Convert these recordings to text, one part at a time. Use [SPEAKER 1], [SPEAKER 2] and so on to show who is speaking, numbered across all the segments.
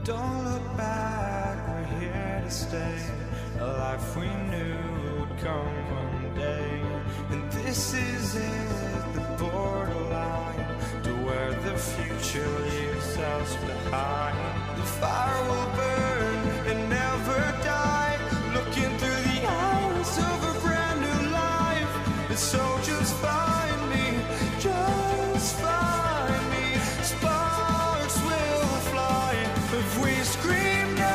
[SPEAKER 1] Don't look back, we're here to stay. A life we knew would come one day. And this is it, the borderline to where the future leaves us behind. The fire will burn and never die, looking through the eyes of a brand new life. And so just find me, just find me. Sparks will fly if we scream no.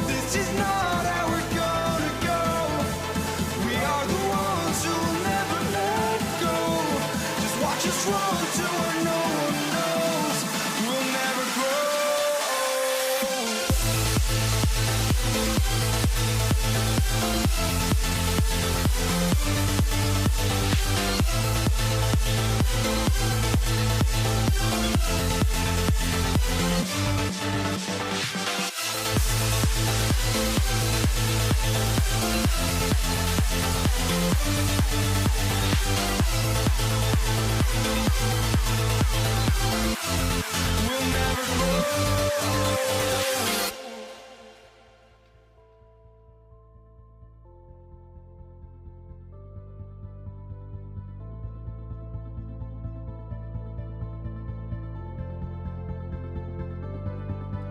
[SPEAKER 1] This is not how we're gonna go. We are the ones who will never let go. Just watch us run to where no one knows. We'll never grow. We'll never grow.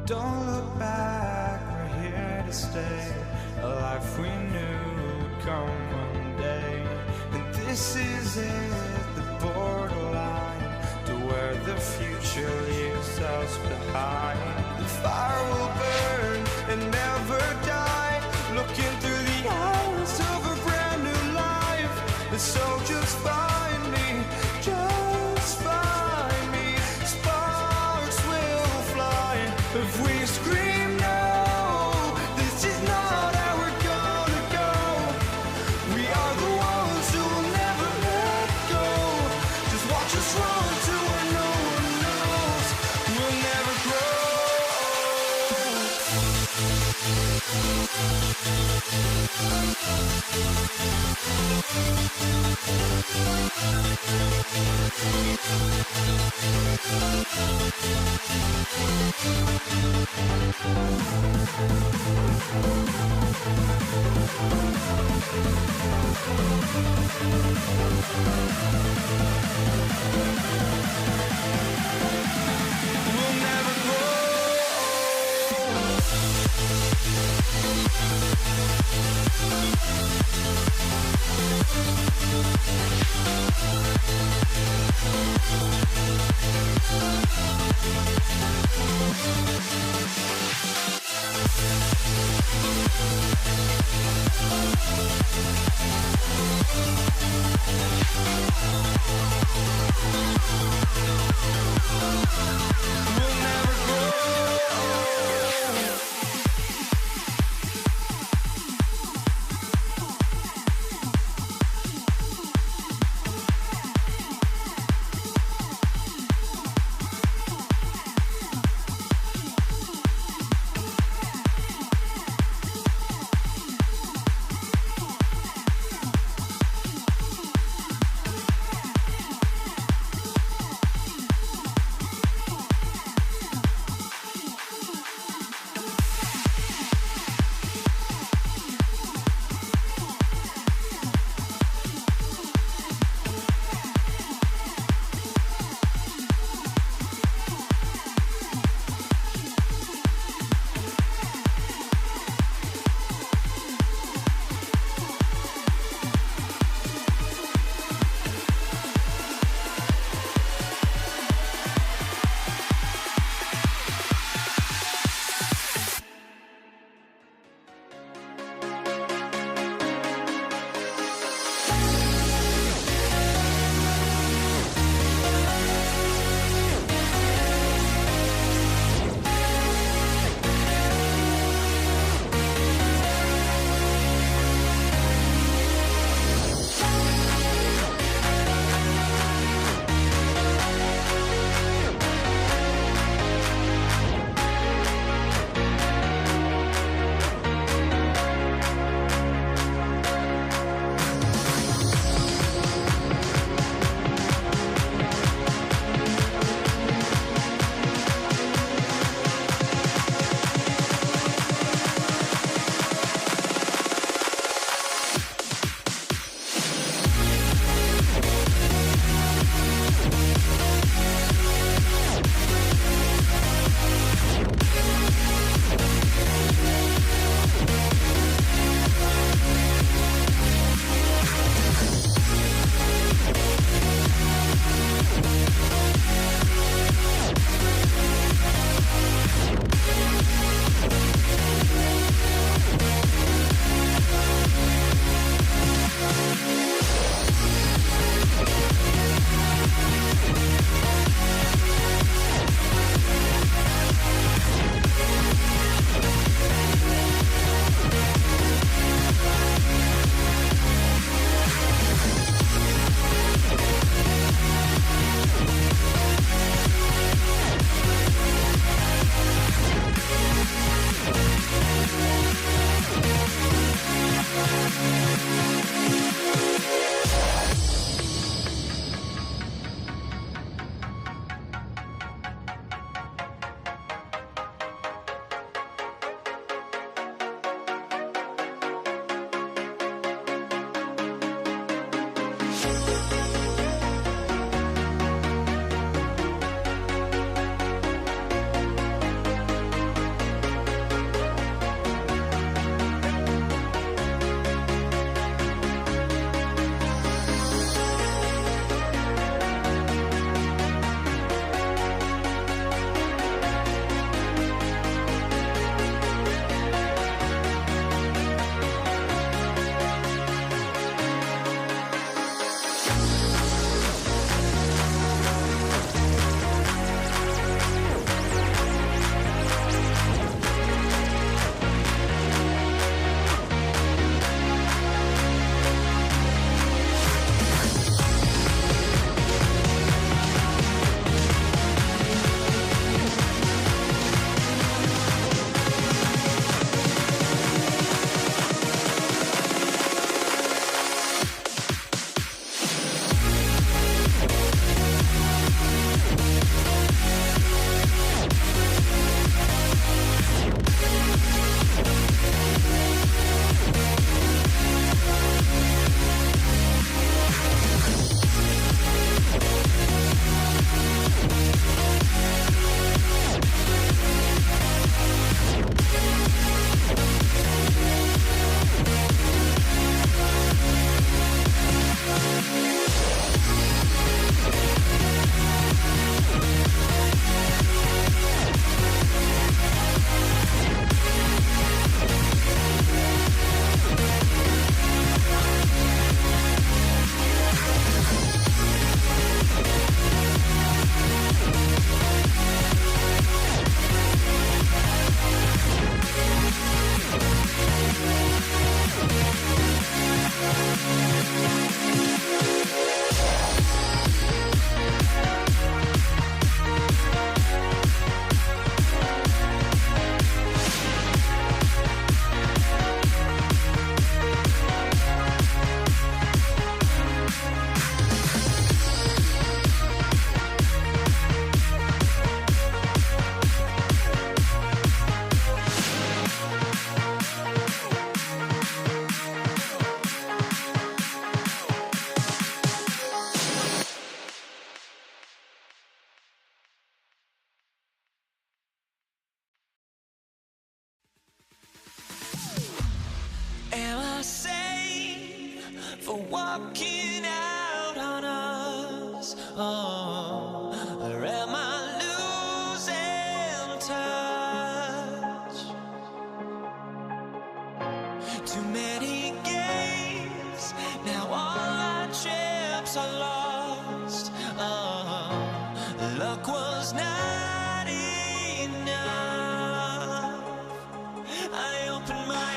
[SPEAKER 1] Don't look back, we're here to stay. A life we knew would come one day. And this is it, the borderline to where the future leaves us behind. The fire will burn and never die, looking through the eyes of a brand new life. And so just find me, just find me. Sparks will fly if we scream no. This is not how we're gonna go. We are the ones who will never let go. Just watch us run to where no one knows. We'll never grow. We'll never grow. We'll never grow. for walking out on us? Oh, or am I losing touch? Too many games, now all our chips are lost. Oh, luck was not enough. I opened my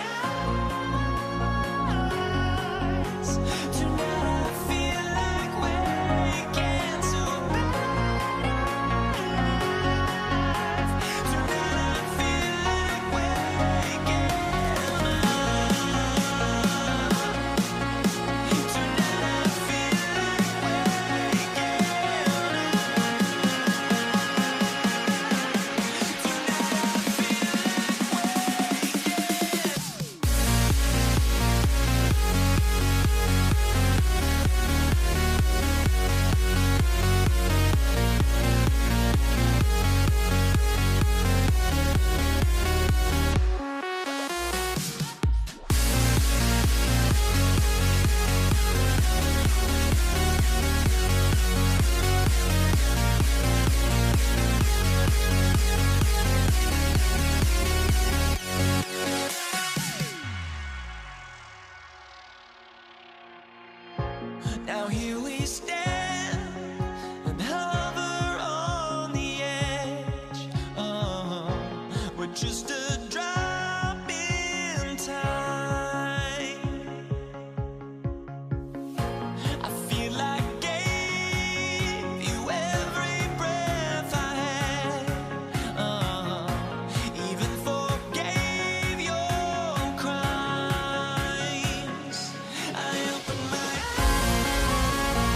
[SPEAKER 1] Now here we stand and hover on the edge. Oh, we're just a drop in time. I feel like I gave you every breath I had. Even forgave your crimes. I opened my eyes.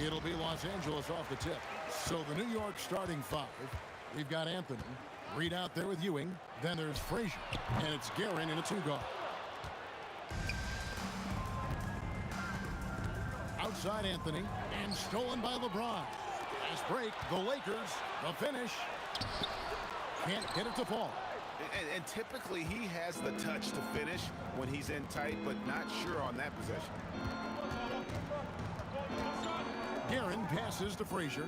[SPEAKER 2] It'll be Los Angeles off the tip. So the New York starting five. We've got Anthony, Reed out there with Ewing. Then there's Frazier, and it's Guerin in a two-guard. Outside Anthony, and stolen by LeBron. Last break, the Lakers, the finish. Can't get it to fall.
[SPEAKER 3] And typically he has the touch to finish when he's in tight, but not sure on that possession.
[SPEAKER 2] Guerin passes to Frazier.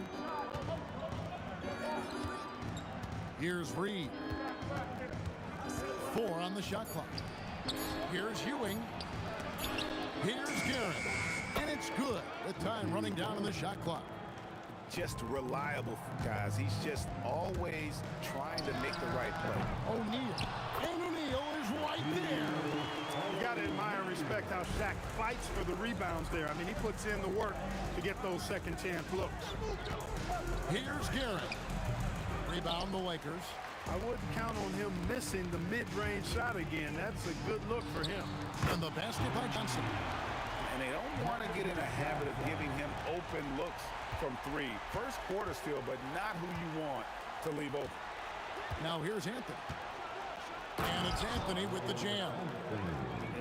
[SPEAKER 2] Here's Reed. 4 on the shot clock. Here's Ewing. Here's Guerin. And it's good. The time running down on the shot clock.
[SPEAKER 3] Just reliable, guys. He's just always trying to make the right play.
[SPEAKER 2] O'Neal. And O'Neal is right there.
[SPEAKER 4] You got to admire and respect how Shaq fights for the rebounds there. I mean, he puts in the work to get those second chance looks.
[SPEAKER 2] Here's Guerin. Rebound the Lakers.
[SPEAKER 4] I wouldn't count on him missing the mid-range shot again. That's a good look for him.
[SPEAKER 2] And the basket by Johnson.
[SPEAKER 3] And they don't want to get in a habit of giving him open looks from three. First quarter still, but not who you want to leave open.
[SPEAKER 2] Now here's Anthony. And it's Anthony with the jam.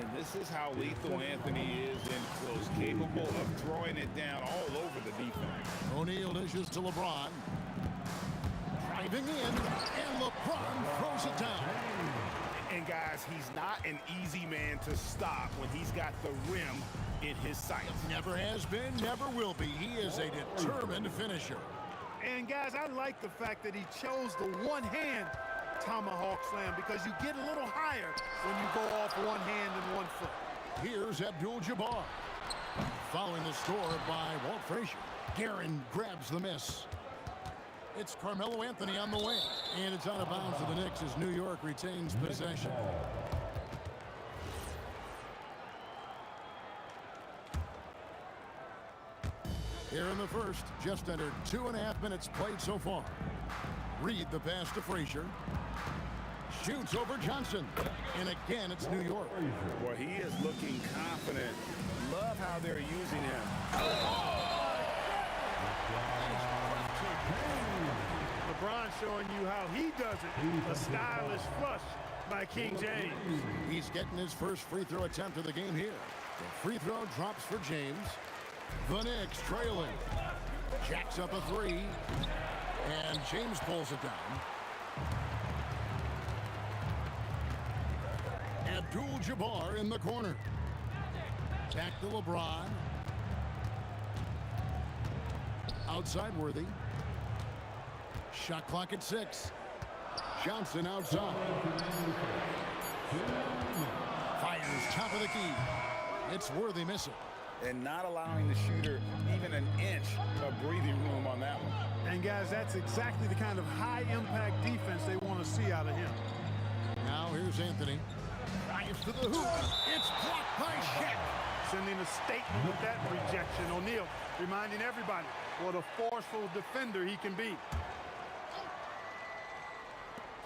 [SPEAKER 3] And this is how lethal Anthony is in close, capable of throwing it down all over the defense.
[SPEAKER 2] O'Neal dishes to LeBron. Driving in, and LeBron throws it down.
[SPEAKER 3] And guys, he's not an easy man to stop when he's got the rim in his sights.
[SPEAKER 2] Never has been, never will be. He is a determined finisher.
[SPEAKER 4] And guys, I like the fact that he chose the one-hand tomahawk slam because you get a little higher when you go off one hand and 1 foot.
[SPEAKER 2] Here's Abdul-Jabbar. Following the score by Walt Frazier. Guerin grabs the miss. It's Carmelo Anthony on the way. And it's out of bounds to the Knicks as New York retains possession. Here in the first, just under 2.5 minutes played so far. Reed the pass to Frazier. Shoots over Johnson. And again, it's New York.
[SPEAKER 3] Well, he is looking confident. Love how they're using him.
[SPEAKER 4] LeBron showing you how he does it. A stylish flush by King James.
[SPEAKER 2] He's getting his first free throw attempt of the game here. The free throw drops for James. The Knicks trailing. Jacks up a three. And James pulls it down. Abdul-Jabbar in the corner. Back to LeBron. Outside Worthy. Shot clock at 6. Johnson outside. Fires top of the key. It's Worthy missing.
[SPEAKER 3] And not allowing the shooter even an inch of breathing room on that one.
[SPEAKER 4] And guys, that's exactly the kind of high-impact defense they want to see out of him.
[SPEAKER 2] Now here's Anthony. Drives to the hoop. It's blocked by Shaq.
[SPEAKER 4] Sending a statement with that rejection. O'Neal reminding everybody what a forceful defender he can be.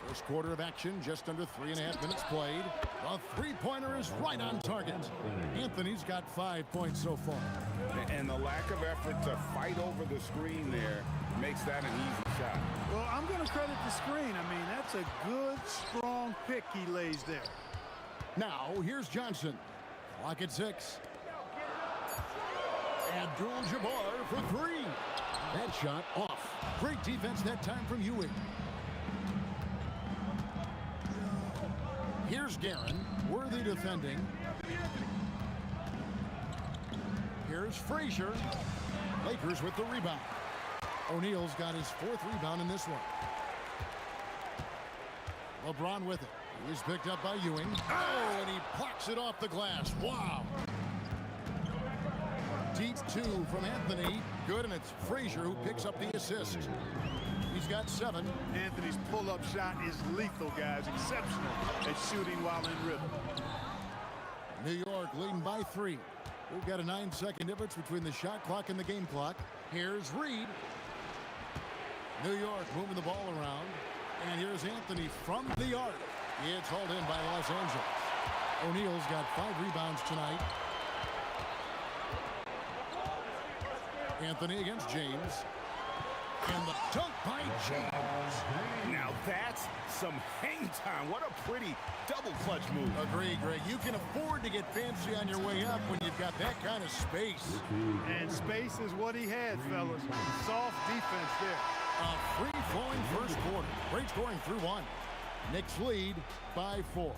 [SPEAKER 2] First quarter of action, just under 3.5 minutes played. A three-pointer is right on target. Anthony's got 5 points so far.
[SPEAKER 3] And the lack of effort to fight over the screen there makes that an easy shot.
[SPEAKER 4] Well, I'm going to credit the screen. I mean, that's a good, strong pick he lays there.
[SPEAKER 2] Now, here's Johnson. Clock at 6. Abdul-Jabbar for 3. That shot off. Great defense that time from Ewing. Here's Guerin. Worthy defending. Here's Frazier. Lakers with the rebound. O'Neal's got his 4th rebound in this one. LeBron with it. He's picked up by Ewing. Oh, and he plucks it off the glass. Wow. Deep 2 from Anthony. Good, and it's Frazier who picks up the assist. He's got 7.
[SPEAKER 4] Anthony's pull-up shot is lethal, guys. Exceptional at shooting while in rhythm.
[SPEAKER 2] New York leading by 3. We've got a 9-second difference between the shot clock and the game clock. Here's Reed. New York moving the ball around. And here's Anthony from the arc. It's hauled in by Los Angeles. O'Neal's got 5 rebounds tonight. Anthony against James. And the dunk by James.
[SPEAKER 3] Now that's some hang time. What a pretty double clutch move.
[SPEAKER 2] Agreed, Greg. You can afford to get fancy on your way up when you've got that kind of space.
[SPEAKER 4] And space is what he had, fellas. Soft defense there.
[SPEAKER 2] A free-flowing first quarter. Great scoring through 1. Knicks lead by 4.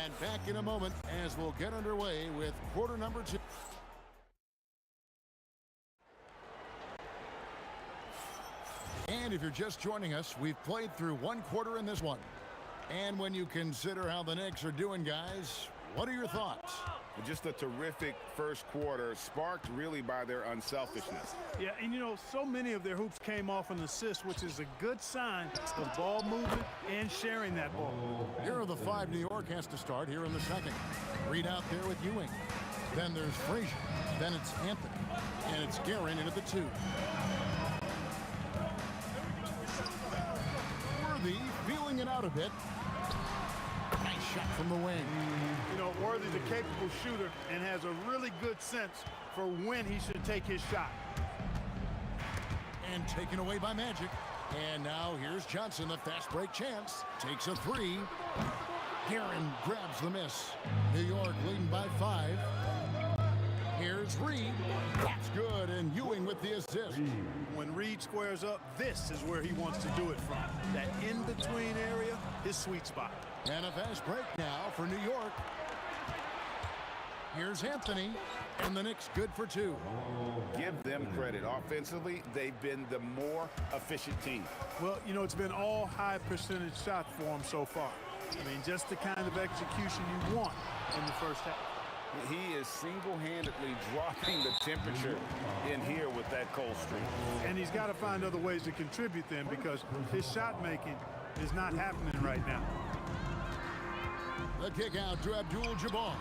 [SPEAKER 2] And back in a moment as we'll get underway with quarter number 2. And if you're just joining us, we've played through 1 quarter in this one. And when you consider how the Knicks are doing, guys, what are your thoughts?
[SPEAKER 3] Just a terrific first quarter, sparked really by their unselfishness.
[SPEAKER 4] Yeah, and you know, so many of their hoops came off an assist, which is a good sign of ball movement and sharing that ball.
[SPEAKER 2] Here are the 5 New York has to start here in the second. Reed out there with Ewing. Then there's Frazier. Then it's Anthony. And it's Guerin into the 2. Worthy feeling it out a bit. Nice shot from the wing.
[SPEAKER 4] You know, Worthy's a capable shooter and has a really good sense for when he should take his shot.
[SPEAKER 2] And taken away by Magic. And now here's Johnson, the fast break chance. Takes a 3. Guerin grabs the miss. New York leading by 5. Here's Reed. That's good, and Ewing with the assist.
[SPEAKER 4] When Reed squares up, this is where he wants to do it from. That in-between area, his sweet spot.
[SPEAKER 2] And a fast break now for New York. Here's Anthony, and the Knicks good for 2.
[SPEAKER 3] Give them credit. Offensively, they've been the more efficient team.
[SPEAKER 4] Well, you know, it's been all high percentage shots for them so far. I mean, just the kind of execution you want in the first half.
[SPEAKER 3] He is single-handedly dropping the temperature in here with that cold streak.
[SPEAKER 4] And he's got to find other ways to contribute then, because his shot making is not happening right now.
[SPEAKER 2] The kick out to Abdul-Jabbar.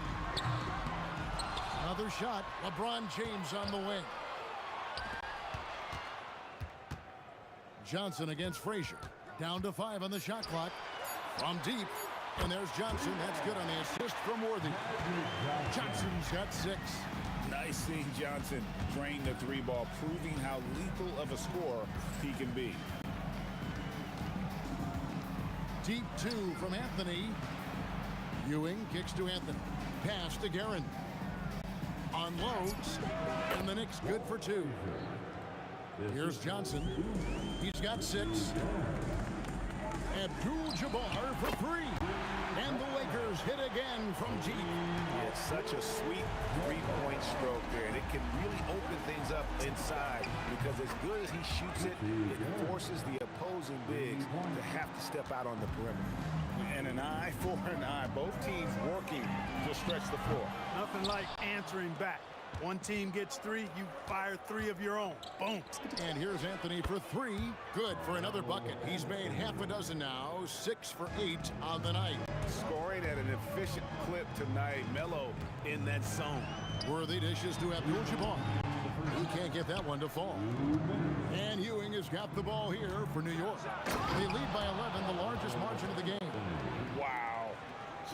[SPEAKER 2] Another shot. LeBron James on the wing. Johnson against Frazier. Down to 5 on the shot clock. From deep. And there's Johnson. That's good on the assist from Worthy. Johnson's got 6.
[SPEAKER 3] Nice seeing Johnson drain the 3-ball, proving how lethal of a scorer he can be.
[SPEAKER 2] Deep 2 from Anthony. Ewing kicks to Anthony. Pass to Guerin. Unloads. And the Knicks good for 2. Here's Johnson. He's got 6. Abdul-Jabbar for 3. And the Lakers hit again from deep.
[SPEAKER 3] It's such a sweet 3-point stroke there, and it can really open things up inside because as good as he shoots it, it forces the opposing bigs to have to step out on the perimeter. And an eye for an eye. Both teams working to stretch the floor.
[SPEAKER 4] Nothing like answering back. One team gets 3, you fire 3 of your own. Boom.
[SPEAKER 2] And here's Anthony for 3. Good for another bucket. He's made half a dozen now. 6 for 8 on the night.
[SPEAKER 3] Scoring at an efficient clip tonight. Melo in that zone.
[SPEAKER 2] Worthy dishes to Abdul-Jabbar. He can't get that one to fall. And Ewing has got the ball here for New York. They lead by 11, the largest margin of the game.
[SPEAKER 3] Wow.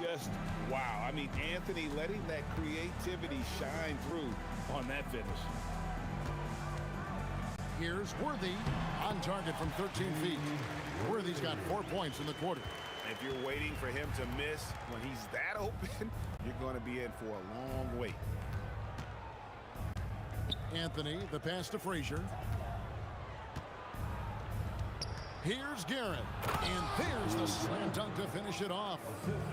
[SPEAKER 3] Just wow. I mean, Anthony letting that creativity shine through on that finish.
[SPEAKER 2] Here's Worthy on target from 13 feet. Worthy's got 4 points in the quarter.
[SPEAKER 3] If you're waiting for him to miss when he's that open, you're going to be in for a long wait.
[SPEAKER 2] Anthony, the pass to Frazier. Here's Guerin. And there's the slam dunk to finish it off.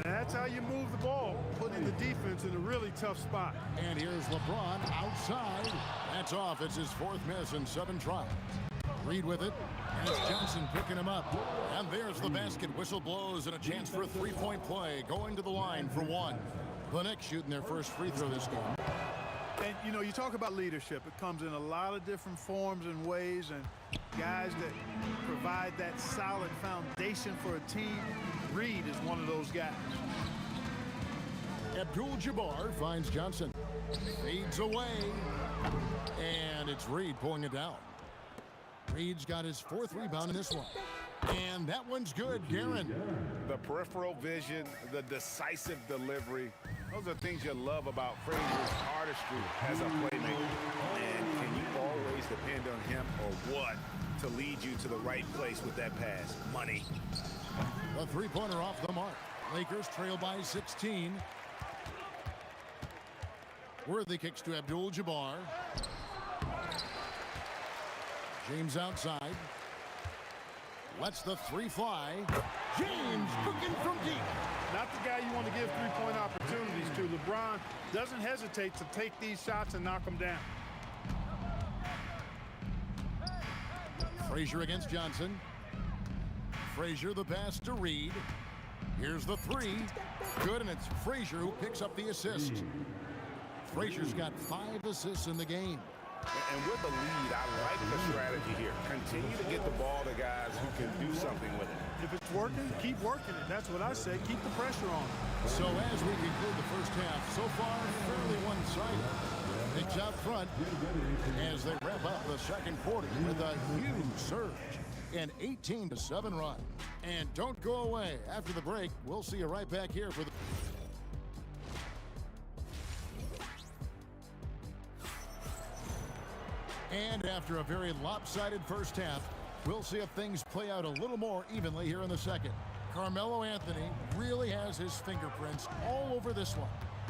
[SPEAKER 4] That's how you move the ball, putting the defense in a really tough spot.
[SPEAKER 2] And here's LeBron outside. That's off. It's his 4th miss in 7 tries. Reed with it. And it's Johnson picking him up. And there's the basket. Whistle blows and a chance for a 3-point play. Going to the line for 1. The Knicks shooting their first free throw this game.
[SPEAKER 4] And, you know, you talk about leadership. It comes in a lot of different forms and ways. And guys that provide that solid foundation for a team, Reed is one of those guys.
[SPEAKER 2] Abdul-Jabbar finds Johnson. Fades away. And it's Reed pulling it down. Reed's got his 4th rebound in this one. And that one's good, Guerin.
[SPEAKER 3] The peripheral vision, the decisive delivery, those are things you love about Frazier's artistry as a playmaker. And can you always depend on him or what to lead you to the right place with that pass? Money.
[SPEAKER 2] The 3-pointer off the mark. Lakers trail by 16. Worthy kicks to Abdul-Jabbar. James outside. Lets the 3 fly. James cooking from deep.
[SPEAKER 4] Not the guy you want to give 3-point opportunities to. LeBron doesn't hesitate to take these shots and knock them down.
[SPEAKER 2] Frazier against Johnson. Frazier the pass to Reed. Here's the 3. Good, and it's Frazier who picks up the assist. Frazier's got 5 assists in the game.
[SPEAKER 3] And with the lead, I like the strategy here. Continue to get the ball to guys who can do something with it.
[SPEAKER 4] If it's working, keep working it. That's what I say. Keep the pressure on.
[SPEAKER 2] So as we conclude the first half, so far fairly one-sided. Knicks out front as they wrap up the second quarter with a huge surge, an 18-7 run. And don't go away. After the break, we'll see you right back here for the... And after a very lopsided first half, we'll see if things play out a little more evenly here in the second. Carmelo Anthony really has his fingerprints all over this one.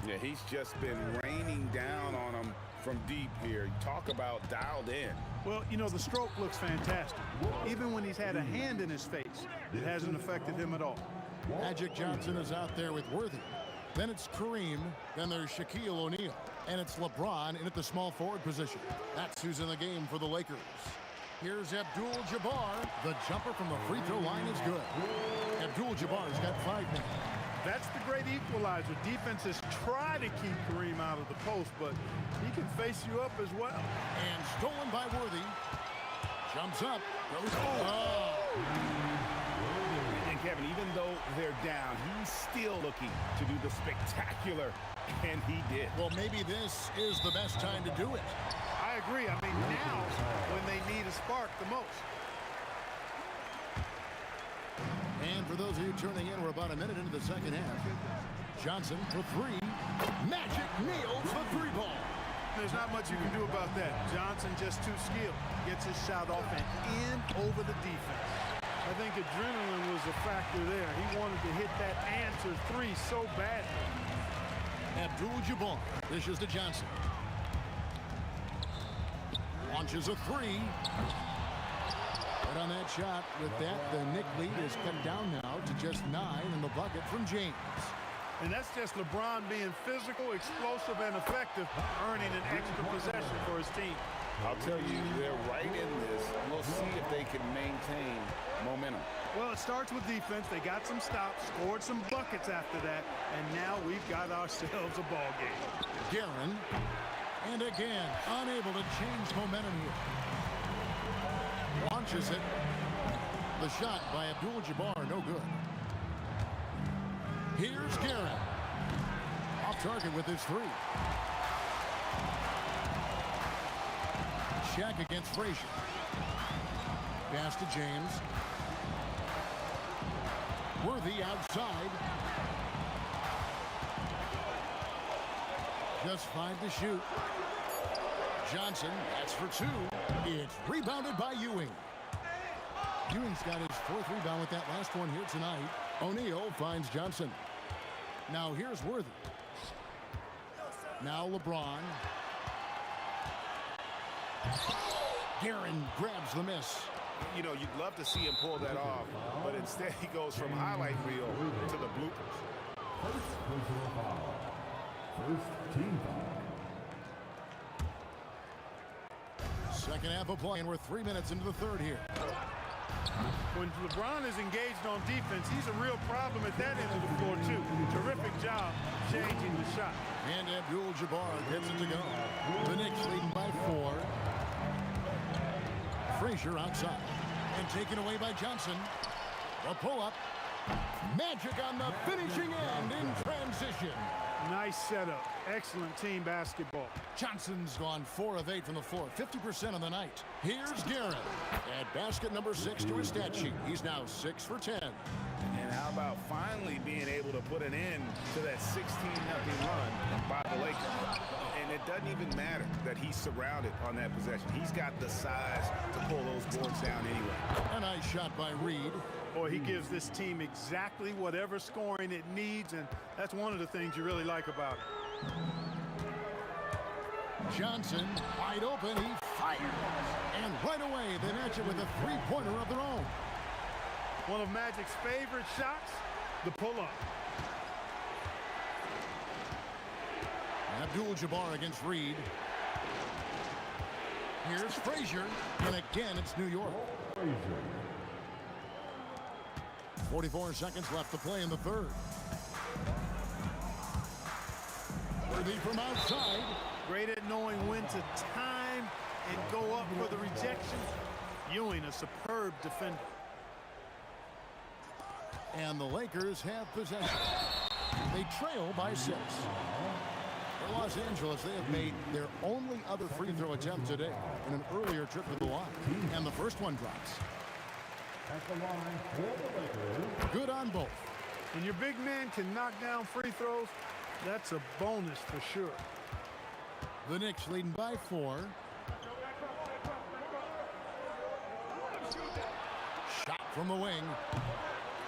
[SPEAKER 3] Yeah, he's just been raining down on him from deep here. Talk about dialed in.
[SPEAKER 4] Well, you know, the stroke looks fantastic. Even when he's had a hand in his face, it hasn't affected him at all.
[SPEAKER 2] Magic Johnson is out there with Worthy. Then it's Kareem. Then there's Shaquille O'Neal. And it's LeBron in at the small forward position. That's who's in the game for the Lakers. Here's Abdul-Jabbar. The jumper from the free throw line is good. Abdul-Jabbar's got 5 now.
[SPEAKER 4] That's the great equalizer. Defenses try to keep Kareem out of the post, but he can face you up as well.
[SPEAKER 2] And stolen by Worthy. Jumps up. Goes. Oh!
[SPEAKER 3] And Kevin, even though they're down, he's still looking to do the spectacular, and he did.
[SPEAKER 2] Well, maybe this is the best time to do it.
[SPEAKER 4] I agree. I mean, now when they need a spark the most.
[SPEAKER 2] And for those of you tuning in, we're about a minute into the second half. Johnson for three. Magic nails the three ball.
[SPEAKER 4] There's not much you can do about that. Johnson just too skilled. Gets his shot off and in over the defense. I think adrenaline was a factor there. He wanted to hit that answer three so badly.
[SPEAKER 2] Abdul-Jabbar dishes to Johnson. Launches a three. Right on that shot. With that, the Knick lead is cut down now to just 9 in the bucket from James.
[SPEAKER 4] And that's just LeBron being physical, explosive, and effective, earning an extra possession for his team.
[SPEAKER 3] I'll tell you, they're right in this. We'll see if they can maintain momentum.
[SPEAKER 4] Well, it starts with defense. They got some stops, scored some buckets after that, and now we've got ourselves a ball game.
[SPEAKER 2] Guerin, and again, unable to change momentum here. Launches it. The shot by Abdul-Jabbar, no good. Here's Guerin. Off target with his three. Shaq against Frazier. Pass to James. Worthy outside. Just 5 to shoot. Johnson, that's for 2. It's rebounded by Ewing. Ewing's got his 4th rebound with that last one here tonight. O'Neal finds Johnson. Now here's Worthy. Now LeBron. Guerin grabs the miss.
[SPEAKER 3] You know, you'd love to see him pull that off, but instead he goes from highlight reel to the bloopers.
[SPEAKER 5] First team foul.
[SPEAKER 2] Second half of play, and we're 3 minutes into the third here.
[SPEAKER 4] When LeBron is engaged on defense, he's a real problem at that end of the floor, too. Terrific job changing the shot.
[SPEAKER 2] And Abdul-Jabbar gets it to go. The Knicks leading by 4. Frazier outside. And taken away by Johnson. The pull-up. Magic on the finishing end in transition.
[SPEAKER 4] Nice setup. Excellent team basketball.
[SPEAKER 2] Johnson's gone 4 of 8 from the floor. 50% on the night. Here's Guerin. At basket number 6 to his stat sheet. He's now 6 for 10.
[SPEAKER 3] And how about finally being able to put an end to that 16-0 run by the Lakers? And it doesn't even matter that he's surrounded on that possession. He's got the size to pull those boards down anyway.
[SPEAKER 2] A nice shot by Reed.
[SPEAKER 4] Boy, he gives this team exactly whatever scoring it needs, and that's one of the things you really like about it.
[SPEAKER 2] Johnson, wide open, he fires. And right away, they match it with a three-pointer of their own.
[SPEAKER 4] One of Magic's favorite shots, the pull-up.
[SPEAKER 2] Abdul-Jabbar against Reed. Here's Frazier, and again, it's New York. 44 seconds left to play in the third. Worthy from outside.
[SPEAKER 4] Great at knowing when to time and go up for the rejection. Ewing, a superb defender.
[SPEAKER 2] And the Lakers have possession. They trail by 6. For Los Angeles, they have made their only other free throw attempt today in an earlier trip to the line. And the first one drops.
[SPEAKER 5] At the line for the Lakers.
[SPEAKER 2] Good on both.
[SPEAKER 4] When your big man can knock down free throws, that's a bonus for sure.
[SPEAKER 2] The Knicks leading by 4. Shot from the wing.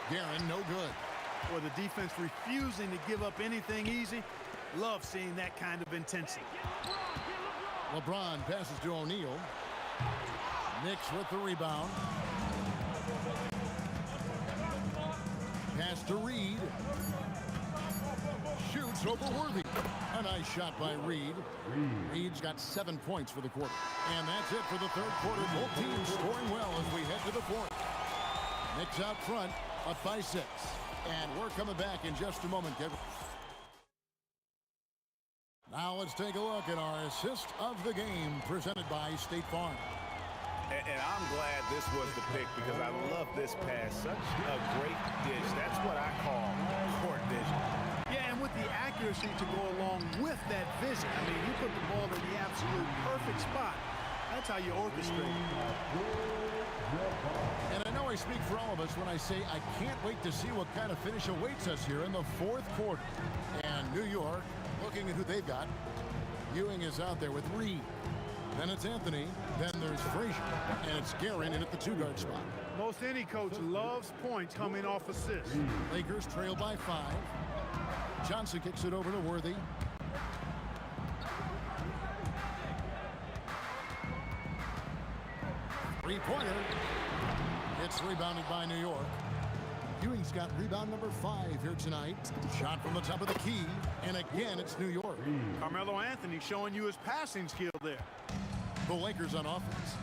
[SPEAKER 2] Guerin, no good.
[SPEAKER 4] Or the defense refusing to give up anything easy. Love seeing that kind of intensity.
[SPEAKER 2] LeBron passes to O'Neal. Knicks with the rebound. Pass to Reed. Shoots over Worthy. A nice shot by Reed. Reed's got 7 points for the quarter. And that's it for the third quarter. Both teams scoring well as we head to the fourth. Knicks out front, up by 6. And we're coming back in just a moment, Kevin. Now let's take a look at our assist of the game presented by State Farm.
[SPEAKER 3] And I'm glad this was the pick because I love this pass. Such a great dish. That's what I call court vision.
[SPEAKER 4] Yeah, and with the accuracy to go along with that vision. I mean, you put the ball in the absolute perfect spot. That's how you orchestrate.
[SPEAKER 2] And I know I speak for all of us when I say I can't wait to see what kind of finish awaits us here in the fourth quarter. And New York, looking at who they've got. Ewing is out there with Reed. Then it's Anthony. Then there's Frazier. And it's Guerin in at the 2-guard spot.
[SPEAKER 4] Most any coach loves points coming off assists.
[SPEAKER 2] Lakers trail by 5. Johnson kicks it over to Worthy. Three-pointer. It's rebounded by New York. Ewing's got rebound number 5 here tonight. Shot from the top of the key. And again, it's New York.
[SPEAKER 4] Carmelo Anthony showing you his passing skill there.
[SPEAKER 2] The Lakers on offense.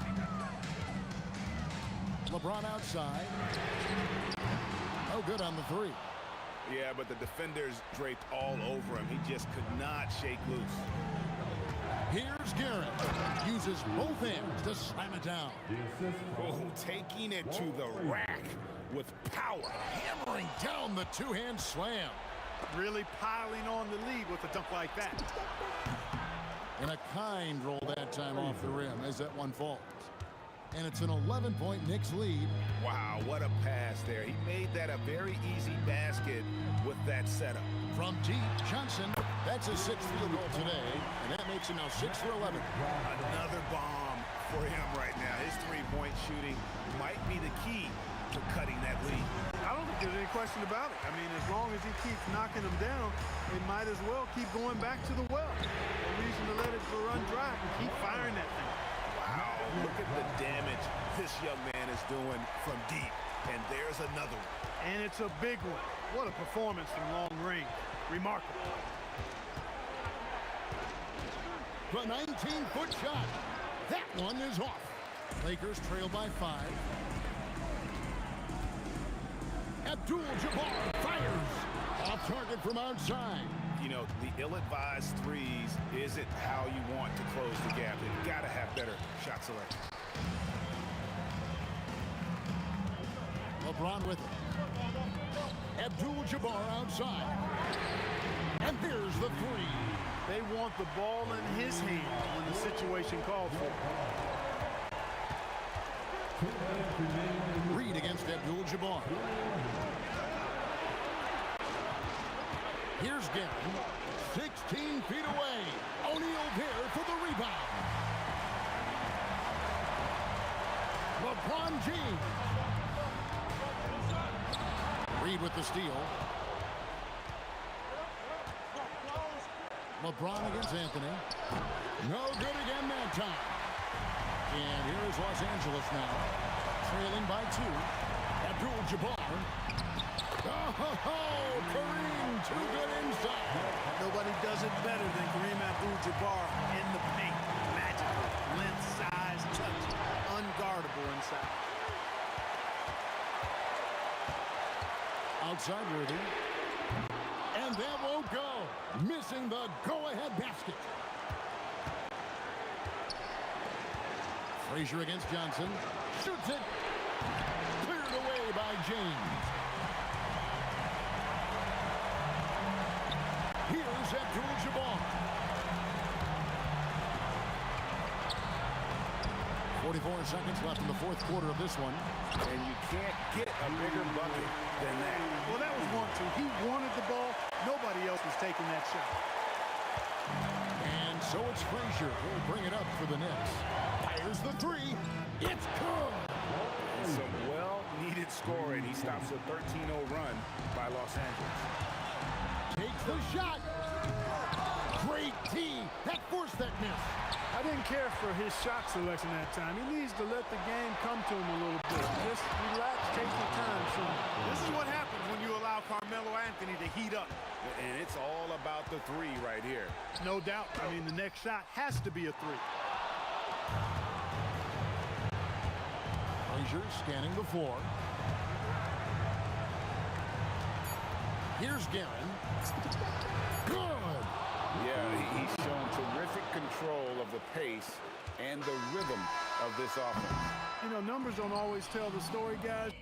[SPEAKER 2] LeBron outside. Oh, good on the 3.
[SPEAKER 3] Yeah, but the defenders draped all over him. He just could not shake loose.
[SPEAKER 2] Here's Guerin. Uses both hands to slam it down.
[SPEAKER 3] Oh, taking it to the rack with power.
[SPEAKER 2] Hammering down the 2-hand slam.
[SPEAKER 4] Really piling on the lead with a dunk like that.
[SPEAKER 2] And a kind roll that time off the rim as that one falls. And it's an 11-point Knicks lead.
[SPEAKER 3] Wow, what a pass there. He made that a very easy basket with that setup.
[SPEAKER 2] From deep, Johnson, that's his 6th field goal today, and that makes him now 6 for 11.
[SPEAKER 3] Another bomb for him right now. His three-point shooting might be the key to cutting that lead.
[SPEAKER 4] I don't think there's any question about it. I mean, as long as he keeps knocking them down, they might as well keep going back to the well. No reason to let it run dry and keep firing that thing.
[SPEAKER 3] Wow, look at the damage this young man is doing from deep. And there's another one.
[SPEAKER 4] And it's a big one. What a performance from long range. Remarkable.
[SPEAKER 2] The 19-foot shot. That one is off. Lakers trail by 5. Abdul-Jabbar fires. Off target from outside.
[SPEAKER 3] You know, the ill-advised threes isn't how you want to close the gap. You've got to have better shot selection.
[SPEAKER 2] LeBron with it. Abdul-Jabbar outside. And there's the 3.
[SPEAKER 4] They want the ball in his hand when the situation calls for it.
[SPEAKER 2] Reed against Abdul-Jabbar. Here's Guerin. 16 feet away. O'Neal there for the rebound. LeBron James. Reed with the steal. LeBron against Anthony. No good again that time. And here is Los Angeles now. Trailing by 2. Abdul-Jabbar. Oh, Kareem, too good inside.
[SPEAKER 4] Nobody does it better than Kareem Abdul-Jabbar in the paint. Magical, length, size, touch, unguardable inside.
[SPEAKER 2] Outside Worthy. And that won't go. Missing the go-ahead basket. Frazier against Johnson. Shoots it. Cleared away by James. Here's Abdul-Jabbar. 44 seconds left in the fourth quarter of this one.
[SPEAKER 3] And you can't get a bigger bucket than that.
[SPEAKER 4] Well, that was 1-2. He wanted the ball. Nobody else was taking that shot.
[SPEAKER 2] And so it's Frazier who'll bring it up for the Knicks. Fires the 3. It's good.
[SPEAKER 3] Some well-needed scoring. He stops a 13-0 run by Los Angeles.
[SPEAKER 2] Takes the shot. Great tee. That forced that miss.
[SPEAKER 4] I didn't care for his shot selection that time. He needs to let the game come to him a little bit. Just relax, take your time. So this is what happens when you allow Carmelo Anthony to heat up.
[SPEAKER 3] And it's all about the 3 right here.
[SPEAKER 4] No doubt. I mean, the next shot has to be a 3.
[SPEAKER 2] Frazier scanning the floor. Here's Guerin. Good.
[SPEAKER 3] Yeah, he's shown terrific control of the pace and the rhythm of this offense.
[SPEAKER 4] You know, numbers don't always tell the story, guys.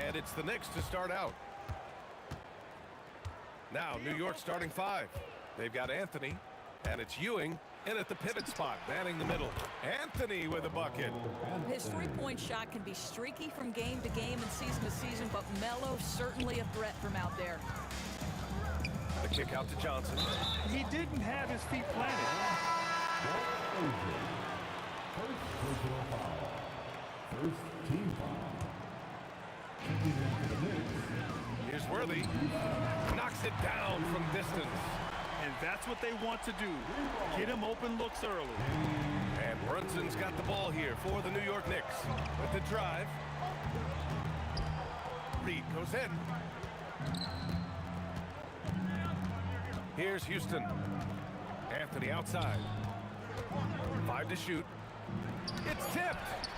[SPEAKER 3] And it's the Knicks to start out. Now, New York starting five. They've got Anthony, and it's Ewing in at the pivot spot, manning the middle. Anthony with a bucket.
[SPEAKER 6] His three-point shot can be streaky from game to game and season to season, but Melo certainly a threat from out there.
[SPEAKER 3] The kick out to Johnson.
[SPEAKER 4] He didn't have his feet planted.
[SPEAKER 5] First personal foul. First team foul. Checking into the Knicks.
[SPEAKER 3] Here's Worthy. Knocks it down from distance.
[SPEAKER 4] And that's what they want to do. Get him open looks early.
[SPEAKER 3] And Brunson's got the ball here for the New York Knicks. With the drive. Reed goes in. Here's Houston. Anthony outside. 5 to shoot. It's tipped.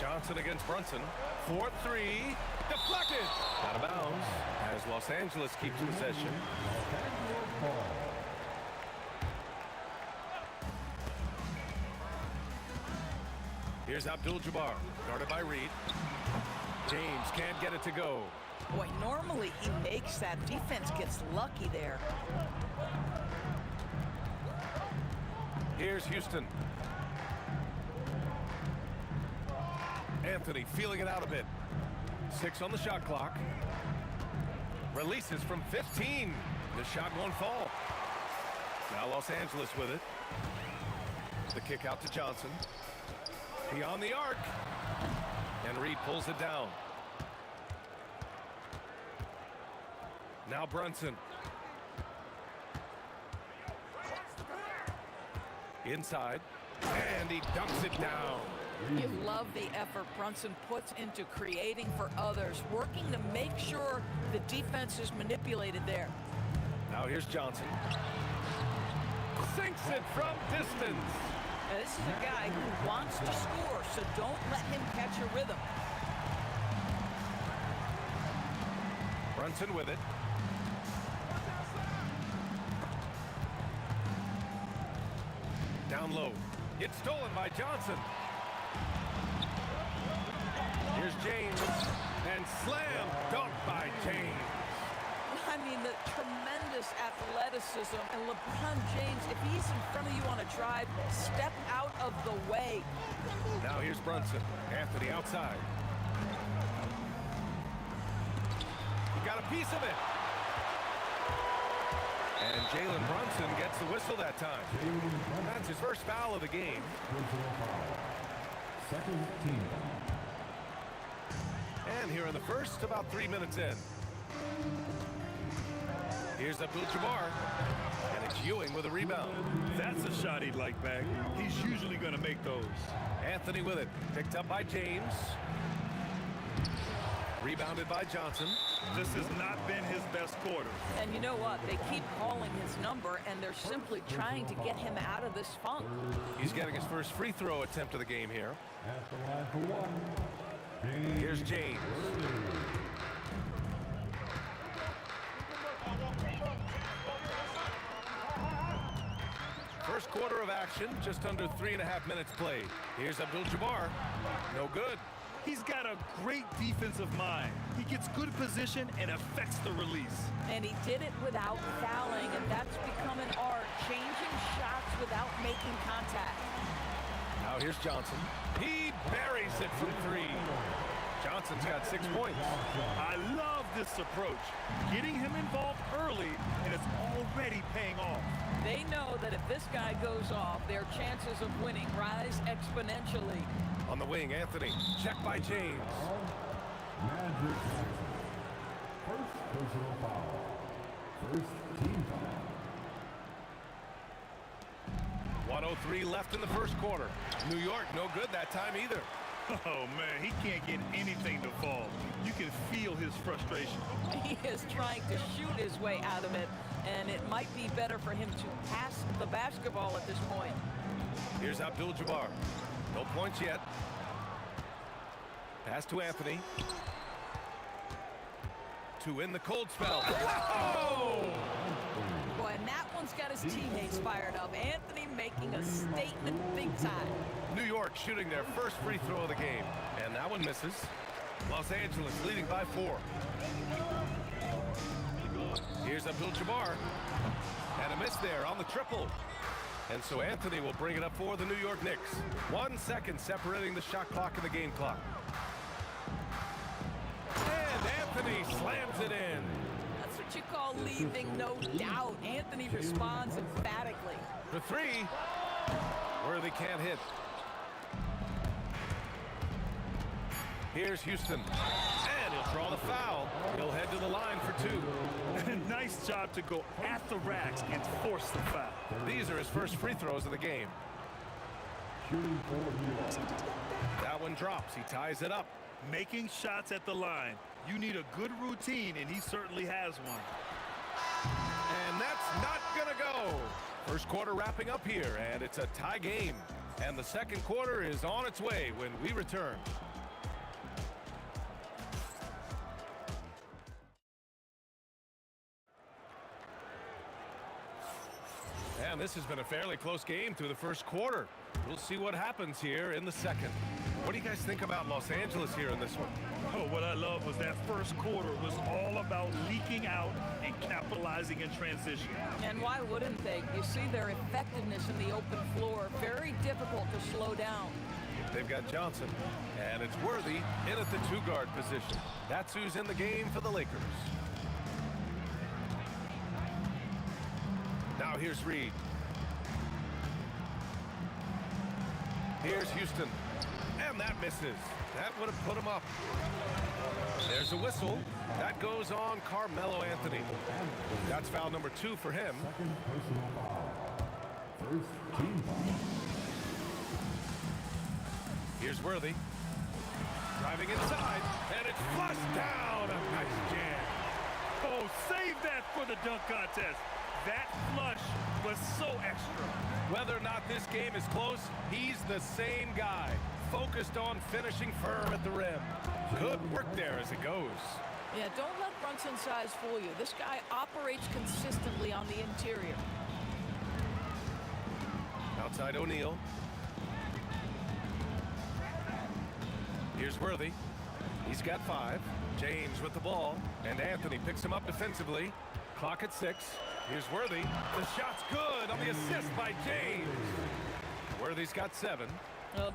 [SPEAKER 3] Johnson against Brunson. 4-3. Deflected. Out of bounds as Los Angeles keeps possession. Here's Abdul-Jabbar, guarded by Reed. James can't get it to go.
[SPEAKER 6] Boy, normally he makes that. Defense gets lucky there.
[SPEAKER 3] Here's Houston. Anthony feeling it out a bit. 6 on the shot clock. Releases from 15. The shot won't fall. Now Los Angeles with it. The kick out to Johnson. Beyond the arc. And Reed pulls it down. Now Brunson. Inside. And he dunks it down.
[SPEAKER 6] You love the effort Brunson puts into creating for others, working to make sure the defense is manipulated there.
[SPEAKER 3] Now here's Johnson. Sinks it from distance.
[SPEAKER 6] Now, this is a guy who wants to score, so don't let him catch a rhythm.
[SPEAKER 3] Brunson with it. Down low. It's stolen by Johnson. Here's James. And slam dunk by James.
[SPEAKER 6] I mean, the tremendous athleticism. And LeBron James, if he's in front of you on a drive, step out of the way.
[SPEAKER 3] Now here's Brunson. Anthony outside. He got a piece of it. And Jalen Brunson gets the whistle that time. That's his first foul of the game.
[SPEAKER 5] Personal foul. Second team foul.
[SPEAKER 3] And here in the first, about 3 minutes in. Here's Abdul-Jabbar. And it's Ewing with a rebound.
[SPEAKER 7] That's a shot he'd like back. He's usually going to make those.
[SPEAKER 3] Anthony with it. Picked up by James. Rebounded by Johnson.
[SPEAKER 7] This has not been his best quarter.
[SPEAKER 6] And you know what? They keep calling his number, and they're simply trying to get him out of this funk.
[SPEAKER 3] He's getting his first free throw attempt of the game here.
[SPEAKER 5] At the line for one,
[SPEAKER 3] Here's James. First quarter of action, just under 3.5 minutes played. Here's Abdul-Jabbar. No good.
[SPEAKER 7] He's got a great defensive mind. He gets good position and affects the release.
[SPEAKER 6] And he did it without fouling, and that's become an art, changing shots without making contact.
[SPEAKER 3] Now here's Johnson. He buries it from 3. Johnson's got 6 points.
[SPEAKER 7] I love this approach. Getting him involved early, and it's already paying off.
[SPEAKER 6] They know that if this guy goes off, their chances of winning rise exponentially.
[SPEAKER 3] On the wing, Anthony. Checked by James.
[SPEAKER 5] Magic Johnson. First personal foul. First team foul.
[SPEAKER 3] 1:03 left in the first quarter. New York, no good that time either.
[SPEAKER 7] Oh, man, he can't get anything to fall. You can feel his frustration.
[SPEAKER 6] He is trying to shoot his way out of it, and it might be better for him to pass the basketball at this point.
[SPEAKER 3] Here's Abdul-Jabbar. No points yet. Pass to Anthony. To in the cold spell. Whoa!
[SPEAKER 6] Boy, and that one's got his teammates fired up. Anthony making a statement big time.
[SPEAKER 3] New York shooting their first free throw of the game. And that one misses. Los Angeles leading by 4. Here's Abdul-Jabbar. And a miss there on the triple. And so Anthony will bring it up for the New York Knicks. 1 second separating the shot clock and the game clock. And Anthony slams it in.
[SPEAKER 6] That's what you call leaving no doubt. Anthony responds emphatically.
[SPEAKER 3] For 3. Worthy can't hit. Here's Houston. And he'll draw the foul. He'll head to the line for 2.
[SPEAKER 7] Nice job to go at the racks and force the foul.
[SPEAKER 3] These are his first free throws of the game.
[SPEAKER 5] Shooting for New York.
[SPEAKER 3] That one drops. He ties it up.
[SPEAKER 7] Making shots at the line. You need a good routine, and he certainly has one.
[SPEAKER 3] And that's not going to go. First quarter wrapping up here, and it's a tie game. And the second quarter is on its way when we return. And this has been a fairly close game through the first quarter. We'll see what happens here in the second. What do you guys think about Los Angeles here in this one?
[SPEAKER 7] Oh, what I love was that first quarter was all about leaking out and capitalizing in transition.
[SPEAKER 6] And why wouldn't they? You see their effectiveness in the open floor. Very difficult to slow down.
[SPEAKER 3] They've got Johnson, and it's Worthy in at the 2-guard position. That's who's in the game for the Lakers. Now here's Reed. Here's Houston. And that misses. That would have put him up. There's a whistle. That goes on Carmelo Anthony. That's foul number 2 for him.
[SPEAKER 5] Second personal foul. First team foul.
[SPEAKER 3] Here's Worthy. Driving inside, and it's flushed down. A nice jam.
[SPEAKER 7] Oh, save that for the dunk contest. That flush was so extra.
[SPEAKER 3] Whether or not this game is close, he's the same guy. Focused on finishing firm at the rim. Good work there as it goes.
[SPEAKER 6] Yeah, don't let Brunson's size fool you. This guy operates consistently on the interior.
[SPEAKER 3] Outside O'Neal. Here's Worthy. He's got 5. James with the ball. And Anthony picks him up defensively. Clock at 6. Here's Worthy. The shot's good on the assist by James. Worthy's got 7.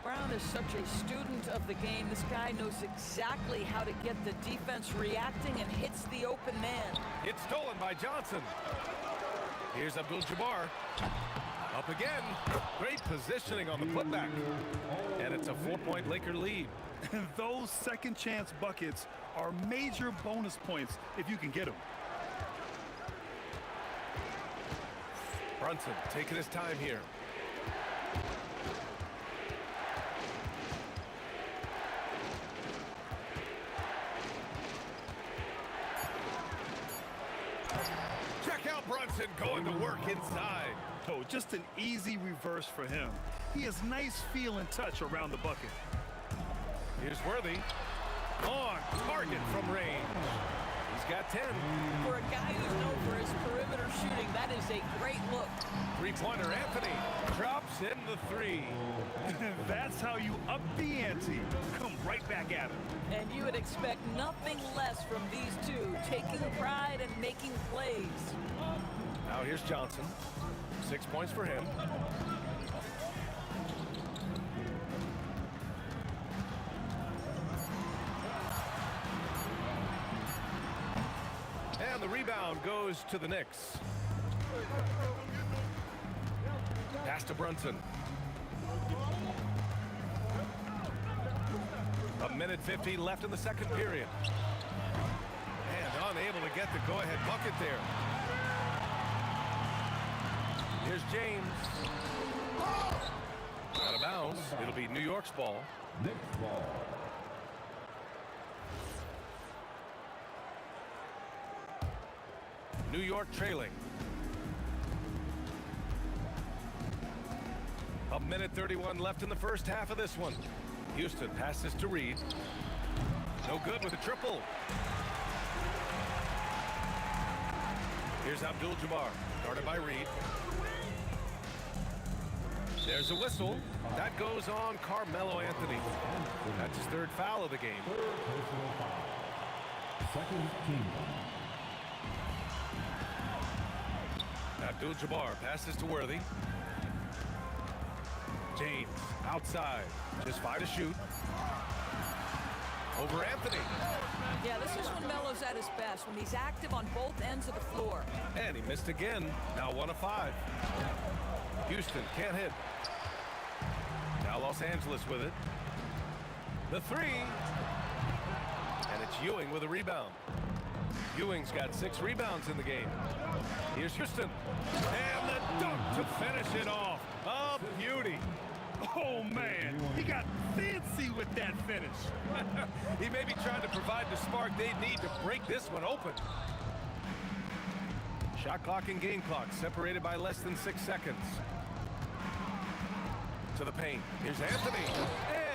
[SPEAKER 6] Brown is such a student of the game. This guy knows exactly how to get the defense reacting and hits the open man.
[SPEAKER 3] It's stolen by Johnson. Here's Abdul-Jabbar.
[SPEAKER 8] Up again. Great positioning on the putback. And it's a 4-point Laker lead.
[SPEAKER 7] Those second chance buckets are major bonus points if you can get them.
[SPEAKER 8] Brunson taking his time here. Check out Brunson going to work inside.
[SPEAKER 7] Oh, just an easy reverse for him. He has nice feel and touch around the bucket.
[SPEAKER 8] Here's Worthy. On target from range. He's got 10.
[SPEAKER 6] For a guy who's known for his perimeter shooting, that is a great look.
[SPEAKER 8] Three-pointer Anthony drops in the 3.
[SPEAKER 7] That's how you up the ante. Come right back at him.
[SPEAKER 6] And you would expect nothing less from these two, taking pride and making plays.
[SPEAKER 8] Now here's Johnson. 6 points for him. And the rebound goes to the Knicks. Pass to Brunson. A minute 50 left in the second period. And unable to get the go-ahead bucket there. Here's James. Out of bounds. It'll be New York's ball.
[SPEAKER 5] Knicks ball.
[SPEAKER 8] New York trailing. A minute 31 left in the first half of this one. Houston passes to Reed. No good with a triple. Here's Abdul-Jabbar, guarded by Reed. There's a whistle. That goes on Carmelo Anthony. That's his third foul of the game.
[SPEAKER 5] Personal foul. Second team.
[SPEAKER 8] Abdul-Jabbar passes to Worthy. James outside. Just 5 to shoot. Over Anthony.
[SPEAKER 6] Yeah, this is when Melo's at his best, when he's active on both ends of the floor.
[SPEAKER 8] And he missed again. Now 1 of 5. Houston can't hit. Now Los Angeles with it. The 3. And it's Ewing with a rebound. Ewing's got 6 rebounds in the game. Here's Houston. And the dunk to finish it off. A beauty.
[SPEAKER 7] Oh, man, he got fancy with that finish.
[SPEAKER 8] He may be trying to provide the spark they need to break this one open. Shot clock and game clock separated by less than 6 seconds. To the paint. Here's Anthony.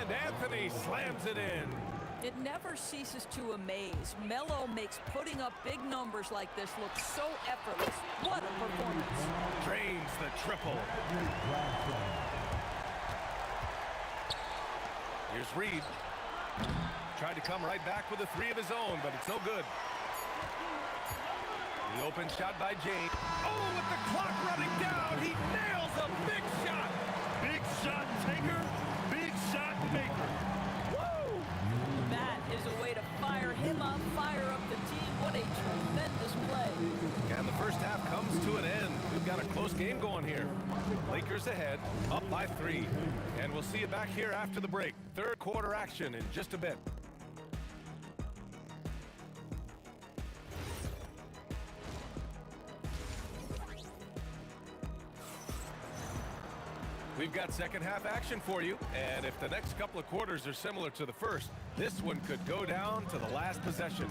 [SPEAKER 8] And Anthony slams it in.
[SPEAKER 6] It never ceases to amaze. Melo makes putting up big numbers like this look so effortless. What a performance.
[SPEAKER 8] Drains the triple. Here's Reed. Tried to come right back with a 3 of his own, but it's no good. The open shot by James. Oh, with the clock running down, he nails a big shot.
[SPEAKER 7] Big shot taker, big shot maker.
[SPEAKER 6] Woo! That is a way to fire him up, fire up the team. What a tremendous play.
[SPEAKER 8] And the first half comes to an end. We've got a close game going here. Lakers ahead, up by 3. And we'll see you back here after the break. Third quarter action in just a bit. We've got second half action for you, and if the next couple of quarters are similar to the first, this one could go down to the last possession.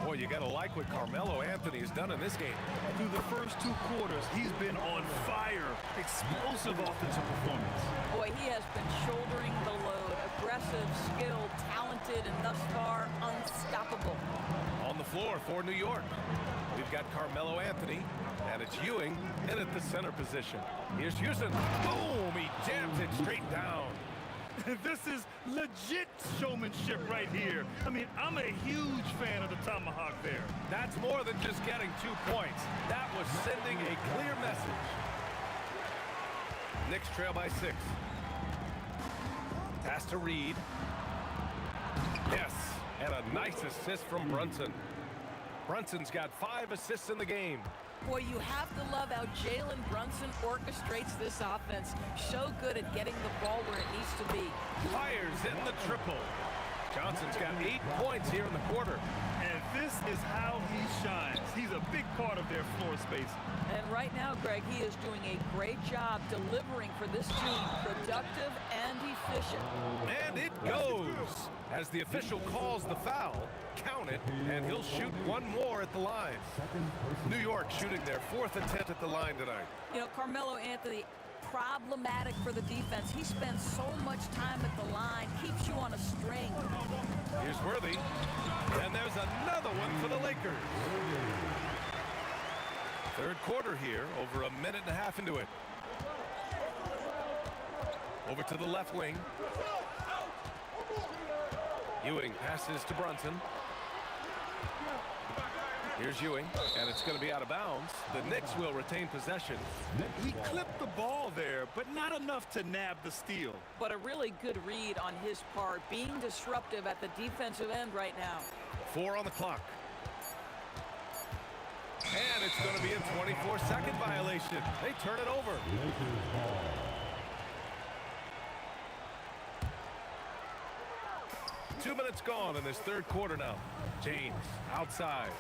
[SPEAKER 8] Boy, you gotta like what Carmelo Anthony has done in this game.
[SPEAKER 7] Through the first 2 quarters, he's been on fire. Explosive offensive performance.
[SPEAKER 6] Boy, he has been shouldering the load. Aggressive, skilled, talented, and thus far, unstoppable.
[SPEAKER 8] On the floor for New York, we've got Carmelo Anthony, and it's Ewing in at the center position. Here's Houston. Boom! He jams it straight down.
[SPEAKER 7] This is legit showmanship right here. I mean, I'm a huge fan of the tomahawk there.
[SPEAKER 8] That's more than just getting 2 points. That was sending a clear message. Knicks trail by 6. Pass to Reed. Yes, and a nice assist from Brunson. Brunson's got 5 assists in the game.
[SPEAKER 6] Boy, you have to love how Jalen Brunson orchestrates this offense. So good at getting the ball where it needs to be.
[SPEAKER 8] Fires in the triple. Johnson's got 8 points here in the quarter.
[SPEAKER 7] And this is how he shines. He's a big part of their floor space.
[SPEAKER 6] And right now, Greg, he is doing a great job delivering for this team. Productive and efficient.
[SPEAKER 8] And it goes. As the official calls the foul, count it, and he'll shoot one more at the line. New York shooting their 4th attempt at the line tonight.
[SPEAKER 6] You know, Carmelo Anthony, problematic for the defense. He spends so much time at the line, keeps you on a string.
[SPEAKER 8] Here's Worthy. And there's another one for the Lakers. Third quarter here, over a minute and a half into it. Over to the left wing. Ewing passes to Brunson. Here's Ewing, and it's going to be out of bounds. The Knicks will retain possession.
[SPEAKER 7] He clipped the ball there, but not enough to nab the steal.
[SPEAKER 6] But a really good read on his part, being disruptive at the defensive end right now.
[SPEAKER 8] 4 on the clock. And it's going to be a 24-second violation. They turn it over. 2 minutes gone in this third quarter now. James outside.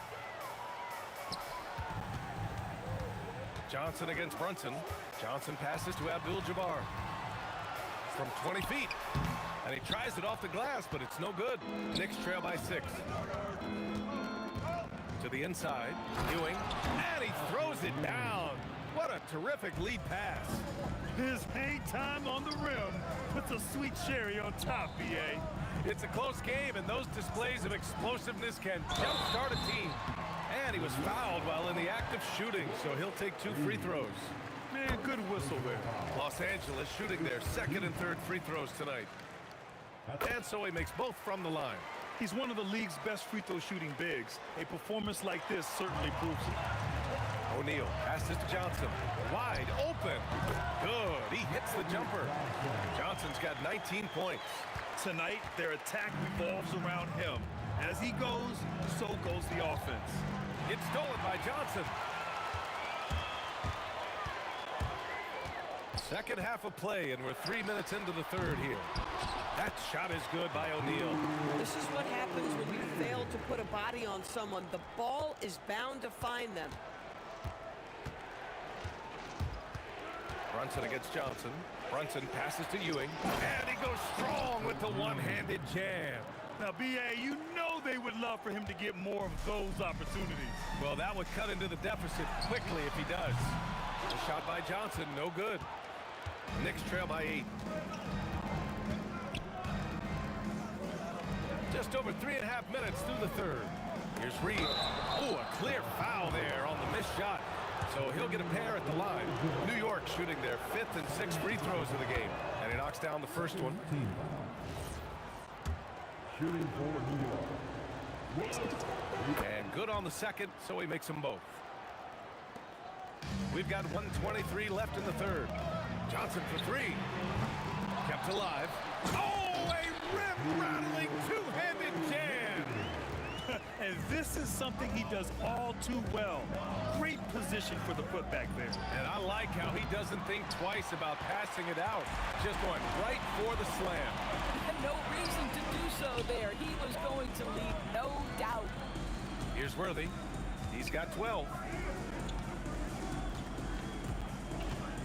[SPEAKER 8] Johnson against Brunson. Johnson passes to Abdul-Jabbar from 20 feet. And he tries it off the glass, but it's no good. Knicks trail by 6. To the inside, Ewing, and he throws it down. What a terrific lead pass.
[SPEAKER 7] His hang time on the rim puts a sweet cherry on top, B.A.
[SPEAKER 8] It's a close game, and those displays of explosiveness can jumpstart a team. And he was fouled while in the act of shooting, so he'll take 2 free throws.
[SPEAKER 7] Man, good whistle there.
[SPEAKER 8] Los Angeles shooting their 2nd and 3rd free throws tonight. And so he makes both from the line.
[SPEAKER 7] He's one of the league's best free throw shooting bigs. A performance like this certainly proves it.
[SPEAKER 8] O'Neal passes to Johnson. Wide open. Good. He hits the jumper. Johnson's got 19 points.
[SPEAKER 7] Tonight, their attack revolves around him. As he goes, so goes the offense.
[SPEAKER 8] It's stolen by Johnson. Second half of play, and we're 3 minutes into the third here. That shot is good by O'Neal.
[SPEAKER 9] This is what happens when you fail to put a body on someone. The ball is bound to find them.
[SPEAKER 8] Brunson against Johnson. Brunson passes to Ewing, and he goes strong with the one-handed jam.
[SPEAKER 7] Now, B.A., you know they would love for him to get more of those opportunities.
[SPEAKER 8] Well, that would cut into the deficit quickly if he does. The shot by Johnson, no good. Knicks trail by 8. Just over 3.5 minutes through the third. Here's Reed. Oh, a clear foul there on the missed shot. So he'll get a pair at the line. New York shooting their 5th and 6th free throws of the game. And he knocks down the first one.
[SPEAKER 5] Shooting for New York.
[SPEAKER 8] And good on the second, so he makes them both. We've got 1:23 left in the third. Johnson for 3. Kept alive. Oh, a rim-rattling two-handed jam.
[SPEAKER 7] And this is something he does all too well. Great position for the putback there.
[SPEAKER 8] And I like how he doesn't think twice about passing it out. Just going right for the slam.
[SPEAKER 6] No reason to do so there. He was going to lead, no doubt.
[SPEAKER 8] Here's Worthy. He's got 12.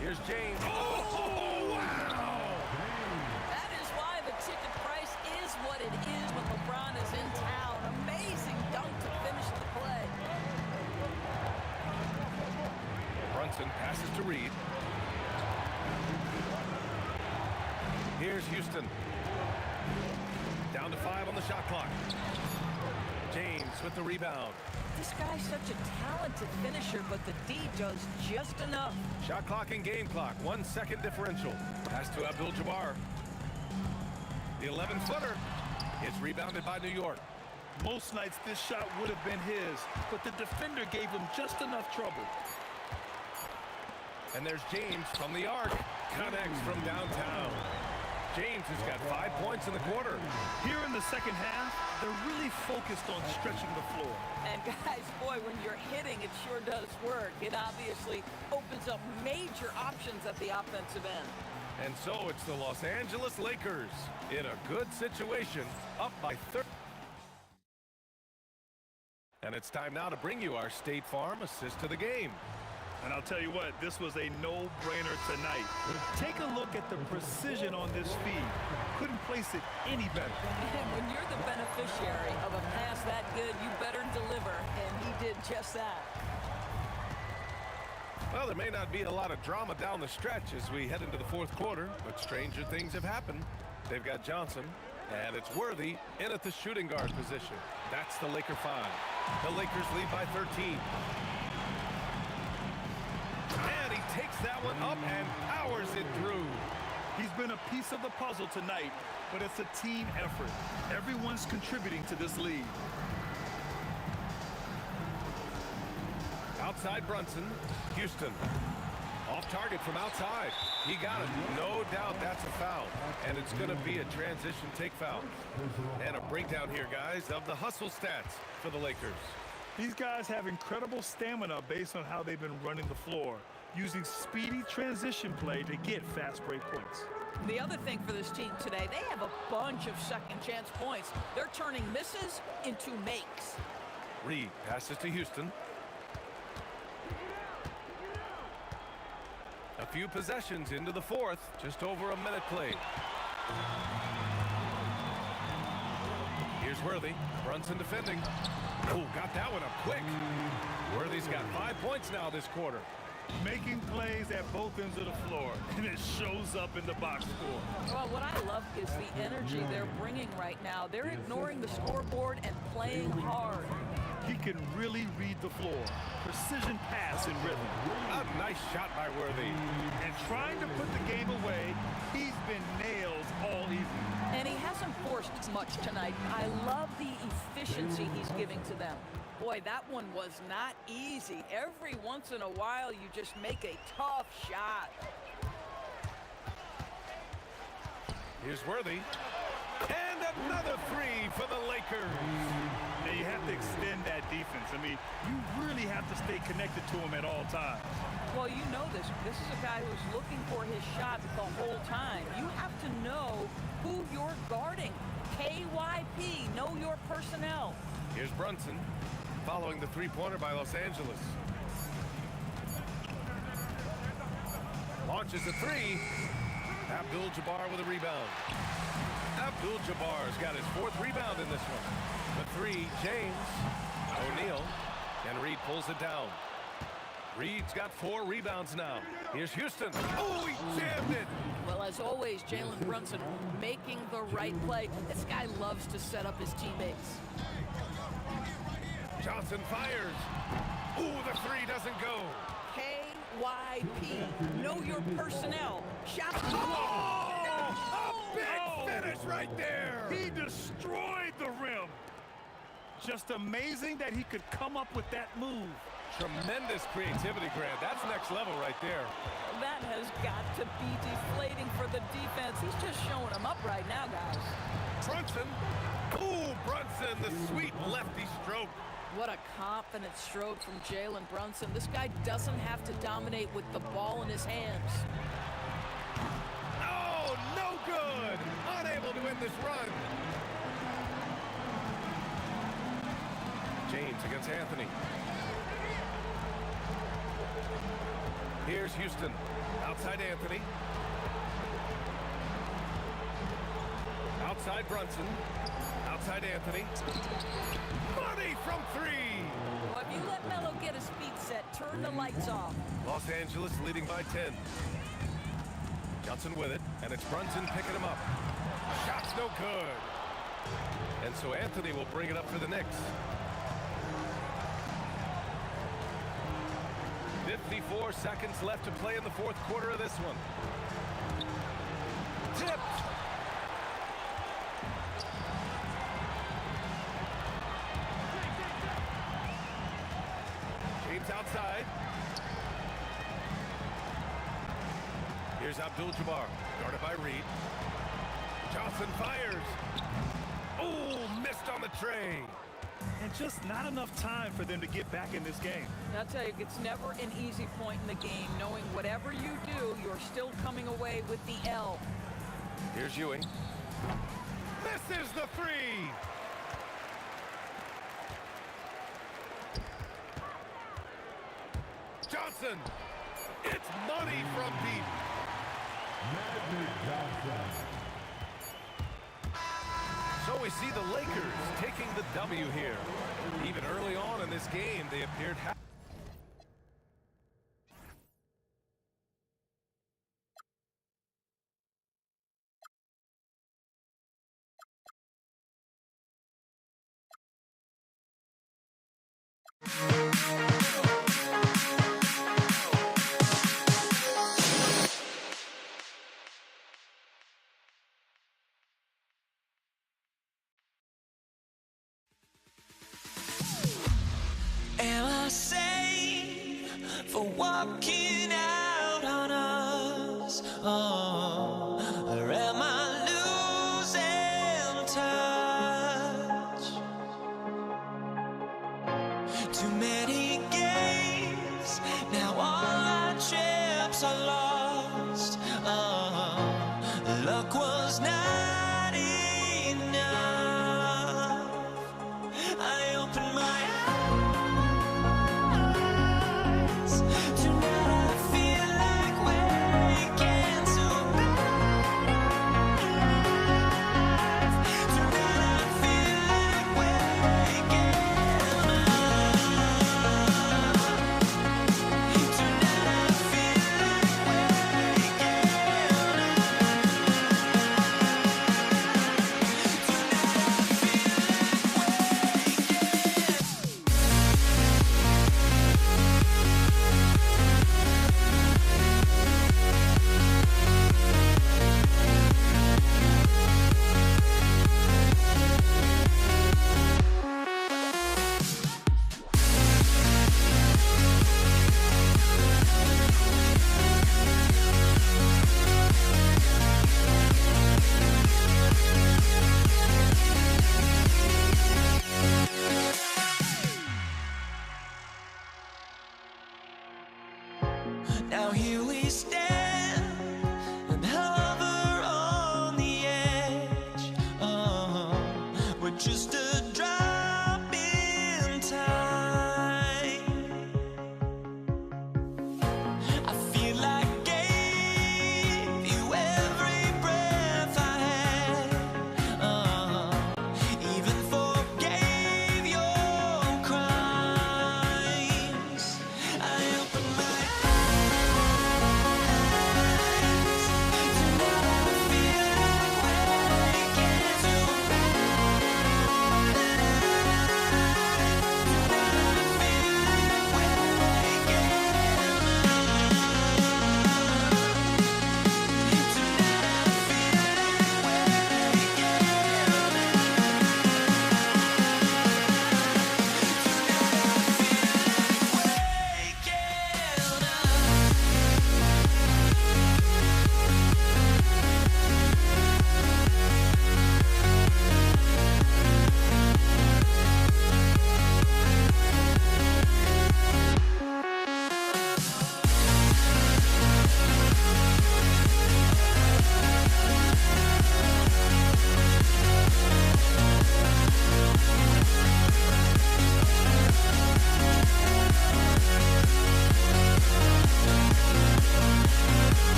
[SPEAKER 8] Here's James. Oh, wow!
[SPEAKER 6] That is why the ticket price is what it is when LeBron is in town. Amazing dunk to finish the play.
[SPEAKER 8] Brunson passes to Reed. Here's Houston. Down to 5 on the shot clock. James with the rebound.
[SPEAKER 6] This guy's such a talented finisher, but the D does just enough.
[SPEAKER 8] Shot clock and game clock. 1 second differential. Pass to Abdul-Jabbar. The 11-footer is rebounded by New York.
[SPEAKER 7] Most nights this shot would have been his, but the defender gave him just enough trouble.
[SPEAKER 8] And there's James from the arc. Connects from downtown. James has got 5 points in the quarter.
[SPEAKER 7] Here in the second half, they're really focused on stretching the floor.
[SPEAKER 6] And guys, boy, when you're hitting, it sure does work. It obviously opens up major options at the offensive end.
[SPEAKER 8] And so it's the Los Angeles Lakers in a good situation, up by 30. And it's time now to bring you our State Farm assist to the game.
[SPEAKER 7] And I'll tell you what, this was a no-brainer tonight. Take a look at the precision on this feed. Couldn't place it any better.
[SPEAKER 6] And when you're the beneficiary of a pass that good, you better deliver, and he did just that.
[SPEAKER 8] Well, there may not be a lot of drama down the stretch as we head into the fourth quarter, but stranger things have happened. They've got Johnson, and it's Worthy in at the shooting guard position. That's the Laker 5. The Lakers lead by 13. And he takes that one up and powers it through.
[SPEAKER 7] He's been a piece of the puzzle tonight, but it's a team effort. Everyone's contributing to this lead.
[SPEAKER 8] Outside Brunson, Houston. Off target from outside. He got it. No doubt that's a foul. And it's going to be a transition take foul. And a breakdown here, guys, of the hustle stats for the Lakers.
[SPEAKER 7] These guys have incredible stamina based on how they've been running the floor, using speedy transition play to get fast break points.
[SPEAKER 6] The other thing for this team today, they have a bunch of second chance points. They're turning misses into makes.
[SPEAKER 8] Reed passes to Houston. A few possessions into the fourth, just over a minute played. Here's Worthy. Brunson defending. Oh, got that one up quick. Worthy's got 5 points now this quarter.
[SPEAKER 7] Making plays at both ends of the floor, and it shows up in the box score.
[SPEAKER 6] Well, what I love is the energy they're bringing right now. They're ignoring the scoreboard and playing hard.
[SPEAKER 7] He can really read the floor. Precision pass in rhythm.
[SPEAKER 8] A nice shot by Worthy.
[SPEAKER 7] And trying to put the game away, he's been nails all evening.
[SPEAKER 6] And he hasn't forced much tonight. I love the efficiency he's giving to them. Boy, that one was not easy. Every once in a while, you just make a tough shot.
[SPEAKER 8] Here's Worthy. And another three for the Lakers.
[SPEAKER 7] Now you have to extend that defense. I mean, you really have to stay connected to him at all times.
[SPEAKER 6] Well, you know this. This is a guy who's looking for his shot the whole time. You have to know who you're guarding. KYP, know your personnel.
[SPEAKER 8] Here's Brunson, following the three-pointer by Los Angeles. Launches a three. Abdul-Jabbar with a rebound. Abdul-Jabbar's got his fourth rebound in this one. The three, James, O'Neal, and Reed pulls it down. Reed's got 4 rebounds now. Here's Houston. Oh, he jammed it.
[SPEAKER 6] Well, as always, Jalen Brunson making the right play. This guy loves to set up his teammates.
[SPEAKER 8] Johnson fires. Ooh, the three doesn't go.
[SPEAKER 6] KYP, know your personnel. Shots.
[SPEAKER 8] Oh, a big finish right there.
[SPEAKER 7] He destroyed the rim. Just amazing that he could come up with that move.
[SPEAKER 8] Tremendous creativity, Grant. That's next level right there.
[SPEAKER 6] That has got to be deflating for the defense. He's just showing them up right now, guys.
[SPEAKER 8] Brunson. Ooh, Brunson, the sweet lefty stroke.
[SPEAKER 6] What a confident stroke from Jalen Brunson. This guy doesn't have to dominate with the ball in his hands.
[SPEAKER 8] Oh, no good. Unable to win this run. James against Anthony. Here's Houston. Outside Anthony. Outside Brunson. Outside Anthony. Money from 3.
[SPEAKER 6] Well, if you let Melo get his feet set, turn the lights off.
[SPEAKER 8] Los Angeles leading by 10. Johnson with it, and it's Brunson picking him up. Shot's no good. And so Anthony will bring it up for the Knicks. 54 seconds left to play in the fourth quarter of this one. Tipped. James outside. Here's Abdul-Jabbar, guarded by Reed. Johnson fires. Oh, missed on the tray.
[SPEAKER 7] And just not enough time for them to get back in this game.
[SPEAKER 6] I'll tell you, it's never an easy point in the game, knowing whatever you do, you're still coming away with the L.
[SPEAKER 8] Here's Ewing. This is the three. Johnson. It's money from deep. So we see the Lakers taking the W here. Even early on in this game, they appeared happy.
[SPEAKER 1] Am I sane for walking out on us? Oh, or am I losing touch? Too many games, now all our chips are lost. Oh, luck was not enough. I opened my eyes.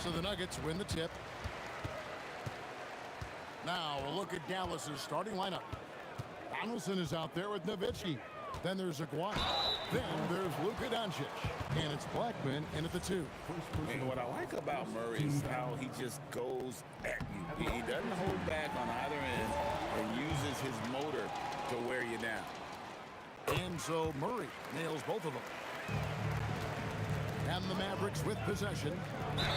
[SPEAKER 2] So the Nuggets win the tip. Now a look at Dallas's starting lineup. Donaldson is out there with Nowitzki. Then there's Aguirre. Then there's Luka Doncic. And it's Blackman in at the 2.
[SPEAKER 3] And what I like about Murray is how he just goes at you. He doesn't hold back on either end and uses his motor to wear you down.
[SPEAKER 2] And so Murray nails both of them. And the Mavericks with possession.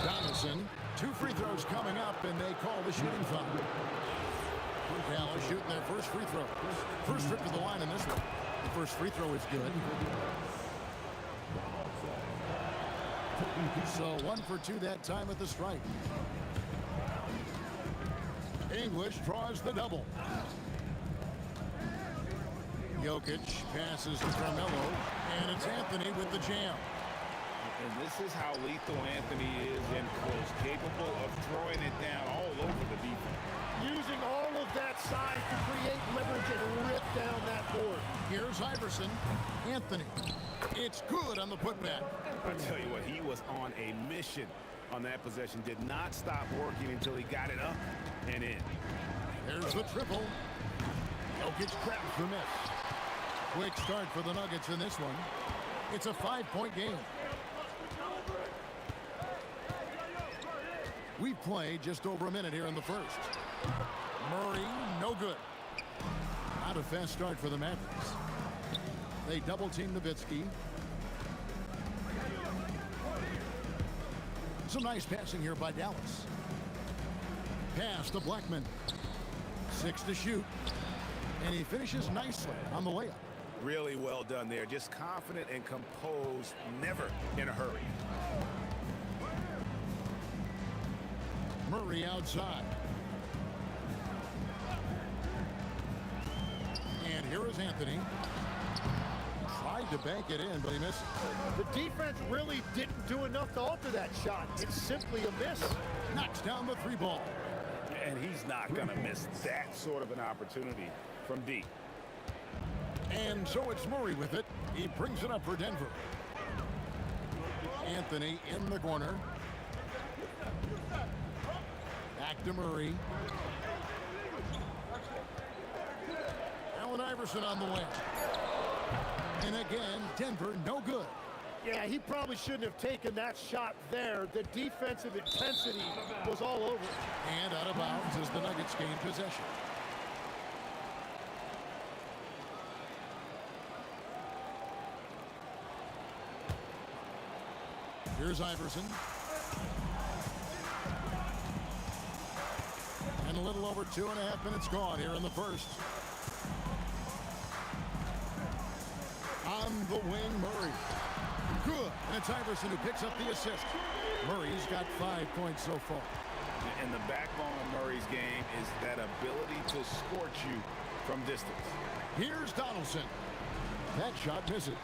[SPEAKER 2] Donaldson, 2 free throws coming up, and they call the shooting foul. Dallas shooting their first free throw. First trip to the line in this one. The first free throw is good. So 1 for 2 that time at the stripe. English draws the double. Jokic passes to Carmelo, and it's Anthony with the jam.
[SPEAKER 3] And this is how lethal Anthony is in close, capable of throwing it down all over the defense.
[SPEAKER 10] Using all of that size to create leverage and rip down that board.
[SPEAKER 2] Here's Here's Iverson. Anthony. It's good on the putback.
[SPEAKER 3] I tell you what, he was on a mission on that possession. Did not stop working until he got it up and in.
[SPEAKER 2] There's the triple. Jokic grabs the miss. Quick start for the Nuggets in this one. It's a 5-point game. We've played just over a minute here in the first. Murray, no good. Not a fast start for the Mavericks. They double-team Nowitzki. Some nice passing here by Dallas. Pass to Blackman. 6 to shoot. And he finishes nicely on the layup.
[SPEAKER 3] Really well done there. Just confident and composed, never in a hurry.
[SPEAKER 2] Murray outside. And here is Anthony. Tried to bank it in, but he missed.
[SPEAKER 10] The defense really didn't do enough to alter that shot. It's simply a miss.
[SPEAKER 2] Knocks down the 3 ball.
[SPEAKER 3] And he's not going to miss that sort of an opportunity from deep.
[SPEAKER 2] And so it's Murray with it. He brings it up for Denver. Anthony in the corner. Back to Murray. Allen Iverson on the way. And again, Denver no good.
[SPEAKER 10] Yeah, he probably shouldn't have taken that shot there. The defensive intensity was all over it.
[SPEAKER 2] And out of bounds as the Nuggets gain possession. Here's Iverson. And a little over 2.5 minutes gone here in the first. On the wing, Murray. Good. And it's Iverson who picks up the assist. Murray's got 5 points so far.
[SPEAKER 3] And the backbone of Murray's game is that ability to scorch you from distance.
[SPEAKER 2] Here's Donaldson. That shot misses.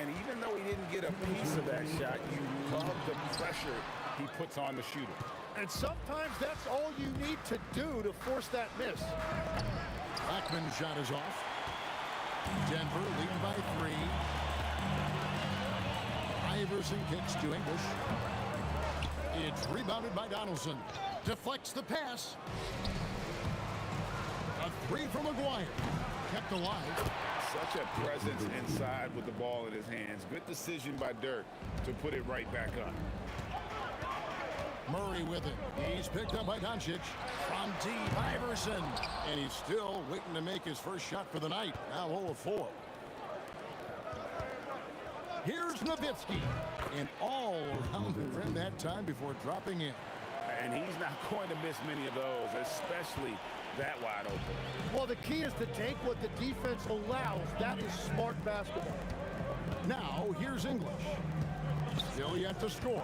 [SPEAKER 3] And even though he didn't get a piece of that shot, you love the pressure he puts on the shooter.
[SPEAKER 10] And sometimes that's all you need to do to force that miss.
[SPEAKER 2] Blackman's shot is off. Denver leading by 3. Iverson kicks to English. It's rebounded by Donaldson. Deflects the pass. A 3 from McGuire. Kept alive.
[SPEAKER 3] Such a presence inside with the ball in his hands. Good decision by Dirk to put it right back up.
[SPEAKER 2] Murray with it. He's picked up by Doncic. From deep, Iverson. And he's still waiting to make his first shot for the night. Now 0 of 4. Here's Nowitzki. And all around the rim that time before dropping in.
[SPEAKER 3] And he's not going to miss many of those, especially that wide open.
[SPEAKER 10] Well, the key is to take what the defense allows. That is smart basketball.
[SPEAKER 2] Now, here's English. Still yet to score.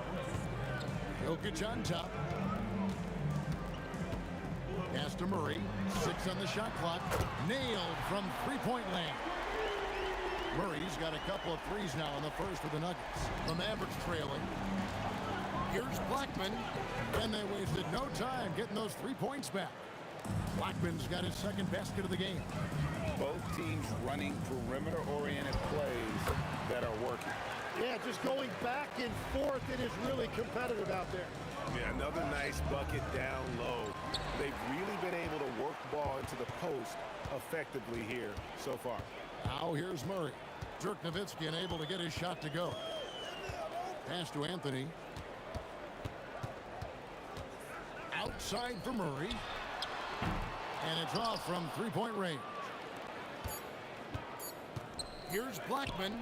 [SPEAKER 2] Jokic on top. Pass to Murray. 6 on the shot clock. Nailed from 3-point land. Murray's got a couple of threes now in the first for the Nuggets. The Mavericks trailing. Here's Blackman. And they wasted no time getting those 3 points back. Blackman's got his second basket of the game.
[SPEAKER 3] Both teams running perimeter-oriented plays that are working.
[SPEAKER 10] Yeah, just going back and forth. It is really competitive out there.
[SPEAKER 3] Yeah, another nice bucket down low. They've really been able to work the ball into the post effectively here so far.
[SPEAKER 2] Now here's Murray. Dirk Nowitzki unable to get his shot to go. Pass to Anthony. Outside for Murray. And it's off from 3-point range. Here's Blackman.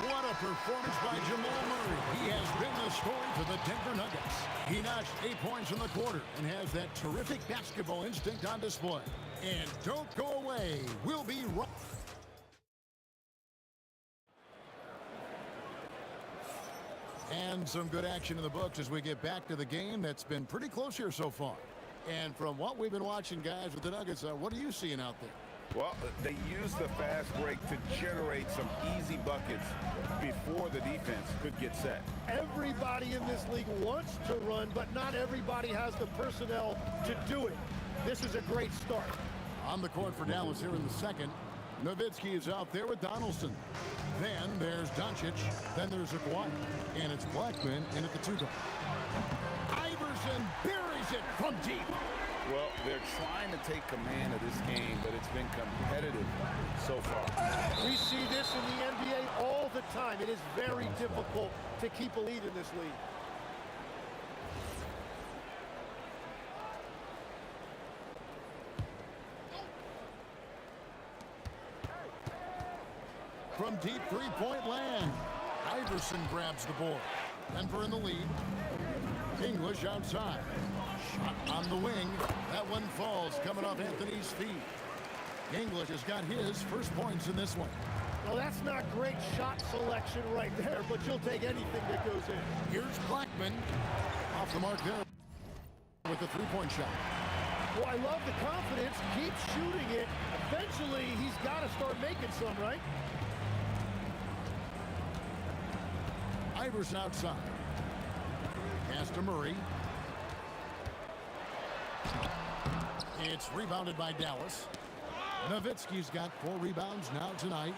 [SPEAKER 2] What a performance by Jamal Murray. He has been the story for the Denver Nuggets. He notched 8 points in the quarter and has that terrific basketball instinct on display. And don't go away. We'll be right. And some good action in the books as we get back to the game that's been pretty close here so far. And from what we've been watching, guys, with the Nuggets, what are you seeing out there?
[SPEAKER 3] Well, they use the fast break to generate some easy buckets before the defense could get set.
[SPEAKER 10] Everybody in this league wants to run, but not everybody has the personnel to do it. This is a great start.
[SPEAKER 2] On the court for Dallas here in the second. Nowitzki is out there with Donaldson. Then there's Doncic. Then there's Aguirre. And it's Blackman in at the 2 guard. Iverson buries it from deep.
[SPEAKER 3] Well, they're trying to take command of this game, but it's been competitive so far.
[SPEAKER 10] We see this in the NBA all the time. It is very difficult to keep a lead in this league.
[SPEAKER 2] From deep three-point land, Iverson grabs the board. Denver in the lead. English outside. Shot on the wing. That one falls coming off Anthony's feet. English has got his first points in this one.
[SPEAKER 10] Well, that's not great shot selection right there, but you'll take anything that goes in.
[SPEAKER 2] Here's Blackman. Off the mark there with the three-point shot.
[SPEAKER 10] Well, I love the confidence. Keep shooting it. Eventually, he's got to start making some, right?
[SPEAKER 2] Iverson outside. Pass to Murray. It's rebounded by Dallas. Nowitzki's got 4 rebounds now tonight.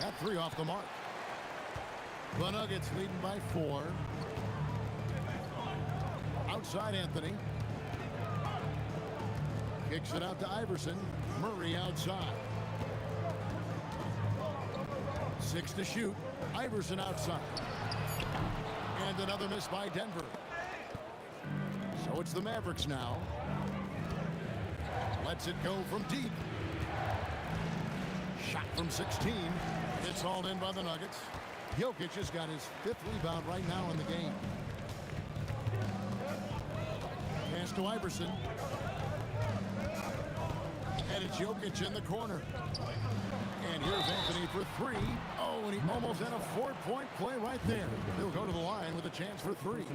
[SPEAKER 2] Got 3 off the mark. The Nuggets leading by 4. Outside Anthony. Kicks it out to Iverson. Murray outside. 6 to shoot. Iverson outside. And another miss by Denver. So it's the Mavericks now. Lets it go from deep. Shot from 16. It's hauled in by the Nuggets. Jokic has got his 5th rebound right now in the game. Pass to Iverson. And it's Jokic in the corner. And here's Anthony for 3. Oh, and he almost had a 4-point play right there. He'll go to the line with a chance for 3.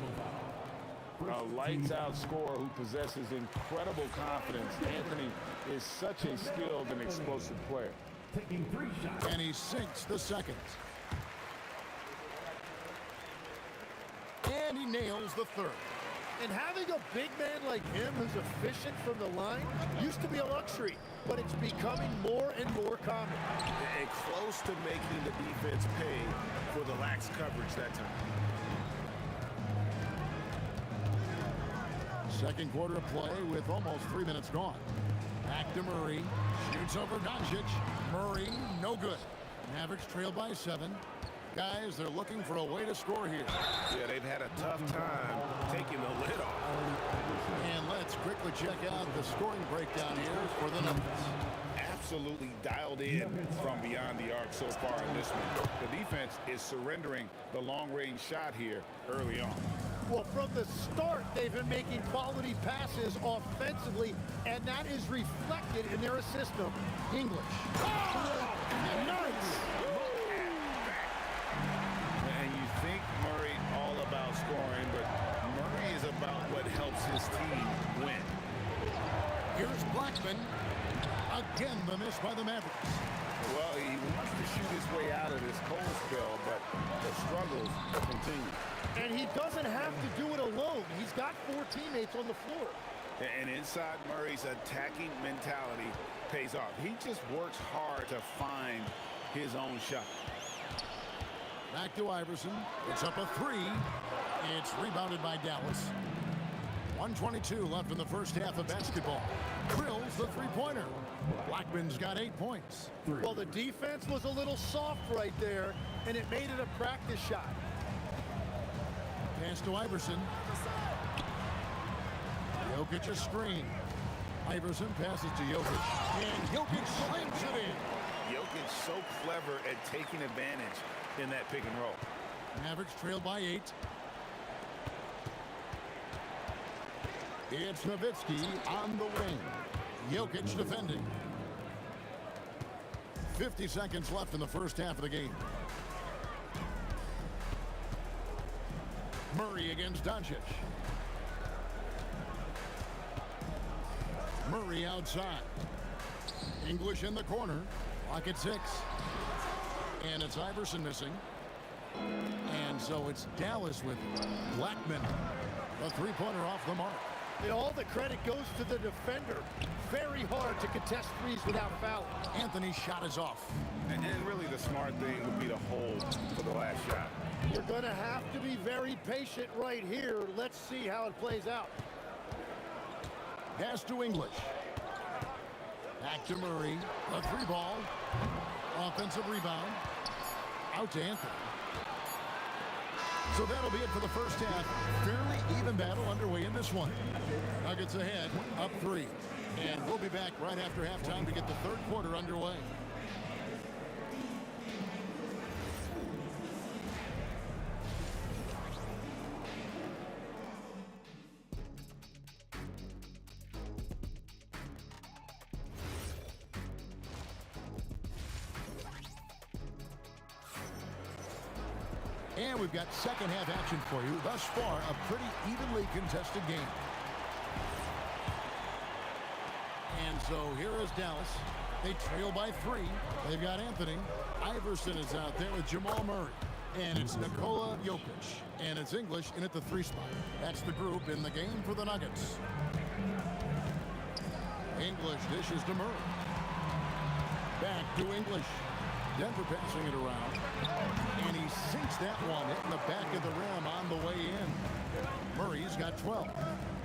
[SPEAKER 3] A lights-out scorer who possesses incredible confidence. Anthony is such a skilled and explosive player.
[SPEAKER 5] Taking 3 shots.
[SPEAKER 2] And he sinks the second. And he nails the 3rd.
[SPEAKER 10] And having a big man like him who's efficient from the line used to be a luxury, but it's becoming more and more common.
[SPEAKER 3] And close to making the defense pay for the lax coverage that time.
[SPEAKER 2] Second quarter of play with almost 3 minutes gone. Back to Murray. Shoots over Doncic. Murray, no good. Mavericks trail by 7. Guys, they're looking for a way to score here.
[SPEAKER 3] Yeah, they've had a tough time taking the lid off.
[SPEAKER 2] And let's quickly check out the scoring breakdown here for the Nuggets.
[SPEAKER 3] Absolutely dialed in from beyond the arc so far in this one. The defense is surrendering the long-range shot here early on.
[SPEAKER 10] Well, from the start, they've been making quality passes offensively, and that is reflected in their assist number. English. Oh! Nice!
[SPEAKER 3] And you think Murray all about scoring, but Murray is about what helps his team win.
[SPEAKER 2] Here's Blackman. Again, the miss by the Mavericks.
[SPEAKER 3] Well, he wants to shoot his way out of this cold spell, but the struggles continue.
[SPEAKER 10] And he doesn't have to do it alone. He's got 4 teammates on the floor.
[SPEAKER 3] And inside Murray's attacking mentality pays off. He just works hard to find his own shot.
[SPEAKER 2] Back to Iverson. It's up a 3. It's rebounded by Dallas. 1:22 left in the first half of basketball. Drills the three-pointer. Blackman's got 8 points.
[SPEAKER 10] Well, the defense was a little soft right there, and it made it a practice shot.
[SPEAKER 2] Pass to Iverson. Jokic a screen. Iverson passes to Jokic. And Jokic slams it in.
[SPEAKER 3] Jokic so clever at taking advantage in that pick and roll.
[SPEAKER 2] Mavericks trail by 8. It's Nowitzki on the wing. Jokic defending. 50 seconds left in the first half of the game. Murray against Doncic. Murray outside. English in the corner. Clock at 6. And it's Iverson missing. And so it's Dallas with Blackman. The three-pointer off the mark.
[SPEAKER 10] And all the credit goes to the defender. Very hard to contest threes without fouling.
[SPEAKER 2] Anthony's shot is off.
[SPEAKER 3] And really the smart thing would be to hold for the last shot.
[SPEAKER 10] You're going to have to be very patient right here. Let's see how it plays out.
[SPEAKER 2] Pass to English. Back to Murray. A three ball. Offensive rebound. Out to Anthony. So that'll be it for the first half. Fairly even battle underway in this one. Nuggets ahead, up 3. And we'll be back right after halftime to get the third quarter underway. And we've got second half action for you. Thus far, a pretty evenly contested game. And so here is Dallas. They trail by 3. They've got Anthony. Iverson is out there with Jamal Murray. And it's Nikola Jokic. And it's English in at the 3 spot. That's the group in the game for the Nuggets. English dishes to Murray. Back to English. Denver passing it around. And he sinks that one in the back of the rim on the way in. Murray's got 12.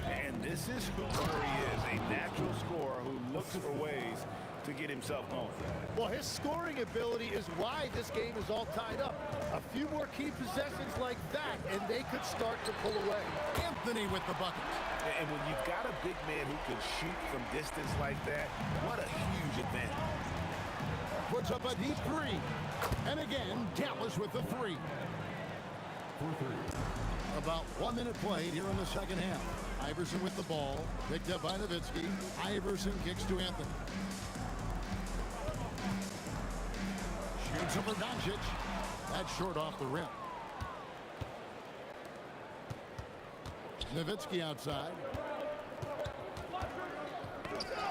[SPEAKER 3] And this is who Murray is, a natural scorer who looks for ways to get himself going.
[SPEAKER 10] Well, his scoring ability is why this game is all tied up. A few more key possessions like that, and they could start to pull away.
[SPEAKER 2] Anthony with the bucket.
[SPEAKER 3] And when you've got a big man who can shoot from distance like that, what a huge advantage.
[SPEAKER 2] Puts up a deep 3. And again, Dallas with the 3. About 1 minute played here in the second half. Iverson with the ball. Picked up by Nowitzki. Iverson kicks to Anthony. Shoots over Doncic. That's short off the rim. Nowitzki outside.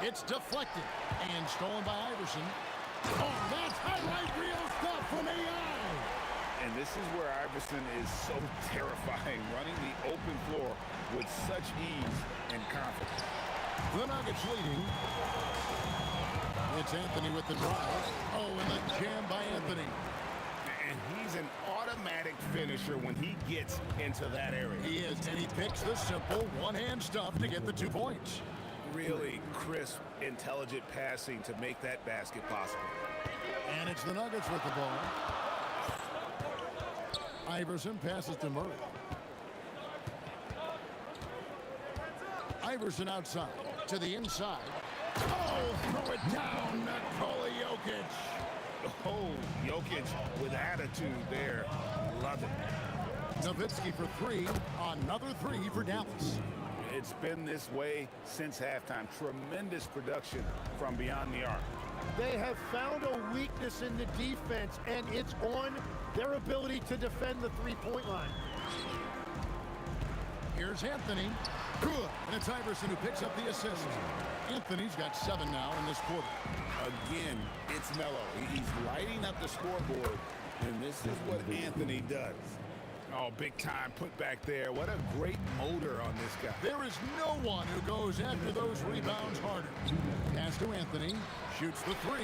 [SPEAKER 2] It's deflected and stolen by Iverson. Oh, that's highlight reel stuff from AI.
[SPEAKER 3] And this is where Iverson is so terrifying, running the open floor with such ease and confidence.
[SPEAKER 2] The Nuggets leading. It's Anthony with the drive. Oh, and the jam by Anthony.
[SPEAKER 3] And he's an automatic finisher when he gets into that area.
[SPEAKER 2] He is, and he picks the simple one-hand stuff to get the 2 points.
[SPEAKER 3] Really crisp, intelligent passing to make that basket possible.
[SPEAKER 2] And it's the Nuggets with the ball. Iverson passes to Murray. Iverson outside to the inside. Oh, throw it down, Nikola Jokic.
[SPEAKER 3] Oh, Jokic with attitude there. Love it.
[SPEAKER 2] Nowitzki for 3. Another 3 for Dallas.
[SPEAKER 3] It's been this way since halftime. Tremendous production from beyond the arc.
[SPEAKER 10] They have found a weakness in the defense, and it's on their ability to defend the three-point line.
[SPEAKER 2] Here's Anthony. Good. And it's Iverson who picks up the assist. Anthony's got 7 now in this quarter.
[SPEAKER 3] Again, it's Melo. He's lighting up the scoreboard, and this is what Anthony does. Oh, big time put back there. What a great motor on this guy.
[SPEAKER 2] There is no one who goes after those rebounds harder. Pass to Anthony. Shoots the 3.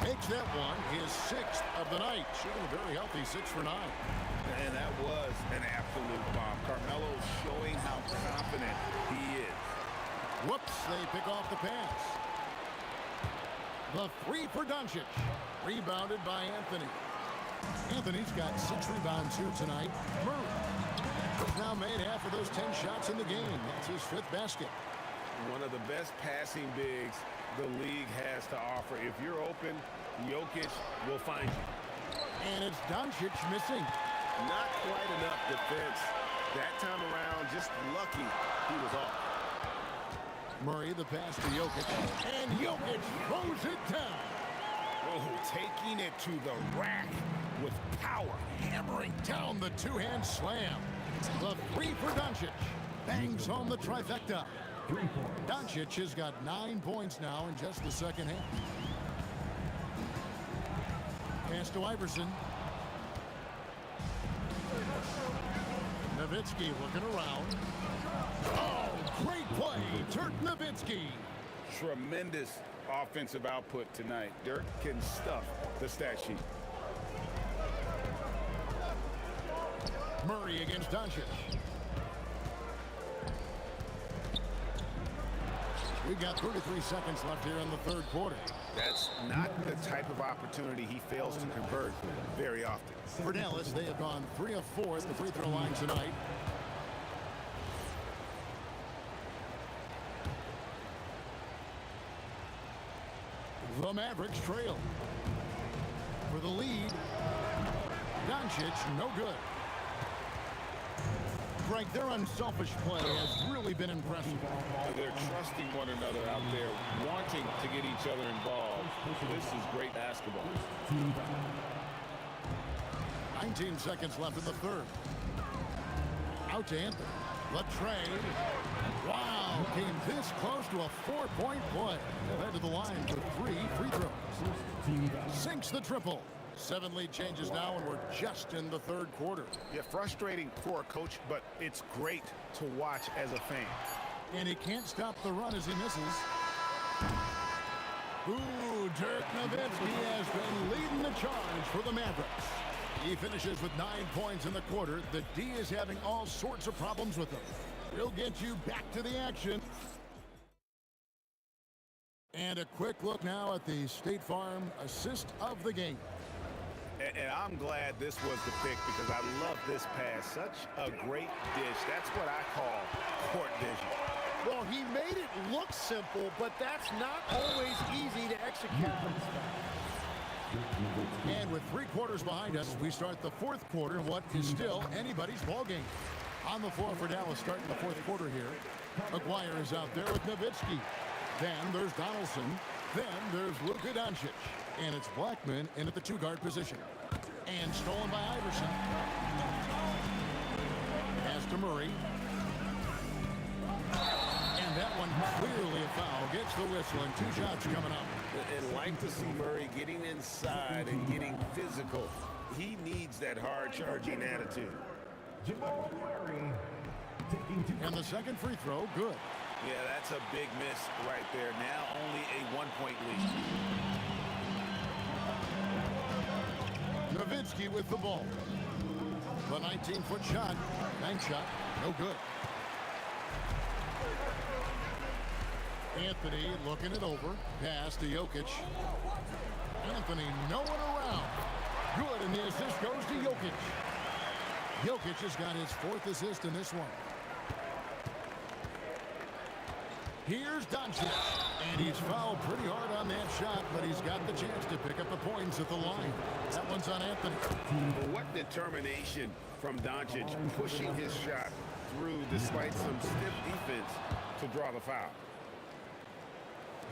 [SPEAKER 2] Makes that one his 6th of the night. Shooting a very healthy 6 for 9.
[SPEAKER 3] And that was an absolute bomb. Carmelo showing how confident he is.
[SPEAKER 2] Whoops, they pick off the pass. The 3 for Doncic. Rebounded by Anthony. Anthony's got 6 rebounds here tonight. Murray has now made half of those 10 shots in the game. That's his 5th basket.
[SPEAKER 3] One of the best passing bigs the league has to offer. If you're open, Jokic will find you.
[SPEAKER 2] And it's Doncic missing.
[SPEAKER 3] Not quite enough defense. That time around, just lucky he was off.
[SPEAKER 2] Murray, the pass to Jokic. And Jokic throws it down.
[SPEAKER 3] Oh, taking it to the rack with power.
[SPEAKER 2] Hammering down the 2-hand slam. The 3 for Doncic. Bangs home the trifecta. Doncic has got 9 points now in just the second half. Pass to Iverson. Nowitzki looking around. Oh, great Play, Dirk Nowitzki.
[SPEAKER 3] Tremendous offensive output tonight. Dirk can stuff the stat sheet.
[SPEAKER 2] Murray against Doncic. We got 33 seconds left here in the third quarter.
[SPEAKER 3] That's not the type of opportunity he fails to convert very often.
[SPEAKER 2] For Dallas, they have gone 3 of 4 at the free throw line tonight. The Mavericks trail. For the lead, Doncic, no good. Greg, their unselfish play has really been impressive.
[SPEAKER 3] They're trusting one another out there, wanting to get each other involved. This is great basketball.
[SPEAKER 2] 19 seconds left in the third. Out to Anthony. Latrey. Wow, came this close to a 4-point play. They'll head to the line for 3 free throws. Sinks the triple. 7 lead changes now, and we're just in the third quarter.
[SPEAKER 3] Yeah, frustrating for a coach, but it's great to watch as a fan.
[SPEAKER 2] And he can't stop the run as he misses. Ooh, Dirk Nowitzki has been leading the charge for the Mavericks. He finishes with 9 points in the quarter. The D is having all sorts of problems with him. We'll get you back to the action. And a quick look now at the State Farm assist of the game.
[SPEAKER 3] And I'm glad this was the pick because I love this pass. Such a great dish. That's what I call court vision.
[SPEAKER 10] Well, he made it look simple, but that's not always easy to execute.
[SPEAKER 2] And with 3 quarters behind us, we start the fourth quarter in what is still anybody's ball game. On the floor for Dallas starting the fourth quarter here. McGuire is out there with Nowitzki. Then there's Donaldson. Then there's Luka Doncic. And it's Blackman in at the 2-guard position. And stolen by Iverson. Pass to Murray. And that one clearly a foul. Gets the whistle and 2 shots coming up.
[SPEAKER 3] And like to see Murray getting inside and getting physical. He needs that hard-charging attitude.
[SPEAKER 2] And the second free throw, good.
[SPEAKER 3] Yeah, that's a big miss right there. Now only a 1-point lead.
[SPEAKER 2] Nowitzki with the ball. The 19-foot shot. Bank shot. No good. Anthony looking it over. Pass to Jokic. Anthony, no one around. Good, and the assist goes to Jokic. Jokic has got his 4th assist in this one. Here's Doncic. And he's fouled pretty hard on that shot, but he's got the chance to pick up the points at the line. That one's on Anthony.
[SPEAKER 3] What determination from Doncic, pushing his shot through despite some stiff defense to draw the foul.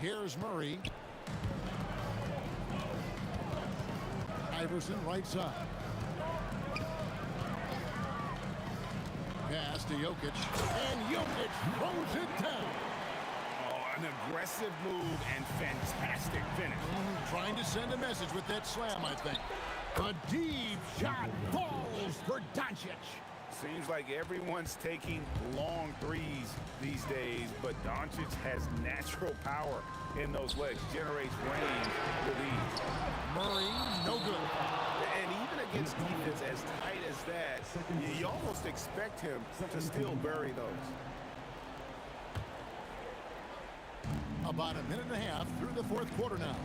[SPEAKER 2] Here's Murray. Iverson right side. Pass to Jokic. And Jokic throws it down.
[SPEAKER 3] An aggressive move and fantastic finish.
[SPEAKER 2] Trying to send a message with that slam, I think. A deep shot falls for Doncic.
[SPEAKER 3] Seems like everyone's taking long threes these days, but Doncic has natural power in those legs. Generates range with ease.
[SPEAKER 2] Murray, no good.
[SPEAKER 3] And even against defense as tight as that, you almost expect him to still bury those.
[SPEAKER 2] About a minute and a half through the fourth quarter now.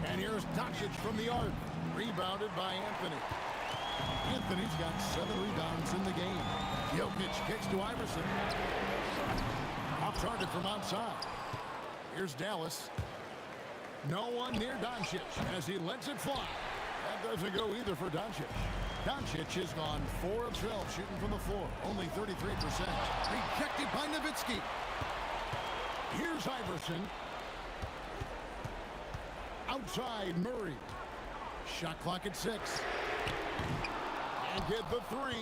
[SPEAKER 2] And here's Doncic from the arc. Rebounded by Anthony. Anthony's got 7 rebounds in the game. Jokic kicks to Iverson. Off target from outside. Here's Dallas. No one near Doncic as he lets it fly. That doesn't go either for Doncic. Doncic has gone 4 of 12 shooting from the floor. Only 33%. Rejected by Nowitzki. Here's Iverson. Outside Murray. Shot clock at 6. And get the 3.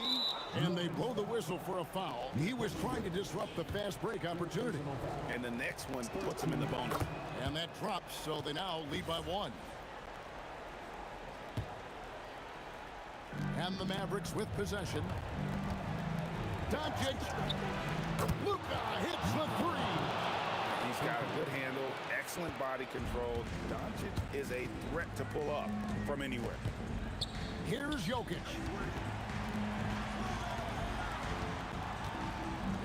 [SPEAKER 2] And they blow the whistle for a foul. He was trying to disrupt the fast break opportunity.
[SPEAKER 3] And the next one puts him in the bonus.
[SPEAKER 2] And that drops, so they now lead by 1. And the Mavericks with possession. Doncic. Luka hits the three.
[SPEAKER 3] He's got a good handle, excellent body control. Doncic is a threat to pull up from anywhere.
[SPEAKER 2] Here's Jokic.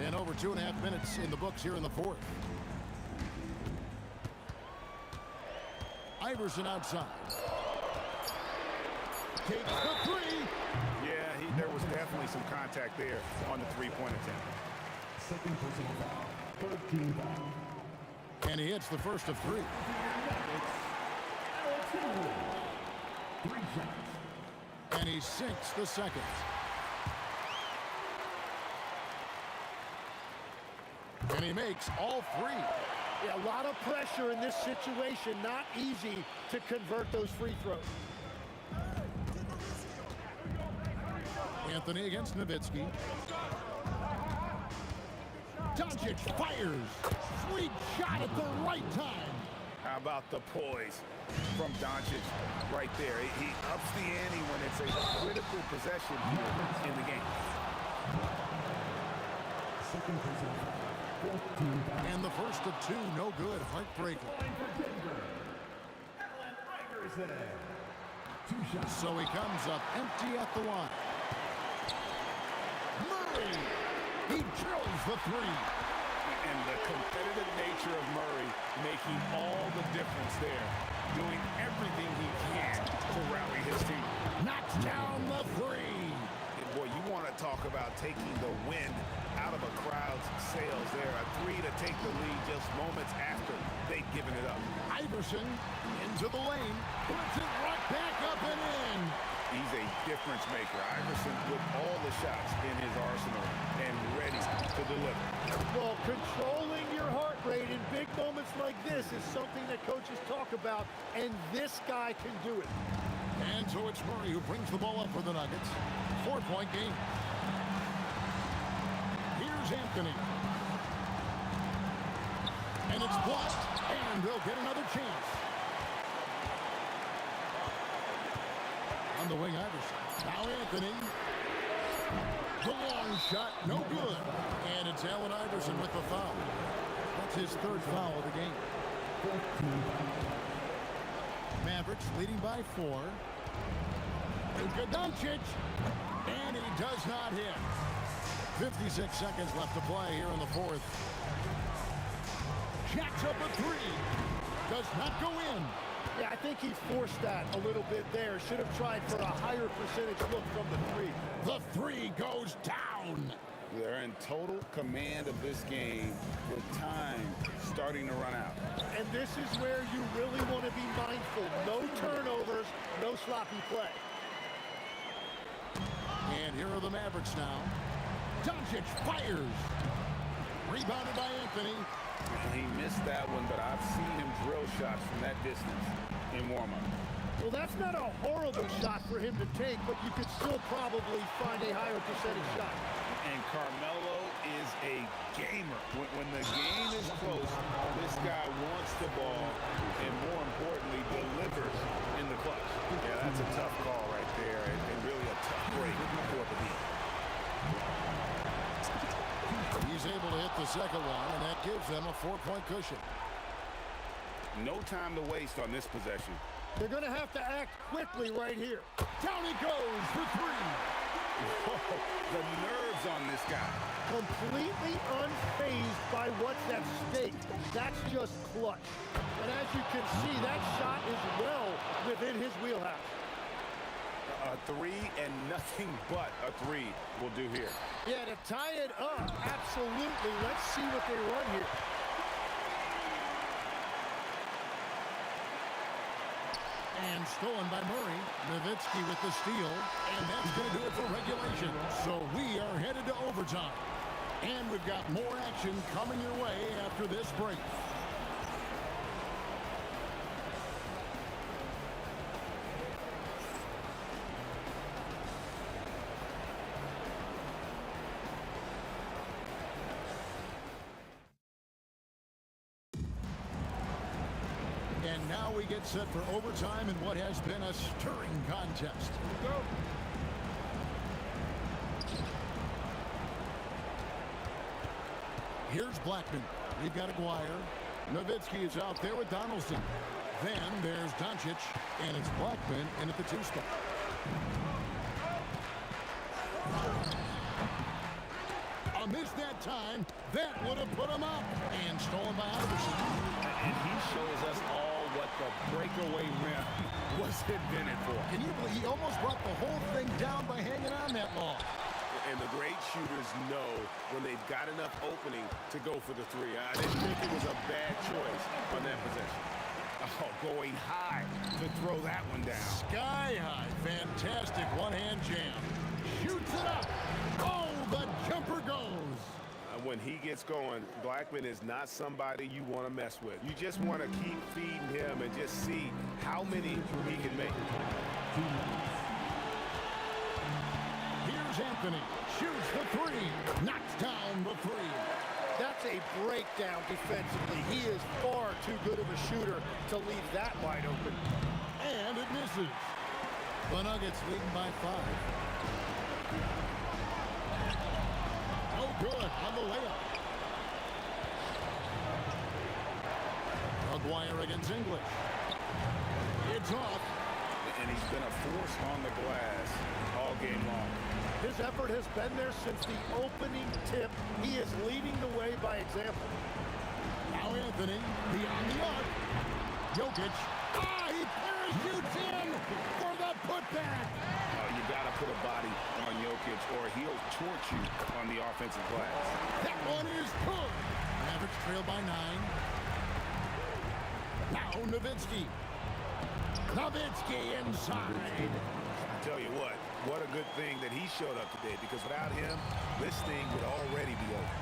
[SPEAKER 2] And over 2.5 minutes in the books here in the fourth. Iverson outside. Takes the three.
[SPEAKER 3] Yeah, there was definitely some contact there on the three-point attempt.
[SPEAKER 5] Second personal foul. 13 foul.
[SPEAKER 2] And he hits the first of three.
[SPEAKER 5] Three shots.
[SPEAKER 2] And he sinks the second. And he makes all three.
[SPEAKER 10] Yeah, a lot of pressure in this situation. Not easy to convert those free throws.
[SPEAKER 2] Anthony against Nowitzki. Doncic fires. Sweet shot at the right time.
[SPEAKER 3] How about the poise from Doncic right there? He ups the ante when it's a critical possession here in the game.
[SPEAKER 5] Second personal foul. 14 foul.
[SPEAKER 2] And the first of two, no good. Heartbreaker.
[SPEAKER 5] Two shots.
[SPEAKER 2] So he comes up empty at the line. Murray. He drills the three.
[SPEAKER 3] And the competitive nature of Murray making all the difference there. Doing everything he can to rally his team.
[SPEAKER 2] Knocks down the three.
[SPEAKER 3] And boy, you want to talk about taking the wind out of a crowd's sails there. A three to take the lead just moments after they'd given it up.
[SPEAKER 2] Iverson into the lane. Puts it right back up and in.
[SPEAKER 3] He's a difference maker. Iverson with all the shots in his arsenal and ready to deliver.
[SPEAKER 10] Well, controlling your heart rate in big moments like this is something that coaches talk about, and this guy can do it.
[SPEAKER 2] And so it's Murray who brings the ball up for the Nuggets. 4-point game. Here's Anthony. And it's blocked. And they'll get another chance. On the wing, Iverson. Now Anthony. The long shot, no good. And it's Allen Iverson with the foul. That's his third foul of the game. Mavericks leading by 4. Luka Doncic. And he does not hit. 56 seconds left to play here in the fourth. Jacks up a three. Does not go in.
[SPEAKER 10] Yeah, I think he forced that a little bit there. Should have tried for a higher percentage look from the three.
[SPEAKER 2] The three goes down.
[SPEAKER 3] They're in total command of this game with time starting to run out.
[SPEAKER 10] And this is where you really want to be mindful. No turnovers, no sloppy play.
[SPEAKER 2] And here are the Mavericks now. Doncic fires. Rebounded by Anthony.
[SPEAKER 3] He missed that one, but I've seen him drill shots from that distance in warm-up.
[SPEAKER 10] Well, that's not a horrible shot for him to take, but you could still probably find a higher percentage shot.
[SPEAKER 3] And Carmelo is a gamer. When the game is close, this guy wants the ball and, more importantly, delivers in the clutch. Yeah, that's a tough call right there and really a tough break for the beat.
[SPEAKER 2] He's able to hit the second one, and that gives them a 4-point cushion.
[SPEAKER 3] No time to waste on this possession.
[SPEAKER 10] They're going to have to act quickly right here.
[SPEAKER 2] Down he goes for three.
[SPEAKER 3] Whoa, the nerves on this guy.
[SPEAKER 10] Completely unfazed by what's at stake. That's just clutch. And as you can see, that shot is well within his wheelhouse.
[SPEAKER 3] A three and nothing but a three will do here.
[SPEAKER 10] Yeah, to tie it up, absolutely. Let's see what they run here.
[SPEAKER 2] And stolen by Murray. Nowitzki with the steal. And that's going to do it for regulation. So we are headed to overtime. And we've got more action coming your way after this break. And now we get set for overtime in what has been a stirring contest.
[SPEAKER 10] Go.
[SPEAKER 2] Here's Blackman. We've got Aguirre. Nowitzki is out there with Donaldson. Then there's Doncic, and it's Blackman in at the 2 spot. A miss that time. That would have put him up. And stolen by Iverson.
[SPEAKER 3] And he shows us all what the breakaway rim was invented for.
[SPEAKER 2] Can you believe he almost brought the whole thing down by hanging on that long?
[SPEAKER 3] And the great shooters know when they've got enough opening to go for the 3. I didn't think it was a bad choice on that possession. Oh, going high to throw that one down.
[SPEAKER 2] Sky high. Fantastic one-hand jam. Shoots it up. Oh, the jumper goes.
[SPEAKER 3] When he gets going, Blackman is not somebody you want to mess with. You just want to keep feeding him and just see how many he can make.
[SPEAKER 2] Here's Anthony. Shoots the 3. Knocks down the 3.
[SPEAKER 10] That's a breakdown defensively. He is far too good of a shooter to leave that wide open.
[SPEAKER 2] And it misses. The Nuggets leading by 5. No good on the layup. Aguirre against English. It's off.
[SPEAKER 3] And he's been a force on the glass all game long.
[SPEAKER 10] His effort has been there since the opening tip. He is leading the way by example.
[SPEAKER 2] Now Anthony, beyond the arc. Jokic. He parachutes in for the putback.
[SPEAKER 3] You got to put a body on Jokic or he'll torch you on the offensive glass.
[SPEAKER 2] That one is good. Mavericks trail by 9. Now Nowitzki. Nowitzki inside.
[SPEAKER 3] I tell you what a good thing that he showed up today, because without him, this thing would already be over.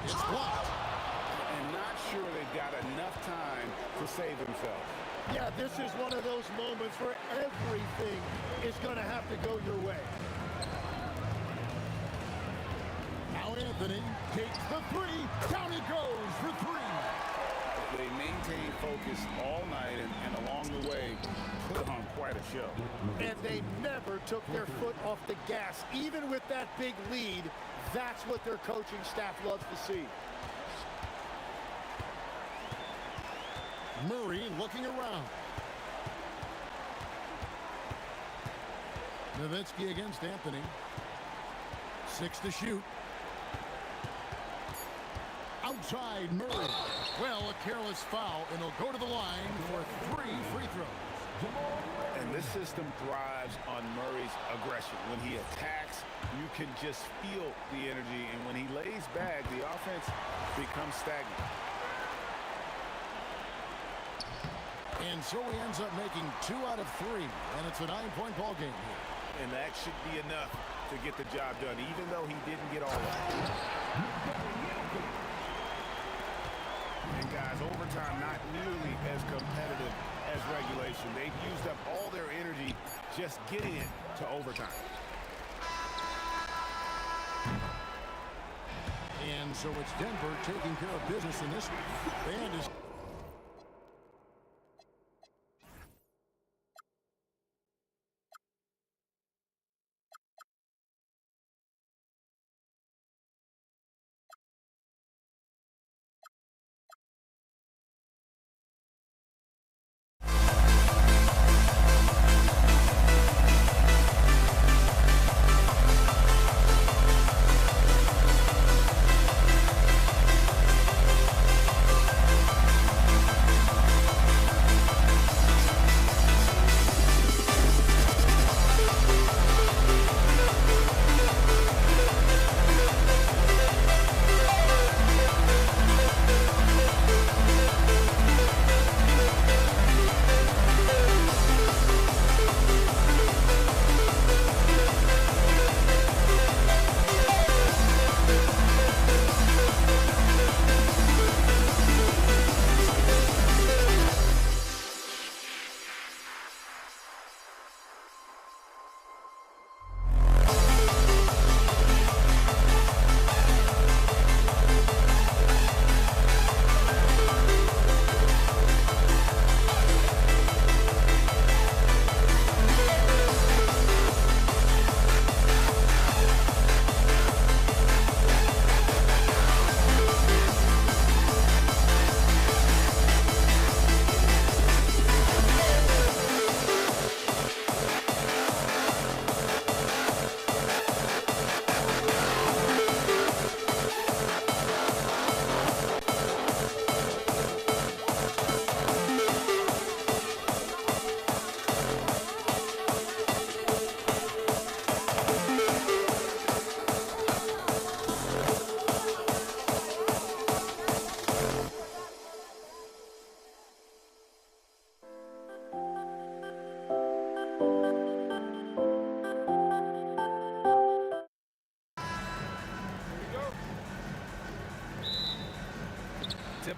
[SPEAKER 2] It's blocked.
[SPEAKER 3] And not sure they've got enough time to save themselves.
[SPEAKER 10] Yeah, this is one of those moments where everything is going to have to go your way.
[SPEAKER 2] Now Anthony takes the 3. Down he goes for 3.
[SPEAKER 3] They maintained focus all night and along the way put on quite a show.
[SPEAKER 10] And they never took their foot off the gas. Even with that big lead, that's what their coaching staff loves to see.
[SPEAKER 2] Murray looking around. Nowitzki against Anthony. 6 to shoot. Outside Murray. Well, a careless foul, and he'll go to the line for 3 free throws.
[SPEAKER 3] And this system thrives on Murray's aggression. When he attacks, you can just feel the energy, and when he lays back, the offense becomes stagnant.
[SPEAKER 2] And so he ends up making 2 out of 3, and it's a 9-point ball game here.
[SPEAKER 3] And that should be enough to get the job done, even though he didn't get all of it. And guys, overtime not nearly as competitive as regulation. They've used up all their energy just getting it to overtime.
[SPEAKER 2] And so it's Denver taking care of business in this one. Band is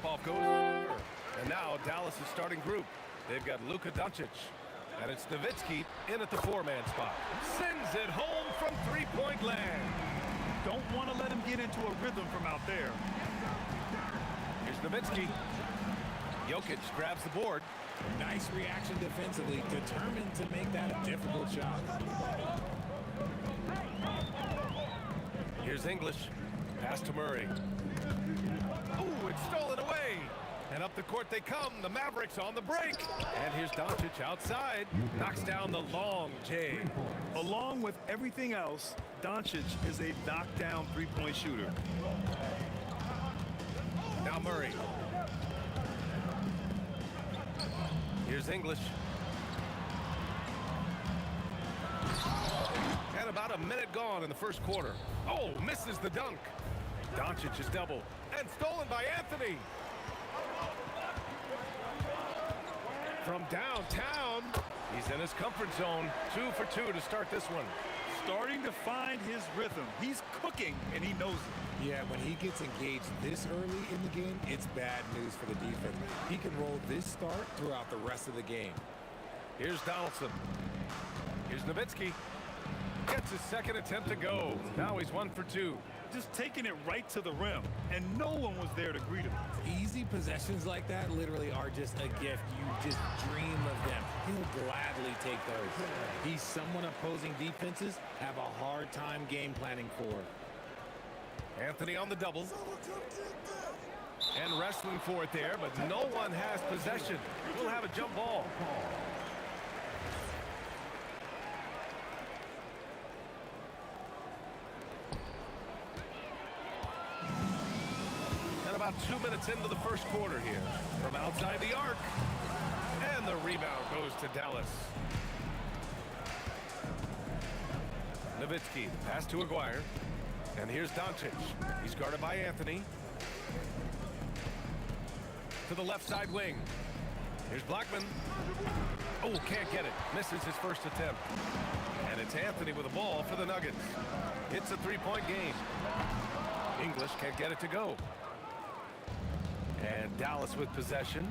[SPEAKER 8] Tip-off goes. And now Dallas' starting group. They've got Luka Doncic. And it's Nowitzki in at the four-man spot. Sends it home from three-point land.
[SPEAKER 7] Don't want to let him get into a rhythm from out there.
[SPEAKER 8] Here's Nowitzki. Jokic grabs the board.
[SPEAKER 11] Nice reaction defensively, determined to make that a difficult shot.
[SPEAKER 8] Here's English. Pass to Murray. Ooh, it's stolen away. And up the court they come. The Mavericks on the break. And here's Doncic outside. Knocks down the long J.
[SPEAKER 7] Along with everything else, Doncic is a knockdown three-point shooter.
[SPEAKER 8] Now Murray. Here's English. And about a minute gone in the first quarter. Oh, misses the dunk. Doncic is double. And stolen by Anthony. From downtown, he's in his comfort zone. 2 for 2 to start this one.
[SPEAKER 7] Starting to find his rhythm. He's cooking, and he knows it.
[SPEAKER 11] Yeah, when he gets engaged this early in the game, it's bad news for the defense. He can roll this start throughout the rest of the game.
[SPEAKER 8] Here's Donaldson. Here's Nowitzki. Gets his second attempt to go. Now he's 1 for 2.
[SPEAKER 7] Just taking it right to the rim, and no one was there to greet him.
[SPEAKER 11] Easy possessions like that literally are just a gift. You just dream of them. He'll gladly take those. He's someone opposing defenses have a hard time game planning for.
[SPEAKER 8] Anthony on the double. And wrestling for it there, but no one has possession. We'll have a jump ball. About 2 minutes into the first quarter here. From outside the arc. And the rebound goes to Dallas. Nowitzki, pass to Aguirre. And here's Doncic. He's guarded by Anthony. To the left side wing. Here's Blackman. Oh, can't get it. Misses his first attempt. And it's Anthony with the ball for the Nuggets. It's a three-point game. English can't get it to go. And Dallas with possession.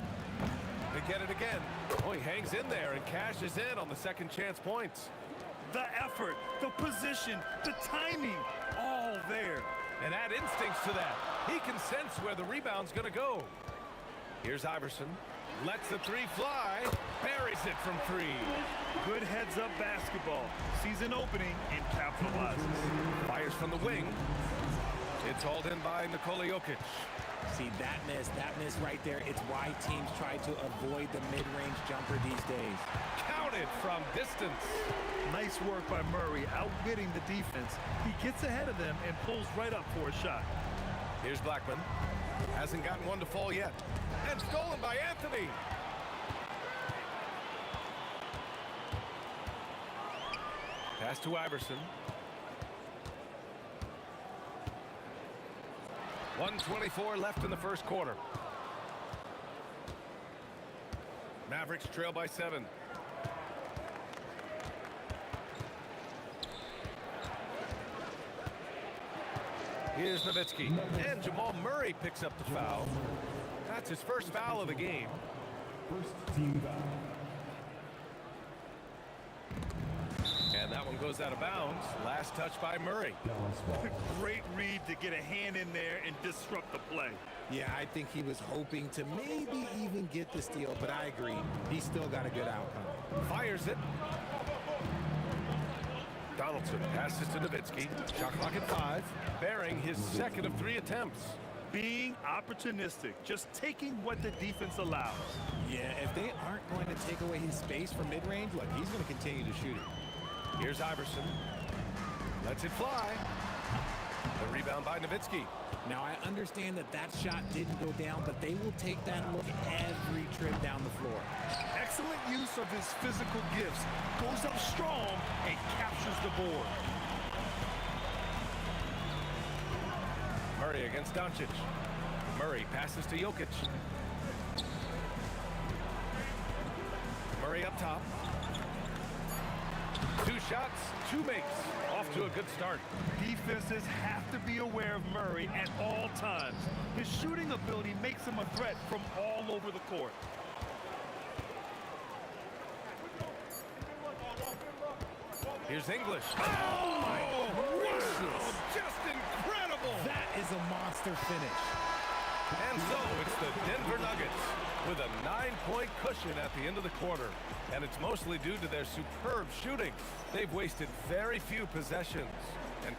[SPEAKER 8] They get it again. Oh, he hangs in there and cashes in on the second chance points.
[SPEAKER 7] The effort, the position, the timing, all there.
[SPEAKER 8] And add instincts to that. He can sense where the rebound's going to go. Here's Iverson. Lets the three fly. Buries it from three.
[SPEAKER 7] Good heads-up basketball. Sees an opening and capitalizes.
[SPEAKER 8] Fires from the wing. It's hauled in by Nikola Jokic.
[SPEAKER 11] See, that miss right there, it's why teams try to avoid the mid-range jumper these days.
[SPEAKER 8] Counted from distance.
[SPEAKER 7] Nice work by Murray, outwitting the defense. He gets ahead of them and pulls right up for a shot.
[SPEAKER 8] Here's Blackman. Hasn't gotten one to fall yet. And stolen by Anthony. Pass to Iverson. 1:24 left in the first quarter. Mavericks trail by 7. Here's Nowitzki. And Jamal Murray picks up the foul. That's his first foul of the game.
[SPEAKER 5] First team foul.
[SPEAKER 8] And that one goes out of bounds. Last touch by Murray.
[SPEAKER 7] Great read to get a hand in there and disrupt the play.
[SPEAKER 11] Yeah, I think he was hoping to maybe even get the steal, but I agree. He still got a good outcome.
[SPEAKER 8] Fires it. Donaldson passes to Nowitzki. Shot clock at 5. Bearing his second of 3 attempts.
[SPEAKER 7] Being opportunistic, just taking what the defense allows.
[SPEAKER 11] Yeah, if they aren't going to take away his space from mid-range, look, he's going to continue to shoot it.
[SPEAKER 8] Here's Iverson. Lets it fly. The rebound by Nowitzki.
[SPEAKER 11] Now, I understand that that shot didn't go down, but they will take that look every trip down the floor.
[SPEAKER 7] Excellent use of his physical gifts. Goes up strong and captures the board.
[SPEAKER 8] Murray against Doncic. Murray passes to Jokic. Murray up top. 2 shots, 2 makes. Off to a good start.
[SPEAKER 7] Defenses have to be aware of Murray at all times. His shooting ability makes him a threat from all over the court.
[SPEAKER 8] Here's English. Oh, my gracious. Just incredible.
[SPEAKER 11] That is a monster finish.
[SPEAKER 8] And so it's the Denver Nuggets with a 9-point cushion at the end of the quarter. And it's mostly due to their superb shooting. They've wasted very few possessions. And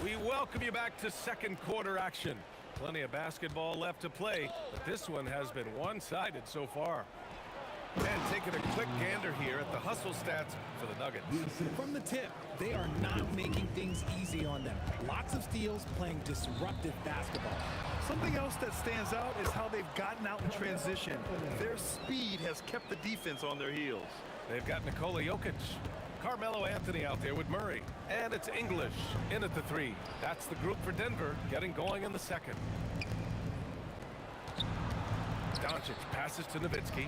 [SPEAKER 8] we welcome you back to second quarter action. Plenty of basketball left to play, but this one has been one-sided so far. And taking a quick gander here at the hustle stats for the Nuggets.
[SPEAKER 11] From the tip, they are not making things easy on them. Lots of steals, playing disruptive basketball.
[SPEAKER 7] Something else that stands out is how they've gotten out in transition. Their speed has kept the defense on their heels.
[SPEAKER 8] They've got Nikola Jokic, Carmelo Anthony out there with Murray, and it's English in at the 3. That's the group for Denver getting going in the second. Doncic passes to Nowitzki.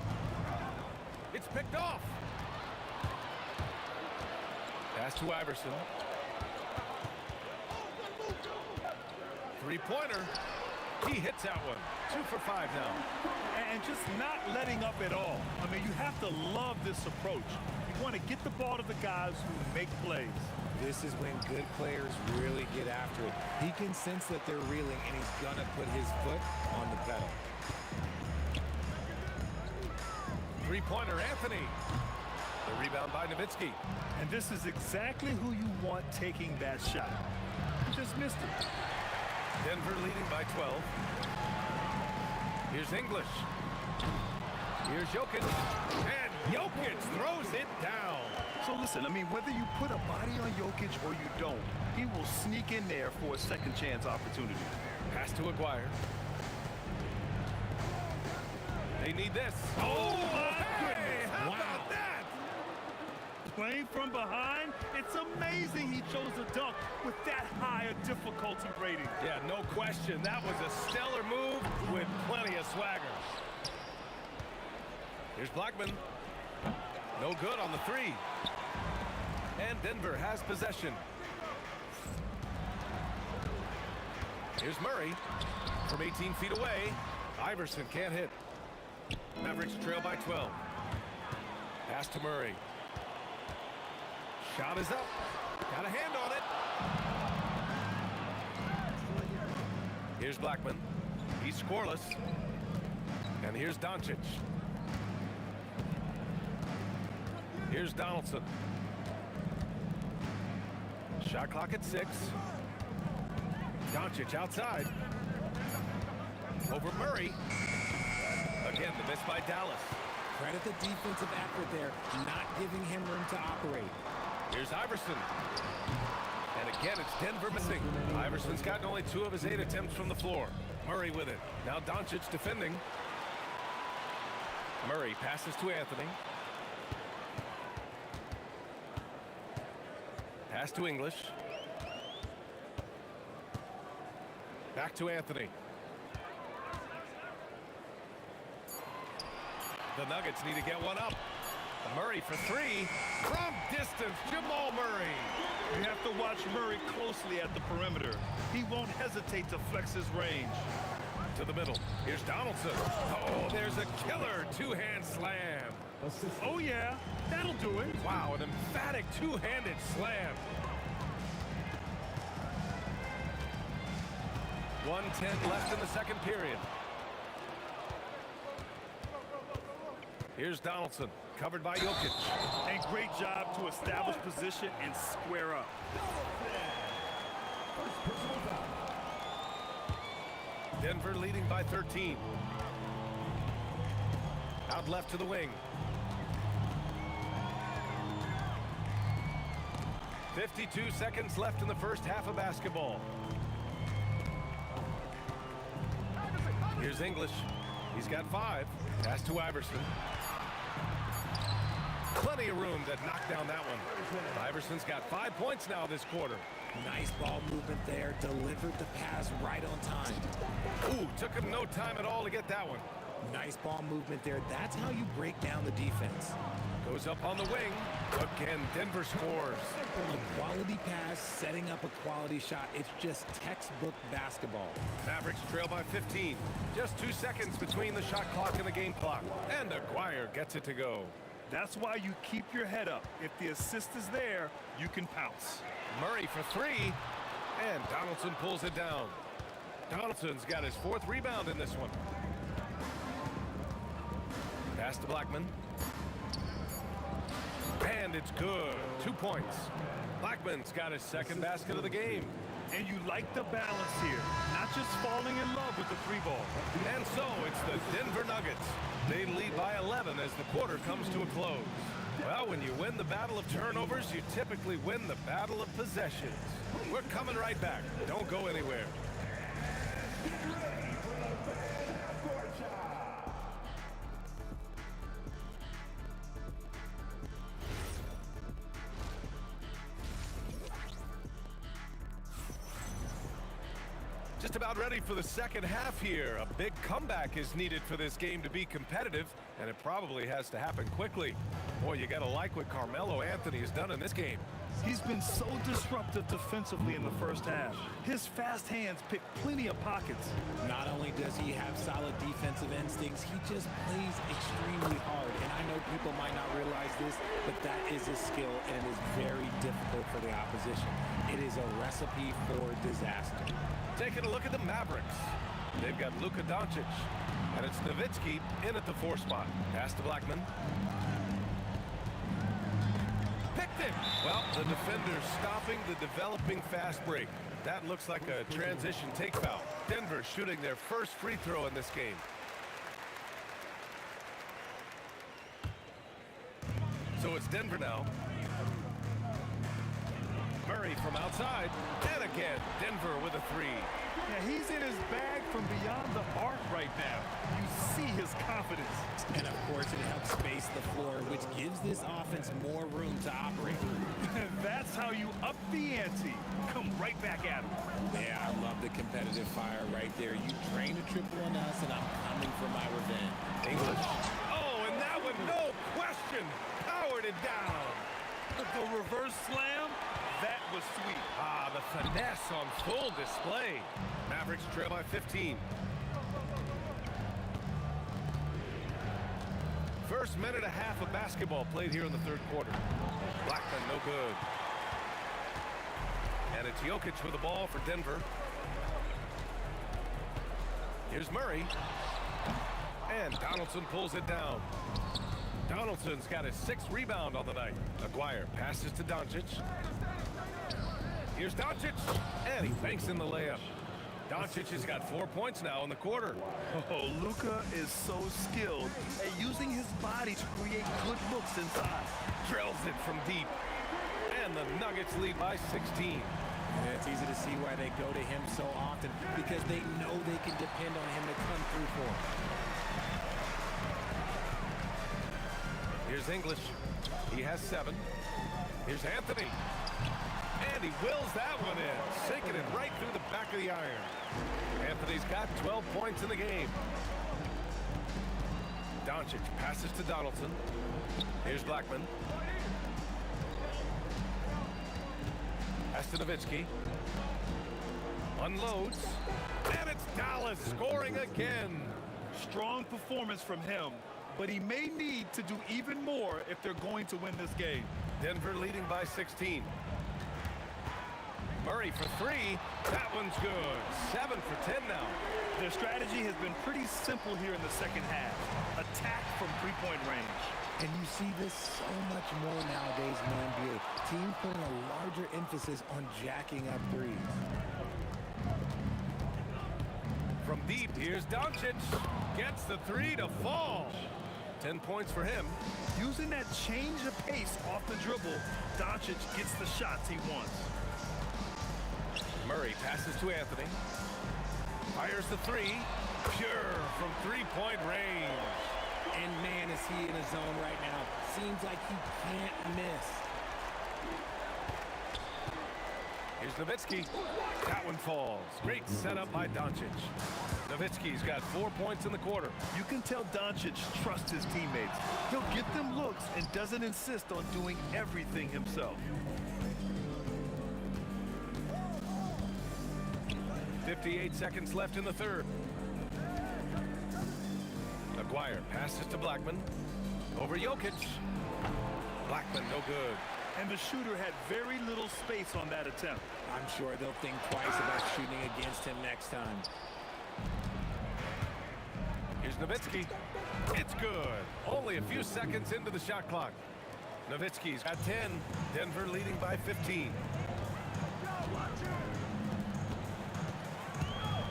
[SPEAKER 8] It's picked off. Pass to Iverson. 3-pointer. He hits that one. 2 for 5 now.
[SPEAKER 7] And just not letting up at all. I mean, you have to love this approach. You want to get the ball to the guys who make plays.
[SPEAKER 11] This is when good players really get after it. He can sense that they're reeling, and he's going to put his foot on the pedal.
[SPEAKER 8] 3-pointer, Anthony. The rebound by Nowitzki.
[SPEAKER 7] And this is exactly who you want taking that shot. You just missed it.
[SPEAKER 8] Denver leading by 12. Here's English. Here's Jokic. And Jokic throws it down.
[SPEAKER 7] So listen, I mean, whether you put a body on Jokic or you don't, he will sneak in there for a second chance opportunity.
[SPEAKER 8] Pass to Aguirre. They need this. Oh, my goodness. How about that?
[SPEAKER 7] Playing from behind, it's amazing he chose a dunk with that high a difficulty rating.
[SPEAKER 8] Yeah, no question. That was a stellar move with plenty of swagger. Here's Blackman. No good on the 3. And Denver has possession. Here's Murray from 18 feet away. Iverson can't hit. Mavericks trail by 12. Pass to Murray. Shot is up. Got a hand on it. Here's Blackman. He's scoreless. And here's Doncic. Here's Donaldson. Shot clock at 6. Doncic outside. Over Murray. Again, the miss by Dallas.
[SPEAKER 11] Credit the defensive effort there, not giving him room to operate.
[SPEAKER 8] Here's Iverson. And again, it's Denver missing. Iverson's gotten only 2 of his 8 attempts from the floor. Murray with it. Now Doncic defending. Murray passes to Anthony. Pass to English. Back to Anthony. The Nuggets need to get one up. Murray for 3. From distance, Jamal Murray.
[SPEAKER 7] You have to watch Murray closely at the perimeter. He won't hesitate to flex his range.
[SPEAKER 8] To the middle. Here's Donaldson. Oh, there's a killer 2-hand slam.
[SPEAKER 7] Oh, yeah. That'll do it.
[SPEAKER 8] Wow, an emphatic 2-handed slam. 1:10 left in the second period. Here's Donaldson, covered by Jokic.
[SPEAKER 7] And great job to establish position and square up.
[SPEAKER 8] Denver leading by 13. Out left to the wing. 52 seconds left in the first half of basketball. Here's English. He's got 5. Pass to Iverson. Plenty of room to knock down that one. Iverson's got 5 points now this quarter.
[SPEAKER 11] Nice ball movement there. Delivered the pass right on time.
[SPEAKER 8] Ooh, took him no time at all to get that one.
[SPEAKER 11] Nice ball movement there. That's how you break down the defense.
[SPEAKER 8] Goes up on the wing. Again, Denver scores.
[SPEAKER 11] A quality pass, setting up a quality shot. It's just textbook basketball.
[SPEAKER 8] Mavericks trail by 15. Just 2 seconds between the shot clock and the game clock. And Aguirre gets it to go.
[SPEAKER 7] That's why you keep your head up. If the assist is there, you can pounce.
[SPEAKER 8] Murray for three. And Donaldson pulls it down. Donaldson's got his 4th rebound in this one. Pass to Blackman. And it's good. 2 points. Blackman's got his 2nd basket of the game.
[SPEAKER 7] And you like the balance here, not just falling in love with the 3 ball.
[SPEAKER 8] And so it's the Denver Nuggets. They lead by 11 as the quarter comes to a close. Well, when you win the battle of turnovers, you typically win the battle of possessions. We're coming right back. Don't go anywhere. Just about ready for the second half here. A big comeback is needed for this game to be competitive, and it probably has to happen quickly. Boy, you gotta like what Carmelo Anthony has done in this game.
[SPEAKER 7] He's been so disruptive defensively in the first half. His fast hands pick plenty of pockets.
[SPEAKER 11] Not only does he have solid defensive instincts, he just plays extremely hard. And I know people might not realize this, but that is a skill, and it is very difficult for the opposition. It is a recipe for disaster.
[SPEAKER 8] Taking a look at the Mavericks. They've got Luka Doncic, and it's Nowitzki in at the 4 spot. Pass to Blackman. Picked it! Well, the defender's stopping the developing fast break. That looks like a transition take foul. Denver shooting their first free throw in this game. So it's Denver now. Murray from outside, and again, Denver with a 3.
[SPEAKER 7] Yeah, he's in his bag from beyond the arc right now. You see his confidence.
[SPEAKER 11] And of course, it helps space the floor, which gives this offense more room to operate.
[SPEAKER 7] That's how you up the ante. Come right back at him.
[SPEAKER 11] Yeah, I love the competitive fire right there. You train a triple on us, and I'm coming for my revenge.
[SPEAKER 8] English. Oh, and that one, no question, powered it down.
[SPEAKER 7] The reverse slam. That was sweet.
[SPEAKER 8] Ah, the finesse on full display. Mavericks trail by 15. First minute and a half of basketball played here in the 3rd quarter. Blackman, no good. And it's Jokic with the ball for Denver. Here's Murray. And Donaldson pulls it down. Donaldson's got his 6th rebound on the night. Aguirre passes to Doncic. Here's Doncic, and he banks in the layup. Doncic has got 4 points now in the quarter.
[SPEAKER 7] Oh, Luka is so skilled at using his body to create good looks inside.
[SPEAKER 8] Drills it from deep. And the Nuggets lead by 16.
[SPEAKER 11] Yeah, it's easy to see why they go to him so often, because they know they can depend on him to come through for them.
[SPEAKER 8] Here's English. He has 7. Here's Anthony. And he wills that one in, sinking it right through the back of the iron. Anthony's got 12 points in the game. Doncic passes to Donaldson. Here's Blackman. Pass to Nowitzki. Unloads. And it's Dallas scoring again.
[SPEAKER 7] Strong performance from him, but he may need to do even more if they're going to win this game.
[SPEAKER 8] Denver leading by 16. Murray for 3. That one's good. 7 for 10 now.
[SPEAKER 7] Their strategy has been pretty simple here in the second half. Attack from 3-point range.
[SPEAKER 11] And you see this so much more nowadays in the NBA. Teams putting a larger emphasis on jacking up threes.
[SPEAKER 8] From deep, here's Doncic. Gets the 3 to fall. 10 points for him.
[SPEAKER 7] Using that change of pace off the dribble, Doncic gets the shots he wants.
[SPEAKER 8] Murray passes to Anthony. Fires the 3. Pure from 3-point range.
[SPEAKER 11] And man, is he in a zone right now. Seems like he can't miss.
[SPEAKER 8] Here's Nowitzki. That one falls. Great setup by Doncic. Nowitzki's got 4 points in the quarter.
[SPEAKER 7] You can tell Doncic trusts his teammates. He'll get them looks and doesn't insist on doing everything himself.
[SPEAKER 8] 58 seconds left in the third. Aguirre passes to Blackman. Over Jokic. Blackman, no good.
[SPEAKER 7] And the shooter had very little space on that attempt.
[SPEAKER 11] I'm sure they'll think twice about shooting against him next time.
[SPEAKER 8] Here's Nowitzki. It's good. Only a few seconds into the shot clock. Nowitzki's got 10. Denver leading by 15.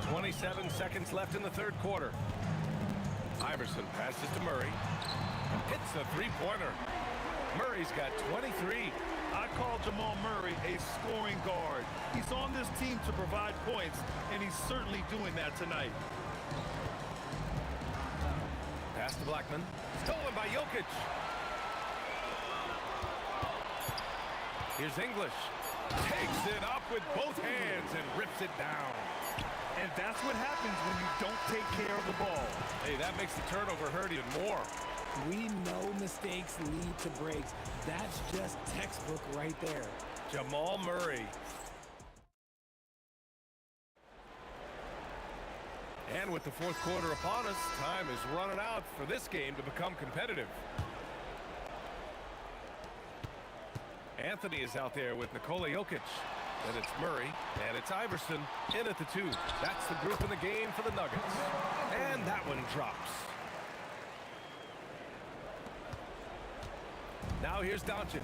[SPEAKER 8] 27 seconds left in the third quarter. Iverson passes to Murray. Hits a three-pointer. Murray's got 23.
[SPEAKER 7] I call Jamal Murray a scoring guard. He's on this team to provide points, and he's certainly doing that tonight.
[SPEAKER 8] Pass to Blackman. Stolen by Jokic. Here's English. Takes it up with both hands and rips it down.
[SPEAKER 7] And that's what happens when you don't take care of the ball.
[SPEAKER 8] Hey, that makes the turnover hurt even more.
[SPEAKER 11] We know mistakes lead to breaks. That's just textbook right there.
[SPEAKER 8] Jamal Murray. And with the fourth quarter upon us, time is running out for this game to become competitive. Anthony is out there with Nikola Jokic. Then it's Murray, and it's Iverson in at the 2. That's the group in the game for the Nuggets. And that one drops. Now here's Doncic.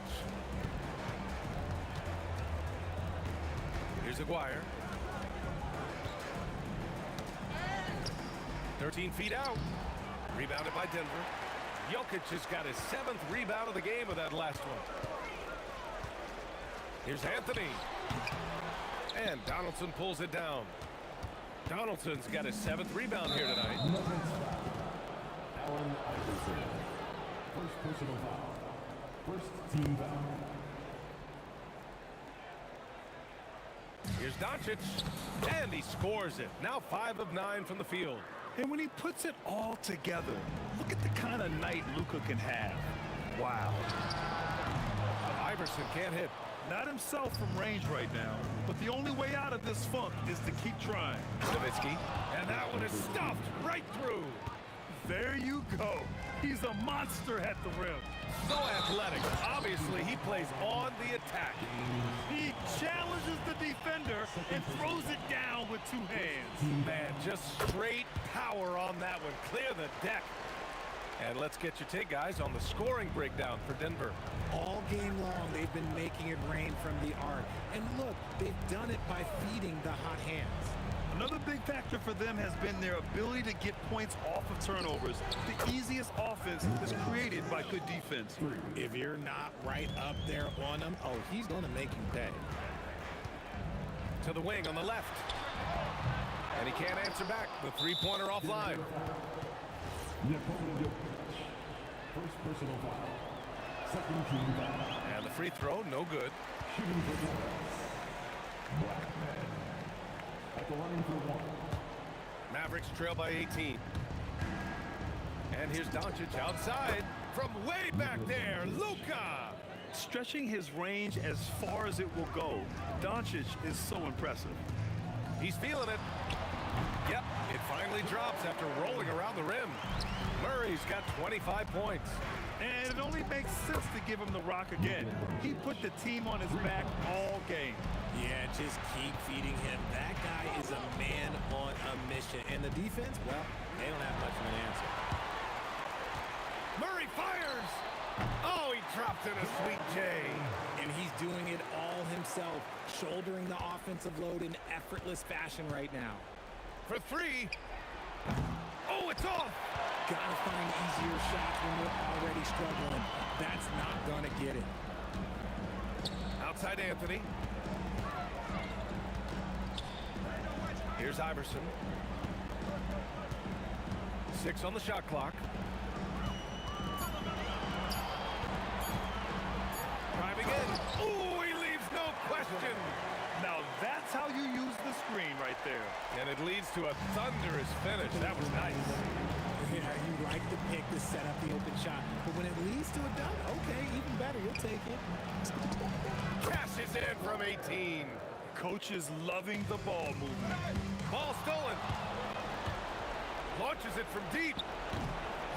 [SPEAKER 8] Here's Aguirre. 13 feet out. Rebounded by Denver. Jokic has got his 7th rebound of the game with that last one. Here's Anthony. And Donaldson pulls it down. Donaldson's got his 7th rebound here tonight.
[SPEAKER 5] Allen Iverson. First personal foul. First team foul.
[SPEAKER 8] Here's Doncic. And he scores it. Now 5 of 9 from the field.
[SPEAKER 7] And when he puts it all together, look at the kind of night Luka can have. Wow.
[SPEAKER 8] Iverson can't hit.
[SPEAKER 7] Not himself from range right now, but the only way out of this funk is to keep trying.
[SPEAKER 8] Nowitzki, and that one is stuffed right through.
[SPEAKER 7] There you go. He's a monster at the rim.
[SPEAKER 8] So athletic. Obviously, he plays on the attack.
[SPEAKER 7] He challenges the defender and throws it down with 2 hands.
[SPEAKER 8] Man, just straight power on that one. Clear the deck. And let's get your take, guys, on the scoring breakdown for Denver.
[SPEAKER 11] All game long, they've been making it rain from the arc. And look, they've done it by feeding the hot hands.
[SPEAKER 7] Another big factor for them has been their ability to get points off of turnovers. The easiest offense is created by good defense.
[SPEAKER 11] If you're not right up there on him, oh, he's going to make you pay.
[SPEAKER 8] To the wing on the left. And he can't answer back. The three-pointer offline.
[SPEAKER 5] First personal foul. Second team foul.
[SPEAKER 8] And the free throw, no good.
[SPEAKER 5] Shooting for Blackman. At the line for 1.
[SPEAKER 8] Mavericks trail by 18. And here's Doncic outside from way back there. Luka!
[SPEAKER 7] Stretching his range as far as it will go. Doncic is so impressive.
[SPEAKER 8] He's feeling it. Yep, it finally drops after rolling around the rim. Murray's got 25 points.
[SPEAKER 7] And it only makes sense to give him the rock again. He put the team on his back all game.
[SPEAKER 11] Yeah, just keep feeding him. That guy is a man on a mission. And the defense, well, they don't have much of an answer.
[SPEAKER 8] Murray fires! Oh, he dropped in a sweet J.
[SPEAKER 11] And he's doing it all himself, shouldering the offensive load in effortless fashion right now.
[SPEAKER 8] For 3. Oh, it's off!
[SPEAKER 11] Gotta find easier shots when you're already struggling. That's not gonna get it.
[SPEAKER 8] Outside Anthony. Here's Iverson. 6 on the shot clock. Driving in. Oh, he leaves no question.
[SPEAKER 7] Now That's how you use the screen right there.
[SPEAKER 8] And it leads to a thunderous finish. That was nice.
[SPEAKER 11] Yeah, you like the pick to set up the open shot, but when it leads to a dunk, okay, even better, you'll take it.
[SPEAKER 8] Cashes in from 18.
[SPEAKER 7] Coach is loving the ball movement.
[SPEAKER 8] Ball stolen. Launches it from deep.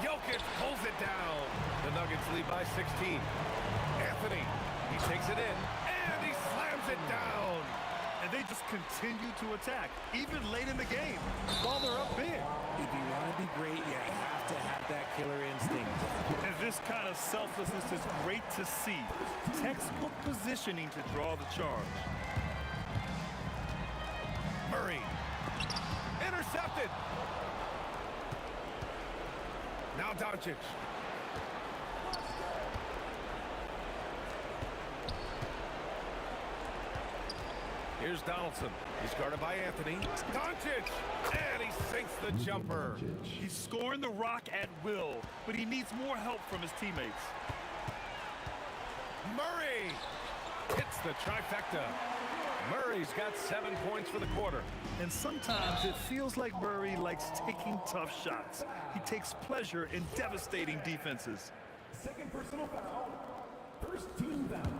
[SPEAKER 8] Jokic pulls it down. The Nuggets lead by 16. Anthony, he takes it in, and he slams it down.
[SPEAKER 7] And they just continue to attack, even late in the game, while they're up big.
[SPEAKER 11] If you want to be great, you have to have that killer instinct.
[SPEAKER 7] And this kind of selflessness is great to see. Textbook positioning to draw the charge.
[SPEAKER 8] Murray. Intercepted. Now Doncic. Here's Donaldson. He's guarded by Anthony. Doncic! And he sinks the jumper.
[SPEAKER 7] He's scoring the rock at will, but he needs more help from his teammates.
[SPEAKER 8] Murray hits the trifecta. Murray's got 7 points for the quarter.
[SPEAKER 7] And sometimes it feels like Murray likes taking tough shots. He takes pleasure in devastating defenses.
[SPEAKER 5] Second personal foul. First team foul.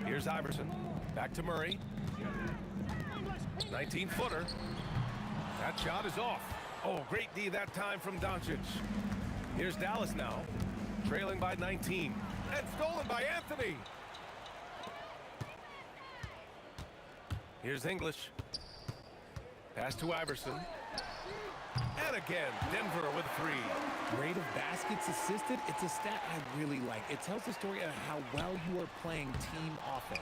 [SPEAKER 8] Here's Iverson. Back to Murray. 19-footer. That shot is off. Oh, great D that time from Doncic. Here's Dallas now. Trailing by 19. And stolen by Anthony. Here's English. Pass to Iverson. And again, Denver with 3.
[SPEAKER 11] Rate of baskets assisted, it's a stat I really like. It tells the story of how well you are playing team offense.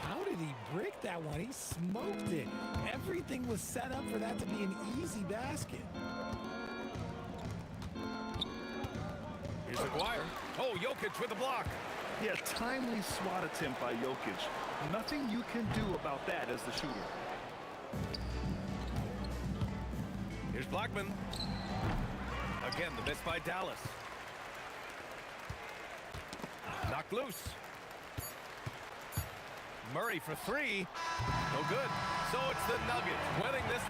[SPEAKER 11] How did he brick that one? He smoked it. Everything was set up for that to be an easy basket.
[SPEAKER 8] Here's Aguirre. Oh, Jokic with a block.
[SPEAKER 7] Yeah, timely swat attempt by Jokic. Nothing you can do about that as the shooter.
[SPEAKER 8] Here's Blackman. Again, the miss by Dallas. Knocked loose. Murray for 3. No good. So it's the Nuggets winning this.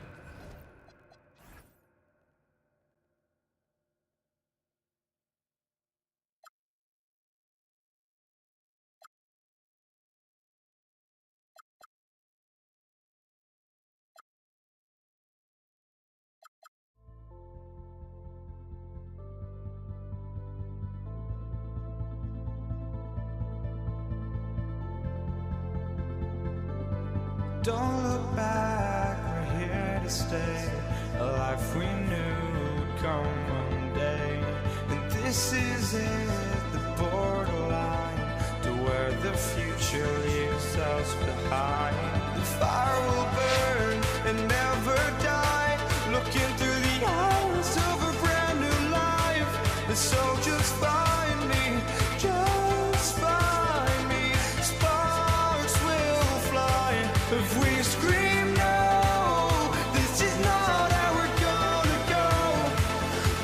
[SPEAKER 1] Don't look back, we're here to stay. A life we knew would come one day. And this is it, the borderline to where the future leaves us behind. The fire will burn and never die, looking through the eyes of a brand new life. And so just find me, just find me. Sparks will fly if we scream no. This is not how we're gonna go.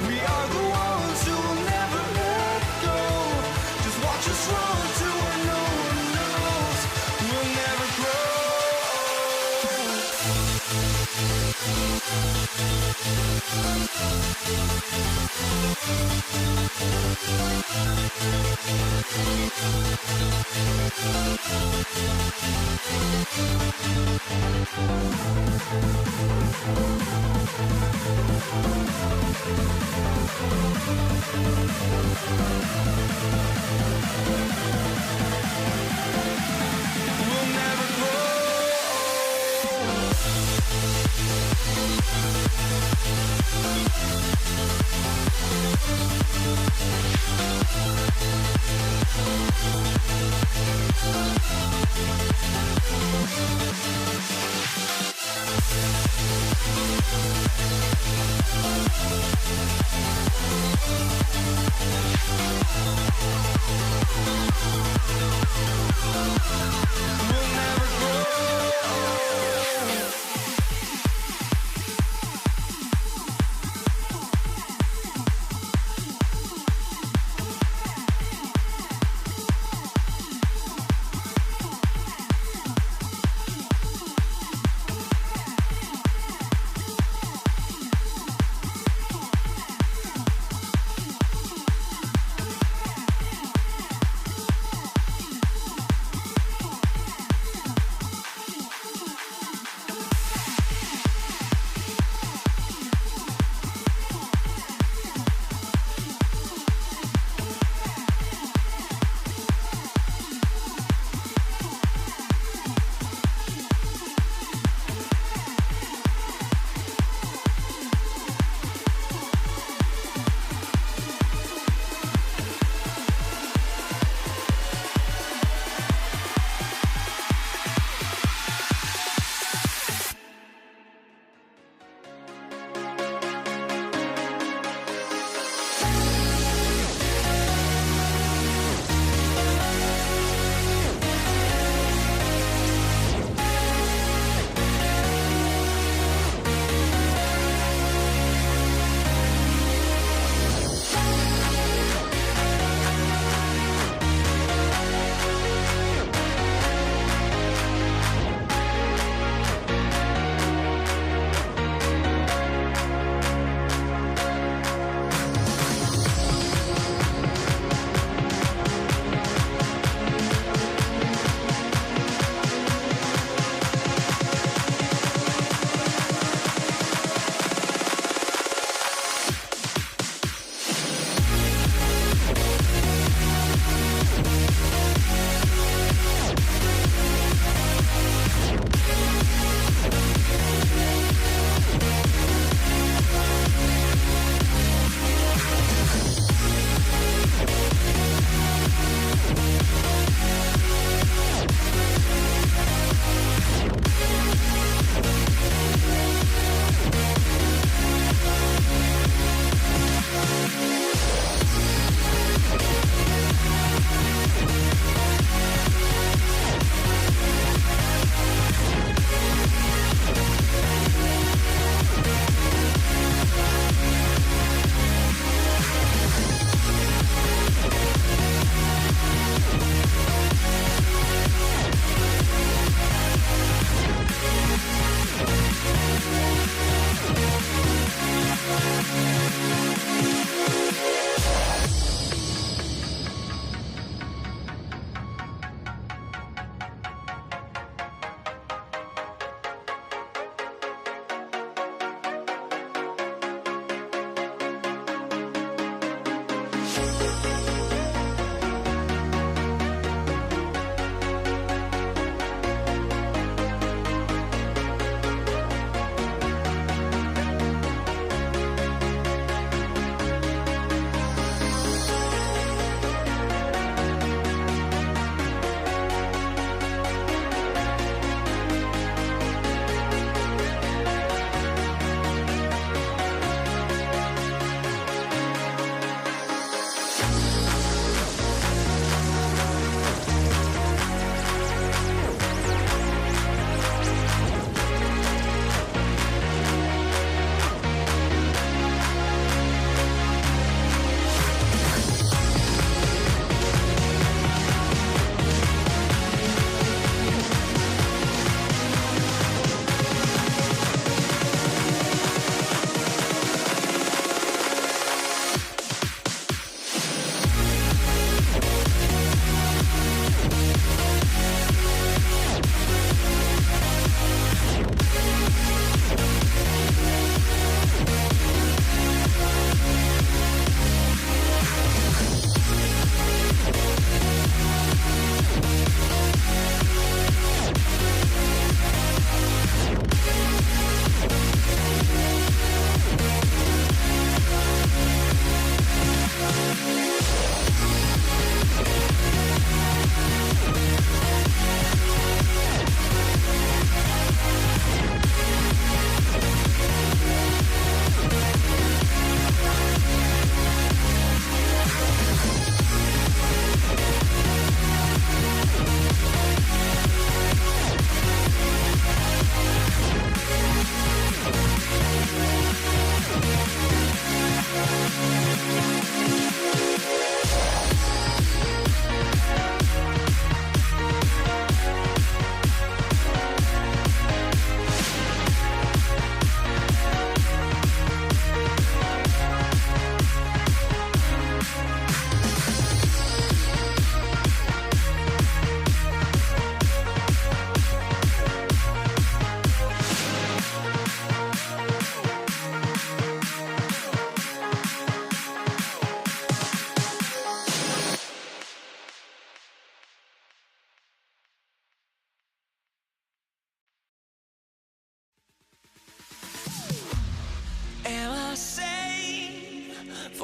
[SPEAKER 1] We are the ones who will never let go. Just watch us run to where no one knows. We'll never grow. We'll never grow. We'll never grow.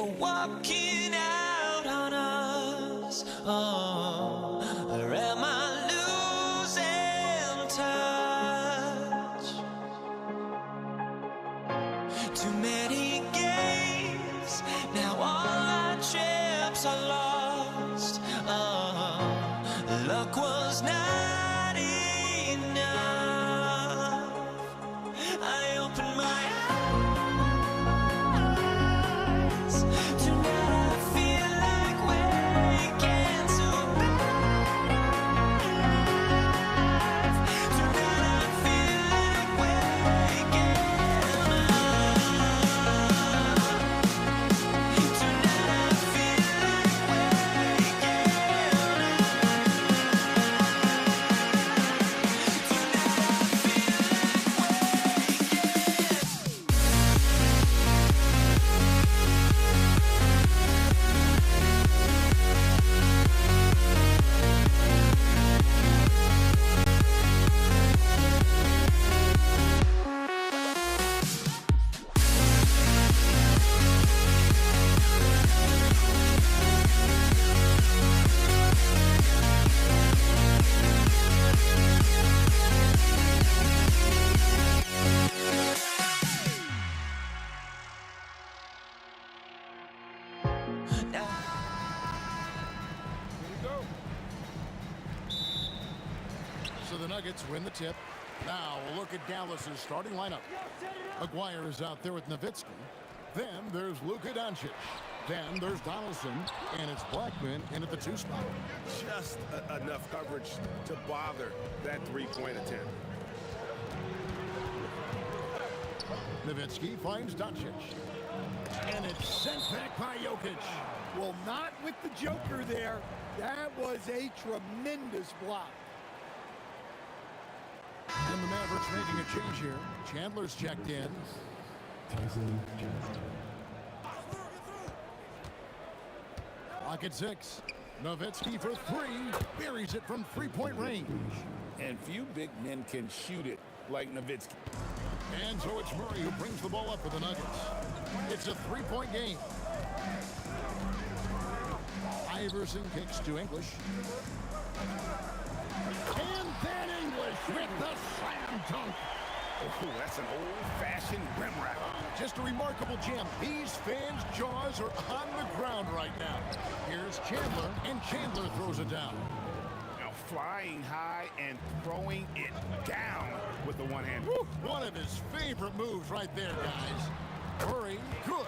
[SPEAKER 1] for walking out on us. Oh, or am I losing touch? Too many games, now all our chips are lost. Oh, luck was not enough. I opened my eyes. Tonight I feel like waking to life. Tonight I feel like waking up. Tonight I feel like waking
[SPEAKER 2] So the Nuggets win the tip. Now we'll look at Dallas's starting lineup. Maguire is out there with Nowitzki. Then there's Luka Doncic. Then there's Donaldson, and it's Blackman in at the 2 spot.
[SPEAKER 3] Just enough coverage to bother that three-point attempt.
[SPEAKER 2] Nowitzki finds Doncic. And it's sent back by Jokic.
[SPEAKER 10] Well, not with the Joker there. That was a tremendous block.
[SPEAKER 2] And the Mavericks making a change here. Chandler's checked in. Clock at 6. Nowitzki for 3. Buries it from 3-point range.
[SPEAKER 8] And few big men can shoot it like Nowitzki.
[SPEAKER 2] And so it's Murray who brings the ball up for the Nuggets. It's a 3-point game. Iverson kicks to English. And then English with the slam dunk.
[SPEAKER 3] Oh, that's an old-fashioned rim wrap.
[SPEAKER 2] Just a remarkable gem. These fans' jaws are on the ground right now. Here's Chandler, and Chandler throws it down.
[SPEAKER 3] Now flying high and throwing it down with the one hand.
[SPEAKER 2] Woo! One of his favorite moves right there, guys. Murray, good.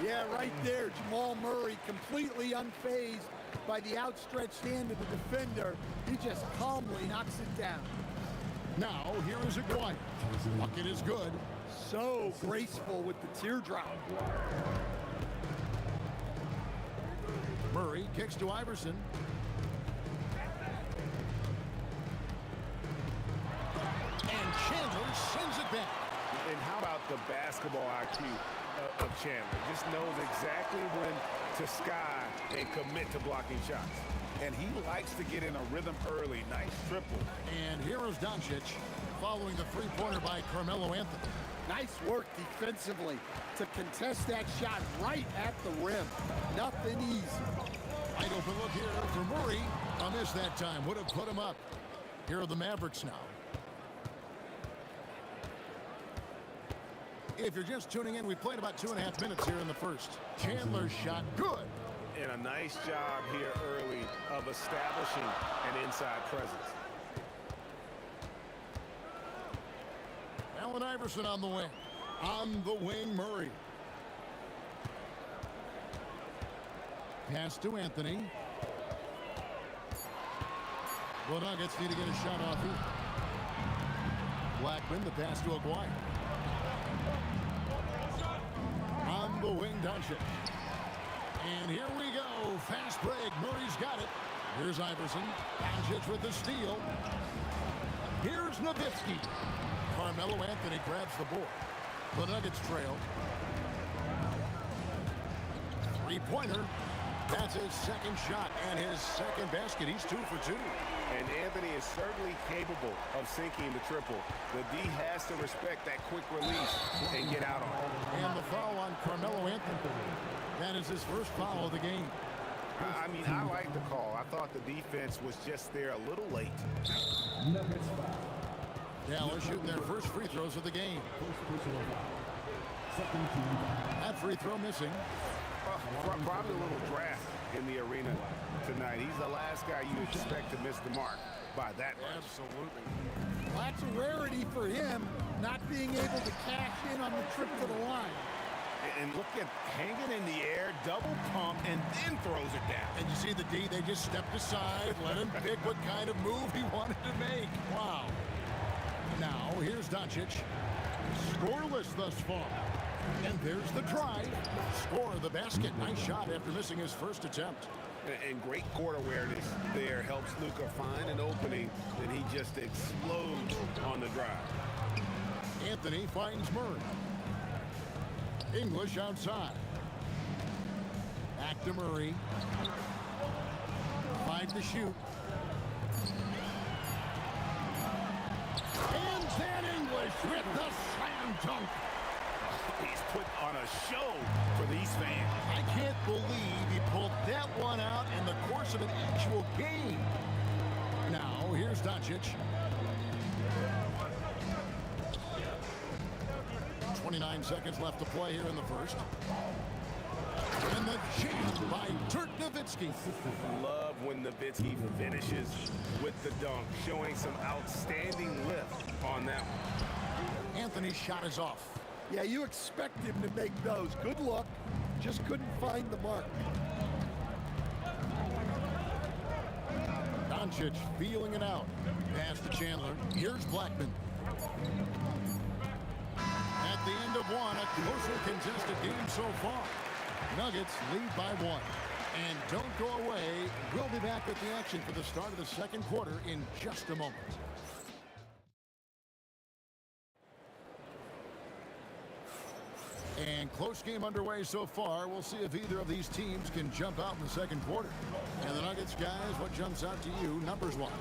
[SPEAKER 10] Yeah, right there. Jamal Murray completely unfazed by the outstretched hand of the defender. He just calmly knocks it down.
[SPEAKER 2] Now, here is Aguirre. Bucket is good.
[SPEAKER 10] So graceful with the teardrop.
[SPEAKER 2] Murray kicks to Iverson. And Chandler sends it back.
[SPEAKER 3] And how about the basketball IQ of Chandler? Just knows exactly when to sky and commit to blocking shots. And he likes to get in a rhythm early. Nice triple.
[SPEAKER 2] And here is Doncic following the three-pointer by Carmelo Anthony.
[SPEAKER 10] Nice work defensively to contest that shot right at the rim. Nothing easy.
[SPEAKER 2] Wide open look here for Murray. A miss that time. Would have put him up. Here are the Mavericks now. If you're just tuning in, we played about 2.5 minutes here in the first. Chandler's shot, good.
[SPEAKER 3] And a nice job here early of establishing an inside presence.
[SPEAKER 2] Allen Iverson on the wing. On the wing, Murray. Pass to Anthony. The Nuggets need to get a shot off here. Blackman, the pass to Aguirre. On the wing, Doncic. And here we go. Fast break. Murray's got it. Here's Iverson. Doncic with the steal. Here's Nowitzki. Carmelo Anthony grabs the board. The Nuggets trail. Three-pointer. That's his second shot and his second basket. He's 2 for 2.
[SPEAKER 3] And Anthony is certainly capable of sinking the triple. The D has to respect that quick release and get out on it.
[SPEAKER 2] And the foul on Carmelo Anthony. That is his first foul of the game.
[SPEAKER 3] I mean, I like the call. I thought the defense was just there a little late.
[SPEAKER 2] Dallas shooting their first free throws of the game. That free throw missing.
[SPEAKER 3] Probably a little draft in the arena tonight. He's the last guy you expect to miss the mark by that much.
[SPEAKER 2] Absolutely.
[SPEAKER 10] Well, that's a rarity for him, not being able to cash in on the trip to the line.
[SPEAKER 3] And look at hanging in the air, double pump, and then throws it down.
[SPEAKER 2] And you see the D, they just stepped aside, let him pick what kind of move he wanted to make. Wow. Now, here's Doncic. Scoreless thus far. And there's the drive. Score the basket. Nice shot after missing his first attempt.
[SPEAKER 3] And great court awareness there helps Luka find an opening, and he just explodes on the drive.
[SPEAKER 2] Anthony finds Murray. English outside. Back to Murray. 5 to shoot. And then English with the slam dunk.
[SPEAKER 3] He's put on a show for these fans.
[SPEAKER 2] I can't believe he pulled that one out in the course of an actual game. Now, here's Doncic. 29 seconds left to play here in the first. And the jam by Dirk Nowitzki.
[SPEAKER 3] Love when Nowitzki finishes with the dunk, showing some outstanding lift on that one.
[SPEAKER 2] Anthony's shot is off.
[SPEAKER 10] Yeah, you expect him to make those. Good luck. Just couldn't find the mark.
[SPEAKER 2] Doncic feeling it out. Pass to Chandler. Here's Blackman. At the end of one, a closer contested game so far. Nuggets lead by 1. And don't go away. We'll be back with the action for the start of the second quarter in just a moment. And close game underway so far. We'll see if either of these teams can jump out in the second quarter. And the Nuggets, guys, what jumps out to you, numbers-wise?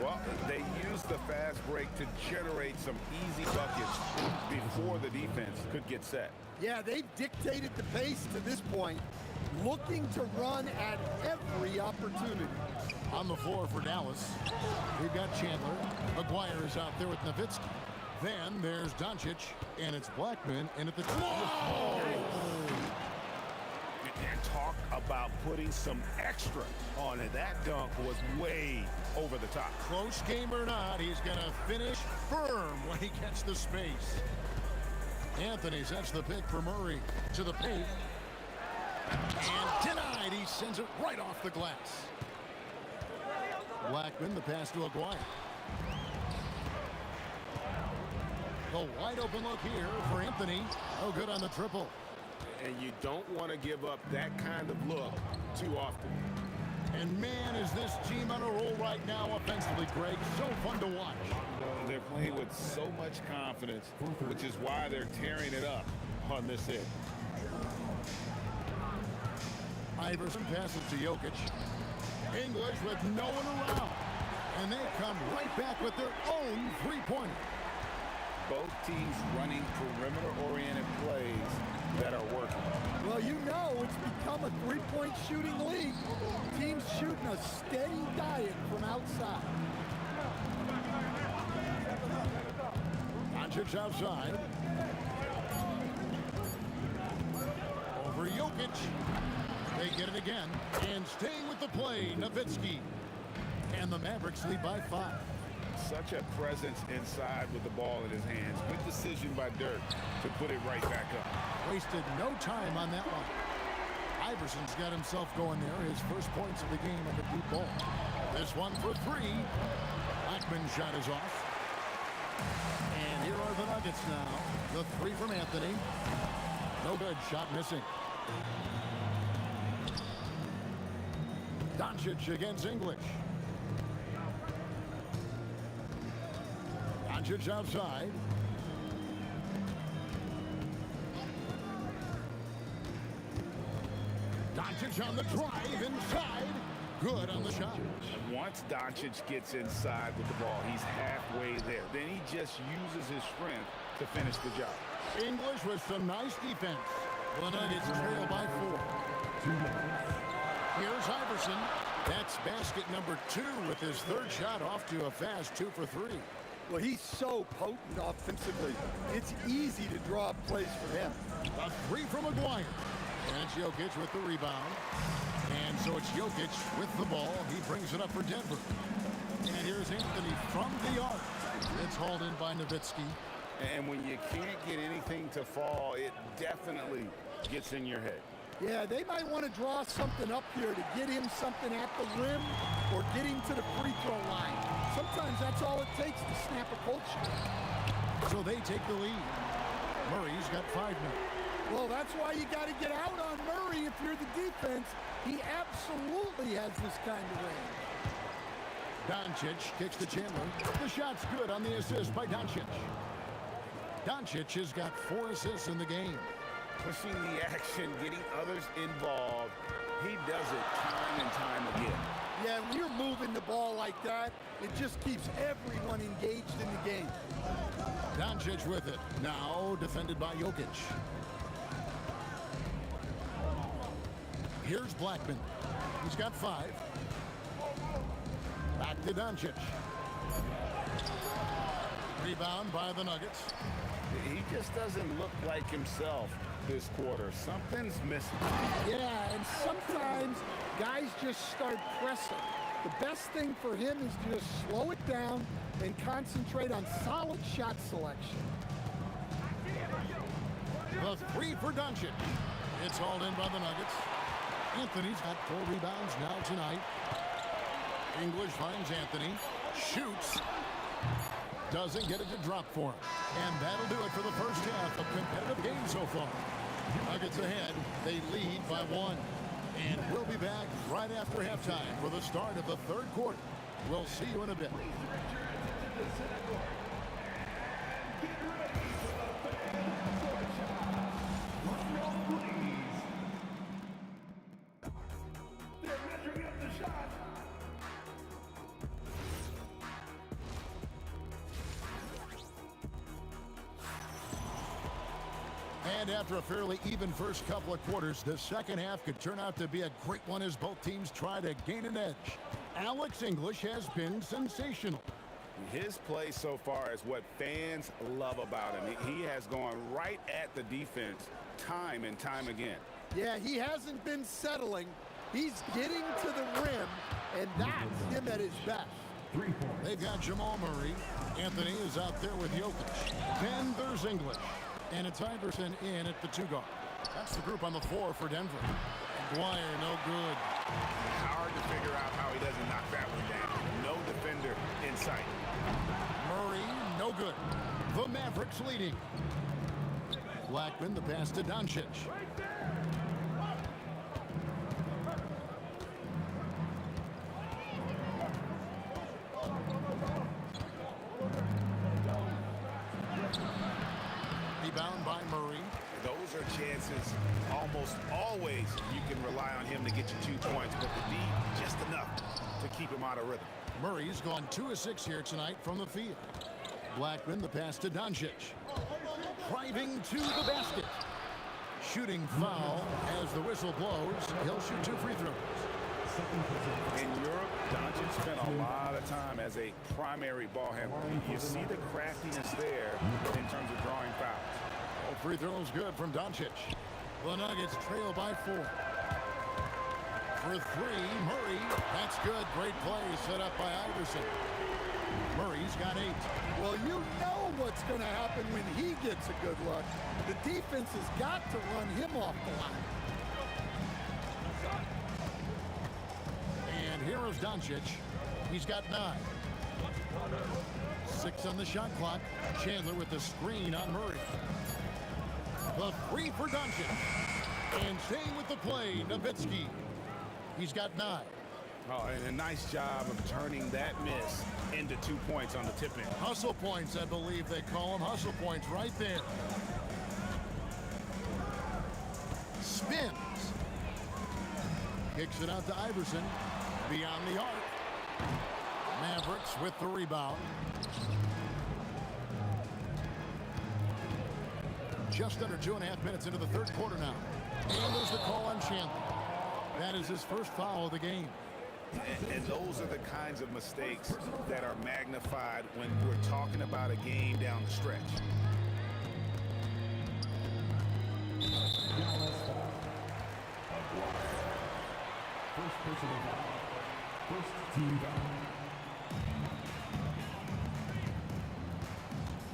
[SPEAKER 3] Well, they used the fast break to generate some easy buckets before the defense could get set.
[SPEAKER 10] Yeah, they've dictated the pace to this point, looking to run at every opportunity.
[SPEAKER 2] On the floor for Dallas, we've got Chandler. McGuire is out there with Nowitzki. Then there's Doncic, and it's Blackman in at the top.
[SPEAKER 3] And talk about putting some extra on it. That dunk was way over the top.
[SPEAKER 2] Close game or not, he's going to finish firm when he gets the space. Anthony sets the pick for Murray to the paint. And denied. He sends it right off the glass. Blackman, the pass to Aguirre. The wide open look here for Anthony. Oh, good on the triple.
[SPEAKER 3] And you don't want to give up that kind of look too often.
[SPEAKER 2] And man, is this team on a roll right now offensively, Greg. So fun to watch.
[SPEAKER 3] They're playing with so much confidence, which is why they're tearing it up on this end.
[SPEAKER 2] Iverson passes to Jokic. English with no one around. And they come right back with their own three-pointer.
[SPEAKER 3] Both teams running perimeter-oriented plays that are working.
[SPEAKER 10] Well, you know it's become a three-point shooting league. Teams shooting a steady diet from outside.
[SPEAKER 2] Doncic outside. Over Jokic. They get it again. And staying with the play, Nowitzki. And the Mavericks lead by 5.
[SPEAKER 3] Such a presence inside with the ball in his hands. Good decision by Dirk to put it right back up.
[SPEAKER 2] Wasted no time on that one. Iverson's got himself going there. His first points of the game on the deep ball. This one for 3. Blackman's shot is off. And here are the Nuggets now. The 3 from Anthony. No good. Shot missing. Doncic against English. Doncic outside. Doncic Doncic on the drive inside. Good on the shot.
[SPEAKER 3] Once Doncic gets inside with the ball, he's halfway there. Then he just uses his strength to finish the job.
[SPEAKER 2] English with some nice defense. The Nuggets trail by 4. Here's Iverson. That's basket number 2 with his third shot off to a fast 2 for 3.
[SPEAKER 10] Well, he's so potent offensively. It's easy to draw up plays for him.
[SPEAKER 2] A 3 from McGuire. And it's Jokic with the rebound. And so it's Jokic with the ball. He brings it up for Denver. And here's Anthony from the arc. It's hauled in by Nowitzki.
[SPEAKER 3] And when you can't get anything to fall, it definitely gets in your head.
[SPEAKER 10] Yeah, they might want to draw something up here to get him something at the rim or get him to the free throw line. Sometimes that's all it takes to snap a culture.
[SPEAKER 2] So they take the lead. Murray's got 5 minutes.
[SPEAKER 10] Well, that's why you got to get out on Murray if you're the defense. He absolutely has this kind of range.
[SPEAKER 2] Doncic kicks to Chandler. The shot's good on the assist by Doncic. Doncic has got 4 assists in the game.
[SPEAKER 3] Pushing the action, getting others involved. He does it time and time again.
[SPEAKER 10] Yeah, when you're moving the ball like that, it just keeps everyone engaged in the game.
[SPEAKER 2] Doncic with it. Now defended by Jokic. Here's Blackman. He's got 5. Back to Doncic. Rebound by the Nuggets.
[SPEAKER 3] He just doesn't look like himself this quarter. Something's missing.
[SPEAKER 10] Yeah, and sometimes guys just start pressing. The best thing for him is to just slow it down and concentrate on solid shot selection.
[SPEAKER 2] The 3 for Doncic. It's hauled in by the Nuggets. Anthony's got 4 rebounds now tonight. English finds Anthony. Shoots. Doesn't get it to drop for him. And that'll do it for the first half of competitive game so far. Nuggets ahead. They lead by 1. And we'll be back right after halftime for the start of the 3rd quarter. We'll see you in a bit. And after a fairly even first couple of quarters, the second half could turn out to be a great one as both teams try to gain an edge. Alex English has been sensational.
[SPEAKER 3] His play so far is what fans love about him. He has gone right at the defense time and time again.
[SPEAKER 10] Yeah, he hasn't been settling. He's getting to the rim, and that's him at his best.
[SPEAKER 2] They've got Jamal Murray. Anthony is out there with Jokic. Then there's English. And it's Iverson in at the 2 guard. That's the group on the 4 for Denver. Dwyer, no good.
[SPEAKER 3] Hard to figure out how he doesn't knock that one down. No defender in sight.
[SPEAKER 2] Murray, no good. The Mavericks leading. Blackman, the pass to Doncic. Rebound by Murray.
[SPEAKER 3] Those are chances almost always you can rely on him to get you 2 points, but the D just enough to keep him out of rhythm.
[SPEAKER 2] Murray's gone 2 of 6 here tonight from the field. Blackman, the pass to Doncic. Driving to the basket. Shooting foul as the whistle blows. He'll shoot 2 free throws.
[SPEAKER 3] In Europe, Doncic spent a lot of time as a primary ball handler. You see the craftiness there in terms of drawing fouls.
[SPEAKER 2] All free throws good from Doncic. The Nuggets trail by 4. For 3, Murray. That's good. Great play set up by Iverson. Murray's got 8.
[SPEAKER 10] Well, you know what's going to happen when he gets a good look. The defense has got to run him off the line.
[SPEAKER 2] And here is Doncic. He's got 9. 6 on the shot clock. Chandler with the screen on Murray. The 3 for Doncic. And staying with the play, Nowitzki. He's got 9.
[SPEAKER 3] Oh, and a nice job of turning that miss into 2 points on the tip-in.
[SPEAKER 2] Hustle points, I believe they call them. Hustle points right there. Spins. Kicks it out to Iverson. Beyond the arc. Mavericks with the rebound. Just under 2.5 minutes into the third quarter now. And there's the call on Chandler. That is his first foul of the game.
[SPEAKER 3] And those are the kinds of mistakes that are magnified when we're talking about a game down the stretch.
[SPEAKER 5] First personal foul. First team foul.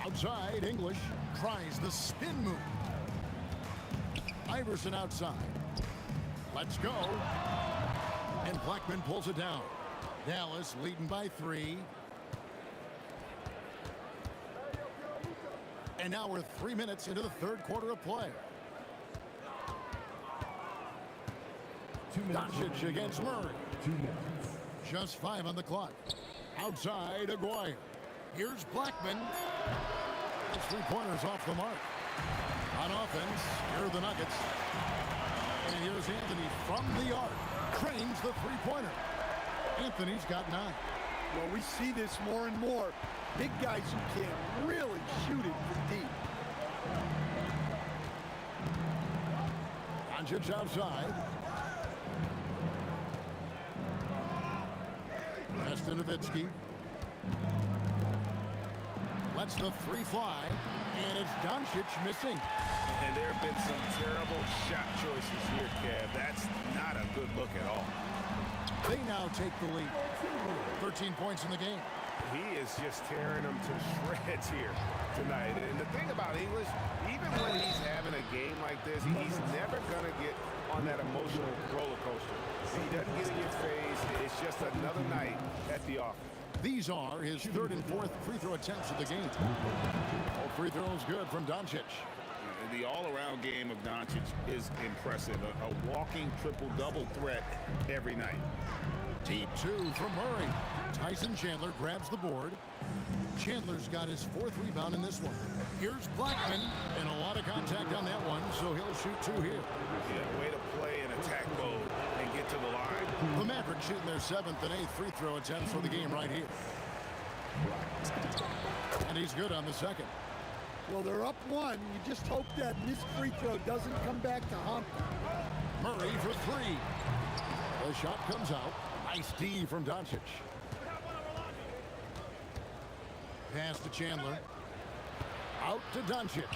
[SPEAKER 2] Outside, English tries the spin move. Iverson outside. Let's go. And Blackman pulls it down. Dallas leading by 3. And now we're 3 minutes into the third quarter of play. Doncic against Murray.
[SPEAKER 5] 2 minutes.
[SPEAKER 2] Just 5 on the clock. Outside, Aguirre. Here's Blackman. 3-pointers off the mark. On offense, here are the Nuggets. And here's Anthony from the arc. Trains the three-pointer. Anthony's got 9.
[SPEAKER 10] Well, we see this more and more. Big guys who can't really shoot it from deep.
[SPEAKER 2] Doncic outside. Nowitzki. Lets the 3 fly. And it's Doncic missing.
[SPEAKER 3] And there have been some terrible shot choices here, Kev. That's not a good look at all.
[SPEAKER 2] They now take the lead. 13 points in the game.
[SPEAKER 3] He is just tearing them to shreds here tonight. And the thing about English, even when he's having a game like this, he's never going to get on that emotional roller coaster. He doesn't get in your face. It's just another night at the office.
[SPEAKER 2] These are his 3rd and 4th free throw attempts of the game. All free throws good from Doncic.
[SPEAKER 3] The all-around game of Doncic is impressive. A walking triple-double threat every night.
[SPEAKER 2] Deep 2 from Murray. Tyson Chandler grabs the board. Chandler's got his 4th rebound in this one. Here's Blackman, and a lot of contact on that one, so he'll shoot 2 here.
[SPEAKER 3] Yeah, way to play in attack mode and get to the line.
[SPEAKER 2] The Mavericks shooting their 7th and 8th free throw attempts for the game right here. And he's good on the 2nd.
[SPEAKER 10] Well, they're up 1. You just hope that missed free throw doesn't come back to haunt them.
[SPEAKER 2] Murray for 3. The shot comes out. Nice D from Doncic. Pass to Chandler. Out to Doncic.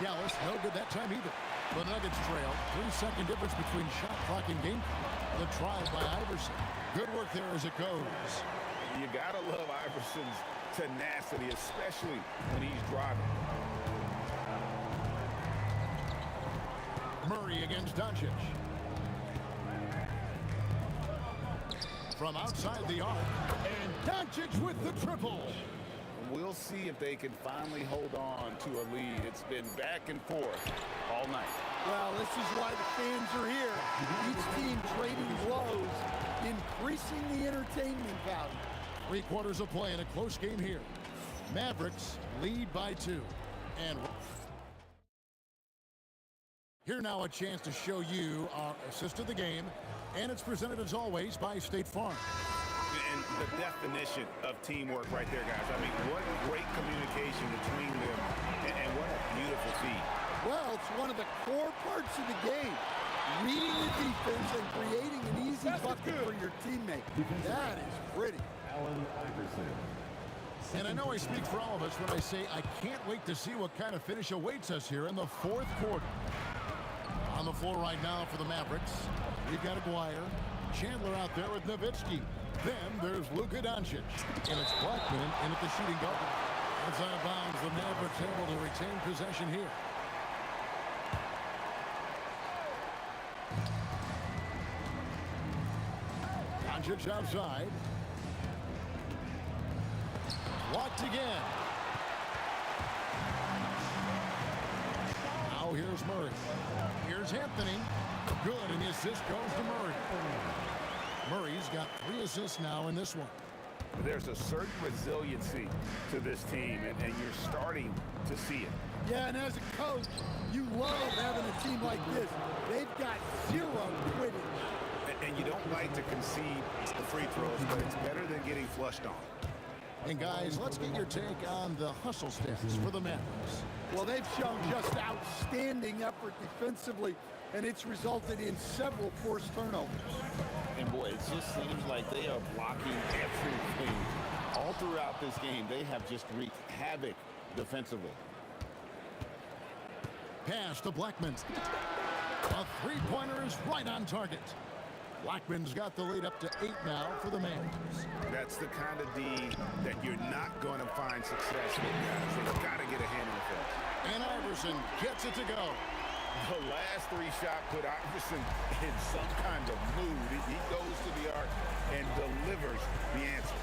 [SPEAKER 2] Dallas no good that time either. The Nuggets trail. 3-second difference between shot clock and game clock. The try by Iverson. Good work there as it goes.
[SPEAKER 3] You gotta love Iverson's tenacity, especially when he's driving.
[SPEAKER 2] Murray against Doncic. From outside the arc. And Doncic with the triple.
[SPEAKER 3] We'll see if they can finally hold on to a lead. It's been back and forth all night.
[SPEAKER 10] Well, this is why the fans are here. Each team trading blows, increasing the entertainment value.
[SPEAKER 2] 3 quarters of play in a close game here. Mavericks lead by 2. And here now a chance to show you our assist of the game. And it's presented as always by State Farm.
[SPEAKER 3] And the definition of teamwork right there, guys. I mean, what great communication between them. And what a beautiful feat.
[SPEAKER 10] Well, it's one of the core parts of the game. Reading the defense and creating an easy bucket for your teammate. That is pretty.
[SPEAKER 5] Allen Iverson.
[SPEAKER 2] And I know I speak for all of us when I say I can't wait to see what kind of finish awaits us here in the 4th quarter. On the floor right now for the Mavericks, we've got Aguirre, Chandler out there with Nowitzki. Then there's Luka Doncic, and it's Blackman in at the shooting guard. That's out of bounds. The Mavericks able to retain possession here. Doncic outside. Blocked again. Now here's Murray. Here's Anthony. Good, and the assist goes to Murray. Murray's got 3 assists now in this one.
[SPEAKER 3] There's a certain resiliency to this team, and you're starting to see it.
[SPEAKER 10] Yeah, and as a coach, you love having a team like this. They've got zero quitters.
[SPEAKER 3] And you don't like to concede the free throws, but it's better than getting flushed on.
[SPEAKER 2] And guys, let's get your take on the hustle stats for the Mavericks.
[SPEAKER 10] Well, they've shown just outstanding effort defensively, and it's resulted in several forced turnovers.
[SPEAKER 12] And boy, it just seems like they are blocking everything. All throughout this game, they have just wreaked havoc defensively.
[SPEAKER 2] Pass to Blackman. A three-pointer is right on target. Blackman's got the lead up to 8 now for the Mavericks.
[SPEAKER 3] That's the kind of D that you're not going to find success with, guys. They've got to get a hand in the face.
[SPEAKER 2] And Iverson gets it to go.
[SPEAKER 3] The last 3 shot put Iverson in some kind of mood. He goes to the arc and delivers the answer.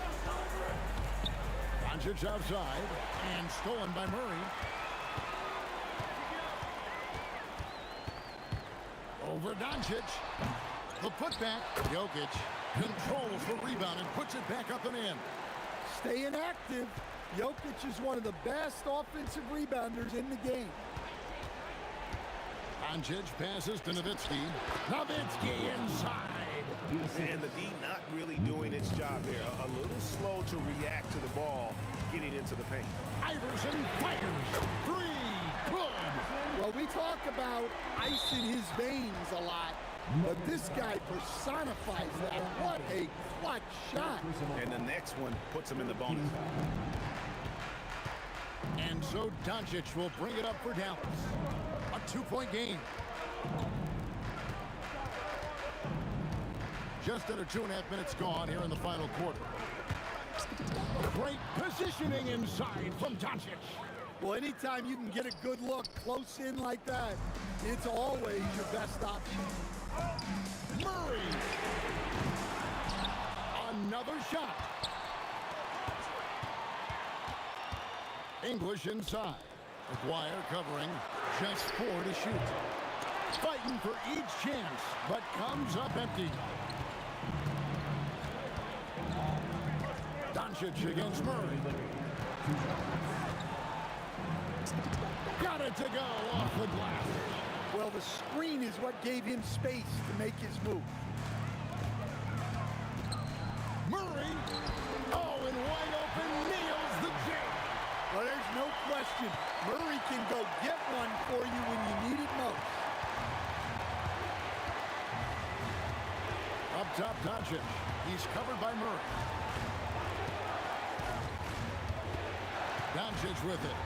[SPEAKER 2] Doncic outside and stolen by Murray. Over Doncic. The putback. Jokic controls the rebound and puts it back up and in.
[SPEAKER 10] Staying active. Jokic is one of the best offensive rebounders in the game.
[SPEAKER 2] Doncic passes to Nowitzki. Nowitzki inside.
[SPEAKER 3] And the D not really doing its job there. A little slow to react to the ball getting into the paint.
[SPEAKER 2] Iverson fires. 3. Good.
[SPEAKER 10] Well, we talk about ice in his veins a lot, but this guy personifies that. What a clutch shot.
[SPEAKER 3] And the next one puts him in the bonus.
[SPEAKER 2] And so Doncic will bring it up for Dallas. A 2-point game. Just under 2.5 minutes gone here in the final quarter. Great positioning inside from Doncic.
[SPEAKER 10] Well, anytime you can get a good look close in like that, it's always your best option.
[SPEAKER 2] Murray. Another shot. English inside. McGuire covering. Just 4 to shoot. Fighting for each chance, but comes up empty. Doncic against Murray. Got it to go off the glass.
[SPEAKER 10] Well, the screen is what gave him space to make his move.
[SPEAKER 2] Murray. Oh, and wide open, nails the jam.
[SPEAKER 10] Well, there's no question. Murray can go get one for you when you need it most.
[SPEAKER 2] Up top, Doncic. He's covered by Murray. Doncic with it.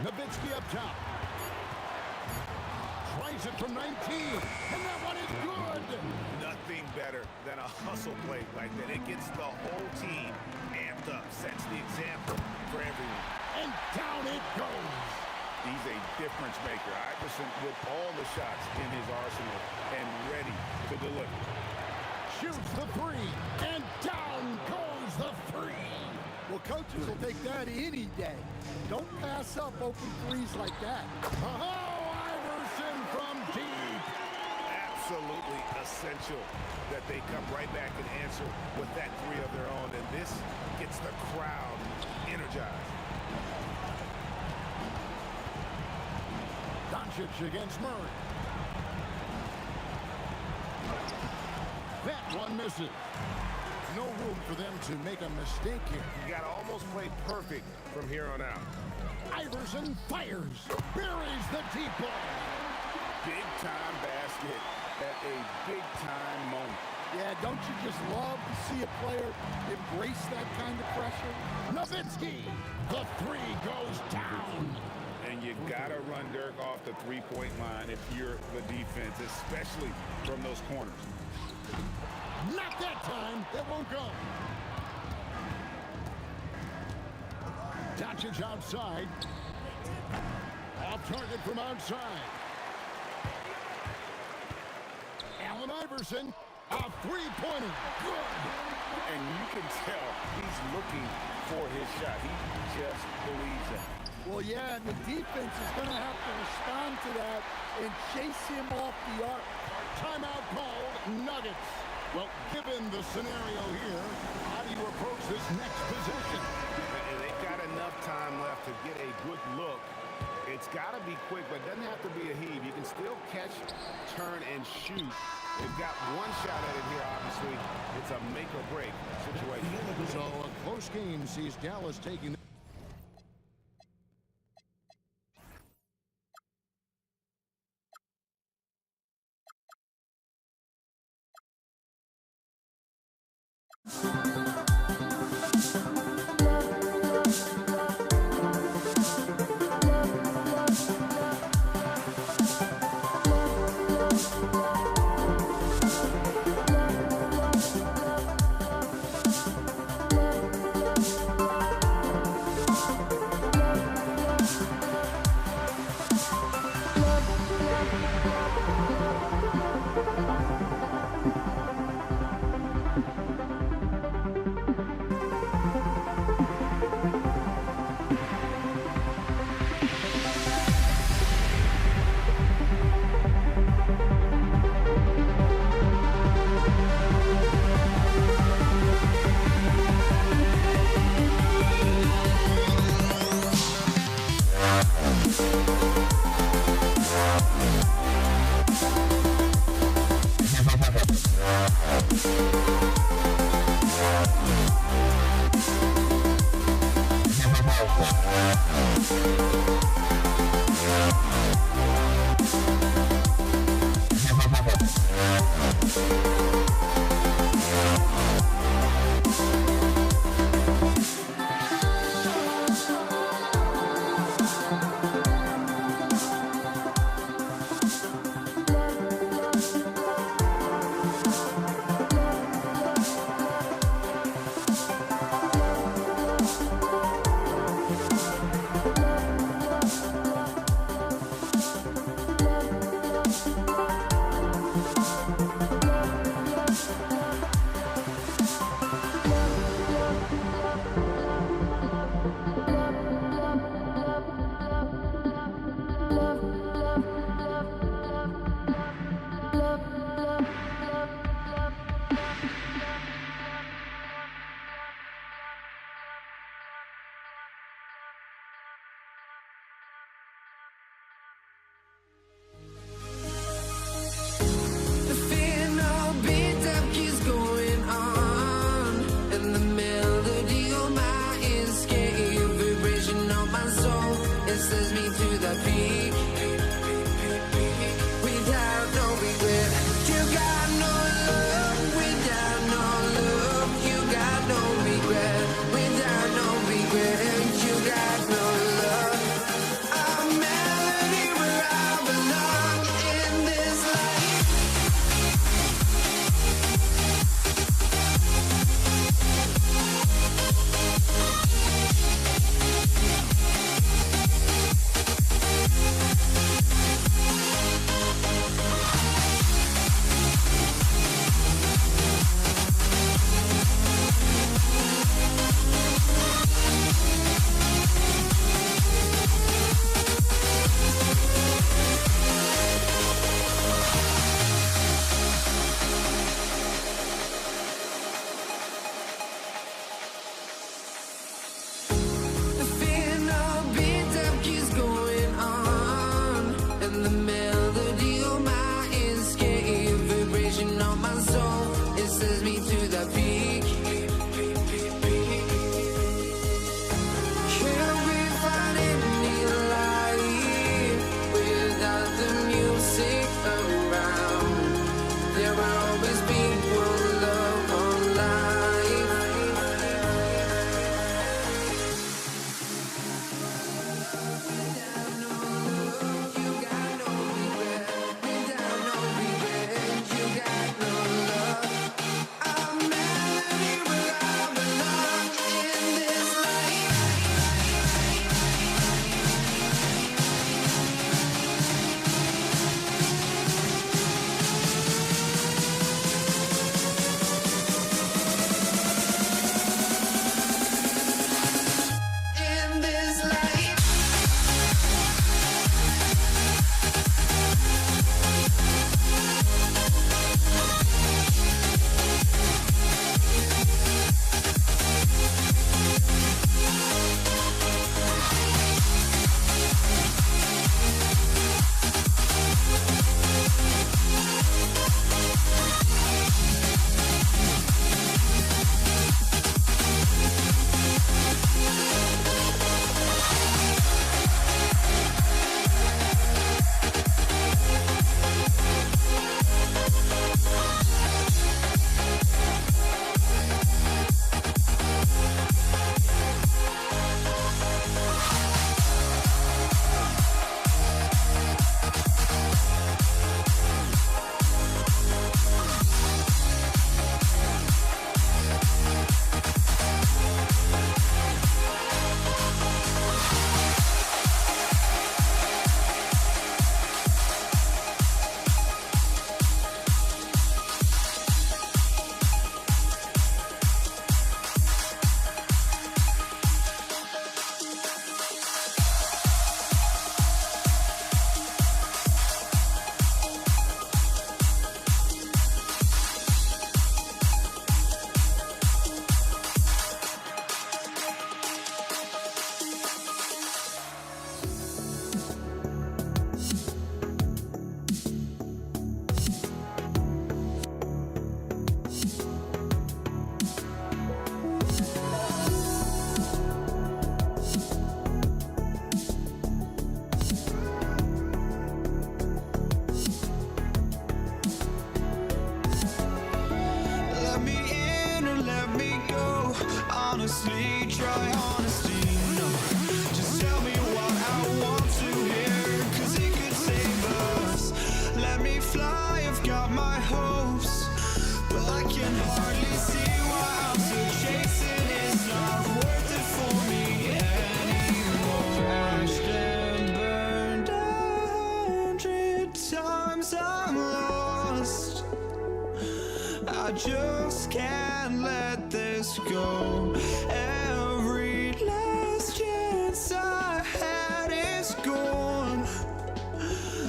[SPEAKER 2] Nowitzki up top. Tries it from 19. And that one is good.
[SPEAKER 3] Nothing better than a hustle play like that. It gets the whole team amped up. Sets the example for everyone.
[SPEAKER 2] And down it goes.
[SPEAKER 3] He's a difference maker. Iverson with all the shots in his arsenal and ready to deliver.
[SPEAKER 2] Shoots the 3. And down goes the 3.
[SPEAKER 10] Well, coaches will take that any day. Don't pass up open threes like that.
[SPEAKER 2] Oh, Iverson from deep.
[SPEAKER 3] Absolutely essential that they come right back and answer with that 3 of their own. And this gets the crowd energized.
[SPEAKER 2] Doncic against Murray. That one misses. No room for them to make a mistake here.
[SPEAKER 3] You got to almost play perfect from here on out.
[SPEAKER 2] Iverson fires. Buries the deep ball.
[SPEAKER 3] Big-time basket at a big-time moment.
[SPEAKER 10] Yeah, don't you just love to see a player embrace that kind of pressure?
[SPEAKER 2] Nowitzki. The 3 goes down.
[SPEAKER 3] And you got to run Dirk off the 3-point line if you're the defense, especially from those corners.
[SPEAKER 2] Not that time. It won't go. Doncic outside. Off target from outside. Allen Iverson. A 3-pointer. Good.
[SPEAKER 3] And you can tell he's looking for his shot. He just believes it.
[SPEAKER 10] Well, yeah, and the defense is going to have to respond to that and chase him off the arc.
[SPEAKER 2] Timeout called. Nuggets. Well, given the scenario here, how do you approach this next possession?
[SPEAKER 3] And they've got enough time left to get a good look. It's got to be quick, but it doesn't have to be a heave. You can still catch, turn, and shoot. They've got one shot at it here, obviously. It's a make-or-break situation.
[SPEAKER 2] So a close game sees Dallas taking...
[SPEAKER 1] hopes, but I can hardly see why I'm still chasing. It's not worth it for me anymore. Crashed and burned 100 times, I'm lost. I just can't let this go. Every last chance I had is gone,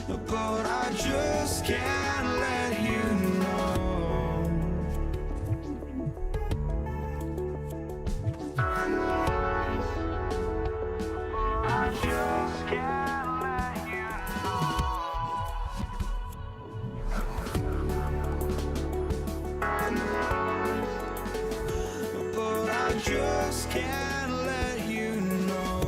[SPEAKER 1] but I just can't let you know. I just can't let you know. But I just can't let you know.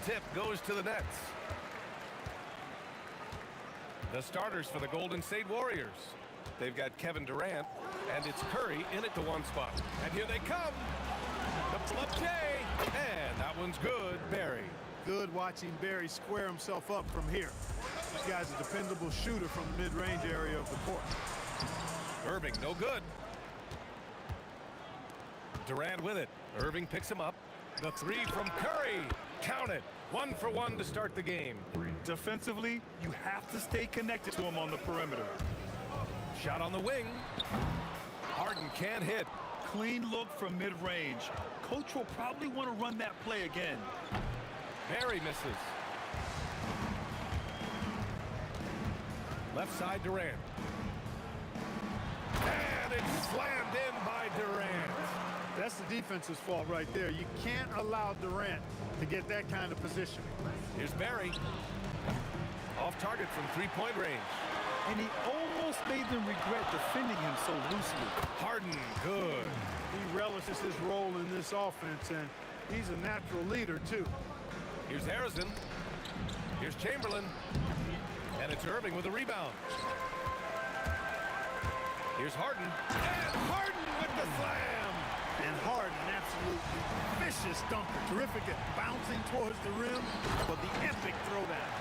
[SPEAKER 8] Tip goes to the Nets. The starters for the Golden State Warriors. They've got Kevin Durant, and it's Curry in at the one spot. And here they come. The flip J, and that one's good. Barry.
[SPEAKER 4] Good watching Barry square himself up from here. This guy's a dependable shooter from the mid-range area of the court.
[SPEAKER 8] Irving, no good. Durant with it. Irving picks him up. The three from Curry. Count it. 1 for 1 to start the game.
[SPEAKER 7] Defensively, you have to stay connected to him on the perimeter.
[SPEAKER 8] Shot on the wing. Harden can't hit.
[SPEAKER 7] Clean look from mid-range. Coach will probably want to run that play again.
[SPEAKER 8] Barry misses. Left side Durant. And it's slammed in by Durant.
[SPEAKER 4] That's the defense's fault right there. You can't allow Durant to get that kind of position.
[SPEAKER 8] Here's Barry. Off target from three-point range.
[SPEAKER 7] And he almost made them regret defending him so loosely.
[SPEAKER 8] Harden, good.
[SPEAKER 4] He relishes his role in this offense, and he's a natural leader, too.
[SPEAKER 8] Here's Harrison. Here's Chamberlain. And it's Irving with a rebound. Here's Harden. And Harden with the slam.
[SPEAKER 4] And Harden, an absolutely vicious dunker. Terrific at bouncing towards the rim, but the epic throwdown.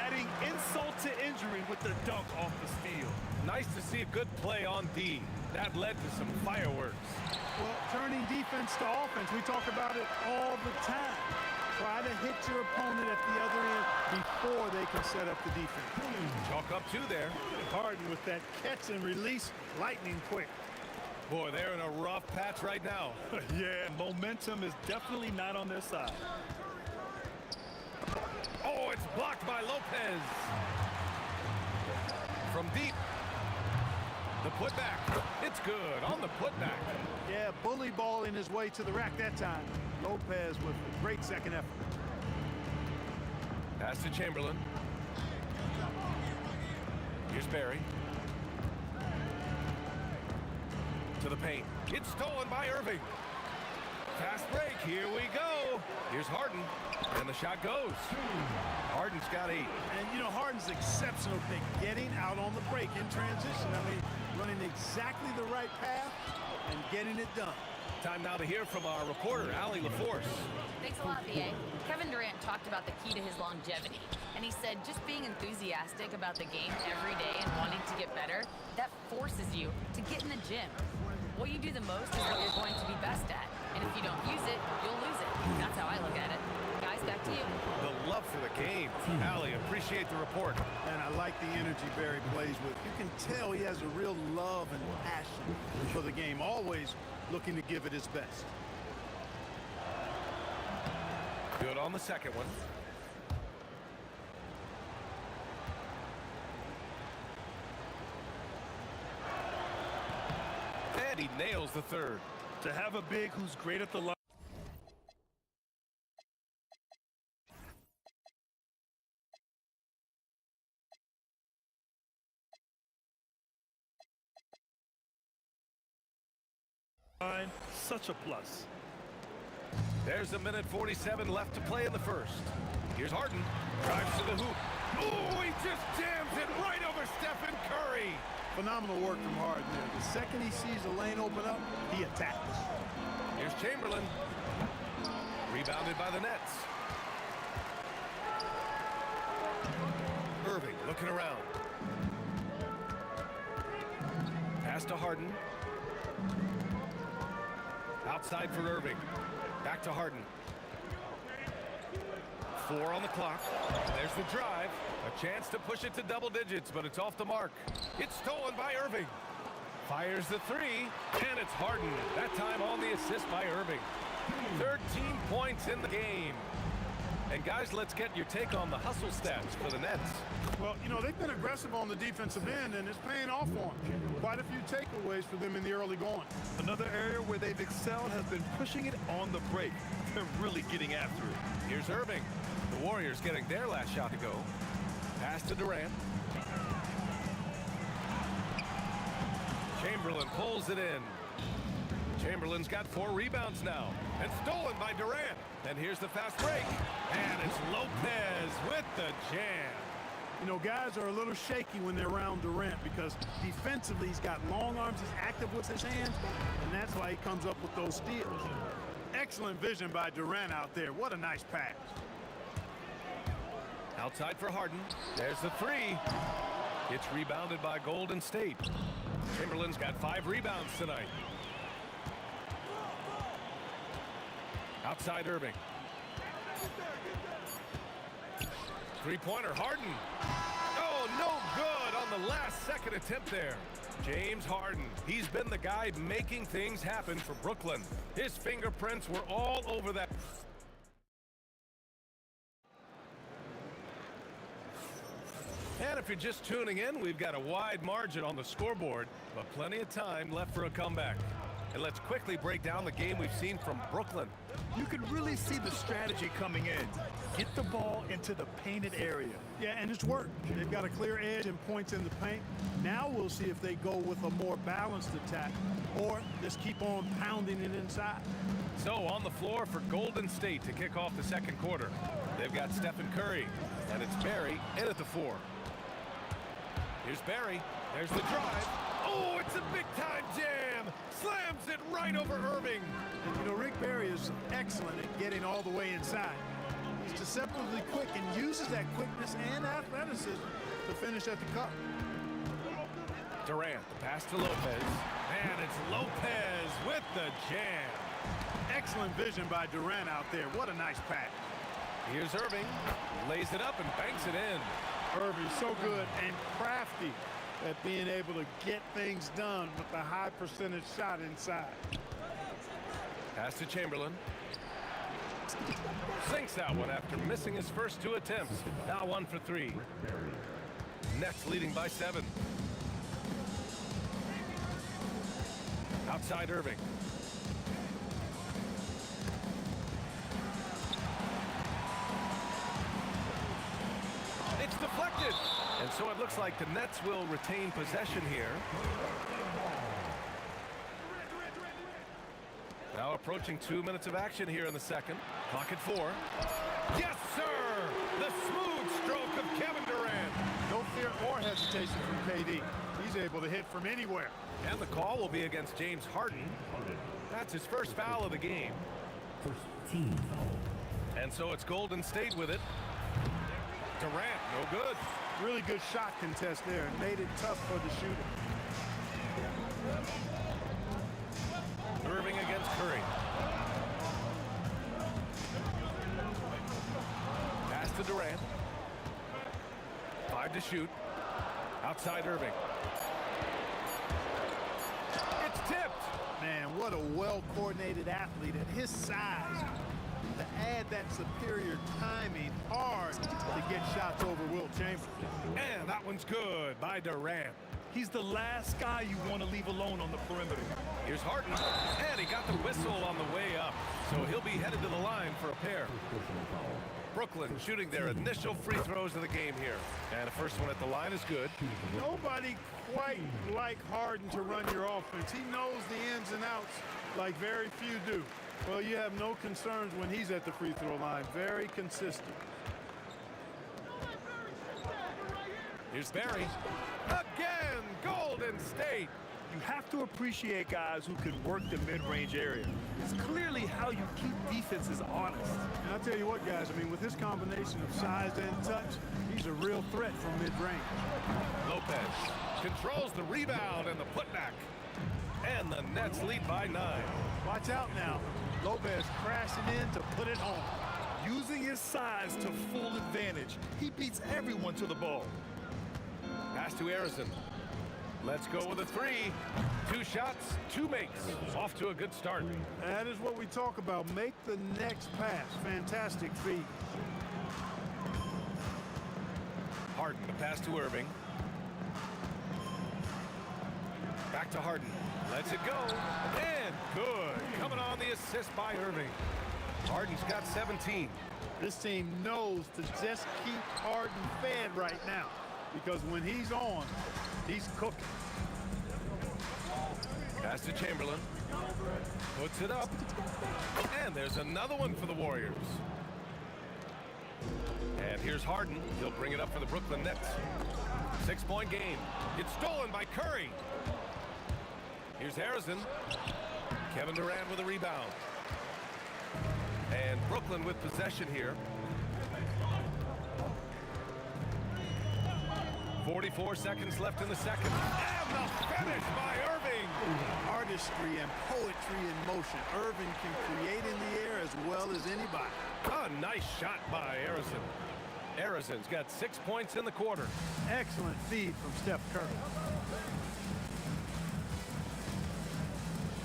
[SPEAKER 7] Adding insult to injury with the dunk off the steal.
[SPEAKER 8] Nice to see a good play on D. That led to some fireworks.
[SPEAKER 4] Well, turning defense to offense, we talk about it all the time. Try to hit your opponent at the other end before they can set up the defense.
[SPEAKER 8] Chalk up two there.
[SPEAKER 4] Harden with that catch and release, lightning quick.
[SPEAKER 8] Boy, they're in a rough patch right now.
[SPEAKER 7] Yeah, momentum is definitely not on their side.
[SPEAKER 8] Oh, it's blocked by Lopez. From deep. The putback. It's good on the putback.
[SPEAKER 4] Yeah, bully balling his way to the rack that time. Lopez with a great second effort.
[SPEAKER 8] Pass to Chamberlain. Here's Barry. To the paint. It's stolen by Irving. Fast break. Here we go. Here's Harden. And the shot goes. Harden's got 8.
[SPEAKER 4] And, you know, Harden's exceptional at getting out on the break in transition. I mean, running exactly the right path and getting it done.
[SPEAKER 8] Time now to hear from our reporter, Allie LaForce.
[SPEAKER 13] Thanks a lot, VA. Kevin Durant talked about the key to his longevity, and he said just being enthusiastic about the game every day and wanting to get better, that forces you to get in the gym. What you do the most is what you're going to be best at, and if you don't use it, you'll lose it. That's how I look at it. Guys, back to you.
[SPEAKER 8] The love for the game. Allie, appreciate the report.
[SPEAKER 4] And I like the energy Barry plays with. You can tell he has a real love and passion for the game, always looking to give it his best.
[SPEAKER 8] Good on the second one. And he nails the third.
[SPEAKER 7] To have a big who's great at the line. Such a plus.
[SPEAKER 8] There's a minute 47 left to play in the first. Here's Harden. Drives to the hoop. Oh, he just jams it right over Stephen Curry.
[SPEAKER 4] Phenomenal work from Harden there. The second he sees a lane open up, he attacks.
[SPEAKER 8] Here's Chamberlain. Rebounded by the Nets. Irving looking around. Pass to Harden. Outside for Irving. Back to Harden. 4 on the clock. There's the drive. A chance to push it to double digits, but it's off the mark. It's stolen by Irving. Fires the three, and it's Harden. That time on the assist by Irving. 13 points in the game. And guys, let's get your take on the hustle stats for the Nets.
[SPEAKER 4] Well, you know, they've been aggressive on the defensive end, and it's paying off for them. Quite a few takeaways for them in the early going.
[SPEAKER 7] Another area where they've excelled has been pushing it on the break. They're really getting after it.
[SPEAKER 8] Here's Irving. The Warriors getting their last shot to go. Pass to Durant. Chamberlain pulls it in. Chamberlain's got 4 rebounds now. And stolen by Durant. And here's the fast break. And it's Lopez with the jam.
[SPEAKER 4] You know, guys are a little shaky when they're around Durant because defensively he's got long arms, he's active with his hands, and that's why he comes up with those steals. Excellent vision by Durant out there. What a nice pass.
[SPEAKER 8] Outside for Harden. There's the three. It's rebounded by Golden State. Chamberlain's got 5 rebounds tonight. Outside Irving. Three-pointer, Harden. Oh, no good on the last second attempt there. James Harden. He's been the guy making things happen for Brooklyn. His fingerprints were all over that. And if you're just tuning in, we've got a wide margin on the scoreboard, but plenty of time left for a comeback. And let's quickly break down the game we've seen from Brooklyn.
[SPEAKER 7] You can really see the strategy coming in. Get the ball into the painted area.
[SPEAKER 4] Yeah, and it's worked. They've got a clear edge and points in the paint. Now we'll see if they go with a more balanced attack or just keep on pounding it inside.
[SPEAKER 8] So on the floor for Golden State to kick off the second quarter. They've got Stephen Curry, and it's Barry in at the 4. Here's Barry. There's the drive. Oh, it's a big-time jam. Slams it right over Irving.
[SPEAKER 4] And, you know, Rick Barry is excellent at getting all the way inside. He's deceptively quick and uses that quickness and athleticism to finish at the cup.
[SPEAKER 8] Durant, the pass to Lopez. And it's Lopez with the jam.
[SPEAKER 4] Excellent vision by Durant out there. What a nice pass.
[SPEAKER 8] Here's Irving. Lays it up and banks it in.
[SPEAKER 4] Irving so good and crafty at being able to get things done with a high percentage shot inside.
[SPEAKER 8] Pass to Chamberlain. Sinks that one after missing his first 2 attempts. Now 1 for 3. Nets leading by 7. Outside Irving. It's deflected. And so it looks like the Nets will retain possession here. Now approaching 2 minutes of action here in the second. Clock at 4. Yes, sir! The smooth stroke of Kevin Durant.
[SPEAKER 4] No fear or hesitation from KD. He's able to hit from anywhere.
[SPEAKER 8] And the call will be against James Harden. That's his first foul of the game.
[SPEAKER 5] First team foul.
[SPEAKER 8] And so it's Golden State with it. Durant, no good.
[SPEAKER 4] Really good shot contest there and made it tough for the shooter.
[SPEAKER 8] Irving against Curry. Pass to Durant. 5 to shoot. Outside Irving. It's tipped.
[SPEAKER 4] Man, what a well-coordinated athlete at his size. To add that superior timing, hard to get shots over Will Chamberlain.
[SPEAKER 8] And that one's good by Durant.
[SPEAKER 7] He's the last guy you want to leave alone on the perimeter.
[SPEAKER 8] Here's Harden, and he got the whistle on the way up. So he'll be headed to the line for a pair. Brooklyn shooting their initial free throws of the game here. And the first one at the line is good.
[SPEAKER 4] Nobody quite like Harden to run your offense. He knows the ins and outs like very few do. Well, you have no concerns when he's at the free throw line. Very consistent.
[SPEAKER 8] Here's Barry. Again, Golden State.
[SPEAKER 7] You have to appreciate guys who can work the mid-range area. It's clearly how you keep defenses honest.
[SPEAKER 4] And I'll tell you what, guys, I mean, with his combination of size and touch, he's a real threat from mid-range.
[SPEAKER 8] Lopez controls the rebound and the putback. And the Nets lead by 9.
[SPEAKER 4] Watch out now. Lopez crashing in to put it home.
[SPEAKER 7] Using his size to full advantage, he beats everyone to the ball.
[SPEAKER 8] Pass to Harrison. Let's go with a 3. 2 shots, 2 makes. Off to a good start.
[SPEAKER 4] That is what we talk about. Make the next pass. Fantastic feed.
[SPEAKER 8] Harden, the pass to Irving. Back to Harden. Lets it go. And good. Coming on the assist by Irving. Harden's got 17.
[SPEAKER 4] This team knows to just keep Harden fed right now. Because when he's on, he's cooking.
[SPEAKER 8] Pass to Chamberlain. Puts it up. And there's another one for the Warriors. And here's Harden. He'll bring it up for the Brooklyn Nets. 6-point game. It's stolen by Curry. Here's Harrison. Kevin Durant with a rebound. And Brooklyn with possession here. 44 seconds left in the second. And the finish by Irving.
[SPEAKER 4] Artistry and poetry in motion. Irving can create in the air as well as anybody.
[SPEAKER 8] A nice shot by Harrison. Harrison's got 6 points in the quarter.
[SPEAKER 4] Excellent feed from Steph Curry.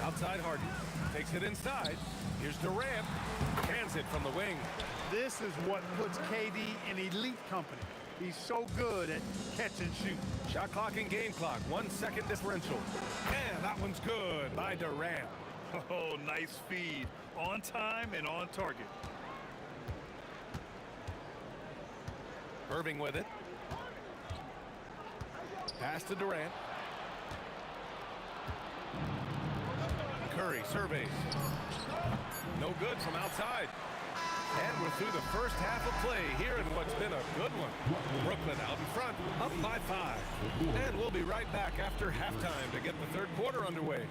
[SPEAKER 8] Outside Harden. Takes it inside. Here's Durant. Hands it from the wing.
[SPEAKER 4] This is what puts KD in elite company. He's so good at catch and shoot.
[SPEAKER 8] Shot clock and game clock. 1 second differential. And that one's good by Durant.
[SPEAKER 7] Oh, nice feed. On time and on target.
[SPEAKER 8] Irving with it. Pass to Durant. Curry surveys. No good from outside. And we're through the first half of play here in what's been a good one. Brooklyn out in front, up by 5. And we'll be right back after halftime to get the third quarter underway.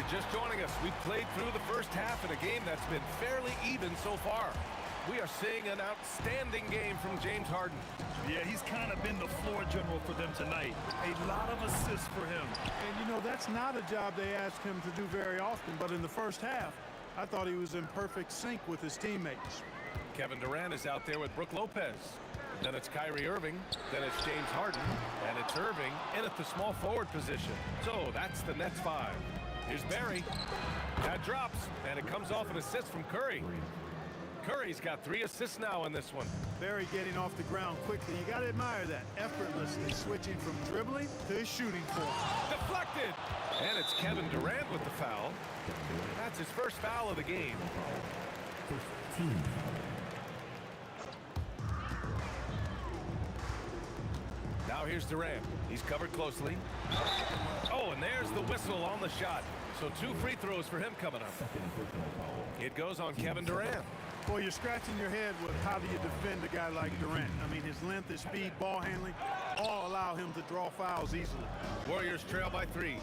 [SPEAKER 8] Just joining us, we've played through the first half in a game that's been fairly even so far. We are seeing an outstanding game from James Harden.
[SPEAKER 7] Yeah, he's kind of been the floor general for them tonight. A lot of assists for him.
[SPEAKER 4] And, you know, that's not a job they ask him to do very often, but in the first half, I thought he was in perfect sync with his teammates.
[SPEAKER 8] Kevin Durant is out there with Brook Lopez. Then it's Kyrie Irving. Then it's James Harden. And it's Irving in at the small forward position. So that's the Nets 5. Here's Barry. That drops, and it comes off an assist from Curry. Curry's got 3 assists now in this one.
[SPEAKER 4] Barry getting off the ground quickly. You got to admire that. Effortlessly switching from dribbling to his shooting form.
[SPEAKER 8] Deflected. And it's Kevin Durant with the foul. That's his first foul of the game.
[SPEAKER 5] First team.
[SPEAKER 8] Now Now here's Durant. He's covered closely. Oh, and there's the whistle on the shot. So 2 free throws for him coming up. It goes on Kevin Durant.
[SPEAKER 4] Well, you're scratching your head with how do you defend a guy like Durant. I mean, his length, his speed, ball handling, all allow him to draw fouls easily.
[SPEAKER 8] Warriors trail by 3.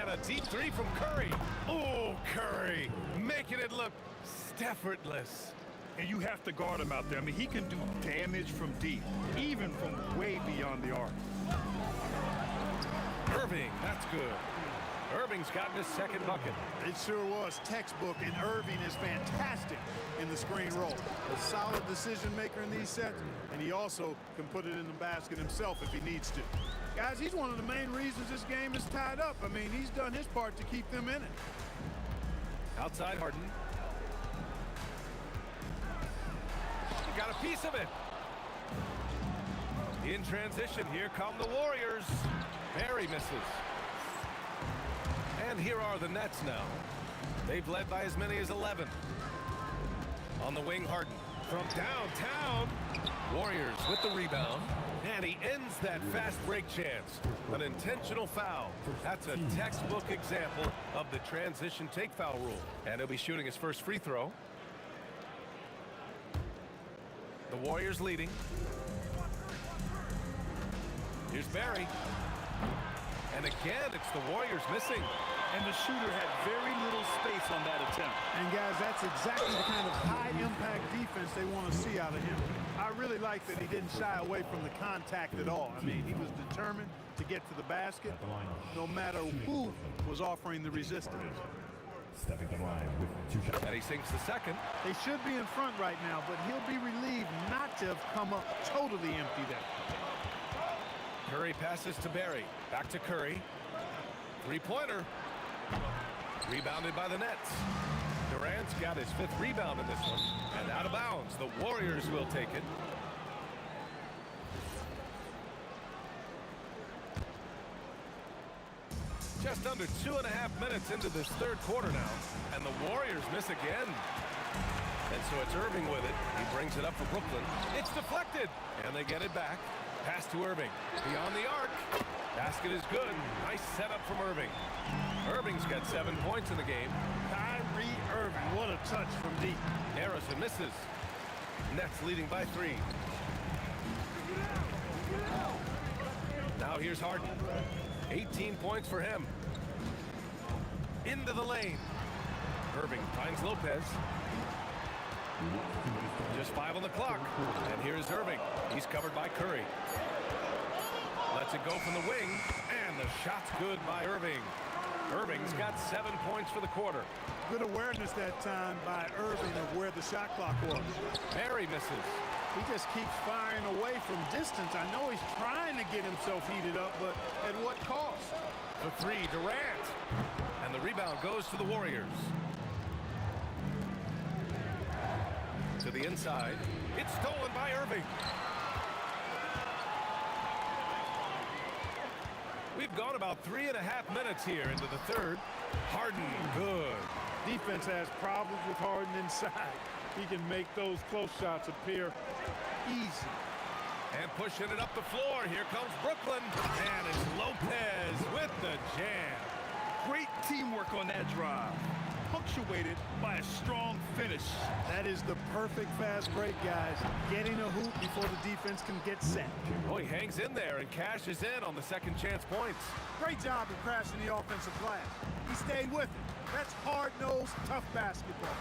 [SPEAKER 8] And a deep 3 from Curry. Oh, Curry making it look effortless.
[SPEAKER 7] And you have to guard him out there. I mean, he can do damage from deep, even from way beyond the arc.
[SPEAKER 8] Irving, that's good. Irving's gotten his second bucket.
[SPEAKER 4] It sure was textbook, and Irving is fantastic in the screen roll. A solid decision maker in these sets, and he also can put it in the basket himself if he needs to. Guys, he's one of the main reasons this game is tied up. I mean, he's done his part to keep them in it.
[SPEAKER 8] Outside Harden. He got a piece of it. In transition, here come the Warriors. Barry misses. And here are the Nets now. They've led by as many as 11. On the wing, Harden. From downtown. Warriors with the rebound. And he ends that fast break chance. An intentional foul. That's a textbook example of the transition take foul rule. And he'll be shooting his first free throw. The Warriors leading. Here's Barry. And again, it's the Warriors missing.
[SPEAKER 7] And the shooter had very little space on that attempt.
[SPEAKER 4] And guys, that's exactly the kind of high-impact defense they want to see out of him. I really like that he didn't shy away from the contact at all. I mean, he was determined to get to the basket, no matter who was offering the resistance.
[SPEAKER 5] Stepping the line with 2 shots.
[SPEAKER 8] And he sinks the second.
[SPEAKER 4] They should be in front right now, but he'll be relieved not to have come up totally empty there.
[SPEAKER 8] Curry passes to Barry. Back to Curry. Three-pointer. Rebounded by the Nets. Durant's got his 5th rebound in this one. And out of bounds. The Warriors will take it. Just under 2.5 minutes into this third quarter now. And the Warriors miss again. And so it's Irving with it. He brings it up for Brooklyn. It's deflected. And they get it back. Pass to Irving. Beyond the arc. Basket is good. Nice setup from Irving. Irving's got 7 points in the game.
[SPEAKER 4] Kyrie Irving, what a touch from deep.
[SPEAKER 8] Harrison misses. Nets leading by 3. Now here's Harden. 18 points for him. Into the lane. Irving finds Lopez. Just 5 on the clock. And here's Irving. He's covered by Curry. Lets it go from the wing. And the shot's good by Irving. Irving's got 7 points for the quarter.
[SPEAKER 4] Good awareness that time by Irving of where the shot clock was.
[SPEAKER 8] Barry misses.
[SPEAKER 4] He just keeps firing away from distance. I know he's trying to get himself heated up, but at what cost?
[SPEAKER 8] For 3, Durant. And the rebound goes to the Warriors. To the inside. It's stolen by Irving. We've gone about 3.5 minutes here into the third. Harden, good.
[SPEAKER 4] Defense has problems with Harden inside. He can make those close shots appear easy.
[SPEAKER 8] And pushing it up the floor. Here comes Brooklyn. And it's Lopez with the jam.
[SPEAKER 7] Great teamwork on that drive. Punctuated by a strong finish.
[SPEAKER 4] That is the perfect fast break, guys. Getting a hoop before the defense can get set.
[SPEAKER 8] Oh, he hangs in there and cashes in on the second chance points.
[SPEAKER 4] Great job of crashing the offensive glass. He stayed with it. That's hard-nosed, tough basketball.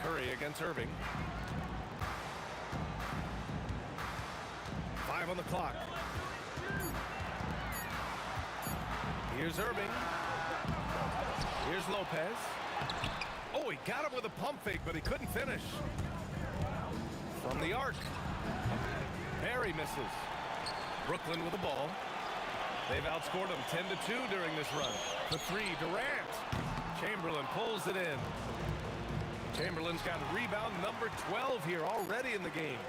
[SPEAKER 8] Curry against Irving. 5 on the clock. Here's Irving. Here's Lopez. Oh, he got him with a pump fake, but he couldn't finish. From the arc. Barry misses. Brooklyn with the ball. They've outscored them 10-2 during this run. For 3, Durant. Chamberlain pulls it in. Chamberlain's got rebound number 12 here already in the game.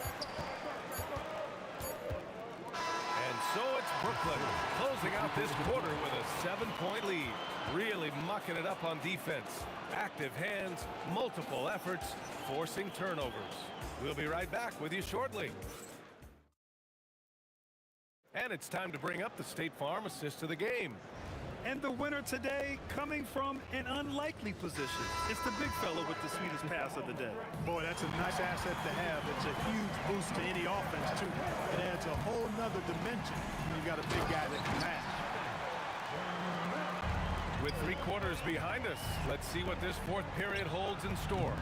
[SPEAKER 8] And so it's Brooklyn closing out this quarter with a 7-point lead. Really mucking it up on defense. Active hands, multiple efforts, forcing turnovers. We'll be right back with you shortly. And it's time to bring up the State Farm assist of the game.
[SPEAKER 7] And the winner today coming from an unlikely position. It's the big fella with the sweetest pass of the day.
[SPEAKER 4] Boy, that's a nice asset to have. It's a huge boost to any offense, too. It adds a whole nother dimension when you've got a big guy that can pass.
[SPEAKER 8] With 3 quarters behind us, let's see what this fourth period holds in store.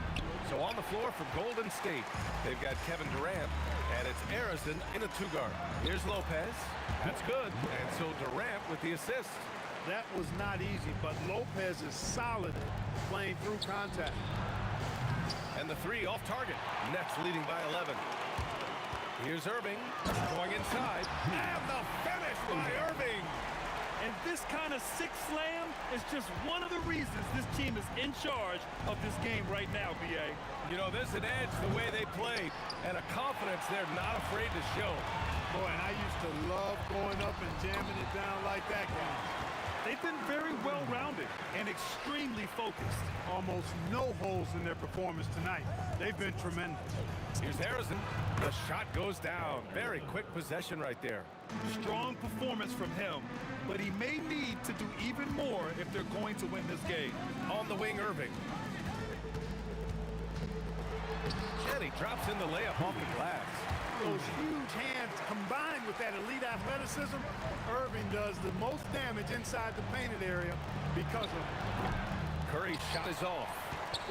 [SPEAKER 8] So on the floor for Golden State, they've got Kevin Durant, and it's Arizin in a 2-guard. Here's Lopez. That's good. And so Durant with the assist.
[SPEAKER 4] That was not easy, but Lopez is solid playing through contact.
[SPEAKER 8] And the 3 off target. Nets leading by 11. Here's Irving going inside. And the finish by Irving.
[SPEAKER 7] And this kind of sick slam is just one of the reasons this team is in charge of this game right now, B.A.
[SPEAKER 8] You know, there's an edge the way they play and a confidence they're not afraid to show.
[SPEAKER 4] Boy, and I used to love going up and jamming it down like that guy.
[SPEAKER 7] They've been very well-rounded and extremely focused.
[SPEAKER 4] Almost no holes in their performance tonight. They've been tremendous.
[SPEAKER 8] Here's Harrison. The shot goes down. Very quick possession right there.
[SPEAKER 7] Strong performance from him, but he may need to do even more if they're going to win this game.
[SPEAKER 8] On the wing, Irving. And he drops in the layup off the glass.
[SPEAKER 4] Those huge hands combined with that elite athleticism, Irving does the most damage inside the painted area because of it.
[SPEAKER 8] Curry's shot is off.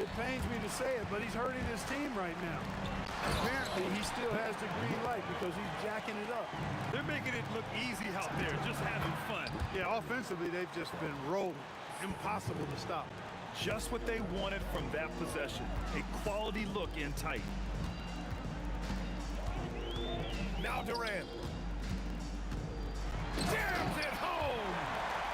[SPEAKER 4] It pains me to say it, but he's hurting his team right now. Apparently, he still has the green light because he's jacking it up.
[SPEAKER 7] They're making it look easy out there, just having fun.
[SPEAKER 4] Yeah, offensively, they've just been rolling. Impossible to stop.
[SPEAKER 7] Just what they wanted from that possession. A quality look in tight.
[SPEAKER 8] Now Durant. Jams it home.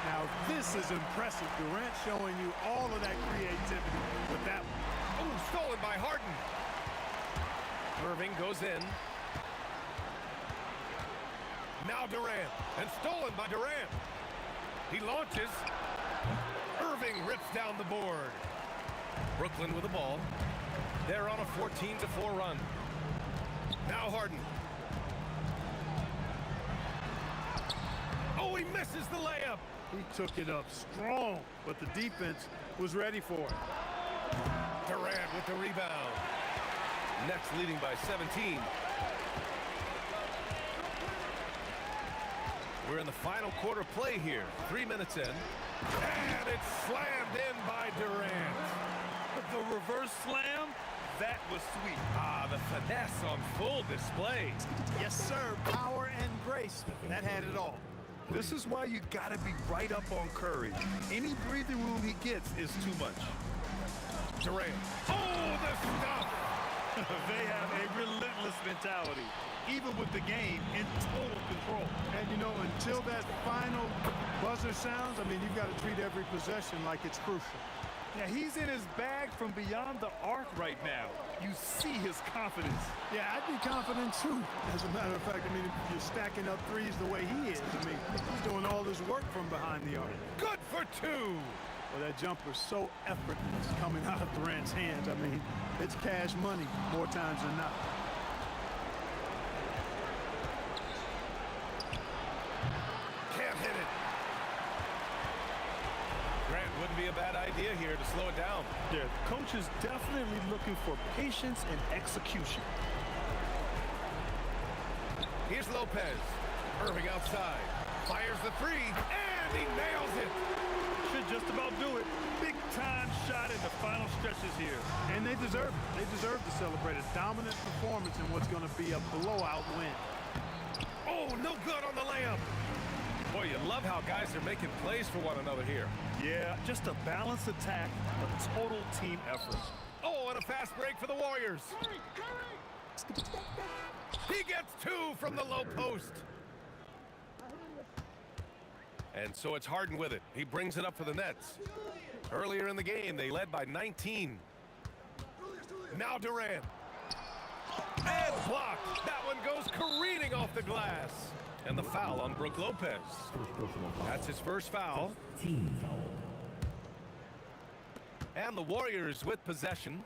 [SPEAKER 4] Now this is impressive. Durant showing you all of that creativity with that one.
[SPEAKER 8] Oh, stolen by Harden. Irving goes in. Now Durant. And stolen by Durant. He launches. Irving rips down the board. Brooklyn with the ball. They're on a 14-4 run. Now Harden. Oh, he misses the layup.
[SPEAKER 4] He took it up strong, but the defense was ready for it.
[SPEAKER 8] Durant with the rebound. Nets leading by 17. We're in the final quarter play here. 3 minutes in. And it's slammed in by Durant.
[SPEAKER 7] The reverse slam, that was sweet.
[SPEAKER 8] Ah, the finesse on full display.
[SPEAKER 4] Yes, sir. Power and grace. That had it all.
[SPEAKER 7] This is why you gotta be right up on Curry. Any breathing room he gets is too much.
[SPEAKER 8] Durant. Oh, the stuff!
[SPEAKER 7] They have a relentless mentality, even with the game in total control.
[SPEAKER 4] And, you know, until that final buzzer sounds, I mean, you've got to treat every possession like it's crucial.
[SPEAKER 7] Yeah, he's in his bag from beyond the arc right now. You see his confidence.
[SPEAKER 4] Yeah, I'd be confident, too. As a matter of fact, I mean, if you're stacking up threes the way he is, I mean, he's doing all this work from behind the arc.
[SPEAKER 8] Good for 2.
[SPEAKER 4] Well, that jumper's so effortless coming out of Durant's hands. I mean, it's cash money more times than not.
[SPEAKER 8] Can't hit it. Grant wouldn't be a bad idea here to slow it down.
[SPEAKER 7] Yeah, the coach is definitely looking for patience and execution.
[SPEAKER 8] Here's Lopez. Irving outside. Fires the 3, and he nails it.
[SPEAKER 7] Should just about do it. Big time shot in the final stretches here.
[SPEAKER 4] And they deserve it. They deserve to celebrate a dominant performance in what's going to be a blowout win.
[SPEAKER 8] Oh, no good on the layup. Boy, you love how guys are making plays for one another here.
[SPEAKER 7] Yeah, just a balanced attack, a total team effort.
[SPEAKER 8] Oh, and a fast break for the Warriors. He gets 2 from the low post. And so it's Harden with it. He brings it up for the Nets. Earlier in the game, they led by 19. Now Durant. And blocked. That one goes careening off the glass. And the foul on Brook Lopez. That's his first foul.
[SPEAKER 5] Team foul.
[SPEAKER 8] And the Warriors with possession.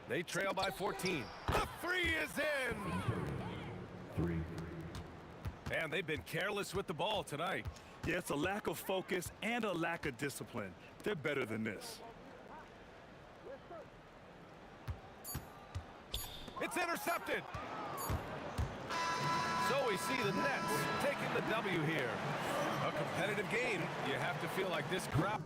[SPEAKER 8] They trail by 14. The 3 three is in.
[SPEAKER 5] 3.
[SPEAKER 8] And they've been careless with the ball tonight.
[SPEAKER 7] Yeah, it's a lack of focus and a lack of discipline. They're better than this.
[SPEAKER 8] It's intercepted. So we see the Nets taking the W here. A competitive game. You have to feel like this crowd.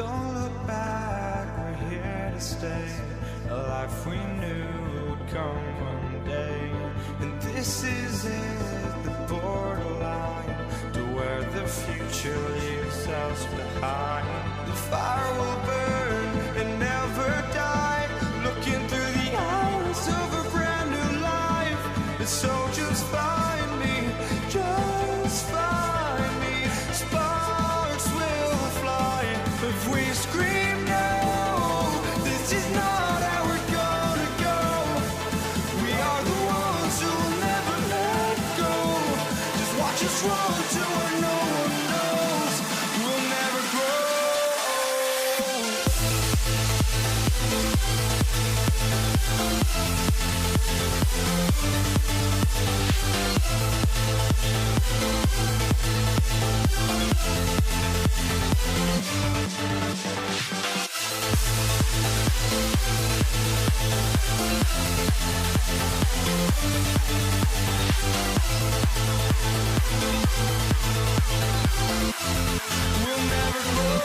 [SPEAKER 1] Don't look back, we're here to stay. A life we knew would come one day. And this is it, the borderline, to where the future leaves us behind. The fire will burn and never die, looking through the eyes of a brand new life. And so just find me, just find me. Sparks will fly if we scream no. This is not how we're gonna go. We are the ones who will never let go. Just watch us run to where no one knows. We'll never grow. We'll never grow.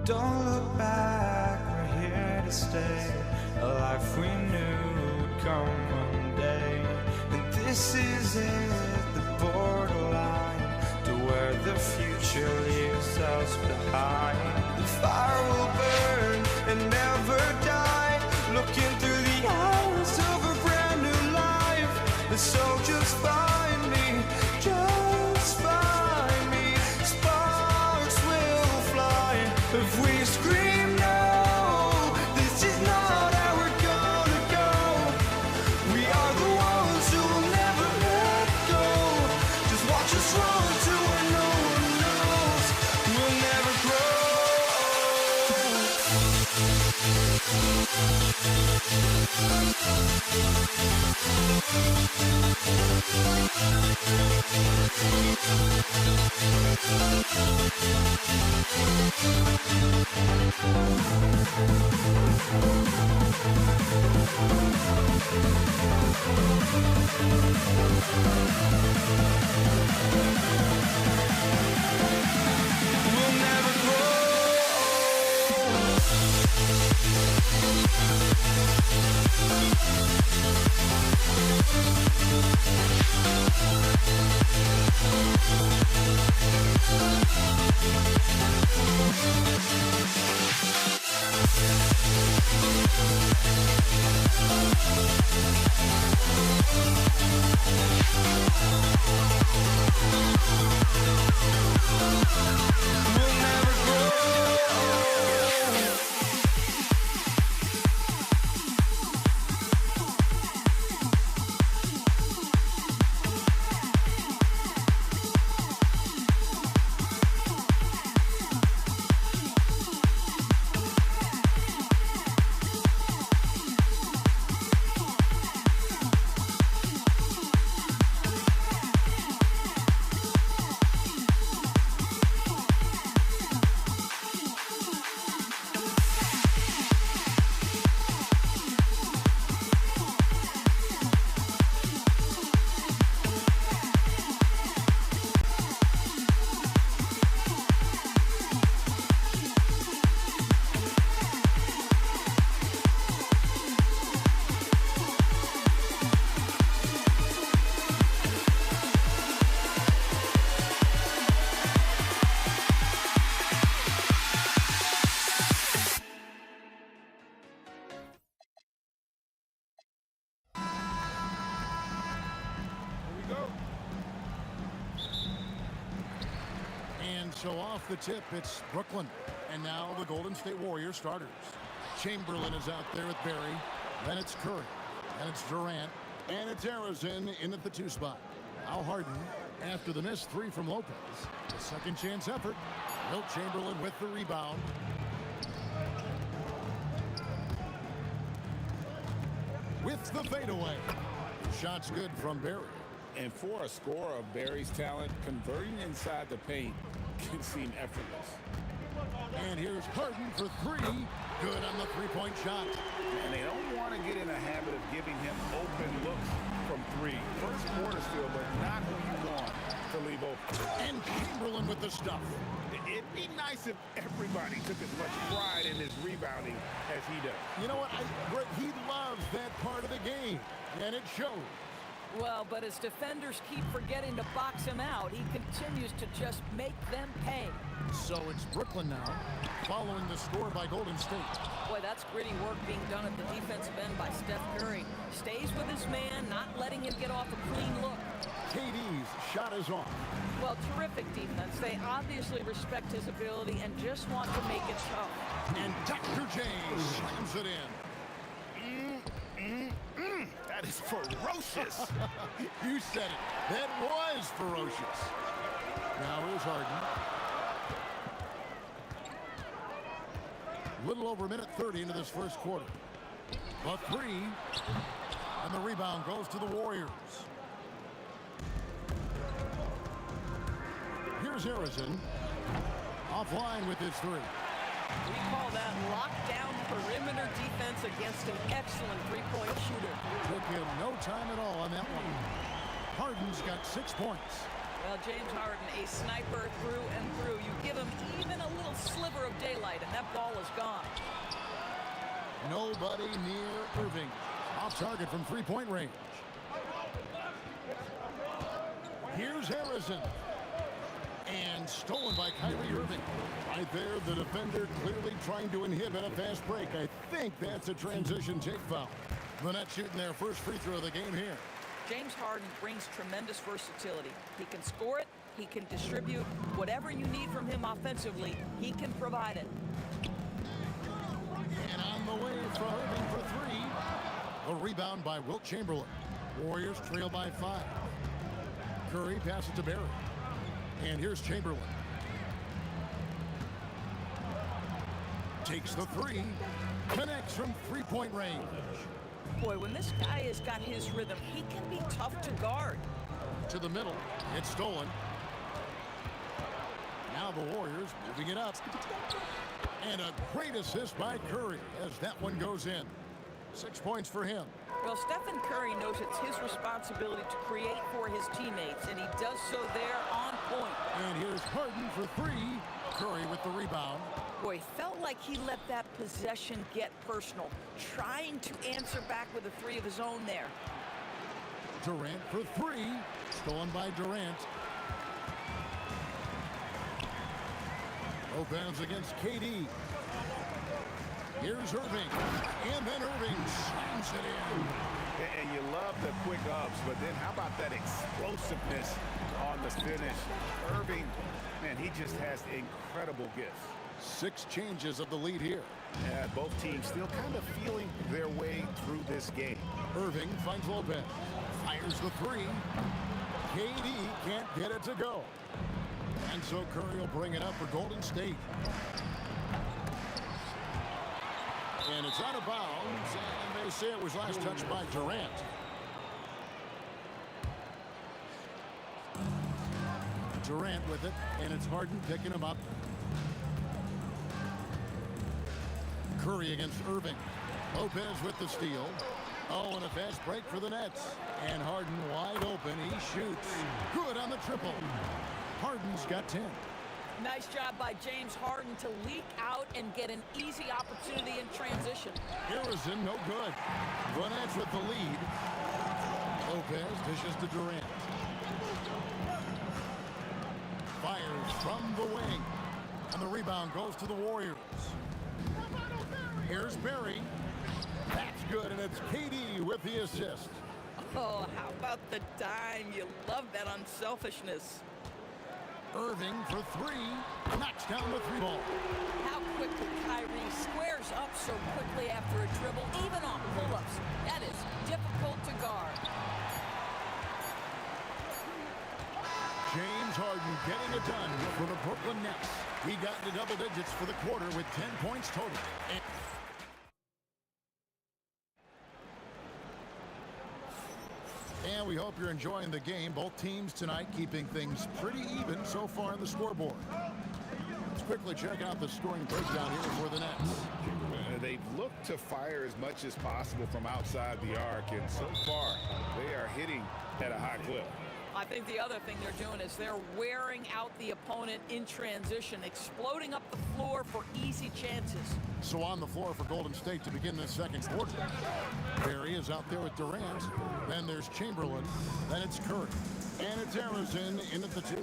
[SPEAKER 1] Don't look back, we're here to stay. A life we knew would come one day. And this is it, the borderline, to where the future leaves us behind. The fire will burn and never die, looking through the eyes of a brand new life. And so just find me, just find me. Sparks will fly if we scream no. This is not how we're gonna go. We are the ones who will never let go. Just watch us run to where no one knows. We'll never grow. We'll never grow. We'll never grow.
[SPEAKER 2] So off the tip, it's Brooklyn. And now the Golden State Warriors starters. Chamberlain is out there with Barry. Then it's Curry. Then it's Durant. And it's Arizin in at the 2 spot. Al Harden, after the missed 3 from Lopez. The second chance effort. Wilt Chamberlain with the rebound. With the fadeaway. The shot's good from Barry.
[SPEAKER 12] And for a scorer of Barry's talent, converting inside the paint can seem effortless.
[SPEAKER 2] And here's Harden for three. Good on the three-point shot.
[SPEAKER 3] And they don't want to get in a habit of giving him open looks from three. First quarter still, but not who you want to leave open.
[SPEAKER 2] And Chamberlain with the stuff.
[SPEAKER 3] It'd be nice if everybody took as much pride in his rebounding as he does.
[SPEAKER 2] You know what? He loves that part of the game, and it shows.
[SPEAKER 6] Well, but as defenders keep forgetting to box him out, he continues to just make them pay.
[SPEAKER 2] So it's Brooklyn now, following the score by Golden State.
[SPEAKER 6] Boy, that's gritty work being done at the defensive end by Steph Curry. Stays with his man, not letting him get off a clean look.
[SPEAKER 2] KD's shot is off.
[SPEAKER 6] Well, terrific defense. They obviously respect his ability and just want to make it tough.
[SPEAKER 2] And Dr. J slams it in.
[SPEAKER 3] That is ferocious.
[SPEAKER 2] You said it. That was ferocious. Now here's Harden. Little over a minute 30 into this first quarter. A three. And the rebound goes to the Warriors. Here's Harrison. Offline with his three.
[SPEAKER 6] We call that lockdown perimeter defense against an excellent three-point shooter.
[SPEAKER 2] Took him no time at all on that one. Harden's got 6 points.
[SPEAKER 6] Well, James Harden, a sniper through and through. You give him even a little sliver of daylight, and that ball is gone.
[SPEAKER 2] Nobody near Irving. Off target from three-point range. Here's Harrison. And stolen by Kyrie Irving. Right there, the defender clearly trying to inhibit a fast break. I think that's a transition take foul. The Nets shooting their first free throw of the game here.
[SPEAKER 6] James Harden brings tremendous versatility. He can score it, he can distribute. Whatever you need from him offensively, he can provide it.
[SPEAKER 2] And on the way for Irving for three. A rebound by Wilt Chamberlain. Warriors trail by 5. Curry passes to Barry. And here's Chamberlain. Takes the three. Connects from three-point range.
[SPEAKER 6] Boy, when this guy has got his rhythm, he can be tough to guard.
[SPEAKER 2] To the middle. It's stolen. Now the Warriors moving it up. And a great assist by Curry as that one goes in. 6 points for him.
[SPEAKER 6] Well, Stephen Curry knows it's his responsibility to create for his teammates, and he does so there on point.
[SPEAKER 2] And here's Harden for three. Curry with the rebound.
[SPEAKER 6] Boy, felt like he let that possession get personal, trying to answer back with a three of his own there.
[SPEAKER 2] Durant for three. Stolen by Durant. Lopez against KD. Here's Irving. And then Irving slams it in.
[SPEAKER 3] And you love the quick ups, but then how about that explosiveness on the finish? Irving, man, he just has incredible gifts.
[SPEAKER 2] 6 changes of the lead here.
[SPEAKER 3] And both teams still kind of feeling their way through this game.
[SPEAKER 2] Irving finds Lopez. Fires the three. KD can't get it to go. And so Curry will bring it up for Golden State. And it's out of bounds, and they say it was last touched by Durant. Durant with it, and it's Harden picking him up. Curry against Irving. Lopez with the steal. Oh, and a fast break for the Nets. And Harden wide open. He shoots. Good on the triple. Harden's got 10.
[SPEAKER 6] Nice job by James Harden to leak out and get an easy opportunity in transition.
[SPEAKER 2] Harrison, no good. The Nets with the lead. Lopez dishes to Durant. Fires from the wing. And the rebound goes to the Warriors. Here's Barry. That's good, and it's KD with the assist.
[SPEAKER 6] Oh, how about the dime? You love that unselfishness.
[SPEAKER 2] Irving for three. Knocks down the three ball.
[SPEAKER 6] How quickly Kyrie squares up so quickly after a dribble, even on pull-ups. That is difficult to guard.
[SPEAKER 2] James Harden getting it done for the Brooklyn Nets. He got into double digits for the quarter with 10 points total. And we hope you're enjoying the game. Both teams tonight keeping things pretty even so far on the scoreboard. Let's quickly check out the scoring breakdown here for the Nets.
[SPEAKER 3] They've looked to fire as much as possible from outside the arc, and so far they are hitting at a high clip.
[SPEAKER 6] I think the other thing they're doing is they're wearing out the opponent in transition, exploding up the floor for easy chances.
[SPEAKER 2] So on the floor for Golden State to begin this second quarter. Barry is out there with Durant. Then there's Chamberlain. Then it's Curry. And it's Harrison in at the 2.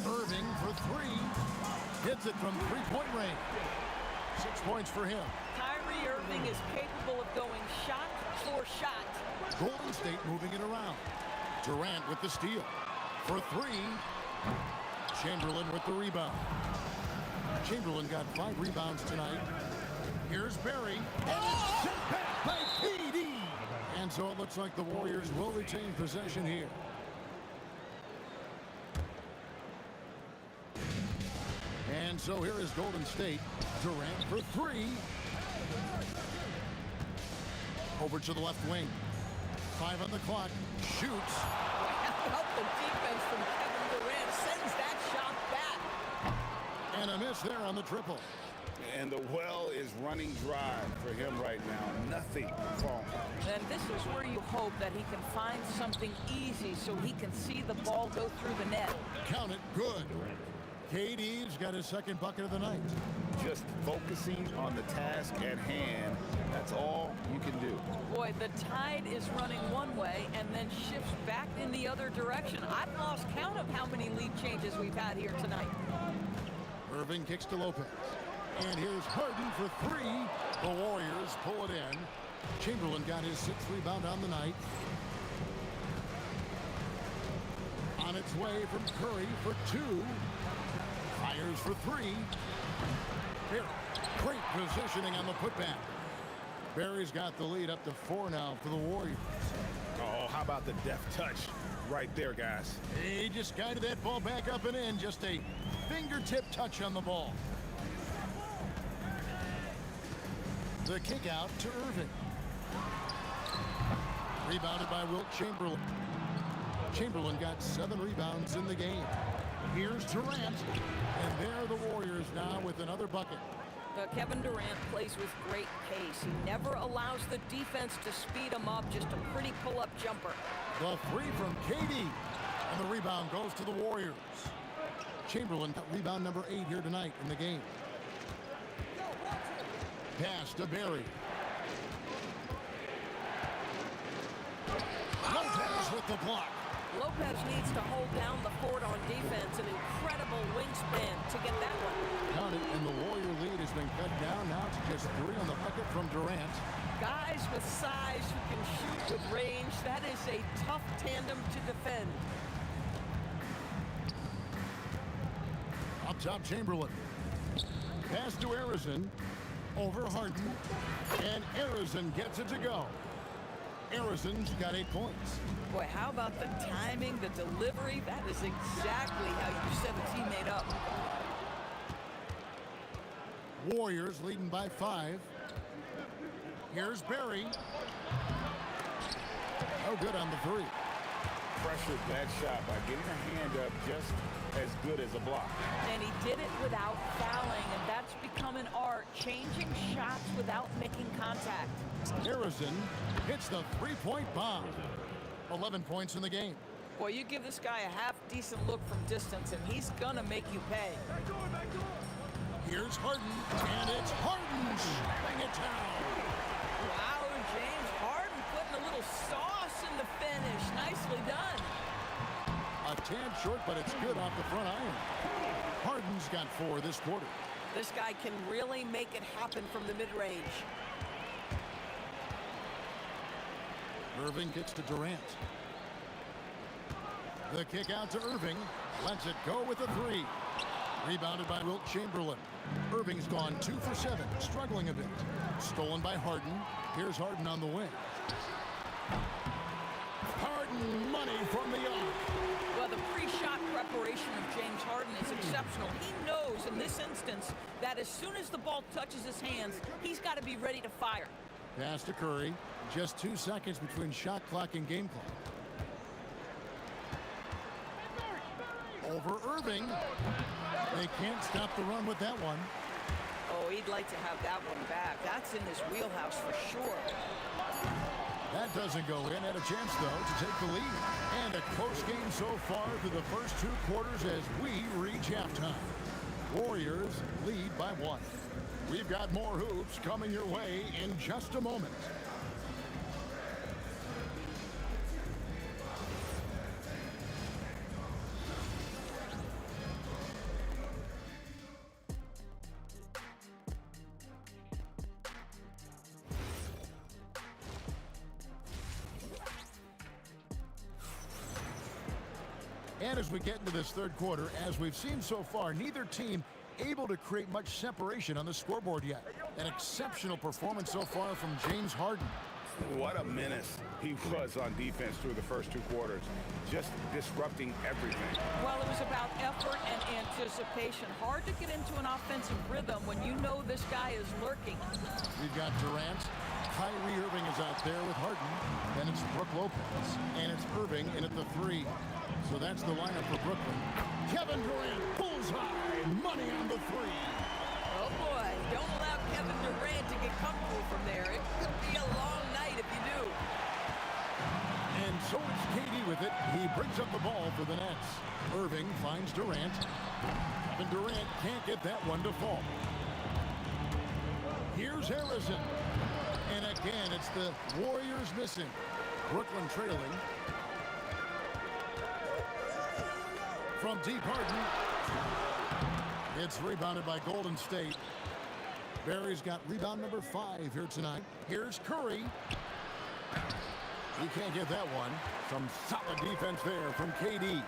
[SPEAKER 2] Irving for 3. Hits it from three-point range. 6 points for him.
[SPEAKER 6] Kyrie Irving is capable of going shot for shot.
[SPEAKER 2] Golden State moving it around. Durant with the steal. For 3. Chamberlain with the rebound. Chamberlain got 5 rebounds tonight. Here's Barry. And it's sent back by PD. And so it looks like the Warriors will retain possession here. And so here is Golden State. Durant for 3. Over to the left wing. 5 on the clock. Shoots.
[SPEAKER 6] How about the defense from Kevin Durant sends that shot back.
[SPEAKER 2] And a miss there on the triple.
[SPEAKER 3] And the well is running dry for him right now. Nothing falling.
[SPEAKER 6] And this is where you hope that he can find something easy so he can see the ball go through the net.
[SPEAKER 2] Count it. Good. KD's got his second bucket of the night.
[SPEAKER 3] Just focusing on the task at hand. That's all you can do.
[SPEAKER 6] Boy, the tide is running one way and then shifts back in the other direction. I've lost count of how many lead changes we've had here tonight.
[SPEAKER 2] Irving kicks to Lopez. And here's Harden for 3. The Warriors pull it in. Chamberlain got his 6th rebound on the night. On its way from Curry for 2. Fires for 3. Here, great positioning on the putback. Barry's got the lead up to 4 now for the Warriors.
[SPEAKER 3] Oh, how about the deft touch right there, guys?
[SPEAKER 2] He just guided that ball back up and in. Just a fingertip touch on the ball. The kick out to Irving. Rebounded by Wilt Chamberlain. Chamberlain got 7 rebounds in the game. Here's Durant. And there the Warriors now with another bucket.
[SPEAKER 6] Kevin Durant plays with great pace. He never allows the defense to speed him up. Just a pretty pull-up jumper.
[SPEAKER 2] The 3 from KD. And the rebound goes to the Warriors. Chamberlain got rebound number 8 here tonight in the game. Pass to Barry. Lopez with the block.
[SPEAKER 6] Lopez needs to hold down the fort on defense. An incredible wingspan to get that one.
[SPEAKER 2] Count it, and the Warrior lead has been cut down now to just 3 on the bucket from Durant.
[SPEAKER 6] Guys with size who can shoot with range. That is a tough tandem to defend.
[SPEAKER 2] Up top, Chamberlain. Pass to Harrison. Over Harden. And Harrison gets it to go. Harrison's got 8 points.
[SPEAKER 6] Boy, how about the timing, the delivery? That is exactly how you set a teammate up.
[SPEAKER 2] Warriors leading by 5. Here's Barry. Oh, good on the 3.
[SPEAKER 3] Pressured that shot by getting a hand up just as good as a block.
[SPEAKER 6] And he did it without fouling, and that's become an art, changing shots without making contact.
[SPEAKER 2] Harrison hits the 3-point bomb. 11 points in the game.
[SPEAKER 6] Boy, you give this guy a half-decent look from distance, and he's gonna make you pay.
[SPEAKER 2] Here's Harden, and it's Harden shutting it down.
[SPEAKER 6] Wow, James Harden putting a little sauce in the finish. Nicely done.
[SPEAKER 2] A tad short, but it's good off the front iron. Harden's got 4 this quarter.
[SPEAKER 6] This guy can really make it happen from the mid-range.
[SPEAKER 2] Irving kicks to Durant. The kick out to Irving. Lets it go with a 3. Rebounded by Wilt Chamberlain. Irving's gone 2 for 7, struggling a bit. Stolen by Harden. Here's Harden on the wing. Harden money from the arc.
[SPEAKER 6] Well, the pre-shot preparation of James Harden is exceptional. He knows in this instance that as soon as the ball touches his hands, he's got to be ready to fire.
[SPEAKER 2] Pass to Curry. Just 2 seconds between shot clock and game clock. Over Irving. They can't stop the run with that one.
[SPEAKER 6] Oh, he'd like to have that one back. That's in his wheelhouse for sure.
[SPEAKER 2] That doesn't go in. Had a chance, though, to take the lead. And a close game so far through the first 2 quarters as we reach halftime. Warriors lead by 1. We've got more hoops coming your way in just a moment. And as we get into this third quarter, as we've seen so far, neither team able to create much separation on the scoreboard yet. An exceptional performance so far from James Harden.
[SPEAKER 3] What a menace he was on defense through the first 2 quarters, just disrupting everything.
[SPEAKER 6] Well, it was about effort and anticipation. Hard to get into an offensive rhythm when you know this guy is lurking.
[SPEAKER 2] We've got Durant. Kyrie Irving is out there with Harden. Then it's Brook Lopez. And it's Irving in at the 3. So that's the lineup for Brooklyn. Kevin Durant, bullseye, money on the 3.
[SPEAKER 6] Oh boy, don't allow Kevin Durant to get comfortable from there. It could be a long night if you do.
[SPEAKER 2] And so it's KD with it. He brings up the ball for the Nets. Irving finds Durant. Kevin Durant can't get that one to fall. Here's Harrison. And again, it's the Warriors missing. Brooklyn trailing. From deep, Harden. It's rebounded by Golden State. Barry's got rebound number 5 here tonight. Here's Curry. He can't get that one. Some solid defense there from KD.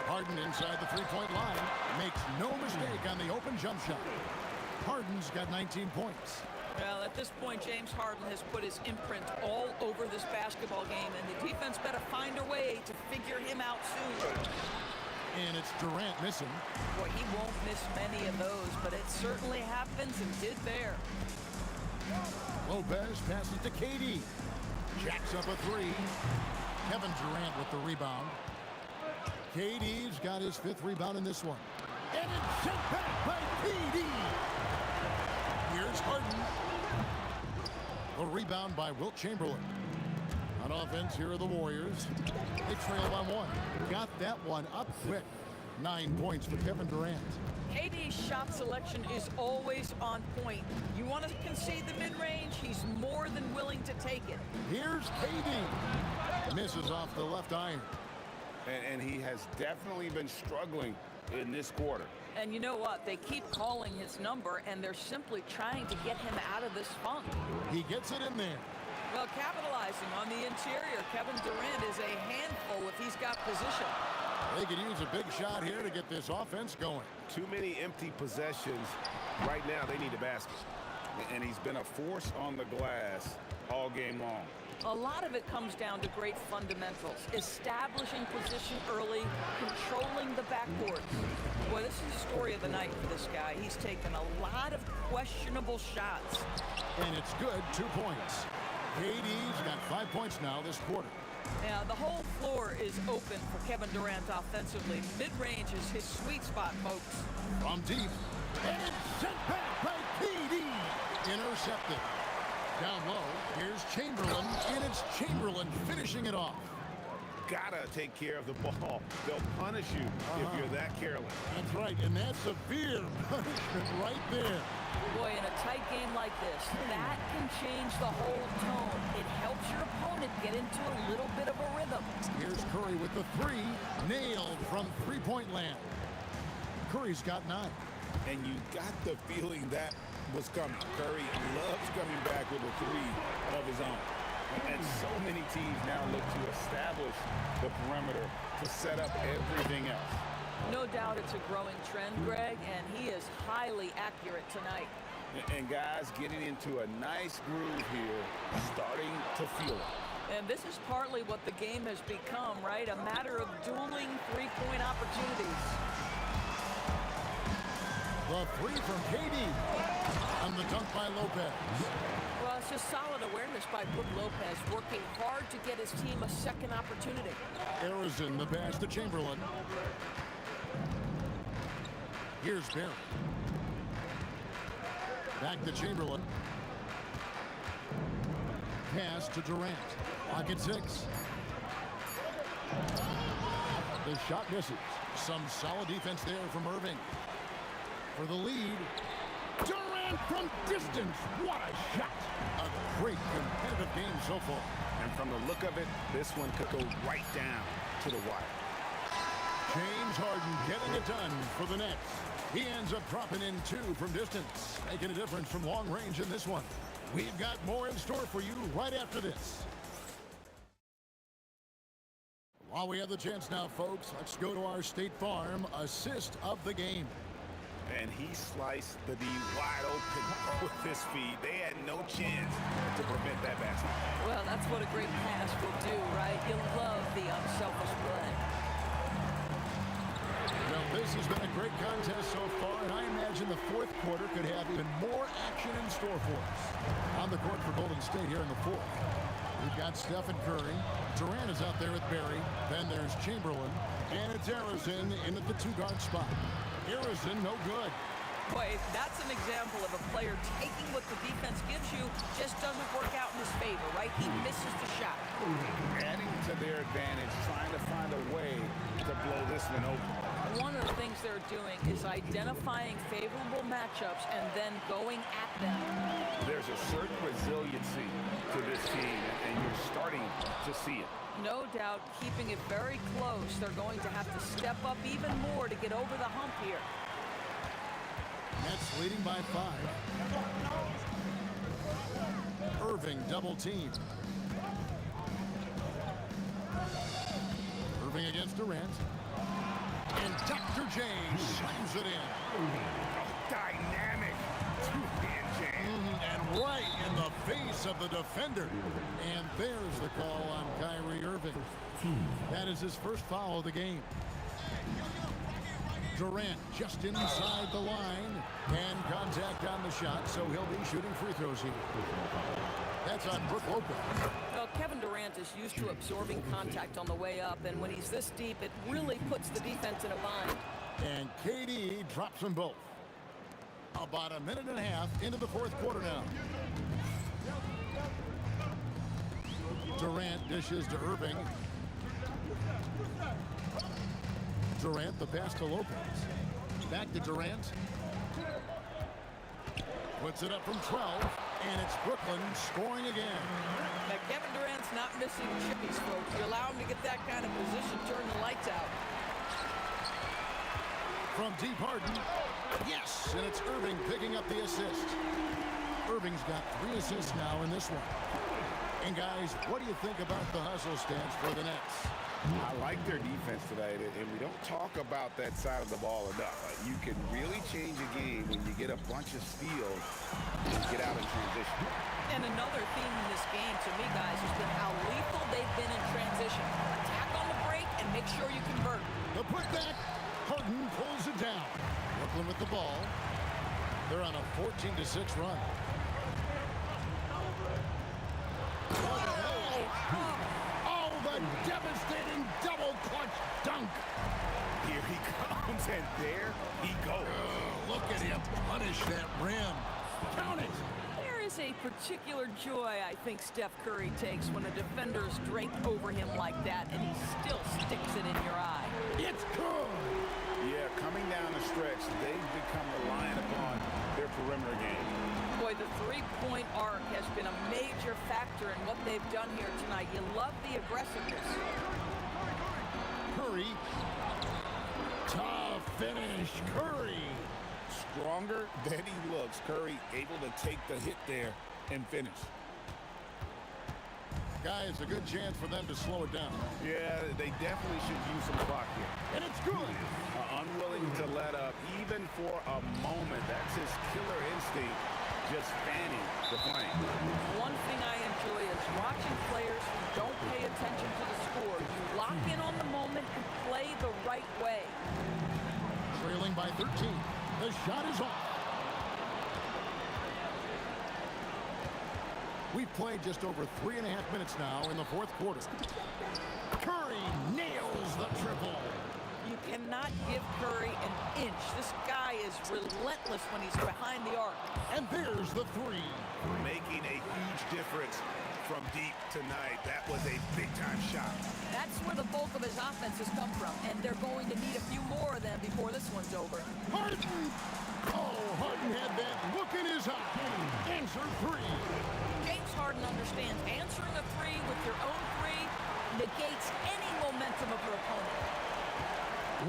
[SPEAKER 2] Harden inside the 3-point line. Makes no mistake on the open jump shot. Harden's got 19 points.
[SPEAKER 6] Well, at this point, James Harden has put his imprint all over this basketball game, and the defense better find a way to figure him out soon.
[SPEAKER 2] And it's Durant missing.
[SPEAKER 6] Boy, he won't miss many of those, but it certainly happens and did there.
[SPEAKER 2] Lopez passes to KD. Jacks up a 3. Kevin Durant with the rebound. KD's got his 5th rebound in this one. And it's sent back by KD. Here's Harden. A rebound by Wilt Chamberlain. On offense, here are the Warriors. They trail by 1. Got that one up quick. 9 points for Kevin Durant.
[SPEAKER 6] KD's shot selection is always on point. You want to concede the mid-range, he's more than willing to take it.
[SPEAKER 2] Here's KD. Misses off the left iron.
[SPEAKER 3] And he has definitely been struggling in this quarter.
[SPEAKER 6] And you know what? They keep calling his number, and they're simply trying to get him out of this funk.
[SPEAKER 2] He gets it in there.
[SPEAKER 6] Well, capitalizing on the interior, Kevin Durant is a handful if he's got position.
[SPEAKER 2] They could use a big shot here to get this offense going.
[SPEAKER 3] Too many empty possessions. Right now, they need a basket. And he's been a force on the glass all game long.
[SPEAKER 6] A lot of it comes down to great fundamentals. Establishing position early, controlling the backboard. Boy, this is the story of the night for this guy. He's taken a lot of questionable shots.
[SPEAKER 2] And it's good, 2 points. KD's got 5 points now this quarter.
[SPEAKER 6] Now, the whole floor is open for Kevin Durant offensively. Mid-range is his sweet spot, folks.
[SPEAKER 2] From deep. And it's sent back by KD. Intercepted. Down low, here's Chamberlain, and it's Chamberlain finishing it off.
[SPEAKER 3] Gotta take care of the ball. They'll punish you if you're that careless.
[SPEAKER 2] That's right, and that's severe punishment right there.
[SPEAKER 6] Boy, in a tight game like this, that can change the whole tone. It helps your opponent get into a little bit of a rhythm.
[SPEAKER 2] Here's Curry with the 3, nailed from 3-point land. Curry's got 9.
[SPEAKER 3] And you got the feeling that was coming. Curry loves coming back with a 3 of his own. And so many teams now look to establish the perimeter to set up everything else.
[SPEAKER 6] No doubt it's a growing trend, Greg, and he is highly accurate tonight.
[SPEAKER 3] And guys getting into a nice groove here, starting to feel it.
[SPEAKER 6] And this is partly what the game has become, right? A matter of dueling 3-point opportunities.
[SPEAKER 2] The 3 from KD. And the dunk by Lopez.
[SPEAKER 9] Well, it's just solid awareness by Brook Lopez, working hard to get his team a second opportunity.
[SPEAKER 2] Harrison, the pass to Chamberlain. Here's Barry. Back to Chamberlain. Pass to Durant. Pocket 6. The shot misses. Some solid defense there from Irving. For the lead. Durant from distance. What a shot. A great competitive game so far.
[SPEAKER 3] And from the look of it, this one could go right down to the wire.
[SPEAKER 2] James Harden getting it done for the Nets. He ends up dropping in 2 from distance, making a difference from long range in this one. We've got more in store for you right after this. While we have the chance now, folks, let's go to our State Farm assist of the game.
[SPEAKER 3] And he sliced the D wide open with this feed. They had no chance to prevent that basket.
[SPEAKER 6] Well, that's what a great pass will do, right? You love the unselfish play.
[SPEAKER 2] Well, this has been a great contest so far, and I imagine the fourth quarter could have even more action in store for us. On the court for Golden State here in the fourth. We've got Stephen Curry. Durant is out there with Barry. Then there's Chamberlain. And it's Harrison in at the 2-guard spot. Harrison, no good.
[SPEAKER 6] Boy, that's an example of a player taking what the defense gives you, just doesn't work out in his favor, right? He misses the shot.
[SPEAKER 3] Adding to their advantage, trying to find a way to blow this one open.
[SPEAKER 6] One of the things they're doing is identifying favorable matchups and then going at them.
[SPEAKER 3] There's a certain resiliency to this team, and you're starting to see it.
[SPEAKER 6] No doubt, keeping it very close. They're going to have to step up even more to get over the hump here.
[SPEAKER 2] Nets leading by 5. Irving double team. Irving against Durant. And Dr. J slams it in.
[SPEAKER 3] Dynamic two-hand jam.
[SPEAKER 2] And right in the face of the defender. And there's the call on Kyrie Irving. That is his first foul of the game. Durant just inside the line, and contact on the shot, so he'll be shooting free throws here. That's on Brook Lopez.
[SPEAKER 6] Well, Kevin Durant is used to absorbing contact on the way up, and when he's this deep, it really puts the defense in a bind.
[SPEAKER 2] And KD drops them both. About a minute and a half into the fourth quarter now. Durant dishes to Irving. Durant, the pass to Lopez. Back to Durant. Puts it up from 12, and it's Brooklyn scoring again.
[SPEAKER 6] Now, Kevin Durant's not missing chippies, folks. You allow him to get that kind of position, turn the lights out.
[SPEAKER 2] From deep Harden. Yes, and it's Irving picking up the assist. Irving's got 3 assists now in this one. And guys, what do you think about the hustle stance for the Nets?
[SPEAKER 3] I like their defense tonight, and we don't talk about that side of the ball enough. You can really change a game when you get a bunch of steals and get out in transition.
[SPEAKER 6] And another theme in this game, to me, guys, has been how lethal they've been in transition. Attack on the break and make sure you convert.
[SPEAKER 2] The putback, Harden pulls it down. Brooklyn with the ball. They're on a 14-6 run. Oh, the devastating double clutch dunk.
[SPEAKER 3] Here he comes, and there he goes.
[SPEAKER 2] Look at him punish that rim. Count it.
[SPEAKER 6] There is a particular joy I think Steph Curry takes when a defender is draped over him like that, and he still sticks it in your eye.
[SPEAKER 2] It's good.
[SPEAKER 3] Yeah, coming down the stretch, they've become reliant upon their perimeter game.
[SPEAKER 6] Boy, the three-point arc has been a major factor in what they've done here tonight. You love the aggressiveness.
[SPEAKER 2] Curry. Tough finish. Curry.
[SPEAKER 3] Stronger than he looks. Curry able to take the hit there and finish.
[SPEAKER 2] Guys, a good chance for them to slow it down.
[SPEAKER 3] Yeah, they definitely should use some clock here.
[SPEAKER 2] And it's good.
[SPEAKER 3] Unwilling to let up even for a moment. That's his killer instinct, just fanning the flame.
[SPEAKER 6] One thing I enjoy is watching players who don't pay attention to the score. You lock in on the moment and play the right way.
[SPEAKER 2] Trailing by 13. The shot is off. We've played just over 3.5 minutes now in the fourth quarter. Curry nails the triple.
[SPEAKER 6] You cannot give Curry an inch. This guy is relentless when he's behind the arc.
[SPEAKER 2] And there's the three.
[SPEAKER 3] Making a huge difference from deep tonight. That was a big-time shot.
[SPEAKER 6] That's where the bulk of his offense has come from, and they're going to need a few more of them before this one's over.
[SPEAKER 2] Harden! Oh, Harden had that look in his eye. Answer three.
[SPEAKER 6] James Harden understands answering a three with your own three negates any momentum of your opponent.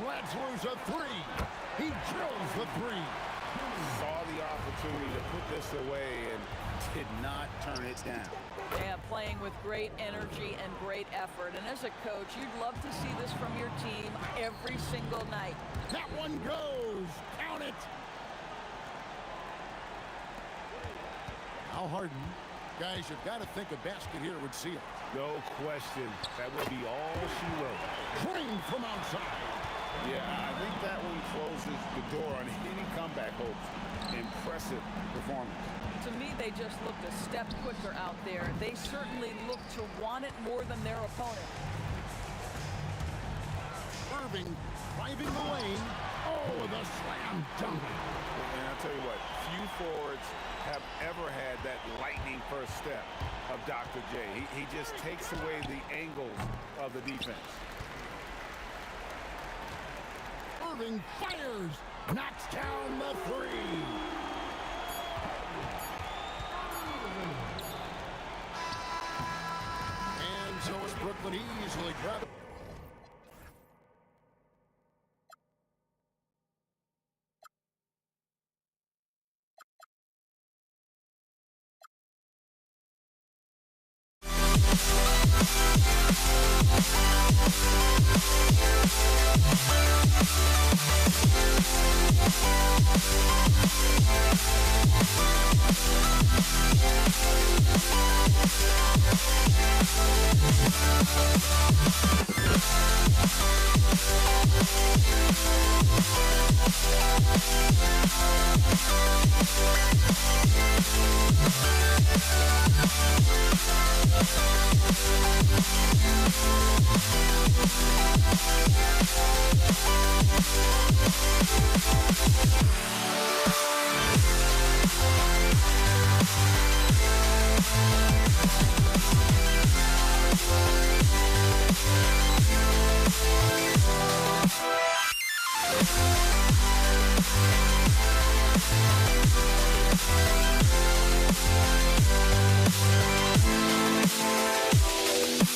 [SPEAKER 2] Latzler's a three. He drills the three.
[SPEAKER 12] Saw the opportunity to put this away and did not turn it down.
[SPEAKER 6] Yeah, playing with great energy and great effort. And as a coach, you'd love to see this from your team every single night.
[SPEAKER 2] That one goes. Count it. Now Harden. Guys, you've got to think a basket here would seal it.
[SPEAKER 3] No question. That would be all she wrote.
[SPEAKER 2] Drained from outside.
[SPEAKER 12] Yeah, I think that one closes the door on any comeback hopes. Impressive performance.
[SPEAKER 6] To me, they just looked a step quicker out there. They certainly look to want it more than their opponent.
[SPEAKER 2] Irving driving the lane. Oh, the slam dunk.
[SPEAKER 3] And I'll tell you what, few forwards have ever had that lightning first step of Dr. J. He just takes away the angles of the defense.
[SPEAKER 2] Irving fires. Knocks down the three. And so is Brooklyn easily grabbed.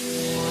[SPEAKER 1] Yeah.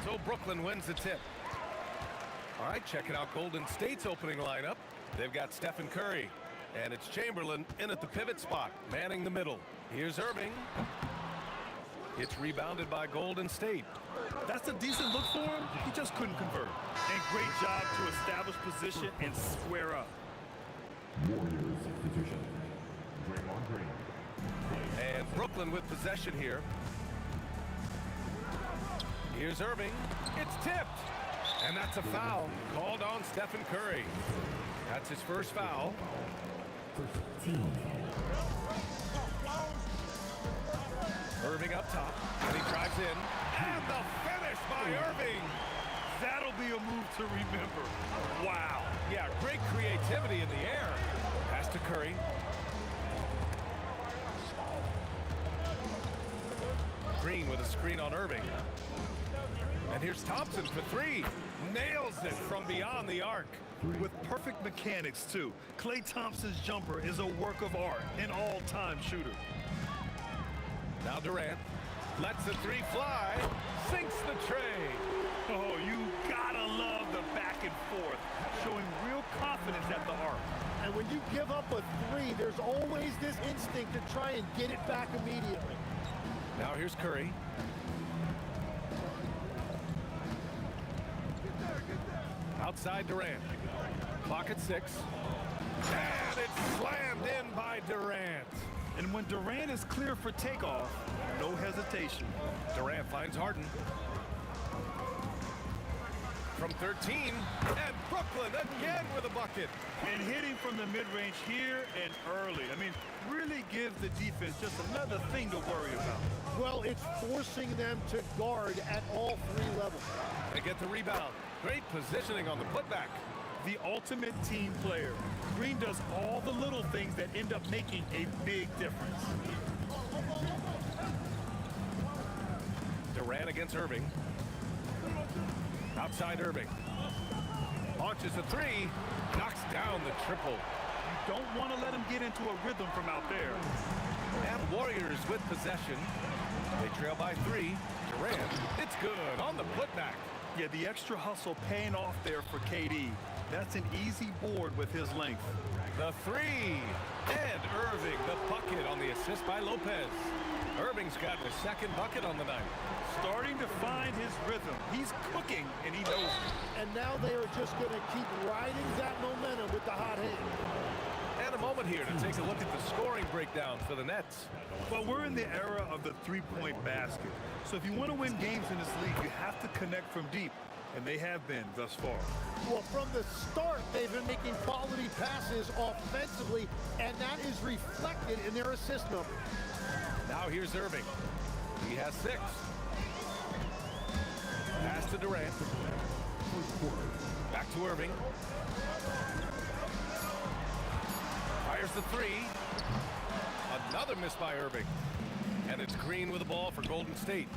[SPEAKER 8] So Brooklyn wins the tip. All right, checking out Golden State's opening lineup. They've got Stephen Curry, and it's Chamberlain in at the pivot spot, manning the middle. Here's Irving. It's rebounded by Golden State.
[SPEAKER 7] That's a decent look for him. He just couldn't convert. And great job to establish position and square up.
[SPEAKER 5] Warriors position. Draymond Green.
[SPEAKER 8] And Brooklyn with possession here. Here's Irving. It's tipped. And that's a foul called on Stephen Curry. That's his first foul.
[SPEAKER 5] First team.
[SPEAKER 8] Irving up top. And he drives in. And the finish by Irving.
[SPEAKER 7] That'll be a move to remember. Wow.
[SPEAKER 8] Yeah, great creativity in the air. Pass to Curry. Green with a screen on Irving. And here's Thompson for three. Nails it from beyond the arc.
[SPEAKER 7] With perfect mechanics, too. Klay Thompson's jumper is a work of art, an all-time shooter.
[SPEAKER 8] Now Durant lets the three fly, sinks the tray.
[SPEAKER 7] Oh, you gotta love the back and forth, showing real confidence at the arc.
[SPEAKER 10] And when you give up a three, there's always this instinct to try and get it back immediately.
[SPEAKER 8] Now here's Curry. Outside Durant. Clock at 6. And it's slammed in by Durant.
[SPEAKER 7] And when Durant is clear for takeoff, no hesitation.
[SPEAKER 8] Durant finds Harden. From 13, and Brooklyn again with a bucket.
[SPEAKER 7] And hitting from the mid-range here and early. I mean, really gives the defense just another thing to worry about.
[SPEAKER 10] Well, it's forcing them to guard at all three levels.
[SPEAKER 8] They get the rebound. Great positioning on the putback.
[SPEAKER 7] The ultimate team player. Green does all the little things that end up making a big difference.
[SPEAKER 8] Durant against Irving. Outside Irving. Launches a three. Knocks down the triple.
[SPEAKER 7] You don't want to let him get into a rhythm from out there.
[SPEAKER 8] And Warriors with possession. They trail by 3. Durant, it's good on the putback.
[SPEAKER 7] Yeah, the extra hustle paying off there for KD. That's an easy board with his length.
[SPEAKER 8] The 3. And Irving, the bucket on the assist by Lopez. Irving's got the second bucket on the night.
[SPEAKER 7] Starting to find his rhythm. He's cooking, and he knows it.
[SPEAKER 10] And now they are just going to keep riding that momentum with the hot hand.
[SPEAKER 8] And a moment here to take a look at the scoring breakdown for the Nets.
[SPEAKER 7] Well, we're in the era of the three-point basket. So if you want to win games in this league, you have to connect from deep. And they have been thus far.
[SPEAKER 10] Well, from the start, they've been making quality passes offensively, and that is reflected in their assist number.
[SPEAKER 8] Now here's Irving. He has 6. Pass to Durant. Back to Irving. Fires the 3. Another miss by Irving. And it's Green with the ball for Golden State.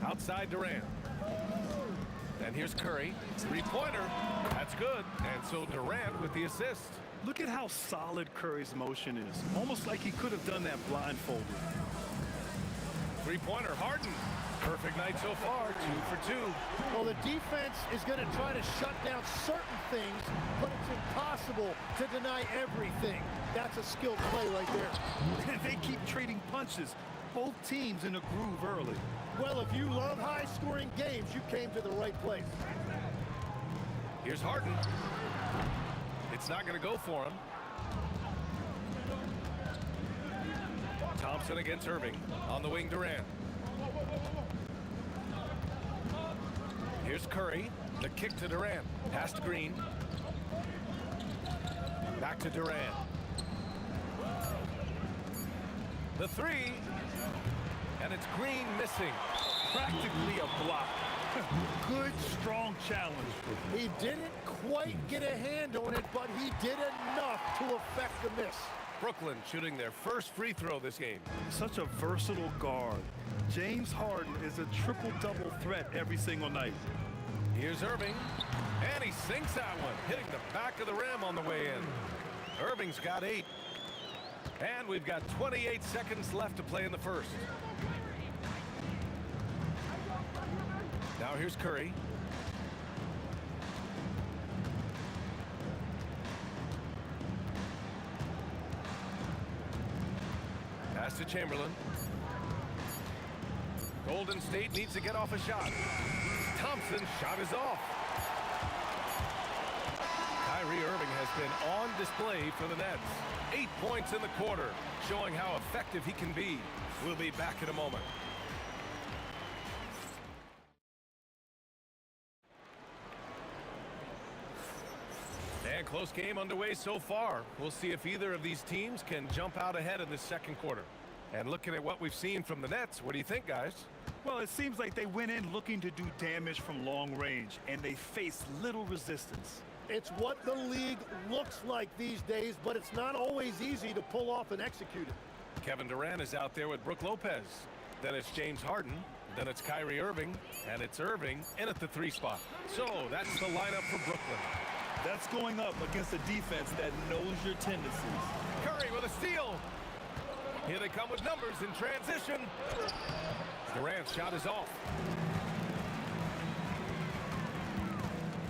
[SPEAKER 8] Outside Durant. And here's Curry. 3-pointer. That's good. And so Durant with the assist.
[SPEAKER 7] Look at how solid Curry's motion is. Almost like he could have done that blindfolded.
[SPEAKER 8] 3-pointer, Harden. Perfect night so far, 2 for 2.
[SPEAKER 2] Well, the defense is going to try to shut down certain things, but it's impossible to deny everything. That's a skilled play right there.
[SPEAKER 7] And they keep trading punches. Both teams in a groove early.
[SPEAKER 2] Well, if you love high-scoring games, you came to the right place.
[SPEAKER 8] Here's Harden. It's not going to go for him. Thompson against Irving. On the wing, Durant. Here's Curry. The kick to Durant. Pass to Green. Back to Durant. The 3. And it's Green missing.
[SPEAKER 7] Practically a block. Good, strong challenge.
[SPEAKER 2] He didn't quite get a hand on it, but he did enough to affect the miss.
[SPEAKER 8] Brooklyn shooting their first free throw this game.
[SPEAKER 7] Such a versatile guard. James Harden is a triple-double threat every single night.
[SPEAKER 8] Here's Irving, and he sinks that one, hitting the back of the rim on the way in. Irving's got 8. And we've got 28 seconds left to play in the first. Now here's Curry. Pass to Chamberlain. Golden State needs to get off a shot. Thompson's shot is off. Kyrie Irving has been on display for the Nets. 8 points in the quarter, showing how effective he can be. We'll be back in a moment. And close game underway so far. We'll see if either of these teams can jump out ahead in this second quarter. And looking at what we've seen from the Nets, what do you think, guys?
[SPEAKER 7] Well, it seems like they went in looking to do damage from long range, and they faced little resistance.
[SPEAKER 2] It's what the league looks like these days, but it's not always easy to pull off and execute it.
[SPEAKER 8] Kevin Durant is out there with Brook Lopez. Then it's James Harden. Then it's Kyrie Irving. And it's Irving in at the 3 spot. So that's the lineup for Brooklyn.
[SPEAKER 7] That's going up against a defense that knows your tendencies.
[SPEAKER 8] Curry with a steal. Here they come with numbers in transition. Durant's shot is off.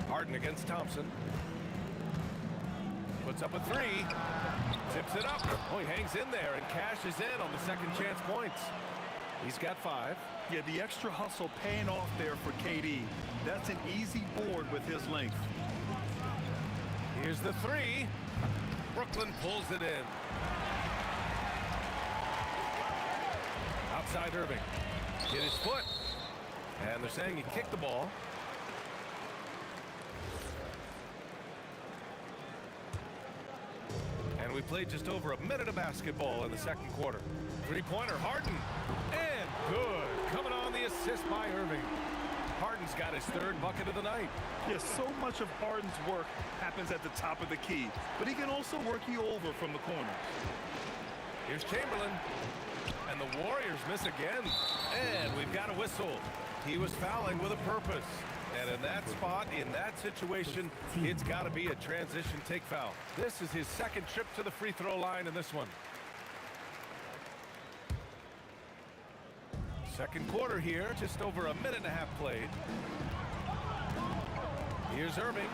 [SPEAKER 8] Harden against Thompson. Puts up a 3. Tips it up. Oh, he hangs in there and cashes in on the second chance points. He's got 5.
[SPEAKER 7] Yeah, the extra hustle paying off there for KD. That's an easy board with his length.
[SPEAKER 8] Here's the 3. Brooklyn pulls it in. Outside Irving. Hit his foot. And they're saying he kicked the ball. And we played just over a minute of basketball in the second quarter. 3-pointer, Harden. And good. Coming on the assist by Irving. Harden's got his 3rd bucket of the night.
[SPEAKER 7] Yes, so much of Harden's work happens at the top of the key, but he can also work you over from the corner.
[SPEAKER 8] Here's Chamberlain. And the Warriors miss again. And we've got a whistle. He was fouling with a purpose. And in that spot, in that situation, it's got to be a transition take foul. This is his 2nd trip to the free throw line in this one. Second quarter here, just over a minute and a half played. Here's Irving.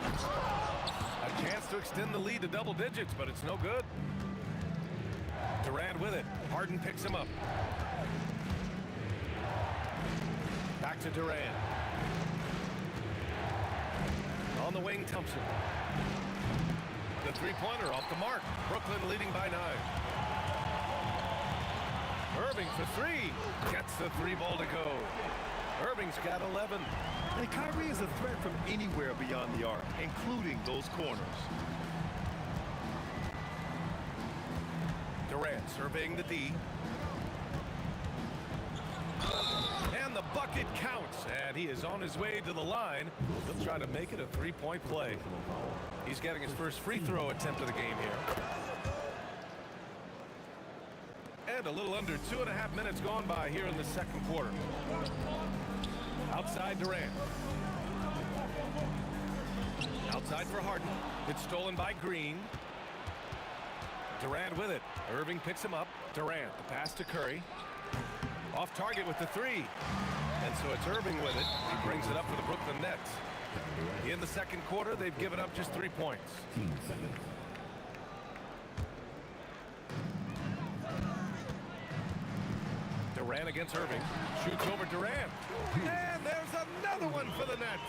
[SPEAKER 8] A chance to extend the lead to double digits, but it's no good. Durant with it. Harden picks him up. Back to Durant. On the wing, Thompson. The 3-pointer off the mark. Brooklyn leading by 9. Irving for 3. Gets the 3-ball to go. Irving's got 11.
[SPEAKER 7] And Kyrie is a threat from anywhere beyond the arc, including those corners.
[SPEAKER 8] Durant surveying the D. And the bucket counts, and he is on his way to the line. He'll try to make it a three-point play. He's getting his first free throw attempt of the game here. And a little under 2.5 minutes gone by here in the second quarter. Outside Durant. Outside for Harden. It's stolen by Green. Durant with it. Irving picks him up. Durant, the pass to Curry. Off target with the three. And so it's Irving with it. He brings it up for the Brooklyn Nets. In the second quarter, they've given up just 3 points. Durant against Irving. Shoots over Durant. And there's another one for the Nets.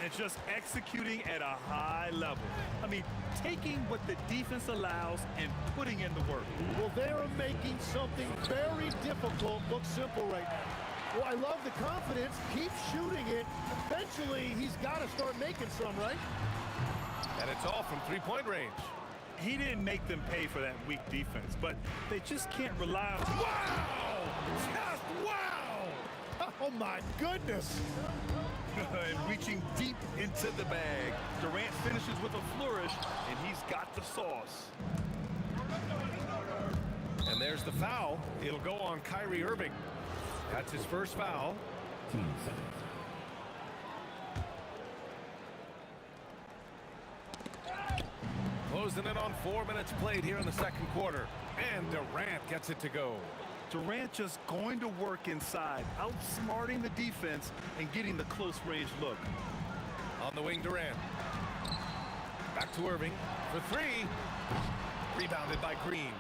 [SPEAKER 7] And just executing at a high level. I mean, taking what the defense allows and putting in the work.
[SPEAKER 14] Well, they're making something very difficult look simple right now. Well, I love the confidence. Keep shooting it. Eventually, he's got to start making some, right?
[SPEAKER 8] And it's all from three-point range.
[SPEAKER 7] He didn't make them pay for that weak defense, but they just can't rely on...
[SPEAKER 8] Wow! Just wow!
[SPEAKER 14] Oh, my goodness.
[SPEAKER 7] And reaching deep into the bag. Durant finishes with a flourish, and he's got the sauce.
[SPEAKER 8] And there's the foul. It'll go on Kyrie Irving. That's his first foul. Closing in on 4 minutes played here in the second quarter. And Durant gets it to go.
[SPEAKER 7] Durant just going to work inside, outsmarting the defense and getting the close range look.
[SPEAKER 8] On the wing, Durant. Back to Irving for three. Rebounded by Green.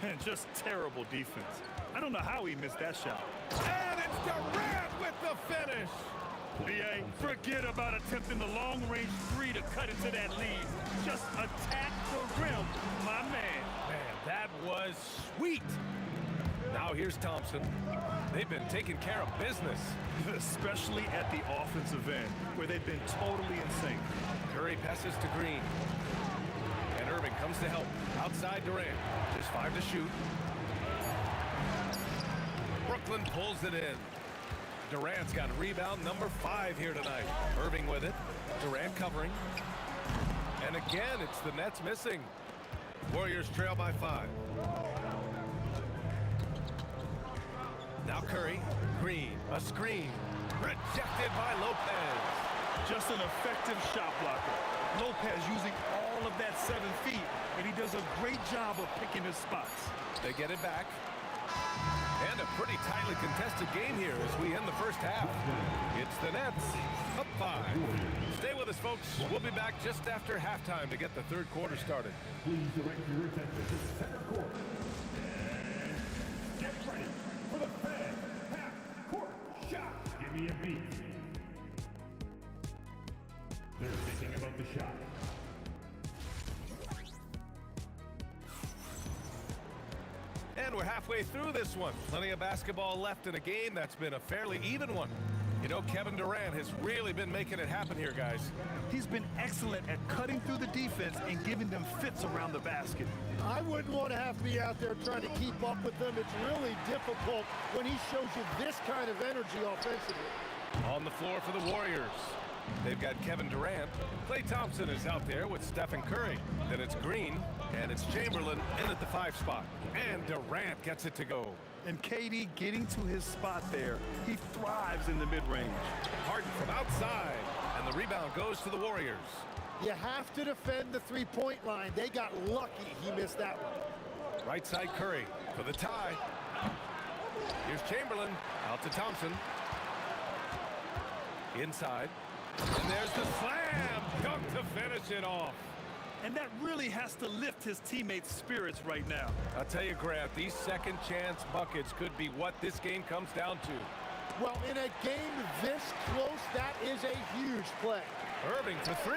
[SPEAKER 7] And just terrible defense. I don't know how he missed that shot.
[SPEAKER 8] And it's Durant with the finish.
[SPEAKER 7] BA, forget about attempting the long-range three to cut into that lead. Just attack the rim, my man.
[SPEAKER 8] Man, that was sweet. Now here's Thompson. They've been taking care of business.
[SPEAKER 7] Especially at the offensive end, where they've been totally in sync.
[SPEAKER 8] Curry passes to Green. And Irving comes to help. Outside Durant. Just 5 to shoot. Brooklyn pulls it in. Durant's got rebound number 5 here tonight. Irving with it. Durant covering. And again, it's the Nets missing. Warriors trail by 5. Now Curry. Green. A screen. Rejected by Lopez.
[SPEAKER 7] Just an effective shot blocker. Lopez using all of that 7 feet, and he does a great job of picking his spots.
[SPEAKER 8] They get it back. And a pretty tightly contested game here as we end the first half. It's the Nets up 5. Stay with us, folks. We'll be back just after halftime to get the third quarter started.
[SPEAKER 5] Please direct your attention to the center court. Get ready for the Fed half-court shot. Give me a beat. They're thinking about the shot.
[SPEAKER 8] And we're halfway through this one. Plenty of basketball left in a game that's been a fairly even one. You know, Kevin Durant has really been making it happen here, guys.
[SPEAKER 7] He's been excellent at cutting through the defense and giving them fits around the basket.
[SPEAKER 14] I wouldn't want to have to be out there trying to keep up with them. It's really difficult when he shows you this kind of energy offensively.
[SPEAKER 8] On the floor for the Warriors. They've got Kevin Durant. Klay Thompson is out there with Stephen Curry. Then it's Green, and it's Chamberlain in at the 5 spot. And Durant gets it to go.
[SPEAKER 7] And KD getting to his spot there. He thrives in the mid-range.
[SPEAKER 8] Harden from outside, and the rebound goes to the Warriors.
[SPEAKER 14] You have to defend the three-point line. They got lucky he missed that one.
[SPEAKER 8] Right side Curry for the tie. Here's Chamberlain out to Thompson. Inside. And there's the slam dunk to finish it off.
[SPEAKER 7] And that really has to lift his teammates' spirits right now.
[SPEAKER 8] I'll tell you, Grant, these second chance buckets could be what this game comes down to.
[SPEAKER 14] Well, in a game this close, that is a huge play.
[SPEAKER 8] Irving for 3.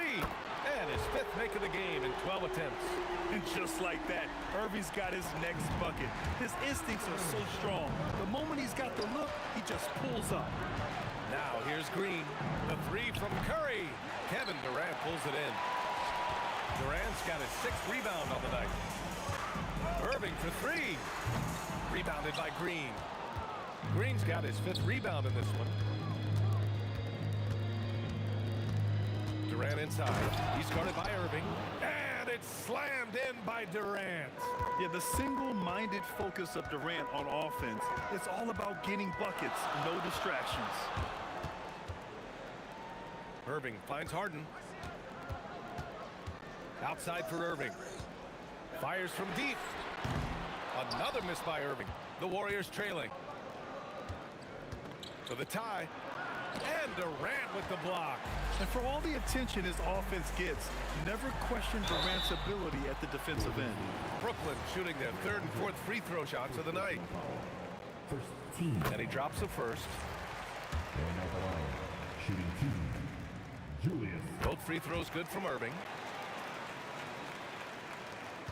[SPEAKER 8] And his 5th make of the game in 12 attempts.
[SPEAKER 7] And just like that, Irving's got his next bucket. His instincts are so strong. The moment he's got the look, he just pulls up.
[SPEAKER 8] Now here's Green. The 3 from Curry. Kevin Durant pulls it in. Durant's got his 6th rebound on the night. Irving for three. Rebounded by Green. Green's got his 5th rebound in this one. Durant inside. He's guarded by Irving. And it's slammed in by Durant.
[SPEAKER 7] Yeah, the single-minded focus of Durant on offense, it's all about getting buckets, no distractions.
[SPEAKER 8] Irving finds Harden. Outside for Irving. Fires from deep. Another miss by Irving. The Warriors trailing. For the tie. And Durant with the block.
[SPEAKER 7] And for all the attention his offense gets, never question Durant's ability at the defensive end.
[SPEAKER 8] Brooklyn shooting their 3rd and 4th free throw shots of the night.
[SPEAKER 5] First team.
[SPEAKER 8] And he drops the first.
[SPEAKER 5] Going out the line. Shooting 2. Julius.
[SPEAKER 8] Both free throws good from Irving.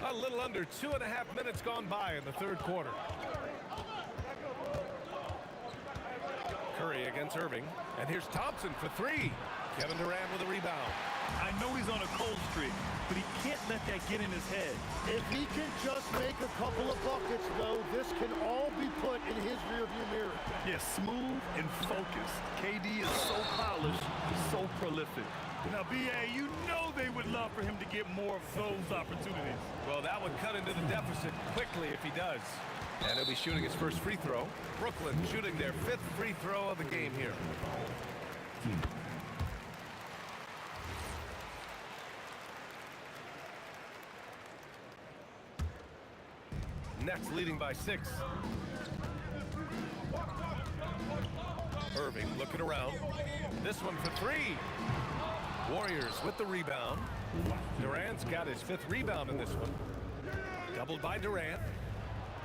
[SPEAKER 8] A little under 2.5 minutes gone by in the 3rd quarter. Curry against Irving. And here's Thompson for 3. Kevin Durant with a rebound.
[SPEAKER 7] I know he's on a cold streak, but he can't let that get in his head.
[SPEAKER 14] If he can just make a couple of buckets, though, this can all be put in his rearview mirror.
[SPEAKER 7] Yeah, smooth and focused. KD is so polished, so prolific. Now, B.A., you know they would love for him to get more of those opportunities.
[SPEAKER 8] Well, that would cut into the deficit quickly if he does. And he'll be shooting his first free throw. Brooklyn shooting their 5th free throw of the game here. Nets leading by 6. Irving looking around. This one for 3. Warriors with the rebound. Durant's got his 5th rebound in this one. Doubled by Durant.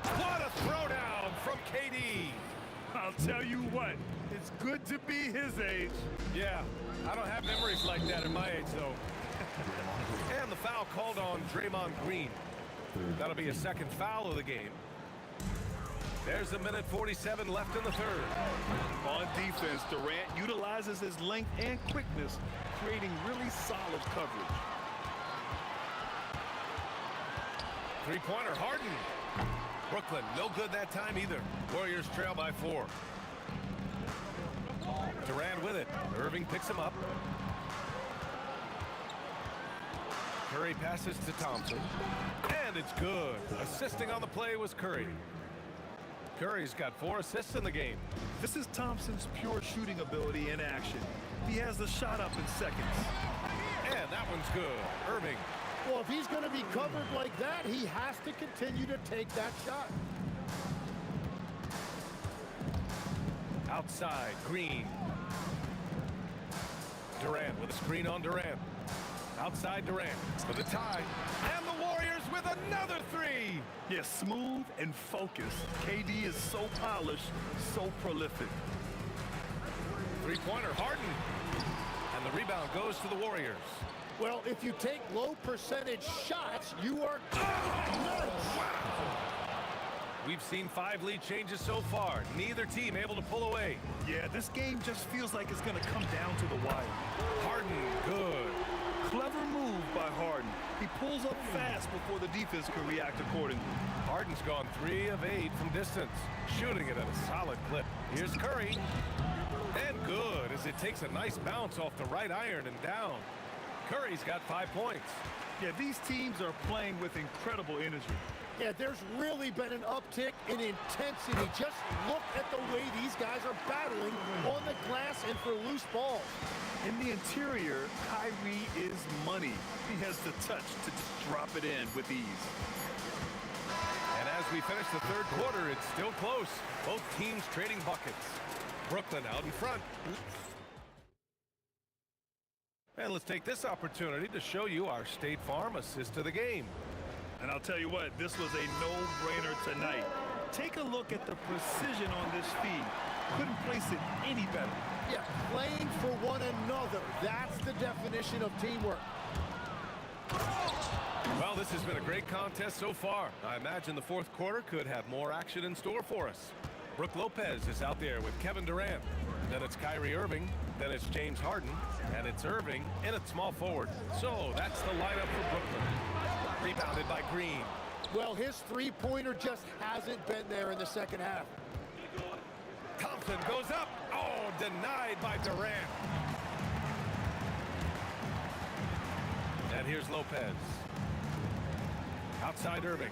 [SPEAKER 8] What a throwdown from KD.
[SPEAKER 7] I'll tell you what, it's good to be his age.
[SPEAKER 8] Yeah, I don't have memories like that at my age, though. And the foul called on Draymond Green. That'll be a 2nd foul of the game. There's a minute 47 left in the 3rd.
[SPEAKER 7] On defense, Durant utilizes his length and quickness, creating really solid coverage.
[SPEAKER 8] Three-pointer, Harden. Brooklyn, no good that time either. Warriors trail by 4. Durant with it. Irving picks him up. Curry passes to Thompson. And it's good. Assisting on the play was Curry. Curry's got 4 assists in the game.
[SPEAKER 7] This is Thompson's pure shooting ability in action. He has the shot up in seconds.
[SPEAKER 8] And that one's good. Irving.
[SPEAKER 14] Well, if he's going to be covered like that, he has to continue to take that shot.
[SPEAKER 8] Outside, Green. Durant with a screen on Durant. Outside Durant for the tie. And the Warriors with another 3.
[SPEAKER 7] Yeah, smooth and focused. KD is so polished, so prolific.
[SPEAKER 8] Three-pointer, Harden. And the rebound goes to the Warriors.
[SPEAKER 14] Well, if you take low percentage shots, you are nuts.
[SPEAKER 8] We've seen 5 lead changes so far. Neither team able to pull away.
[SPEAKER 7] Yeah, this game just feels like it's going to come down to the wire.
[SPEAKER 8] Harden, good.
[SPEAKER 7] Clever move by Harden. He pulls up fast before the defense can react accordingly.
[SPEAKER 8] Harden's gone 3 of 8 from distance, shooting it at a solid clip. Here's Curry. And good, as it takes a nice bounce off the right iron and down. Curry's got 5 points.
[SPEAKER 7] Yeah, these teams are playing with incredible energy.
[SPEAKER 14] Yeah, there's really been an uptick in intensity. Just look at the way these guys are battling on the glass and for loose balls.
[SPEAKER 7] In the interior, Kyrie is money. He has the touch to just drop it in with ease.
[SPEAKER 8] And as we finish the 3rd quarter, it's still close. Both teams trading buckets. Brooklyn out in front. And let's take this opportunity to show you our State Farm assist to the game.
[SPEAKER 7] And I'll tell you what, this was a no-brainer tonight. Take a look at the precision on this feed. Couldn't place it any better.
[SPEAKER 14] Yeah, playing for one another. That's the definition of teamwork.
[SPEAKER 8] Well, this has been a great contest so far. I imagine the 4th quarter could have more action in store for us. Brook Lopez is out there with Kevin Durant. Then it's Kyrie Irving. Then it's James Harden. And it's Irving in at small forward. So that's the lineup for Brooklyn. Rebounded by Green.
[SPEAKER 14] Well, his three-pointer just hasn't been there in the second half.
[SPEAKER 8] Thompson goes up. Oh, denied by Durant. And here's Lopez. Outside Irving.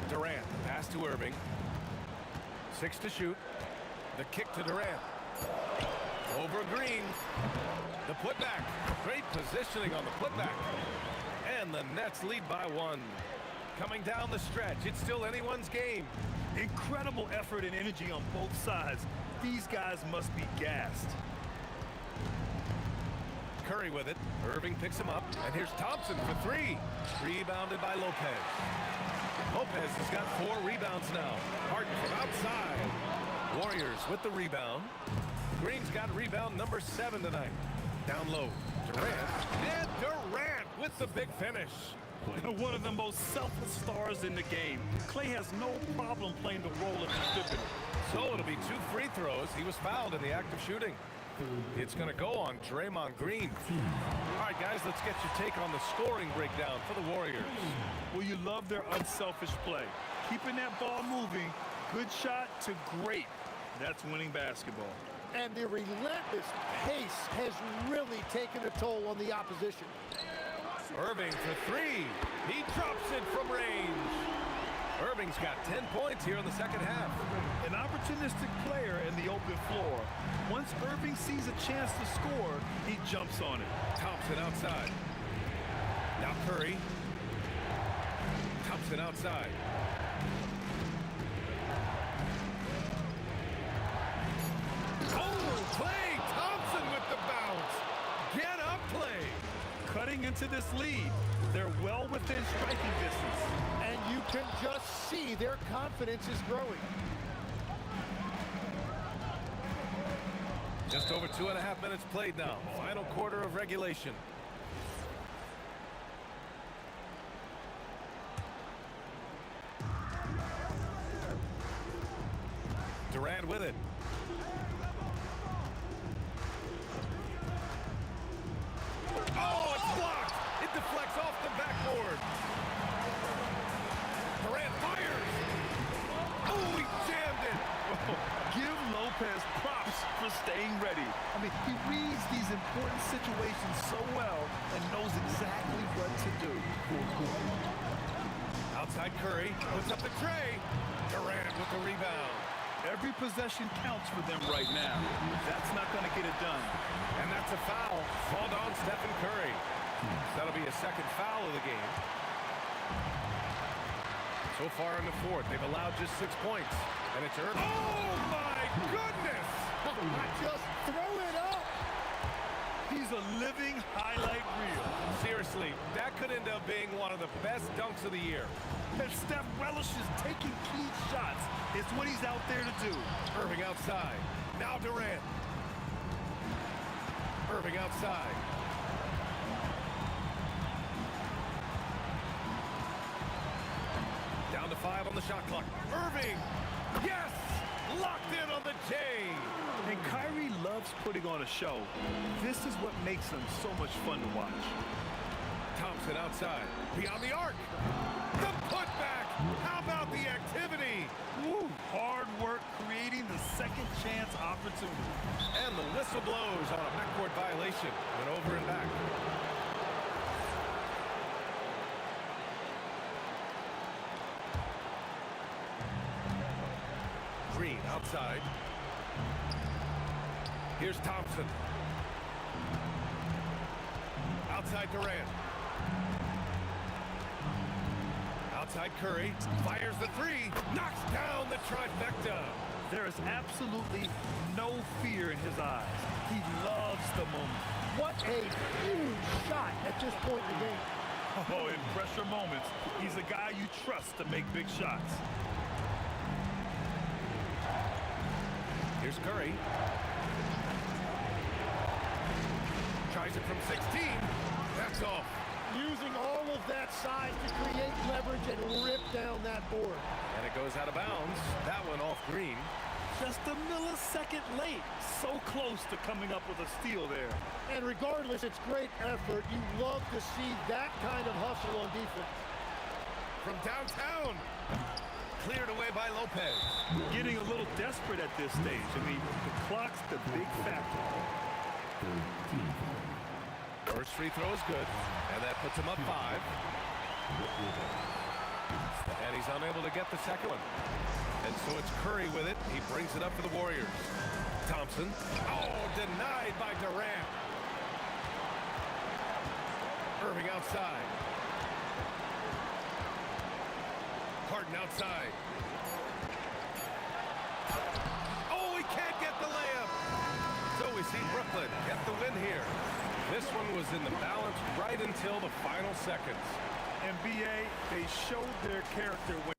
[SPEAKER 8] Durant, pass to Irving. 6 to shoot. The kick to Durant. Over Green. The putback. Great positioning on the putback. And the Nets lead by 1. Coming down the stretch, it's still anyone's game.
[SPEAKER 7] Incredible effort and energy on both sides. These guys must be gassed.
[SPEAKER 8] Curry with it. Irving picks him up. And here's Thompson for 3. Rebounded by Lopez. Lopez has got 4 rebounds now. Harden from outside. Warriors with the rebound. Green's got rebound number 7 tonight. Down low. Durant. And Durant with the big finish.
[SPEAKER 7] One of the most selfless stars in the game. Clay has no problem playing the role of distributor.
[SPEAKER 8] So it'll be 2 free throws. He was fouled in the act of shooting. It's going to go on Draymond Green. All right, guys, let's get your take on the scoring breakdown for the Warriors.
[SPEAKER 7] Well, you love their unselfish play. Keeping that ball moving, good shot to great. That's winning basketball.
[SPEAKER 14] And the relentless pace has really taken a toll on the opposition.
[SPEAKER 8] Irving for 3. He drops it from range. Irving's got 10 points here in the second half.
[SPEAKER 7] An opportunistic player in the open floor. Once Irving sees a chance to score, he jumps on it.
[SPEAKER 8] Thompson outside. Now Curry. Thompson outside. Oh, Clay Thompson with the bounce. Get up, Clay.
[SPEAKER 7] Cutting into this lead. They're well within striking distance.
[SPEAKER 14] And you can just see their confidence is growing.
[SPEAKER 8] Just over 2.5 minutes played now. Final quarter of regulation. Durant with it. Oh, it's blocked. It deflects off the backboard. Durant fires. Oh, he jammed it.
[SPEAKER 7] Give Lopez props for staying ready. I mean, he reads these important situations so well and knows exactly what to do.
[SPEAKER 8] Outside Curry puts up the tray. Durant with the rebound.
[SPEAKER 7] Every possession counts for them right now. That's not going to get it done.
[SPEAKER 8] And that's a foul. Called on Stephen Curry. That'll be a second foul of the game. So far in the fourth, they've allowed just 6 points. And it's Irving. Oh, my goodness!
[SPEAKER 14] Just throw it up!
[SPEAKER 7] He's a living highlight reel.
[SPEAKER 8] Seriously, that could end up being one of the best dunks of the year.
[SPEAKER 7] And Steph relishes taking key shots. It's what he's out there to do.
[SPEAKER 8] Irving outside. Now Durant. Irving outside. Down to 5 on the shot clock. Irving! Yes! Locked in on the J!
[SPEAKER 7] And Kyrie loves putting on a show. This is what makes him so much fun to watch.
[SPEAKER 8] Thompson outside. Beyond the arc. The putback! How about the activity?
[SPEAKER 7] Woo. Hard work creating the second chance opportunity.
[SPEAKER 8] And the whistle blows on a backcourt violation. Went over and back. Green outside. Here's Thompson. Outside Durant. Outside Curry. Fires the 3. Knocks down the trifecta.
[SPEAKER 7] There is absolutely no fear in his eyes. He loves the moment.
[SPEAKER 14] What a huge shot at this point in the game.
[SPEAKER 7] Oh, in pressure moments, he's a guy you trust to make big shots.
[SPEAKER 8] Here's Curry. Tries it from 16. That's off.
[SPEAKER 14] Using all of that size to create leverage and rip down that board.
[SPEAKER 8] And it goes out of bounds. That one off Green.
[SPEAKER 7] Just a millisecond late. So close to coming up with a steal there.
[SPEAKER 14] And regardless, it's great effort. You love to see that kind of hustle on defense.
[SPEAKER 8] From downtown. Cleared away by Lopez.
[SPEAKER 7] Getting a little desperate at this stage. I mean, the clock's the big factor.
[SPEAKER 8] First free throw is good, and that puts him up 5. And he's unable to get the second one. And so it's Curry with it. He brings it up for the Warriors. Thompson. Oh, denied by Durant. Irving outside. Harden outside. Oh, he can't get the layup. So we see Brooklyn get the win here. This one was in the balance right until the final seconds.
[SPEAKER 7] NBA, they showed their character when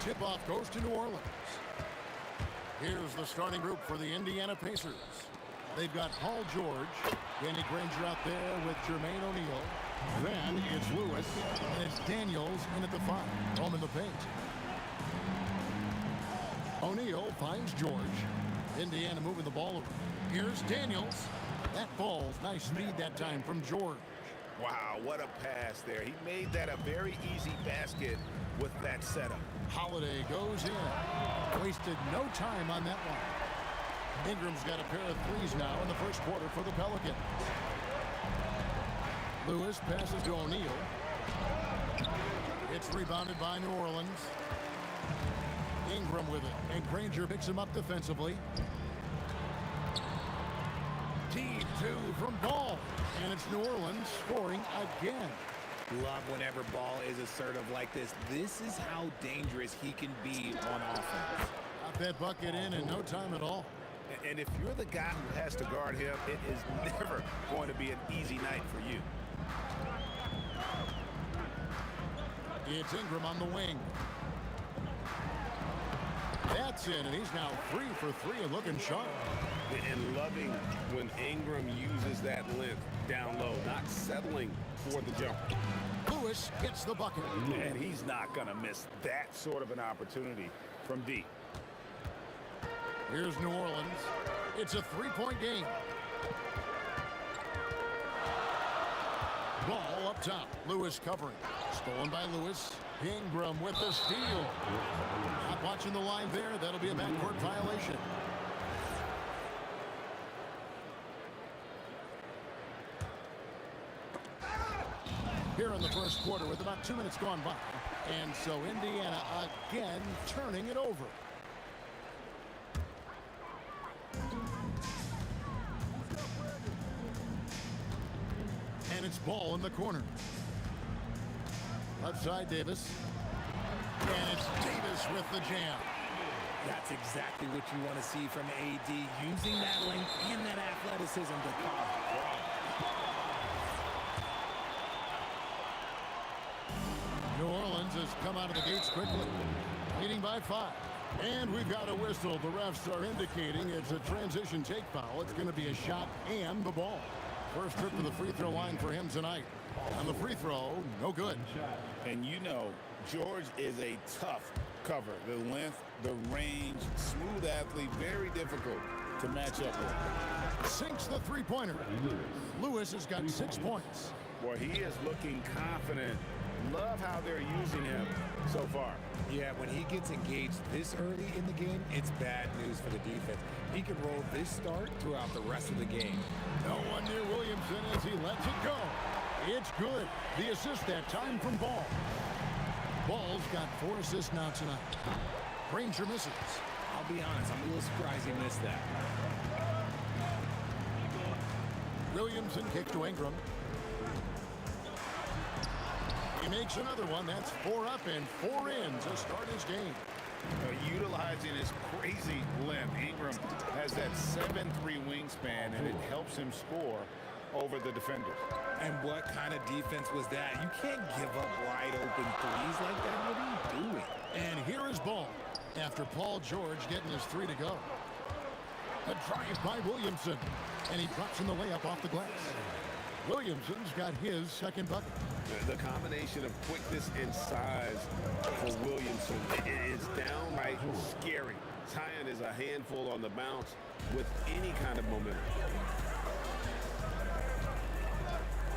[SPEAKER 2] Tip-off goes to New Orleans. Here's the starting group for the Indiana Pacers. They've got Paul George, Danny Granger out there with Jermaine O'Neal. Then it's Lewis, and it's Daniels in at the 5, home in the paint. O'Neal finds George. Indiana moving the ball over. Here's Daniels. That ball's nice speed that time from George.
[SPEAKER 3] Wow, what a pass there. He made that a very easy basket with that setup.
[SPEAKER 2] Holiday goes in. Wasted no time on that one. Ingram's got a pair of threes now in the first quarter for the Pelicans. Lewis passes to O'Neal. It's rebounded by New Orleans. Ingram with it, and Granger picks him up defensively. Team 2 from Ball, and it's New Orleans scoring again.
[SPEAKER 11] Love whenever Ball is assertive like this. This is how dangerous he can be on offense.
[SPEAKER 2] Got that bucket in no time at all.
[SPEAKER 3] And if you're the guy who has to guard him, it is never going to be an easy night for you.
[SPEAKER 2] It's Ingram on the wing. That's in, and he's now 3 for 3 and looking sharp.
[SPEAKER 8] And loving when Ingram uses that length down low, not settling for the jump.
[SPEAKER 2] Lewis gets the bucket.
[SPEAKER 3] And he's not going to miss that sort of an opportunity from deep.
[SPEAKER 2] Here's New Orleans. It's a 3-point game. Ball up top. Lewis covering. Stolen by Lewis. Ingram with the steal. Not watching the line there. That'll be a backcourt violation. Here in the first quarter with about 2 minutes gone by. And so Indiana again turning it over. And it's Ball in the corner. Left side Davis. And it's Davis with the jam.
[SPEAKER 11] That's exactly what you want to see from AD, using that length and that athleticism to cause problems.
[SPEAKER 2] New Orleans has come out of the gates quickly, leading by 5. And we've got a whistle. The refs are indicating it's a transition take foul. It's going to be a shot and the ball. First trip to the free throw line for him tonight. On the free throw, no good.
[SPEAKER 12] And you know, George is a tough cover. The length, the range, smooth athlete, very difficult to match up with.
[SPEAKER 2] Sinks the three-pointer. Lewis has got 6 points.
[SPEAKER 3] Boy, he is looking confident. Love how they're using him so far.
[SPEAKER 11] Yeah, when he gets engaged this early in the game, it's bad news for the defense. He can roll this start throughout the rest of the game.
[SPEAKER 2] No one near Williamson as he lets it go. It's good. The assist that time from Ball. Ball's got 4 assists now tonight. Granger misses.
[SPEAKER 11] I'll be honest, I'm a little surprised he missed that.
[SPEAKER 2] Williamson kicks to Ingram. He makes another one. That's 4 up and 4 in to start his game.
[SPEAKER 3] Utilizing his crazy length. Ingram has that 7'3" wingspan, and it helps him score over the defenders.
[SPEAKER 11] And what kind of defense was that? You can't give up wide open threes like that. What are you doing?
[SPEAKER 2] And here is Ball after Paul George getting his 3 to go. A drive by Williamson, and he drops in the layup off the glass. Williamson's got his second bucket.
[SPEAKER 3] The combination of quickness and size for Williamson is downright scary. Zion is a handful on the bounce with any kind of momentum.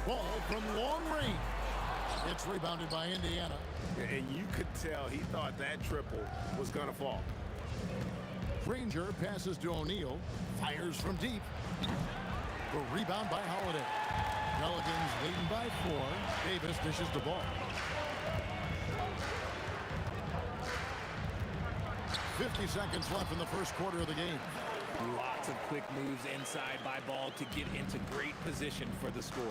[SPEAKER 2] Ball from long range. It's rebounded by Indiana.
[SPEAKER 3] And you could tell he thought that triple was going to fall.
[SPEAKER 2] Granger passes to O'Neal. Fires from deep. The rebound by Holiday. Pelicans leading by 4. Davis dishes the ball. 50 seconds left in the first quarter of the game.
[SPEAKER 11] Lots of quick moves inside by Ball to get into great position for the score.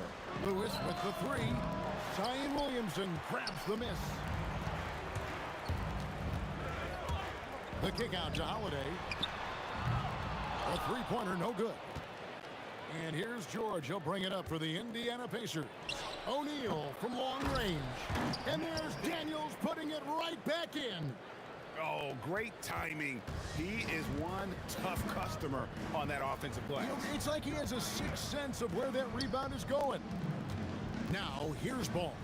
[SPEAKER 2] Lewis with the 3. Zion Williamson grabs the miss. The kick out to Holiday. A three-pointer, no good. And here's George. He'll bring it up for the Indiana Pacers. O'Neal from long range. And there's Daniels putting it right back in.
[SPEAKER 3] Oh, great timing. He is one tough customer on that offensive glass.
[SPEAKER 2] You know, it's like he has a sixth sense of where that rebound is going. Now, here's Ball.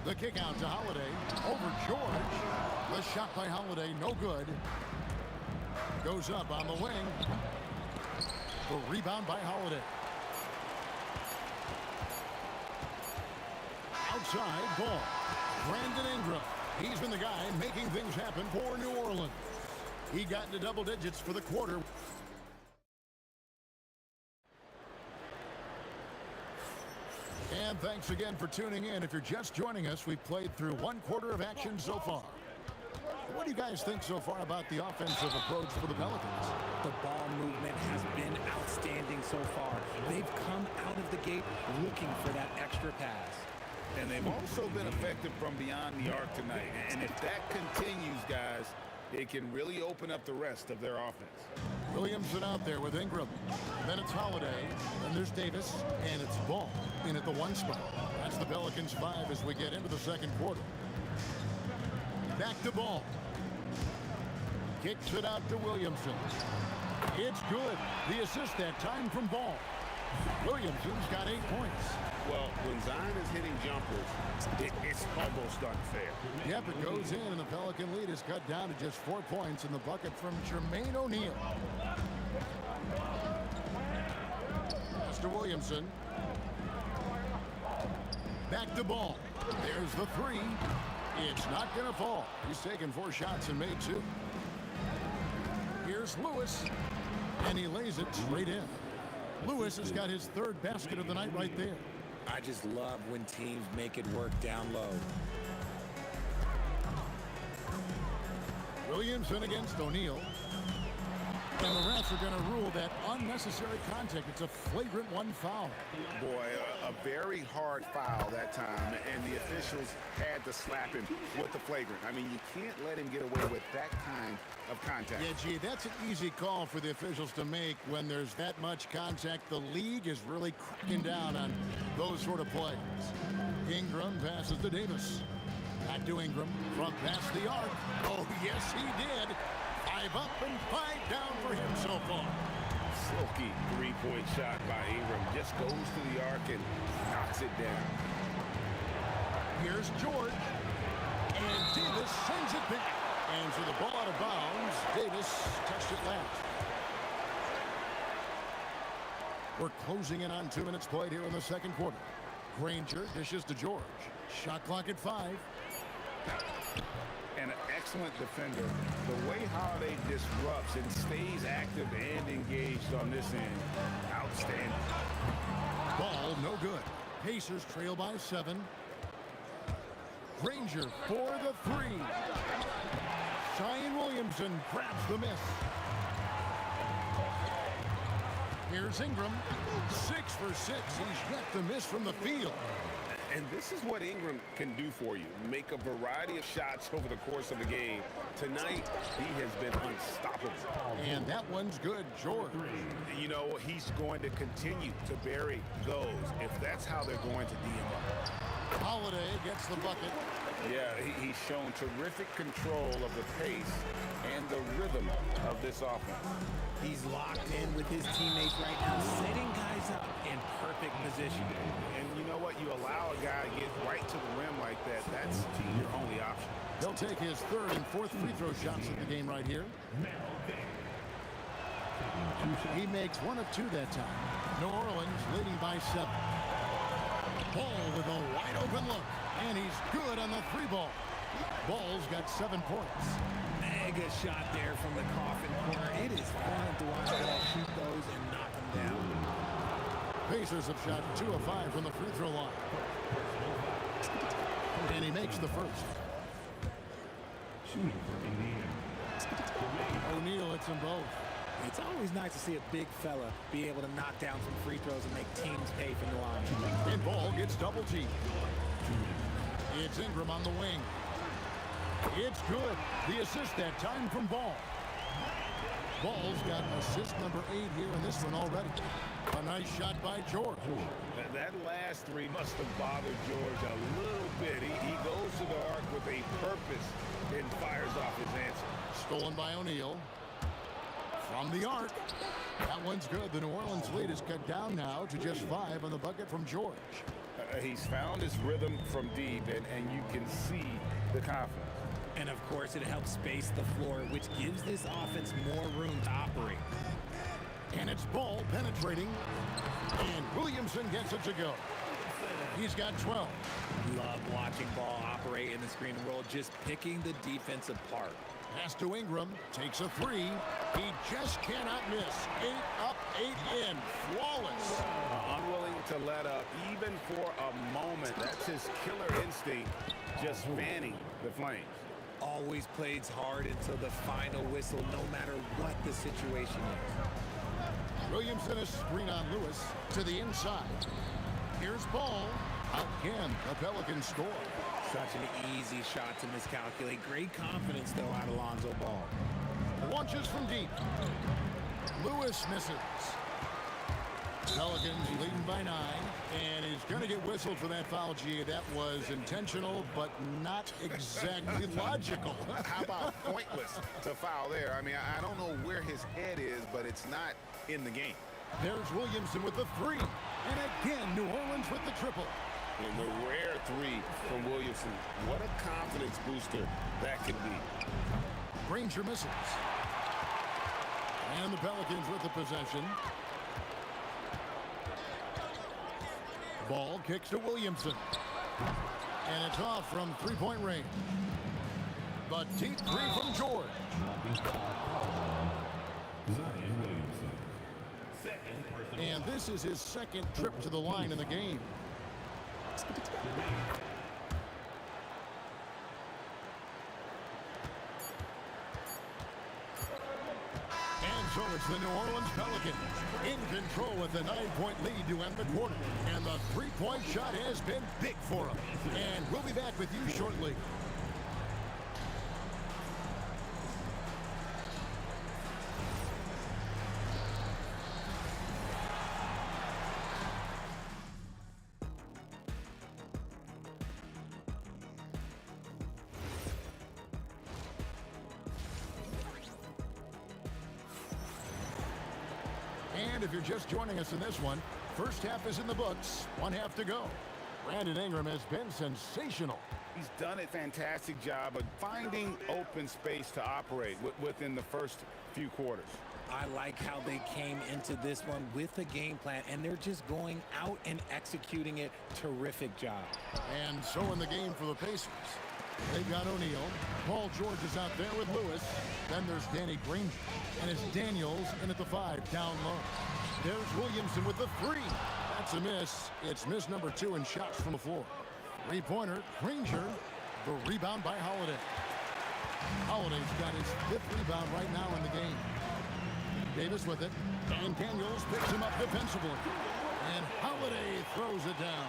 [SPEAKER 2] The kick out to Holiday. Over George. The shot by Holiday, no good. Goes up on the wing. The rebound by Holiday. Outside, Ball. Brandon Ingram. He's been the guy making things happen for New Orleans. He got into double digits for the quarter. And thanks again for tuning in. If you're just joining us, we've played through one quarter of action so far. What do you guys think so far about the offensive approach for the Pelicans?
[SPEAKER 11] The ball movement has been outstanding so far. They've come out of the gate looking for that extra pass.
[SPEAKER 3] And they've also been effective from beyond the arc tonight. And if that continues, guys, it can really open up the rest of their offense.
[SPEAKER 2] Williamson out there with Ingram. Then it's Holiday. Then there's Davis. And it's Ball in at the 1 spot. That's the Pelicans 5 as we get into the second quarter. Back to Ball. Kicks it out to Williamson. It's good. The assist that time from Ball. Williamson's got 8 points.
[SPEAKER 3] Well, when Zion is hitting jumpers, it's almost unfair.
[SPEAKER 2] Yep, it goes in, and the Pelican lead is cut down to just 4 points in the bucket from Jermaine O'Neal. Mr. Williamson. Back to Ball. There's the 3. It's not going to fall. He's taken 4 shots and made 2. Here's Lewis, and he lays it straight in. Lewis has got his 3rd basket of the night right there.
[SPEAKER 11] I just love when teams make it work down low.
[SPEAKER 2] Williamson against O'Neal. And the refs are going to rule that unnecessary contact. It's a flagrant one foul.
[SPEAKER 3] Boy, a very hard foul that time, and the officials had to slap him with the flagrant. I mean, you can't let him get away with that kind of contact.
[SPEAKER 2] Yeah, gee, that's an easy call for the officials to make when there's that much contact. The league is really cracking down on those sort of plays. Ingram passes to Davis. Back to Ingram from past the arc. Oh, yes, he did. 5 up and 5 down for him so far.
[SPEAKER 3] Silky three-point shot by Ingram. Just goes to the arc and knocks it down.
[SPEAKER 2] Here's George. And Davis sends it back. And for the ball out of bounds, Davis touched it last. We're closing in on 2 minutes played here in the second quarter. Granger dishes to George. Shot clock at 5.
[SPEAKER 3] An excellent defender. The way Holiday disrupts and stays active and engaged on this end. Outstanding.
[SPEAKER 2] Ball no good. Pacers trail by 7. Granger for the 3. Zion Williamson grabs the miss. Here's Ingram. 6 for 6. He's yet to miss from the field.
[SPEAKER 3] And this is what Ingram can do for you. Make a variety of shots over the course of the game. Tonight, he has been unstoppable.
[SPEAKER 2] And that one's good, George.
[SPEAKER 3] You know, he's going to continue to bury those if that's how they're going to D him up.
[SPEAKER 2] Holiday gets the bucket.
[SPEAKER 3] Yeah, he's shown terrific control of the pace and the rhythm of this offense.
[SPEAKER 11] He's locked in with his teammates right now, setting guys up in perfect position.
[SPEAKER 3] And you know what? You allow a guy to get right to the rim like that, that's your only option.
[SPEAKER 2] They'll take his 3rd and 4th free throw shots in the game right here. He makes 1 of 2 that time. New Orleans leading by 7. Ball with a wide open look. And he's good on the 3 ball. Ball's got 7 points.
[SPEAKER 11] Mega shot there from the coffin corner. It is fun to watch Ball shoot those and knock them down.
[SPEAKER 2] Pacers have shot 2 of 5 from the free throw line. And he makes the first. O'Neal hits them both.
[SPEAKER 11] It's always nice to see a big fella be able to knock down some free throws and make teams pay for New Orleans.
[SPEAKER 2] And Ball gets double teamed. It's Ingram on the wing. It's good. The assist that time from Ball. Ball's got assist number 8 here in this one already. A nice shot by George.
[SPEAKER 3] That last 3 must have bothered George a little bit. He goes to the arc with a purpose and fires off his answer.
[SPEAKER 2] Stolen by O'Neal. From the arc. That one's good. The New Orleans lead is cut down now to just 5 on the bucket from George.
[SPEAKER 3] He's found his rhythm from deep, and you can see the confidence.
[SPEAKER 11] And of course, it helps space the floor, which gives this offense more room to operate.
[SPEAKER 2] And it's Ball penetrating. And Williamson gets it to go. He's got 12.
[SPEAKER 11] Love watching Ball operate in the screen and roll, just picking the defense apart.
[SPEAKER 2] Pass to Ingram. Takes a 3. He just cannot miss. 8 up, 8 in. Flawless.
[SPEAKER 3] Unwilling to let up, even for a moment. That's his killer instinct, just fanning the flames.
[SPEAKER 11] Always plays hard until the final whistle, no matter what the situation is.
[SPEAKER 2] Williamson is screen on Lewis to the inside. Here's Ball. Out can the Pelicans score.
[SPEAKER 11] Such an easy shot to miscalculate. Great confidence, though, out of Lonzo Ball.
[SPEAKER 2] Launches from deep. Lewis misses. Pelicans leading by 9, and he's going to get whistled for that foul, G. That was intentional, but not exactly logical.
[SPEAKER 3] How about pointless to foul there? I mean, I don't know where his head is, but it's not in the game.
[SPEAKER 2] There's Williamson with the 3, and again, New Orleans with the triple.
[SPEAKER 3] And the rare 3 from Williamson. What a confidence booster that could be.
[SPEAKER 2] Granger misses. And the Pelicans with the possession. Ball kicks to Williamson. And it's off from 3-point range. The deep 3 from George. And this is his 2nd trip to the line in the game. And So it's the New Orleans Pelicans in control with a 9-point lead to end the quarter. And the three-point shot has been big for them. And we'll be back with you shortly. And if you're just joining us in this one, first half is in the books, one half to go. Brandon Ingram has been sensational.
[SPEAKER 12] He's done a fantastic job of finding open space to operate within the first few quarters.
[SPEAKER 11] I like how they came into this one with a game plan, and they're just going out and executing it. Terrific job.
[SPEAKER 2] And so in the game for the Pacers, they've got O'Neal. Paul George is out there with Lewis. Then there's Danny Granger. And it's Daniels in at the 5 down low. There's Williamson with the 3. That's a miss. It's miss number 2 in shots from the floor. Three-pointer, Granger. The rebound by Holiday. Holiday's got his 5th rebound right now in the game. Davis with it. And Daniels picks him up defensively. And Holiday throws it down.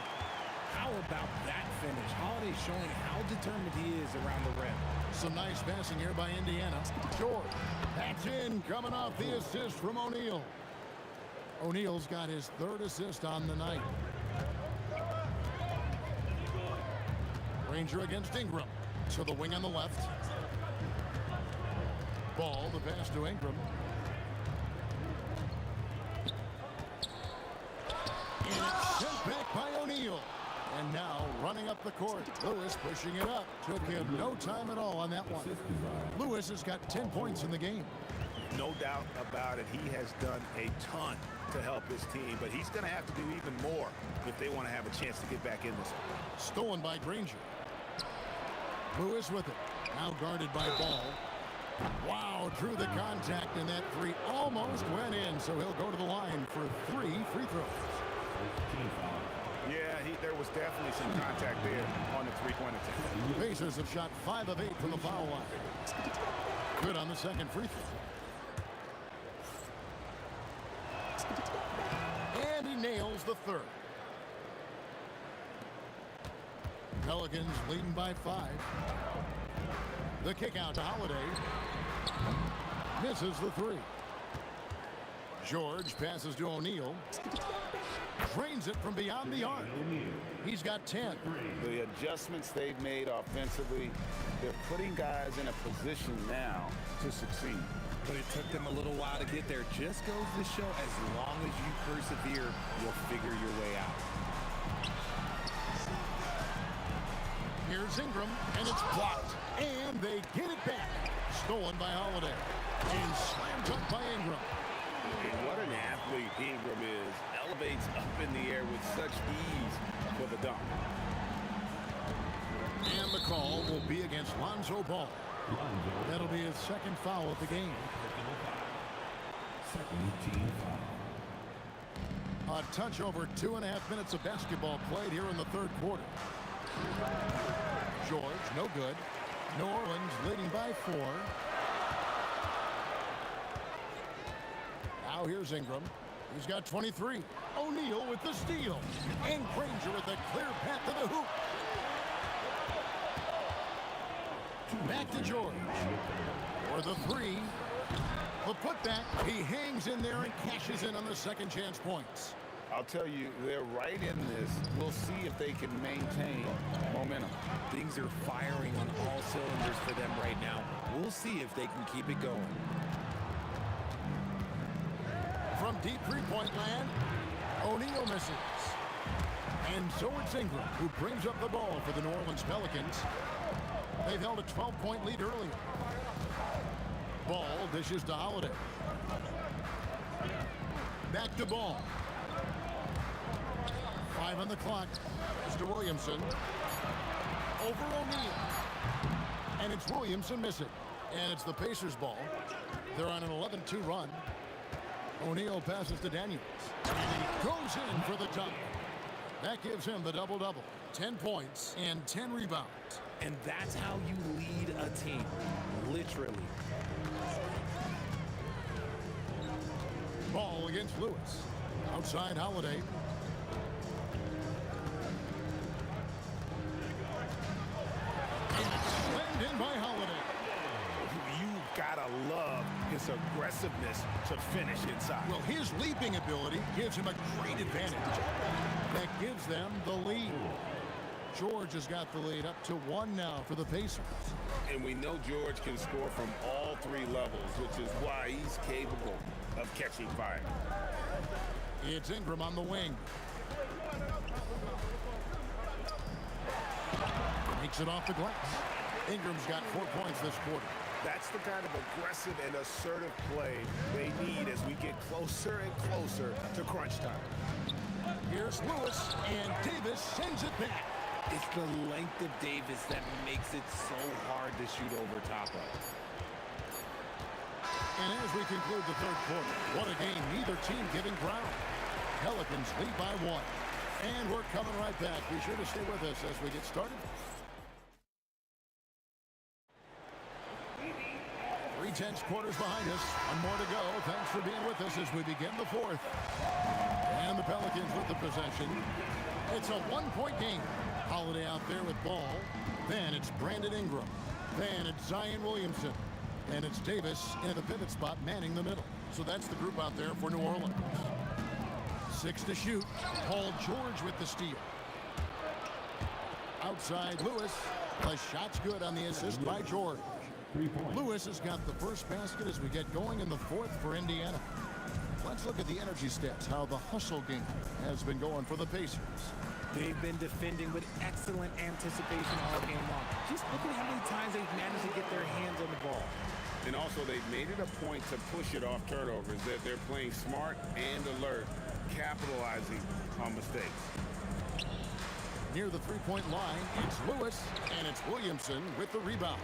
[SPEAKER 11] How about that finish? Holiday showing how determined he is around the rim.
[SPEAKER 2] Some nice passing here by Indiana. George. That's in, coming off the assist from O'Neal. O'Neal's got his 3rd assist on the night. Granger against Ingram. To the wing on the left. Ball, the pass to Ingram. And it's sent back by O'Neal. And now running up the court. Lewis pushing it up. Took him no time at all on that one. Lewis has got 10 points in the game.
[SPEAKER 3] No doubt about it. He has done a ton to help his team, but he's going to have to do even more if they want to have a chance to get back in this one.
[SPEAKER 2] Stolen by Granger. Lewis with it. Now guarded by Ball. Wow, drew the contact, and that 3 almost went in, so he'll go to the line for 3 free throws.
[SPEAKER 3] Yeah, there was definitely some contact there on the three-point attempt.
[SPEAKER 2] Pacers have shot 5 of 8 from the foul line. Good on the second free throw. And he nails the 3rd. Pelicans leading by 5. The kick out to Holiday. Misses the 3. George passes to O'Neal. Drains it from beyond the arc. He's got 10.
[SPEAKER 12] The adjustments they've made offensively, they're putting guys in a position now to succeed.
[SPEAKER 11] But it took them a little while to get there. Just goes to show, as long as you persevere, you'll figure your way out.
[SPEAKER 2] Here's Ingram, and it's blocked. And they get it back. Stolen by Holiday. And slammed up by Ingram.
[SPEAKER 12] And what an athlete Ingram is. Elevates up in the air with such ease for the dunk.
[SPEAKER 2] And the call will be against Lonzo Ball. That'll be his 2nd foul of the game.
[SPEAKER 5] Second team foul.
[SPEAKER 2] A touch over 2.5 minutes of basketball played here in the 3rd quarter. George, no good. New Orleans leading by 4. Now here's Ingram. He's got 23. O'Neal with the steal. And Granger with a clear path to the hoop. Back to George. For the 3. The putback. He hangs in there and cashes in on the second chance points.
[SPEAKER 12] I'll tell you, they're right in this. We'll see if they can maintain momentum.
[SPEAKER 11] Things are firing on all cylinders for them right now. We'll see if they can keep it going.
[SPEAKER 2] From deep three-point land, O'Neal misses. And so it's Ingram who brings up the ball for the New Orleans Pelicans. They've held a 12-point lead earlier. Ball dishes to Holiday. Back to Ball. 5 on the clock. It's to Williamson. Over O'Neal. And it's Williamson missing. And it's the Pacers ball. They're on an 11-2 run. O'Neal passes to Daniels. And he goes in for the dunk. That gives him the double-double. 10 points and 10 rebounds.
[SPEAKER 11] And that's how you lead a team. Literally.
[SPEAKER 2] Ball against Lewis. Outside Holiday. And it's slammed in by Holiday.
[SPEAKER 3] You gotta love his aggressiveness to finish inside.
[SPEAKER 2] Well, his leaping ability gives him a great advantage. That gives them the lead. George has got the lead up to 1 now for the Pacers.
[SPEAKER 12] And we know George can score from all 3 levels, which is why he's capable of catching fire.
[SPEAKER 2] It's Ingram on the wing. Makes it off the glass. Ingram's got 4 points this quarter.
[SPEAKER 3] That's the kind of aggressive and assertive play they need as we get closer and closer to crunch time.
[SPEAKER 2] Here's Lewis, and Davis sends it back.
[SPEAKER 11] It's the length of Davis that makes it so hard to shoot over top of.
[SPEAKER 2] And as we conclude the third quarter, what a game, neither team giving ground. Pelicans lead by 1. And we're coming right back. Be sure to stay with us as we get started. 3/10 quarters behind us. 1 more to go. Thanks for being with us as we begin the 4th. And the Pelicans with the possession. It's a 1-point game. Holiday out there with ball. Then it's Brandon Ingram. Then it's Zion Williamson. And it's Davis in the pivot spot manning the middle. So that's the group out there for New Orleans. 6 to shoot. Paul George with the steal. Outside Lewis. The shot's good on the assist by George. Lewis has got the first basket as we get going in the 4th for Indiana. Let's look at the energy stats, how the hustle game has been going for the Pacers.
[SPEAKER 11] They've been defending with excellent anticipation all game long. Just look at how many times they've managed to get their hands on the ball.
[SPEAKER 12] And also, they've made it a point to push it off turnovers, that they're playing smart and alert, capitalizing on mistakes.
[SPEAKER 2] Near the 3-point line, it's Lewis, and it's Williamson with the rebound.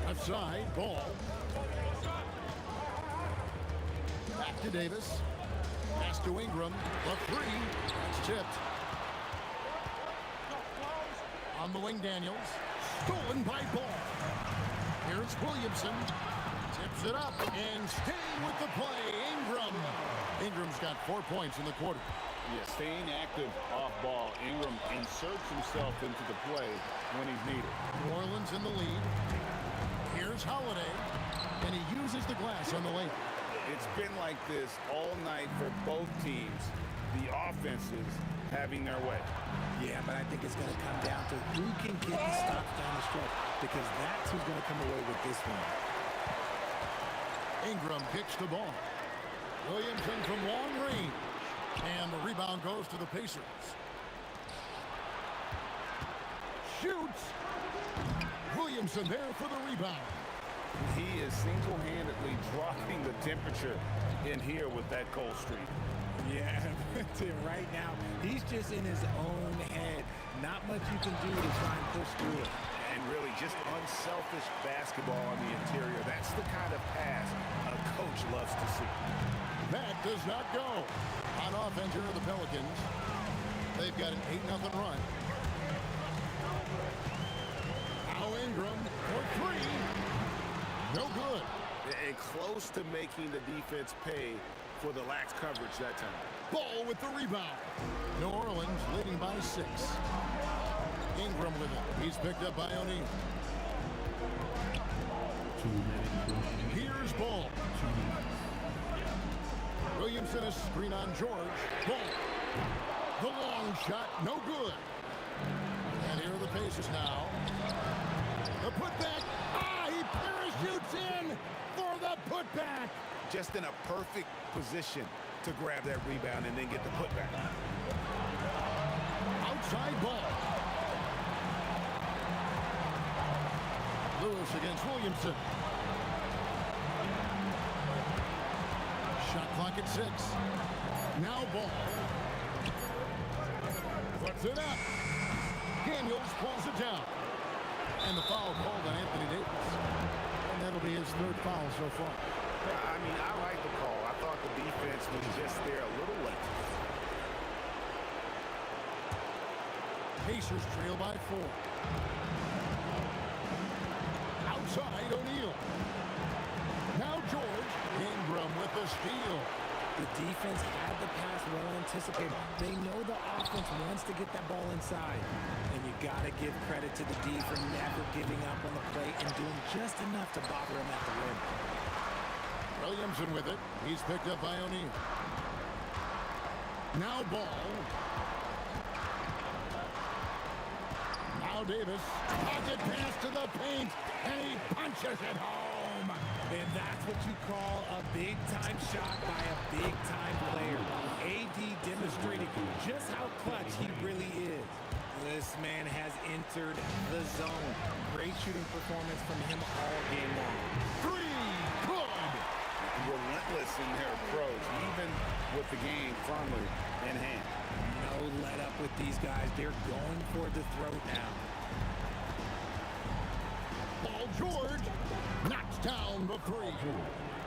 [SPEAKER 2] Left side, Ball. Back to Davis. Pass to Ingram. The 3. It's tipped. On the wing, Daniels. Stolen by Ball. Here's Williamson. Tips it up and staying with the play. Ingram. Ingram's got 4 points in the quarter.
[SPEAKER 12] Yeah, staying active off ball. Ingram inserts himself into the play when he's needed.
[SPEAKER 2] New Orleans in the lead. Here's Holiday. And he uses the glass on the lane.
[SPEAKER 12] It's been like this all night for both teams. The offenses having their way.
[SPEAKER 11] Yeah, but I think it's going to come down to who can get the stops down the stretch, because that's who's going to come away with this one.
[SPEAKER 2] Ingram kicks the ball. Williamson from long range. And the rebound goes to the Pacers. Shoots. Williamson there for the rebound.
[SPEAKER 12] He is single-handedly dropping the temperature in here with that cold streak.
[SPEAKER 11] Yeah, right now, he's just in his own head. Not much you can do to try and push through it.
[SPEAKER 3] And really just unselfish basketball on the interior. That's the kind of pass a coach loves to see.
[SPEAKER 2] That does not go. On offense here are the Pelicans. They've got an 8-0 run. Now Ingram for 3. No good.
[SPEAKER 3] And close to making the defense pay for the lax coverage that time.
[SPEAKER 2] Ball with the rebound. New Orleans leading by 6. Ingram with it. He's picked up by O'Neal. Here's Ball. Williamson is screen on George. Ball. The long shot, no good. And here are the Pacers now. The putback. He parachutes in for the putback.
[SPEAKER 3] Just in a perfect position to grab that rebound and then get the putback.
[SPEAKER 2] Outside Ball. Lewis against Williamson. Shot clock at 6. Now Ball. Puts it up. Daniels pulls it down. And the foul called on Anthony Davis. And that'll be his 3rd foul so far.
[SPEAKER 3] I mean, I like the call. I thought the defense was just there a little late.
[SPEAKER 2] Pacers trail by 4. Outside O'Neal. Now George. Ingram with the steal.
[SPEAKER 11] The defense had the pass well anticipated. They know the offense wants to get that ball inside. And you got to give credit to the D for never giving up on the play and doing just enough to bother him at the rim.
[SPEAKER 2] Williamson with it. He's picked up by O'Neal. Now Ball. Now Davis. Pocket pass to the paint. And he punches it home.
[SPEAKER 11] And that's what you call a big-time shot by a big-time player. AD demonstrating just how clutch he really is. This man has entered the zone. Great shooting performance from him all game long.
[SPEAKER 2] Three, good.
[SPEAKER 12] Relentless in their approach, even with the game firmly in hand.
[SPEAKER 11] No let up with these guys. They're going for the throat now.
[SPEAKER 2] Paul George knocks down the three.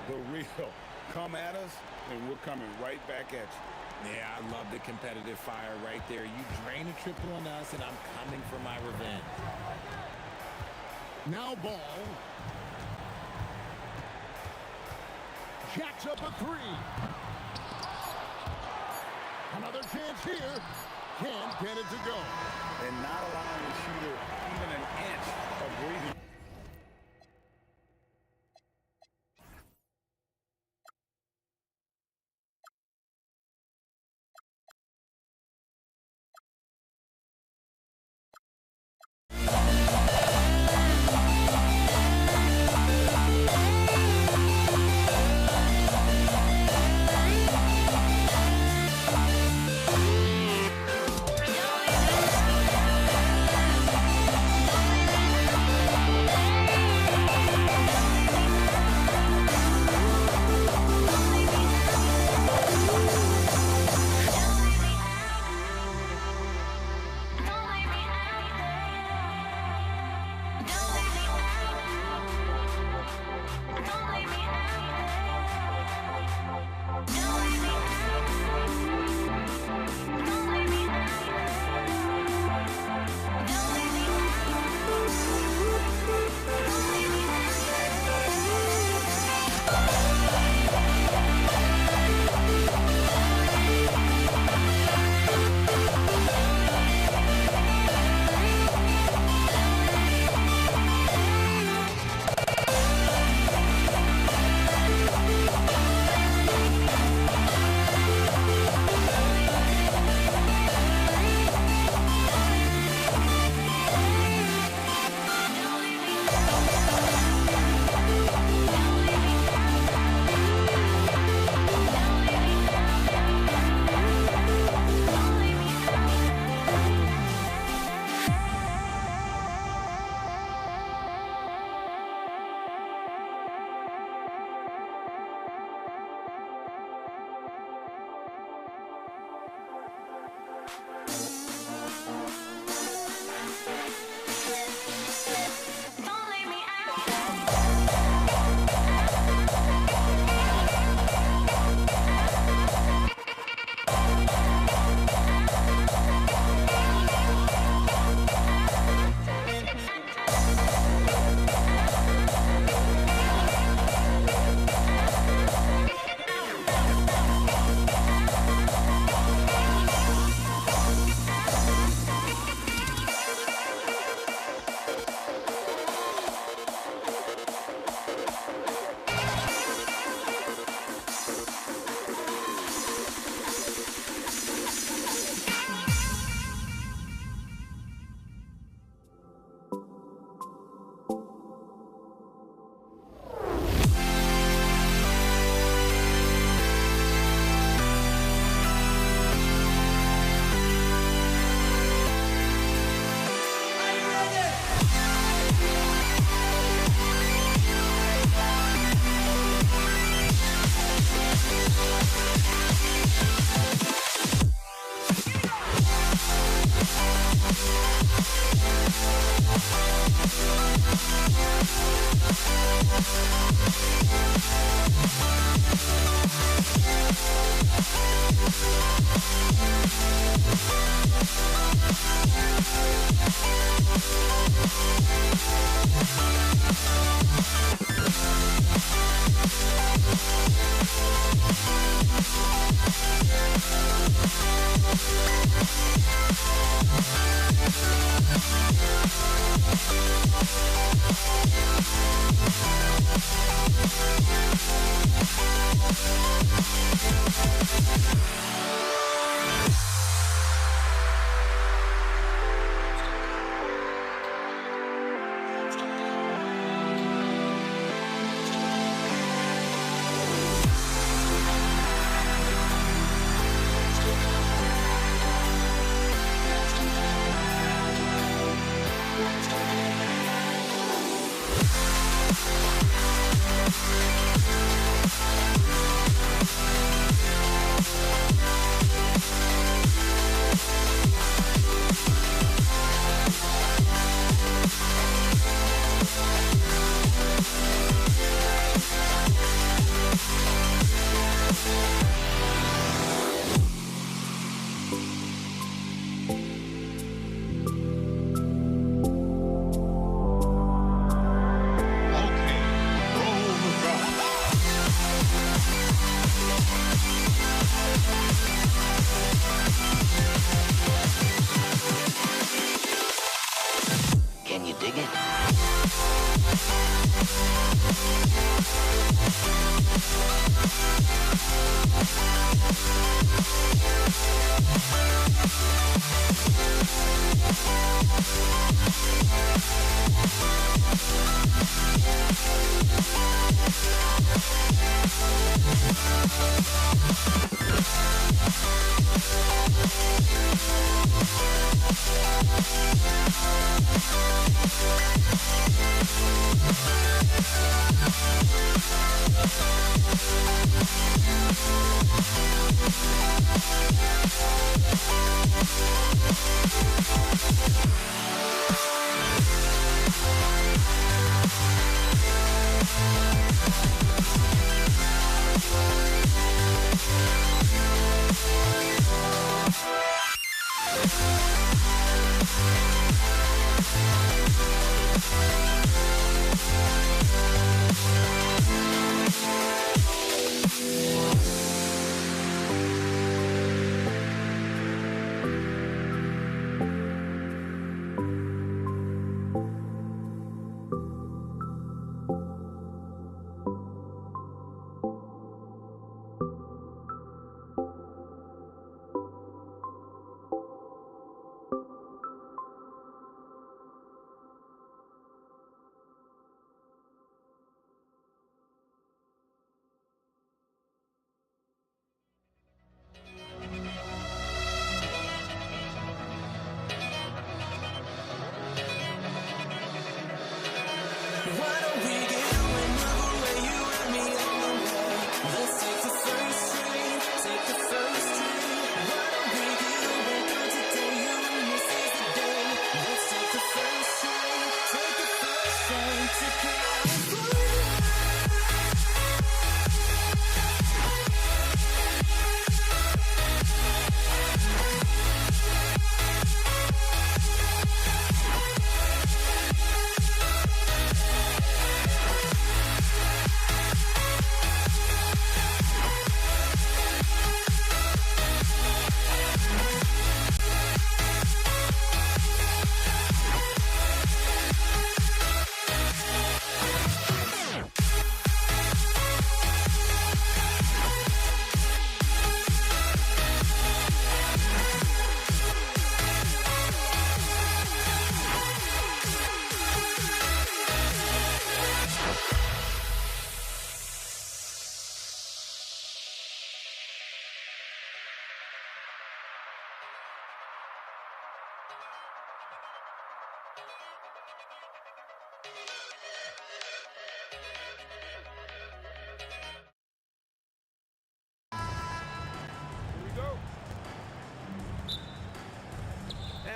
[SPEAKER 12] The real. Come at us, and we're coming right back at you.
[SPEAKER 11] Yeah, I love the competitive fire right there. You drain a triple on us, and I'm coming for my revenge.
[SPEAKER 2] Now Ball. Jacks up a three. Another chance here. Can't get it to go.
[SPEAKER 12] And not allowing the shooter even an inch of breathing.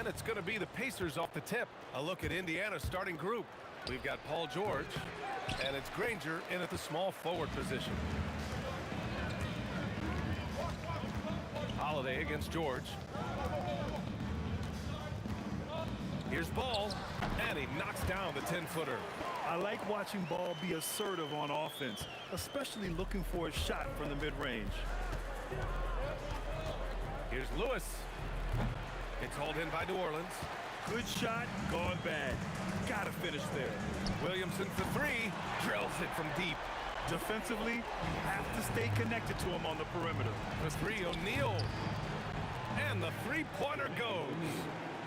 [SPEAKER 8] And it's going to be the Pacers off the tip. A look at Indiana's starting group. We've got Paul George, and it's Granger in at the small forward position. Holiday against George. Here's Ball, and he knocks down the 10-footer.
[SPEAKER 7] I like watching Ball be assertive on offense, especially looking for a shot from the mid-range.
[SPEAKER 8] Here's Lewis. It's hauled in by New Orleans.
[SPEAKER 7] Good shot, gone bad. Gotta finish there.
[SPEAKER 8] Williamson for three. Drills it from deep.
[SPEAKER 7] Defensively, you have to stay connected to him on the perimeter.
[SPEAKER 8] For three, O'Neal. And the three-pointer goes.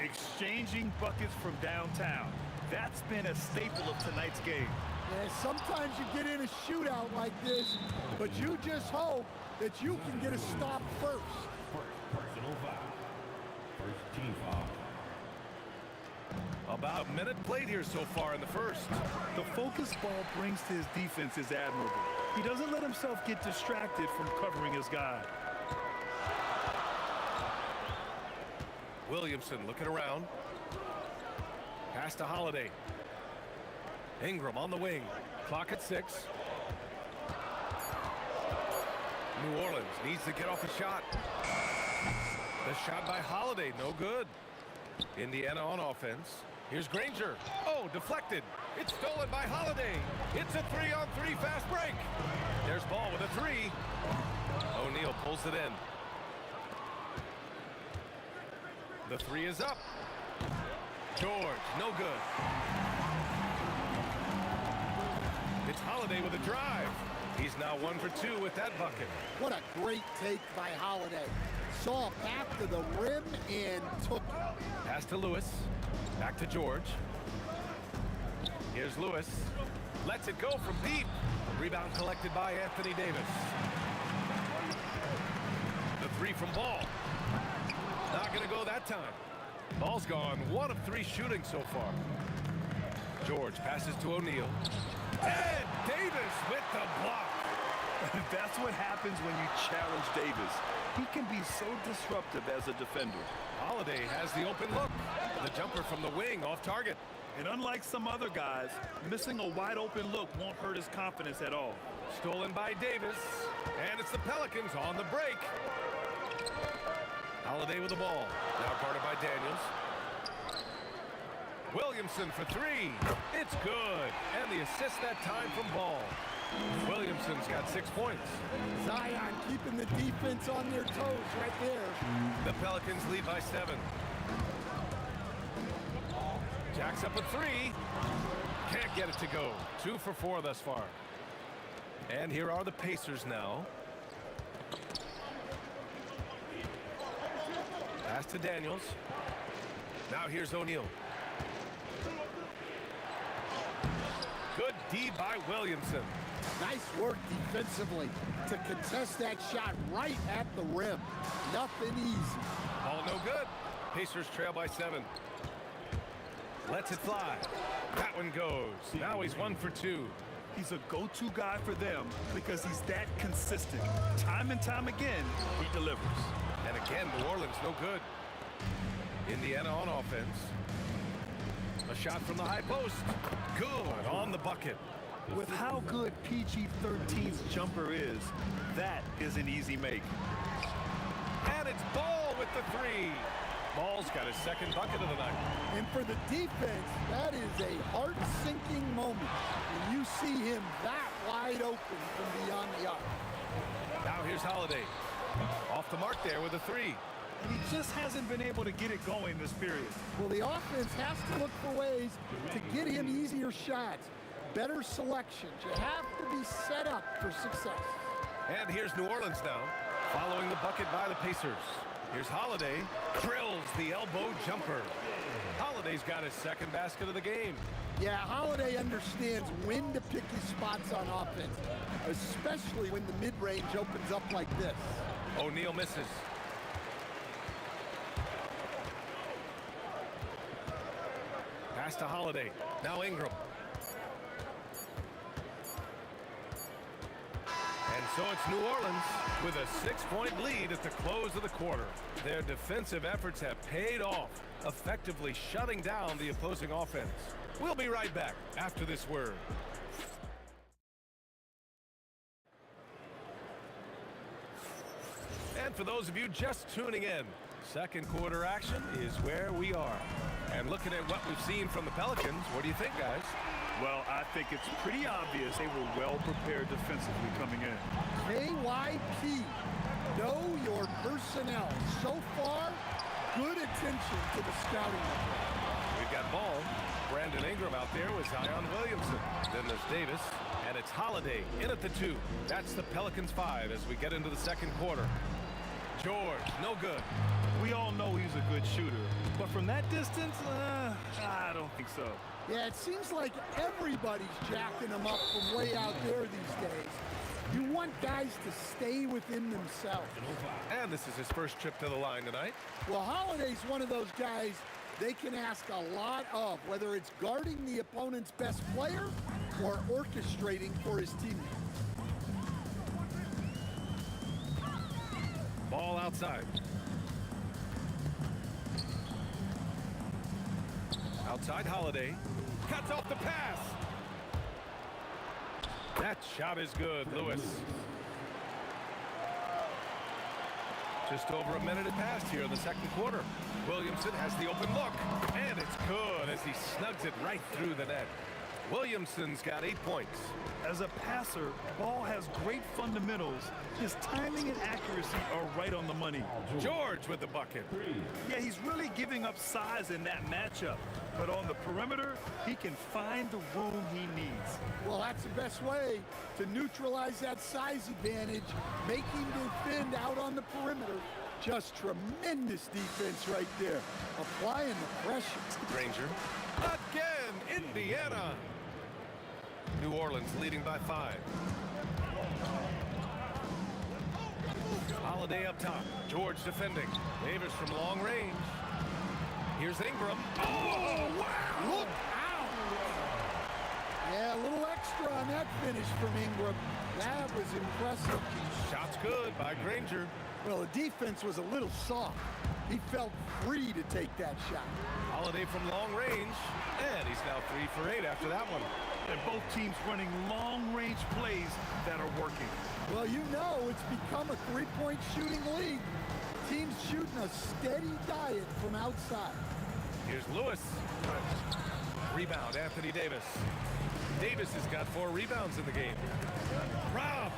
[SPEAKER 7] Exchanging buckets from downtown. That's been a staple of tonight's game.
[SPEAKER 10] Yeah, sometimes you get in a shootout like this, but you just hope that you can get a stop first.
[SPEAKER 5] Personal foul. First team foul.
[SPEAKER 8] About a minute played here so far in the first.
[SPEAKER 7] The focus ball brings to his defense is admirable. He doesn't let himself get distracted from covering his guy.
[SPEAKER 8] Williamson looking around. Pass to Holiday. Ingram on the wing. Clock at 6. New Orleans needs to get off a shot. The shot by Holiday, no good. Indiana on offense. Here's Granger. Oh, deflected. It's stolen by Holiday. It's a 3-on-3 fast break. There's Ball with a three. O'Neal pulls it in. The three is up. George, no good. It's Holiday with a drive. He's now 1 for 2 with that bucket.
[SPEAKER 10] What a great take by Holiday. Saw a path to the rim and took it.
[SPEAKER 8] Pass to Lewis. Back to George. Here's Lewis. Lets it go from deep. Rebound collected by Anthony Davis. The three from Ball. Not going to go that time. Ball's gone. 1 of 3 shooting so far. George passes to O'Neal. And Davis with the block.
[SPEAKER 7] That's what happens when you challenge Davis. He can be so disruptive as a defender.
[SPEAKER 8] Holiday has the open look. The jumper from the wing off target.
[SPEAKER 7] And unlike some other guys, missing a wide open look won't hurt his confidence at all.
[SPEAKER 8] Stolen by Davis. And it's the Pelicans on the break. Holiday with the ball. Now guarded by Daniels. Williamson for three. It's good. And the assist that time from Ball. Williamson's got 6 points.
[SPEAKER 10] Zion keeping the defense on their toes right there.
[SPEAKER 8] The Pelicans lead by 7. Jacks up a three. Can't get it to go. 2 for 4 thus far. And here are the Pacers now. Pass to Daniels. Now here's O'Neal. Good D by Williamson.
[SPEAKER 10] Nice work defensively to contest that shot right at the rim. Nothing easy.
[SPEAKER 8] Ball no good. Pacers trail by 7. Lets it fly. That one goes. Now he's 1 for 2.
[SPEAKER 7] He's a go-to guy for them because he's that consistent. Time and time again, he delivers.
[SPEAKER 8] And again, New Orleans no good. Indiana on offense. A shot from the high post. Good on the bucket.
[SPEAKER 7] With how good PG-13's jumper is, that is an easy make.
[SPEAKER 8] And it's Ball with the three. Ball's got his 2nd bucket of the night.
[SPEAKER 10] And for the defense, that is a heart-sinking moment when you see him that wide open from beyond the arc.
[SPEAKER 8] Now here's Holiday. Off the mark there with a three.
[SPEAKER 7] He just hasn't been able to get it going this period.
[SPEAKER 10] Well, the offense has to look for ways to get him easier shots, better selections. You have to be set up for success.
[SPEAKER 8] And here's New Orleans now, following the bucket by the Pacers. Here's Holiday, drills the elbow jumper. Holiday's got his 2nd basket of the game.
[SPEAKER 10] Yeah, Holiday understands when to pick his spots on offense, especially when the mid-range opens up like this.
[SPEAKER 8] O'Neal misses. Pass to Holiday. Now Ingram. And so it's New Orleans with a 6-point lead at the close of the quarter. Their defensive efforts have paid off, effectively shutting down the opposing offense. We'll be right back after this word. And for those of you just tuning in, 2nd quarter action is where we are. And looking at what we've seen from the Pelicans, what do you think, guys?
[SPEAKER 7] Well, I think it's pretty obvious they were well prepared defensively coming in.
[SPEAKER 10] KYP, know your personnel. So far, good attention to the scouting report.
[SPEAKER 8] ball. Brandon Ingram out there with Zion Williamson. Then there's Davis, and it's Holiday in at the 2. That's the Pelicans 5 as we get into the second quarter. George, no good.
[SPEAKER 7] We all know he's a good shooter, but from that distance, I don't think so.
[SPEAKER 10] Yeah, it seems like everybody's jacking him up from way out there these days. You want guys to stay within themselves.
[SPEAKER 8] And this is his first trip to the line tonight.
[SPEAKER 10] Well, Holiday's one of those guys they can ask a lot of, whether it's guarding the opponent's best player or orchestrating for his teammates.
[SPEAKER 8] Ball outside. Outside Holiday. Cuts off the pass. That shot is good, Lewis. Just over a minute had passed here in the second quarter. Williamson has the open look, and it's good as he snugs it right through the net. Williamson's got 8 points.
[SPEAKER 7] As a passer, Ball has great fundamentals. His timing and accuracy are right on the money.
[SPEAKER 8] George with the bucket.
[SPEAKER 7] Yeah, he's really giving up size in that matchup. But on the perimeter, he can find the room he needs.
[SPEAKER 10] Well, that's the best way to neutralize that size advantage, make him defend out on the perimeter. Just tremendous defense right there, applying the pressure.
[SPEAKER 8] Granger. Again, Indiana. New Orleans leading by 5. Holiday up top. George defending. Davis from long range. Here's Ingram. Oh, wow!
[SPEAKER 10] Look out! Yeah, a little extra on that finish from Ingram. That was impressive.
[SPEAKER 8] Shot's good by Granger.
[SPEAKER 10] Well, the defense was a little soft. He felt free to take that shot.
[SPEAKER 8] Holiday from long range. And he's now 3 for 8 after that one.
[SPEAKER 7] And both teams running long-range plays that are working.
[SPEAKER 10] Well, you know it's become a three-point shooting league. Teams shooting a steady diet from outside.
[SPEAKER 8] Here's Lewis. Rebound, Anthony Davis. Davis has got 4 rebounds in the game. Robbed.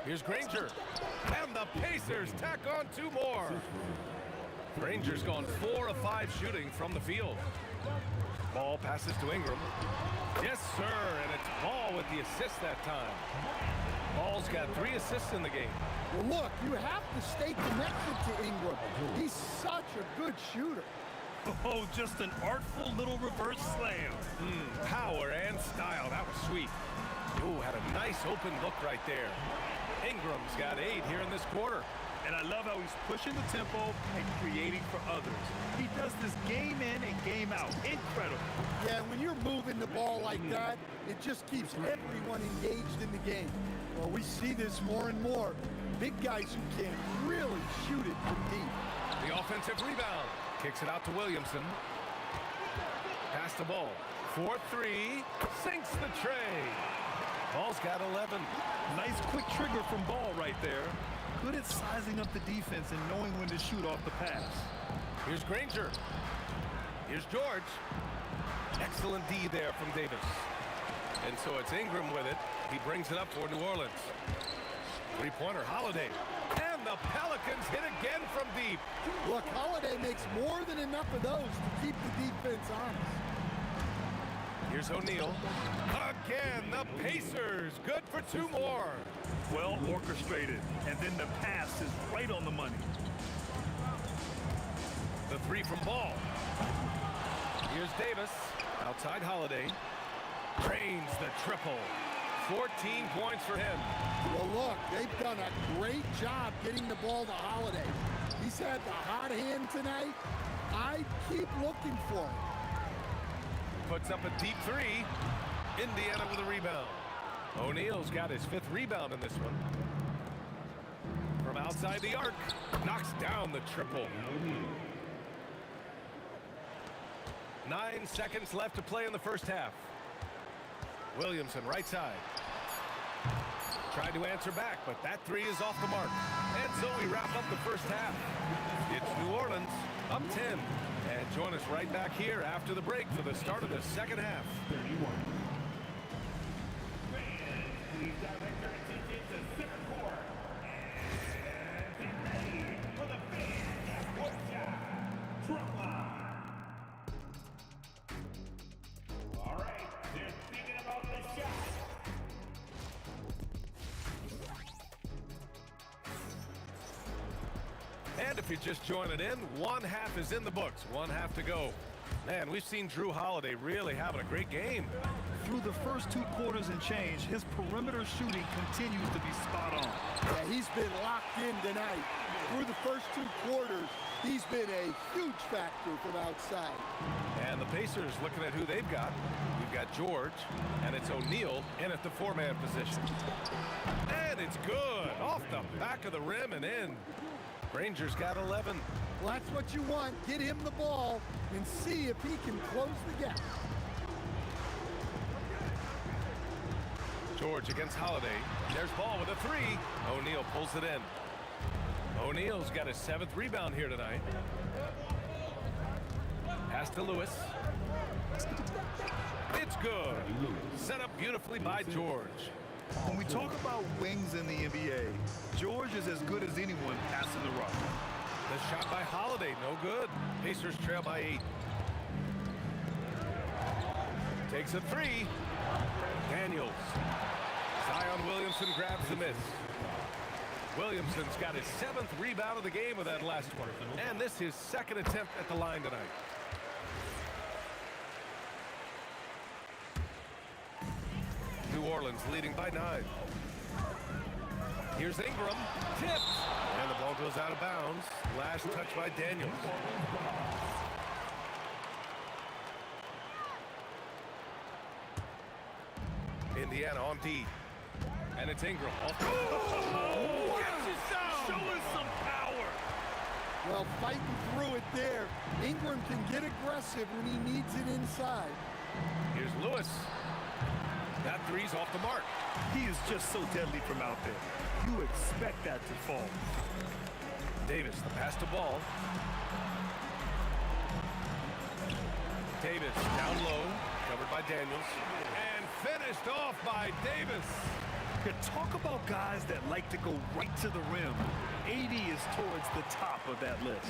[SPEAKER 8] Here's Granger. And the Pacers tack on 2 more. Granger's gone 4 of 5 shooting from the field. Ball passes to Ingram. Yes, sir, and it's Ball with the assist that time. Ball's got 3 assists in the game.
[SPEAKER 10] Well, look, you have to stay connected to Ingram. He's such a good shooter.
[SPEAKER 7] Oh, just an artful little reverse slam.
[SPEAKER 8] Power and style. That was sweet. Ooh, had a nice open look right there. Ingram's got 8 here in this quarter.
[SPEAKER 7] And I love how he's pushing the tempo and creating for others. He does this game in and game out. Incredible.
[SPEAKER 10] Yeah, when you're moving the ball like that, it just keeps everyone engaged in the game. Well, we see this more and more. Big guys who can really shoot it from deep.
[SPEAKER 8] The offensive rebound. Kicks it out to Williamson. Pass the ball. 4-3. Sinks the tray. Ball's got 11.
[SPEAKER 7] Nice quick trigger from Ball right there. Good at sizing up the defense and knowing when to shoot off the pass.
[SPEAKER 8] Here's Granger. Here's George. Excellent D there from Davis. And so it's Ingram with it. He brings it up for New Orleans. Three-pointer, Holiday. And the Pelicans hit again from deep.
[SPEAKER 10] Look, Holiday makes more than enough of those to keep the defense honest.
[SPEAKER 8] Here's O'Neal. Again, the Pacers. Good for 2 more.
[SPEAKER 7] Well orchestrated. And then the pass is right on the money.
[SPEAKER 8] The 3 from Ball. Here's Davis. Outside Holiday. Drains the triple. 14 points for him.
[SPEAKER 10] Well, look, they've done a great job getting the ball to Holiday. He's had the hot hand tonight. I keep looking for it.
[SPEAKER 8] Puts up a deep 3. Indiana with a rebound. O'Neal's got his 5th rebound in this one. From outside the arc. Knocks down the triple. 9 seconds left to play in the first half. Williamson, right side. Tried to answer back, but that 3 is off the mark. And so we wrap up the first half. It's New Orleans up 10. And join us right back here after the break for the start of the second half. And if you're just joining in, one half is in the books. One half to go. Man, we've seen Drew Holiday really having a great game.
[SPEAKER 7] Through the first 2 quarters and change, his perimeter shooting continues to be spot on.
[SPEAKER 10] Yeah, he's been locked in tonight. Through the first 2 quarters, he's been a huge factor from outside.
[SPEAKER 8] And the Pacers looking at who they've got. We've got George, and it's O'Neal in at the 4-man position. And it's good. Off the back of the rim and in. Ranger's got 11.
[SPEAKER 10] Well, that's what you want. Get him the ball and see if he can close the gap.
[SPEAKER 8] George against Holiday. There's ball with a 3. O'Neal pulls it in. O'Neal's got his 7th rebound here tonight. Pass to Lewis. It's good. Set up beautifully by George.
[SPEAKER 7] When we talk about wings in the NBA, George is as good as anyone passing the rock.
[SPEAKER 8] The shot by Holiday, no good. Pacers trail by 8. Takes a 3. Daniels. Zion Williamson grabs the miss. Williamson's got his 7th rebound of the game with that last one. And this his 2nd attempt at the line tonight. New Orleans leading by 9. Here's Ingram. Tipped. And the ball goes out of bounds. Last touch by Daniels. Indiana on D. And it's Ingram.
[SPEAKER 7] Showing some power.
[SPEAKER 10] Well, fighting through it there. Ingram can get aggressive when he needs it inside.
[SPEAKER 8] Here's Lewis. That 3's off the mark.
[SPEAKER 7] He is just so deadly from out there. You expect that to fall.
[SPEAKER 8] Davis, the pass to ball. Davis down low, covered by Daniels. And finished off by Davis.
[SPEAKER 7] You talk about guys that like to go right to the rim. AD is towards the top of that list.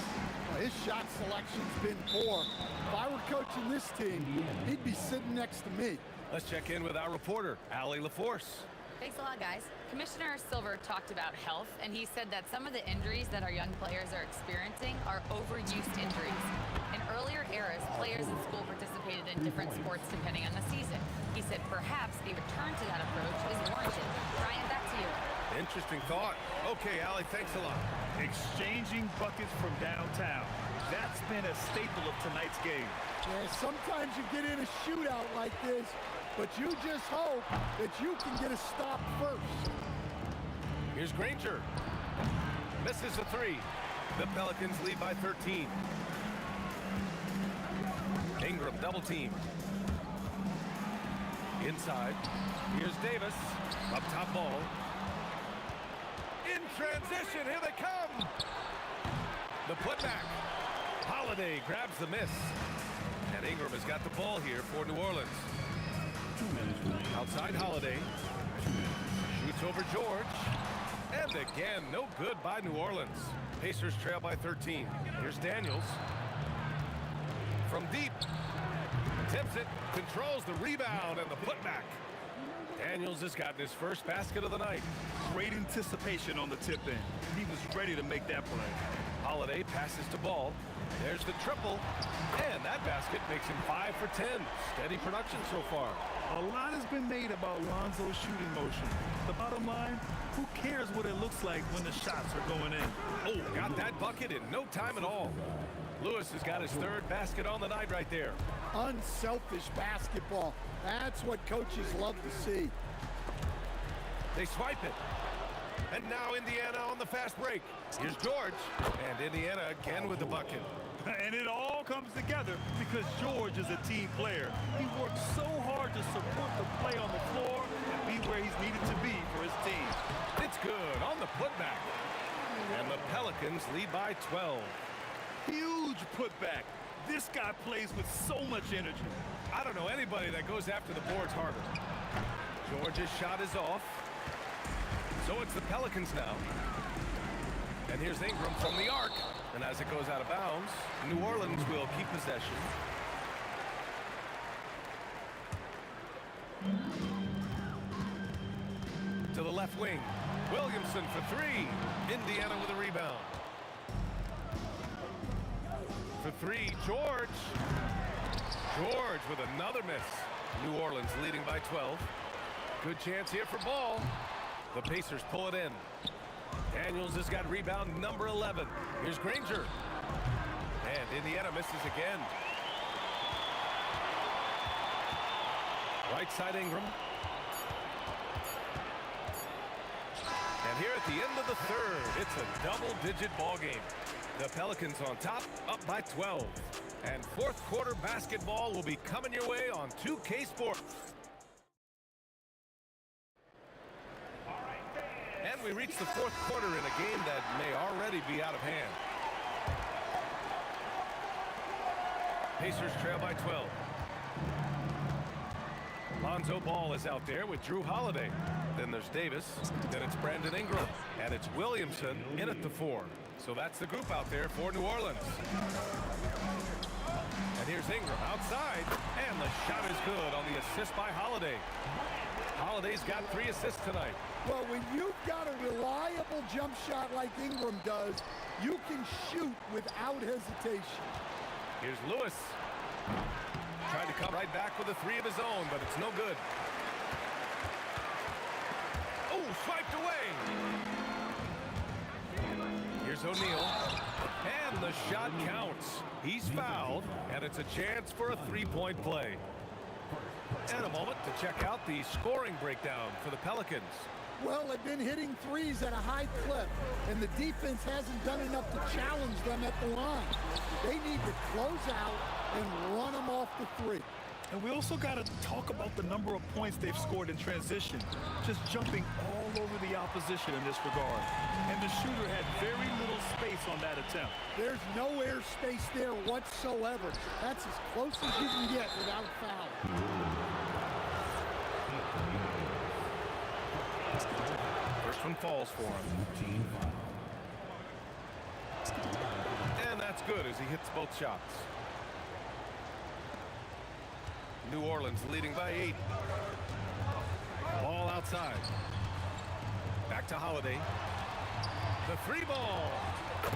[SPEAKER 10] Well, his shot selection's been poor. If I were coaching this team, he'd be sitting next to me.
[SPEAKER 8] Let's check in with our reporter, Allie LaForce.
[SPEAKER 13] Thanks a lot, guys. Commissioner Silver talked about health, and he said that some of the injuries that our young players are experiencing are overused injuries. In earlier eras, players in school participated in different sports depending on the season. He said perhaps a return to that approach is warranted. Ryan, back to you.
[SPEAKER 8] Interesting thought. Okay, Allie, thanks a lot.
[SPEAKER 7] Exchanging buckets from downtown. That's been a staple of tonight's game.
[SPEAKER 10] Yeah, sometimes you get in a shootout like this, but you just hope that you can get a stop first.
[SPEAKER 8] Here's Granger. Misses a 3. The Pelicans lead by 13. Ingram double team. Inside. Here's Davis. Up top ball. In transition. Here they come. The putback. Holiday grabs the miss. And Ingram has got the ball here for New Orleans. Outside Holiday. Shoots over George. And again, no good by New Orleans. Pacers trail by 13. Here's Daniels. From deep. Tips it. Controls the rebound and the putback. Daniels has gotten his first basket of the night.
[SPEAKER 7] Great anticipation on the tip in. He was ready to make that play.
[SPEAKER 8] Holiday passes to Ball. There's the triple. And that basket makes him 5 for 10. Steady production so far.
[SPEAKER 7] A lot has been made about Lonzo's shooting motion. The bottom line, who cares what it looks like when the shots are going in?
[SPEAKER 8] Oh, got that bucket in no time at all. Lewis has got his 3rd basket on the night right there.
[SPEAKER 10] Unselfish basketball. That's what coaches love to see.
[SPEAKER 8] They swipe it. And now Indiana on the fast break. Here's George. And Indiana again with the bucket.
[SPEAKER 7] And it all comes together because George is a team player. He works so hard to support the play on the floor and be where he's needed to be for his team.
[SPEAKER 8] It's good on the putback. And the Pelicans lead by 12.
[SPEAKER 7] Huge putback. This guy plays with so much energy.
[SPEAKER 8] I don't know anybody that goes after the boards harder. George's shot is off. So it's the Pelicans now. And here's Ingram from the arc. And as it goes out of bounds, New Orleans will keep possession. To the left wing. Williamson for 3. Indiana with a rebound. for three. George with another miss. New Orleans leading by 12. Good chance here for ball. The Pacers pull it in. Daniels has got rebound number 11. Here's Granger. And Indiana misses again. Right side Ingram. And here at the end of the third, it's a double-digit ball game. The Pelicans on top, up by 12. And fourth quarter basketball will be coming your way on 2K Sports. And we reach the fourth quarter in a game that may already be out of hand. Pacers trail by 12. Lonzo Ball is out there with Drew Holiday. Then there's Davis. Then it's Brandon Ingram. And it's Williamson in at the 4. So that's the group out there for New Orleans. And here's Ingram outside. And the shot is good on the assist by Holiday. Holiday's got 3 assists tonight.
[SPEAKER 10] Well, when you've got a reliable jump shot like Ingram does, you can shoot without hesitation.
[SPEAKER 8] Here's Lewis. Tried to come right back with a 3 of his own, but it's no good. Oh, swiped away. Here's O'Neal. And the shot counts. He's fouled, and it's a chance for a 3-point play. And a moment to check out the scoring breakdown for the Pelicans.
[SPEAKER 10] Well, they've been hitting threes at a high clip, and the defense hasn't done enough to challenge them at the line. They need to close out and run them off the 3.
[SPEAKER 7] And we also got to talk about the number of points they've scored in transition, just jumping all over the opposition in this regard. And the shooter had very little space on that attempt.
[SPEAKER 10] There's no air space there whatsoever. That's as close as you can get without foul.
[SPEAKER 8] First one falls for him. And that's good as he hits both shots. New Orleans leading by 8. Ball outside. Back to Holiday. The 3 ball.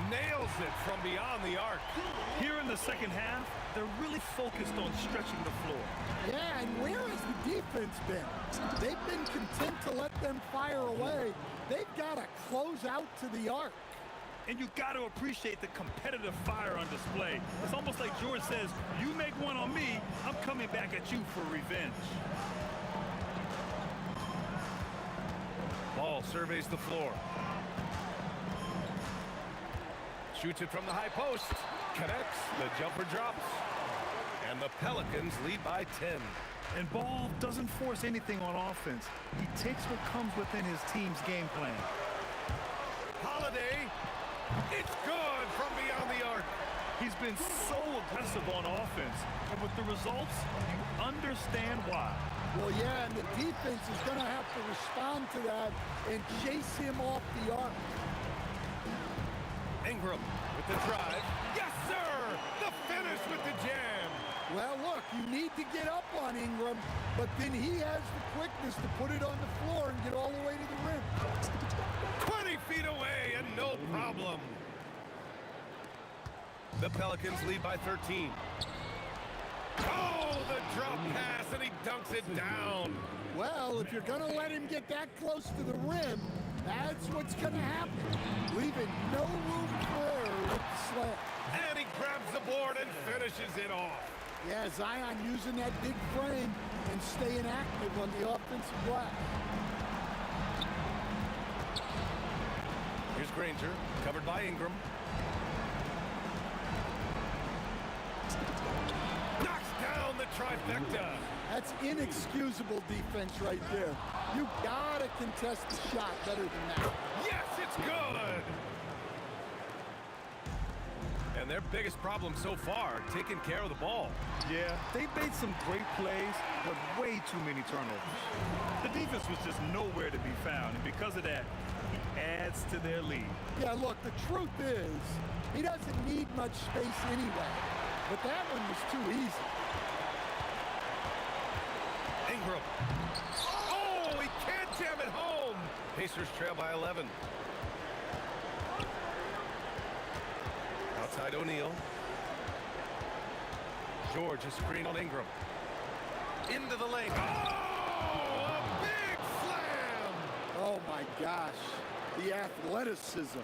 [SPEAKER 8] Nails it from beyond the arc.
[SPEAKER 7] Here in the second half, they're really focused on stretching the floor.
[SPEAKER 10] Yeah, and where has the defense been? They've been content to let them fire away. They've got to close out to the arc.
[SPEAKER 7] And you got to appreciate the competitive fire on display. It's almost like George says, you make one on me, I'm coming back at you for revenge.
[SPEAKER 8] Ball surveys the floor. Shoots it from the high post. Connects. The jumper drops. And the Pelicans lead by 10.
[SPEAKER 7] And Ball doesn't force anything on offense. He takes what comes within his team's game plan.
[SPEAKER 8] Holiday. It's good from beyond the arc.
[SPEAKER 7] He's been so aggressive on offense. And with the results, you understand why.
[SPEAKER 10] Well, yeah, and the defense is going to have to respond to that and chase him off the arc.
[SPEAKER 8] Ingram with the drive. Yes, sir! The finish with the jam.
[SPEAKER 10] Well, look, you need to get up on Ingram, but then he has the quickness to put it on the floor and get all the way to the rim.
[SPEAKER 8] 20 feet away and no problem. The Pelicans lead by 13. Oh, the drop pass, and he dunks it down.
[SPEAKER 10] Well, if you're going to let him get that close to the rim, that's what's going to happen. Leaving no room for error with the slam.
[SPEAKER 8] And he grabs the board and finishes it off.
[SPEAKER 10] Yeah, Zion using that big frame and staying active on the offensive glass.
[SPEAKER 8] Here's Granger, covered by Ingram. Knocks down the trifecta.
[SPEAKER 10] That's inexcusable defense right there. You gotta contest the shot better than that.
[SPEAKER 8] Yes, it's good. And their biggest problem so far, taking care of the ball.
[SPEAKER 7] Yeah, they made some great plays, but way too many turnovers. The defense was just nowhere to be found, and because of that, he adds to their lead.
[SPEAKER 10] Yeah, look, the truth is, he doesn't need much space anyway. But that one was too easy.
[SPEAKER 8] Ingram. Oh, he can't jam it home. Pacers trail by 11. Outside O'Neal. George, a screen on Ingram. Into the lane. Oh, a big slam!
[SPEAKER 10] Oh, my gosh. The athleticism.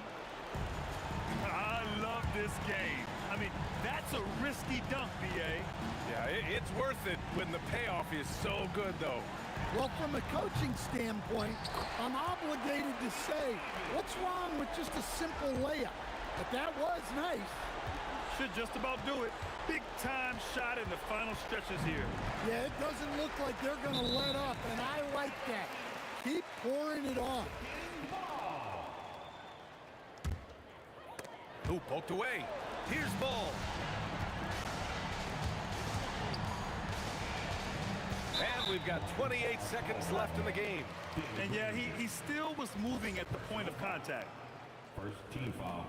[SPEAKER 7] I love this game. I mean, that's a risky dunk, B.A.
[SPEAKER 8] Yeah, it's worth it when the payoff is so good, though.
[SPEAKER 10] Well, from a coaching standpoint, I'm obligated to say, what's wrong with just a simple layup? But that was nice.
[SPEAKER 7] Should just about do it. Big time shot in the final stretches here.
[SPEAKER 10] Yeah, it doesn't look like they're going to let up, and I like that. Keep pouring it on.
[SPEAKER 8] Ooh, poked away. Here's ball. And we've got 28 seconds left in the game.
[SPEAKER 7] And yeah, he still was moving at the point of contact.
[SPEAKER 5] First team foul.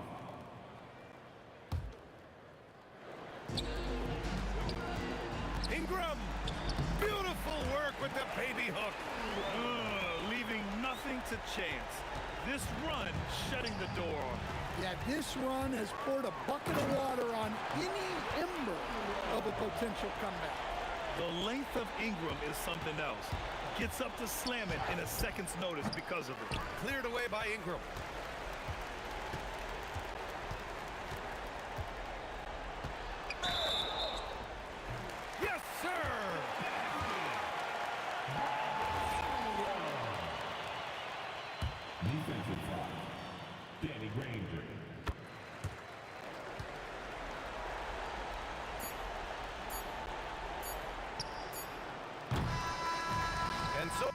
[SPEAKER 8] Ingram. Beautiful work with the baby hook.
[SPEAKER 7] Leaving nothing to chance. This run shutting the door.
[SPEAKER 10] Yeah, this run has poured a bucket of water on any ember of a potential comeback.
[SPEAKER 7] The length of Ingram is something else. Gets up to slam it in a second's notice because of it.
[SPEAKER 8] Cleared away by Ingram. Yes, sir!
[SPEAKER 5] Defensive foul. Danny Granger.
[SPEAKER 8] And so...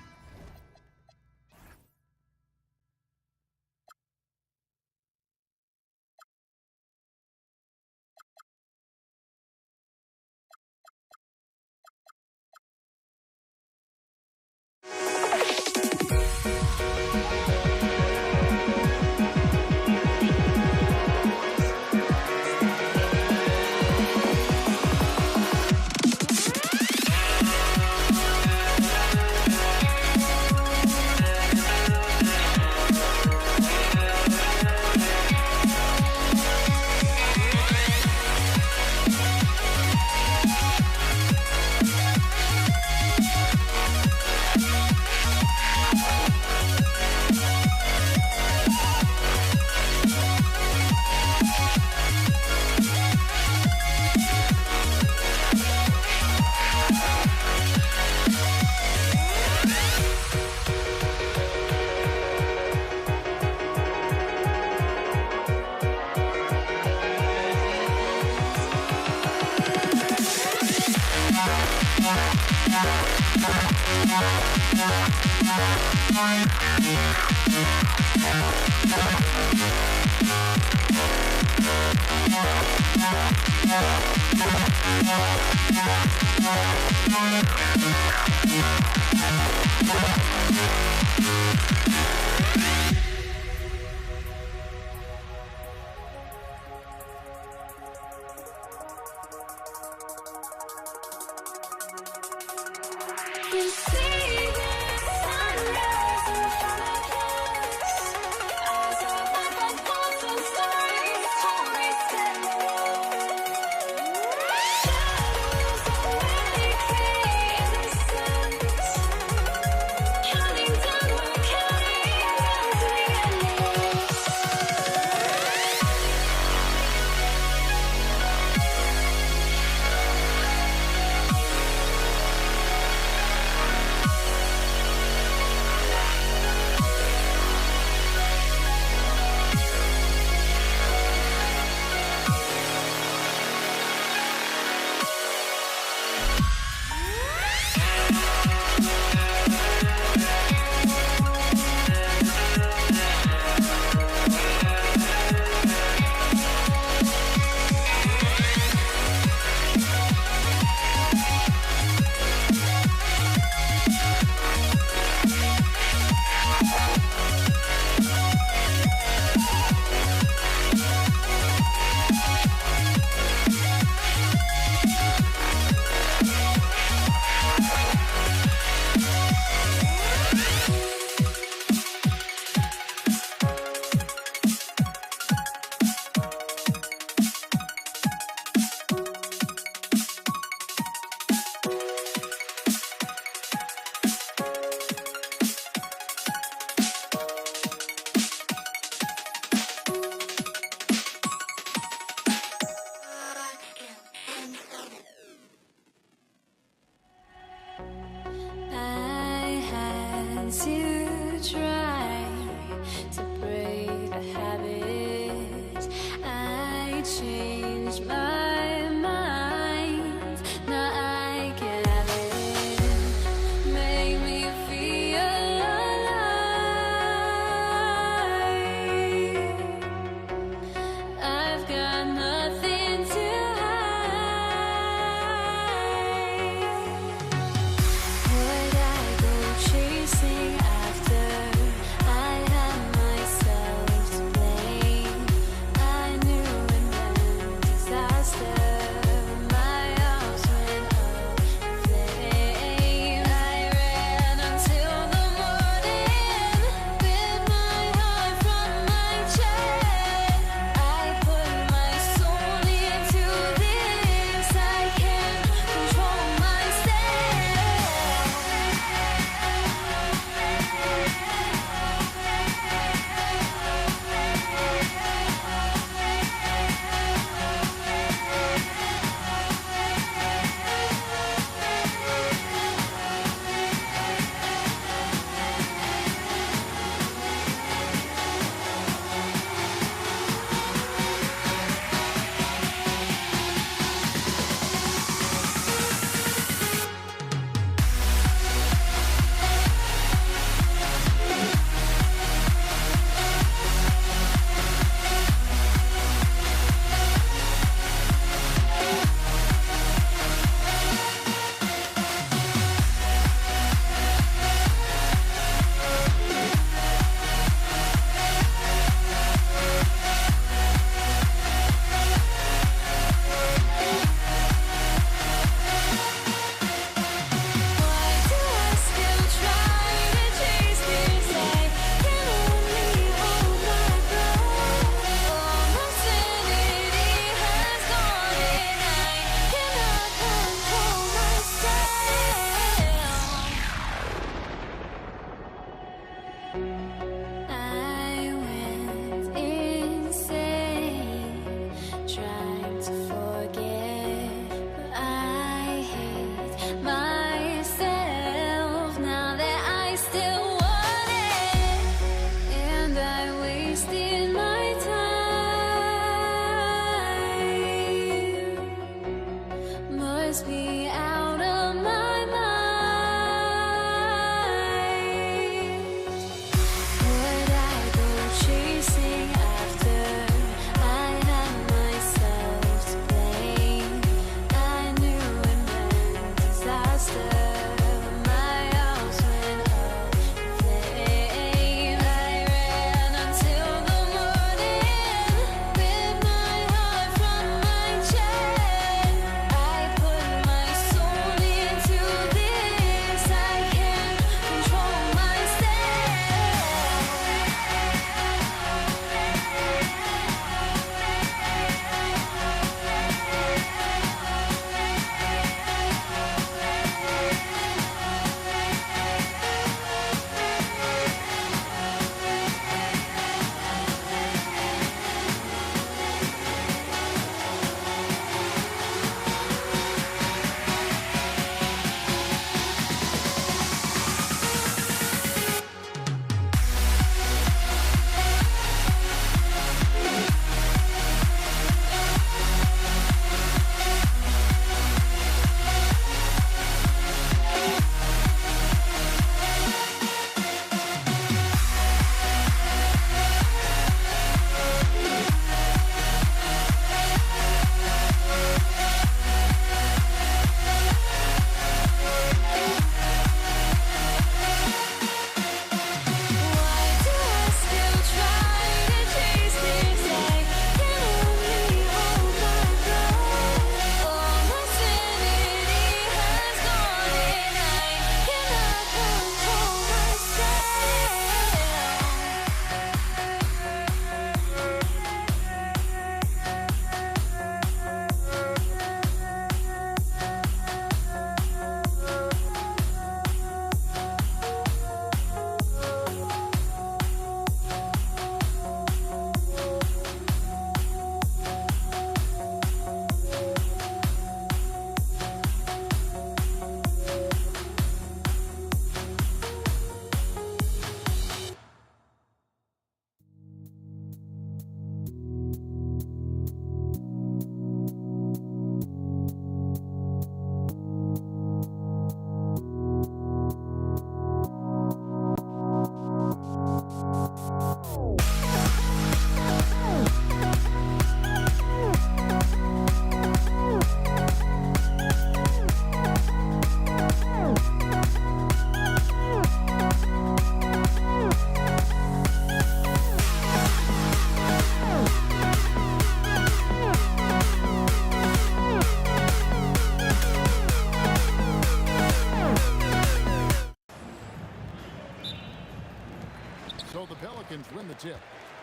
[SPEAKER 2] tip.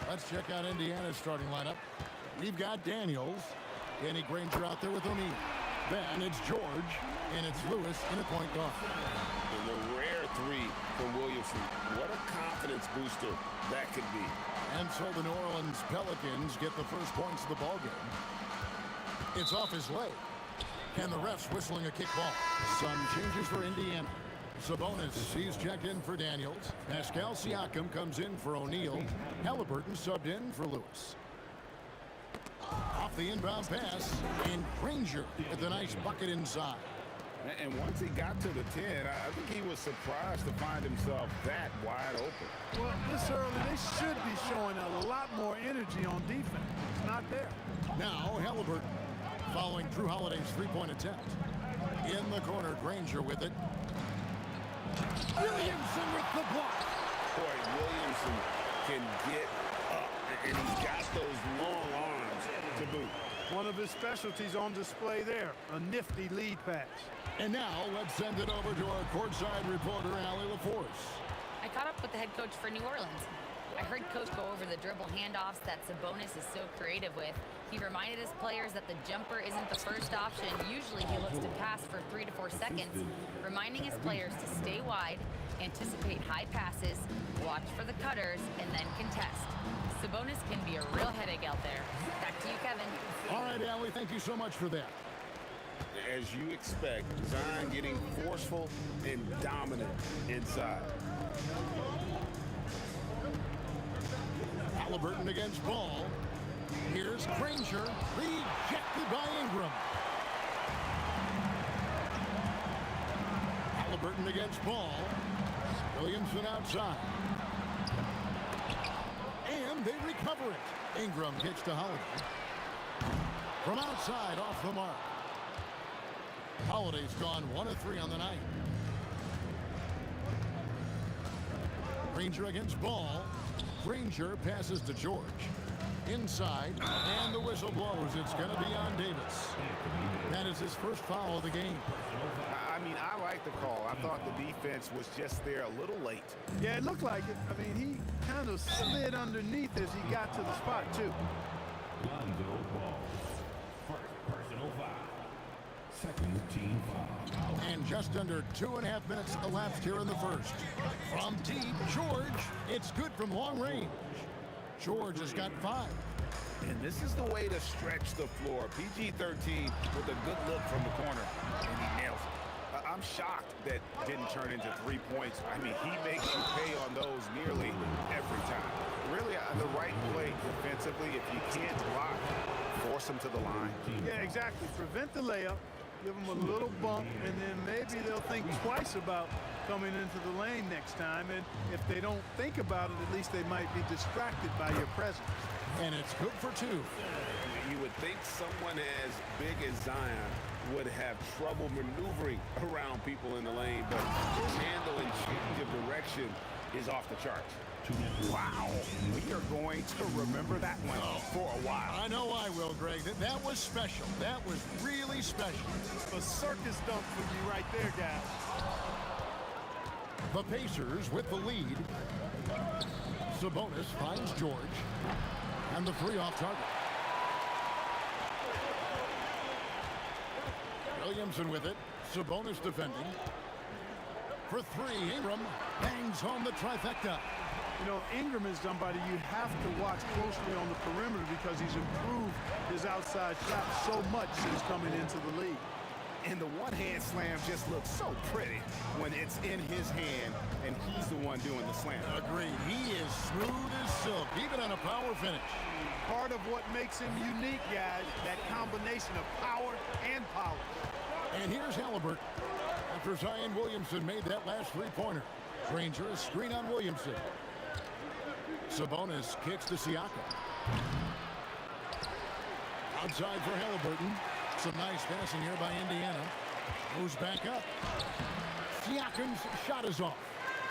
[SPEAKER 2] Let's check out Indiana's starting lineup. We've got Daniels. Danny Granger out there with O'Neal. Then it's George, and it's Lewis in a point guard.
[SPEAKER 12] And the rare three from Williamson. What a confidence booster that could be.
[SPEAKER 2] And so the New Orleans Pelicans get the first points of the ballgame. It's off his leg. And the ref's whistling a kick ball. Some changes for Indiana. Sabonis, he's checked in for Daniels. Pascal Siakam comes in for O'Neal. Halliburton subbed in for Lewis. Off the inbound pass, and Granger with a nice bucket inside.
[SPEAKER 12] And once he got to the 10, I think he was surprised to find himself that wide open.
[SPEAKER 4] Well, this early, they should be showing a lot more energy on defense. It's not there.
[SPEAKER 2] Now Halliburton following Drew Holiday's three-point attempt. In the corner, Granger with it. Williamson with the block.
[SPEAKER 12] Boy, Williamson can get up, and he's got those long arms to boot.
[SPEAKER 4] One of his specialties on display there, a nifty lead pass.
[SPEAKER 2] And now let's send it over to our courtside reporter, Allie LaForce.
[SPEAKER 13] I caught up with the head coach for New Orleans. I heard Coach go over the dribble handoffs that Sabonis is so creative with. He reminded his players that the jumper isn't the first option. Usually he looks to pass for 3 to 4 seconds, reminding his players to stay wide, anticipate high passes, watch for the cutters, and then contest. Sabonis can be a real headache out there. Back to you, Kevin.
[SPEAKER 2] All right, Allie, thank you so much for that.
[SPEAKER 12] As you expect, Zion getting forceful and dominant inside.
[SPEAKER 2] Halliburton against Ball. Here's Granger, rejected by Ingram. Halliburton against Ball. Williamson outside. And they recover it. Ingram gets to Holiday. From outside, off the mark. Holiday's gone 1 of 3 on the night. Granger against Ball. Granger passes to George. Inside, and the whistle blows. It's going to be on Davis. That is his first foul of the game.
[SPEAKER 3] I mean, I like the call. I thought the defense was just there a little late.
[SPEAKER 4] Yeah, it looked like it. I mean, he kind of slid underneath as he got to the spot, too.
[SPEAKER 5] Lonzo Ball. First personal foul. Second team foul.
[SPEAKER 2] And just under 2.5 minutes elapsed here in the first. From deep, George. It's good from long range. George has got 5.
[SPEAKER 12] And this is the way to stretch the floor. PG-13 with a good look from the corner, and he nails it.
[SPEAKER 3] I'm shocked that didn't turn into 3 points. I mean, he makes you pay on those nearly every time. Really, the right play defensively. If you can't block, force him to the line.
[SPEAKER 4] Yeah, exactly. Prevent the layup. Give them a little bump, and then maybe they'll think twice about coming into the lane next time. And if they don't think about it, at least they might be distracted by your presence.
[SPEAKER 2] And it's good for 2.
[SPEAKER 12] You would think someone as big as Zion would have trouble maneuvering around people in the lane, but his handle and change of direction is off the charts.
[SPEAKER 3] Wow. We are going to remember that one for a while.
[SPEAKER 2] I know I will, Greg. That was special. That was really special.
[SPEAKER 4] A circus dunk for you right there, guys.
[SPEAKER 2] The Pacers with the lead. Sabonis finds George. And the 3 off target. Williamson with it. Sabonis defending. For 3, Ingram bangs home the trifecta.
[SPEAKER 4] You know, Ingram is somebody you have to watch closely on the perimeter because he's improved his outside shot so much since coming into the league.
[SPEAKER 3] And the one-hand slam just looks so pretty when it's in his hand and he's the one doing the slam.
[SPEAKER 2] Agreed. He is smooth as silk, even on a power finish.
[SPEAKER 4] Part of what makes him unique, guys, that combination of power and power.
[SPEAKER 2] And here's Halliburton. After Zion Williamson made that last 3-pointer. Granger, a screen on Williamson. Sabonis kicks to Siakam. Outside for Halliburton. Some nice passing here by Indiana. Moves back up. Siakam's shot is off.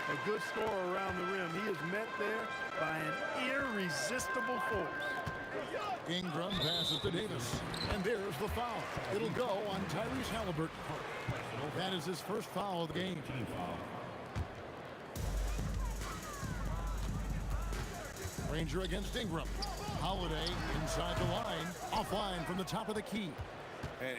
[SPEAKER 4] A good score around the rim. He is met there by an irresistible force.
[SPEAKER 2] Ingram passes to Davis. And there's the foul. It'll go on Tyrese Halliburton. That is his first foul of the game. Granger against Ingram. Holiday inside the line, offline from the top of the key.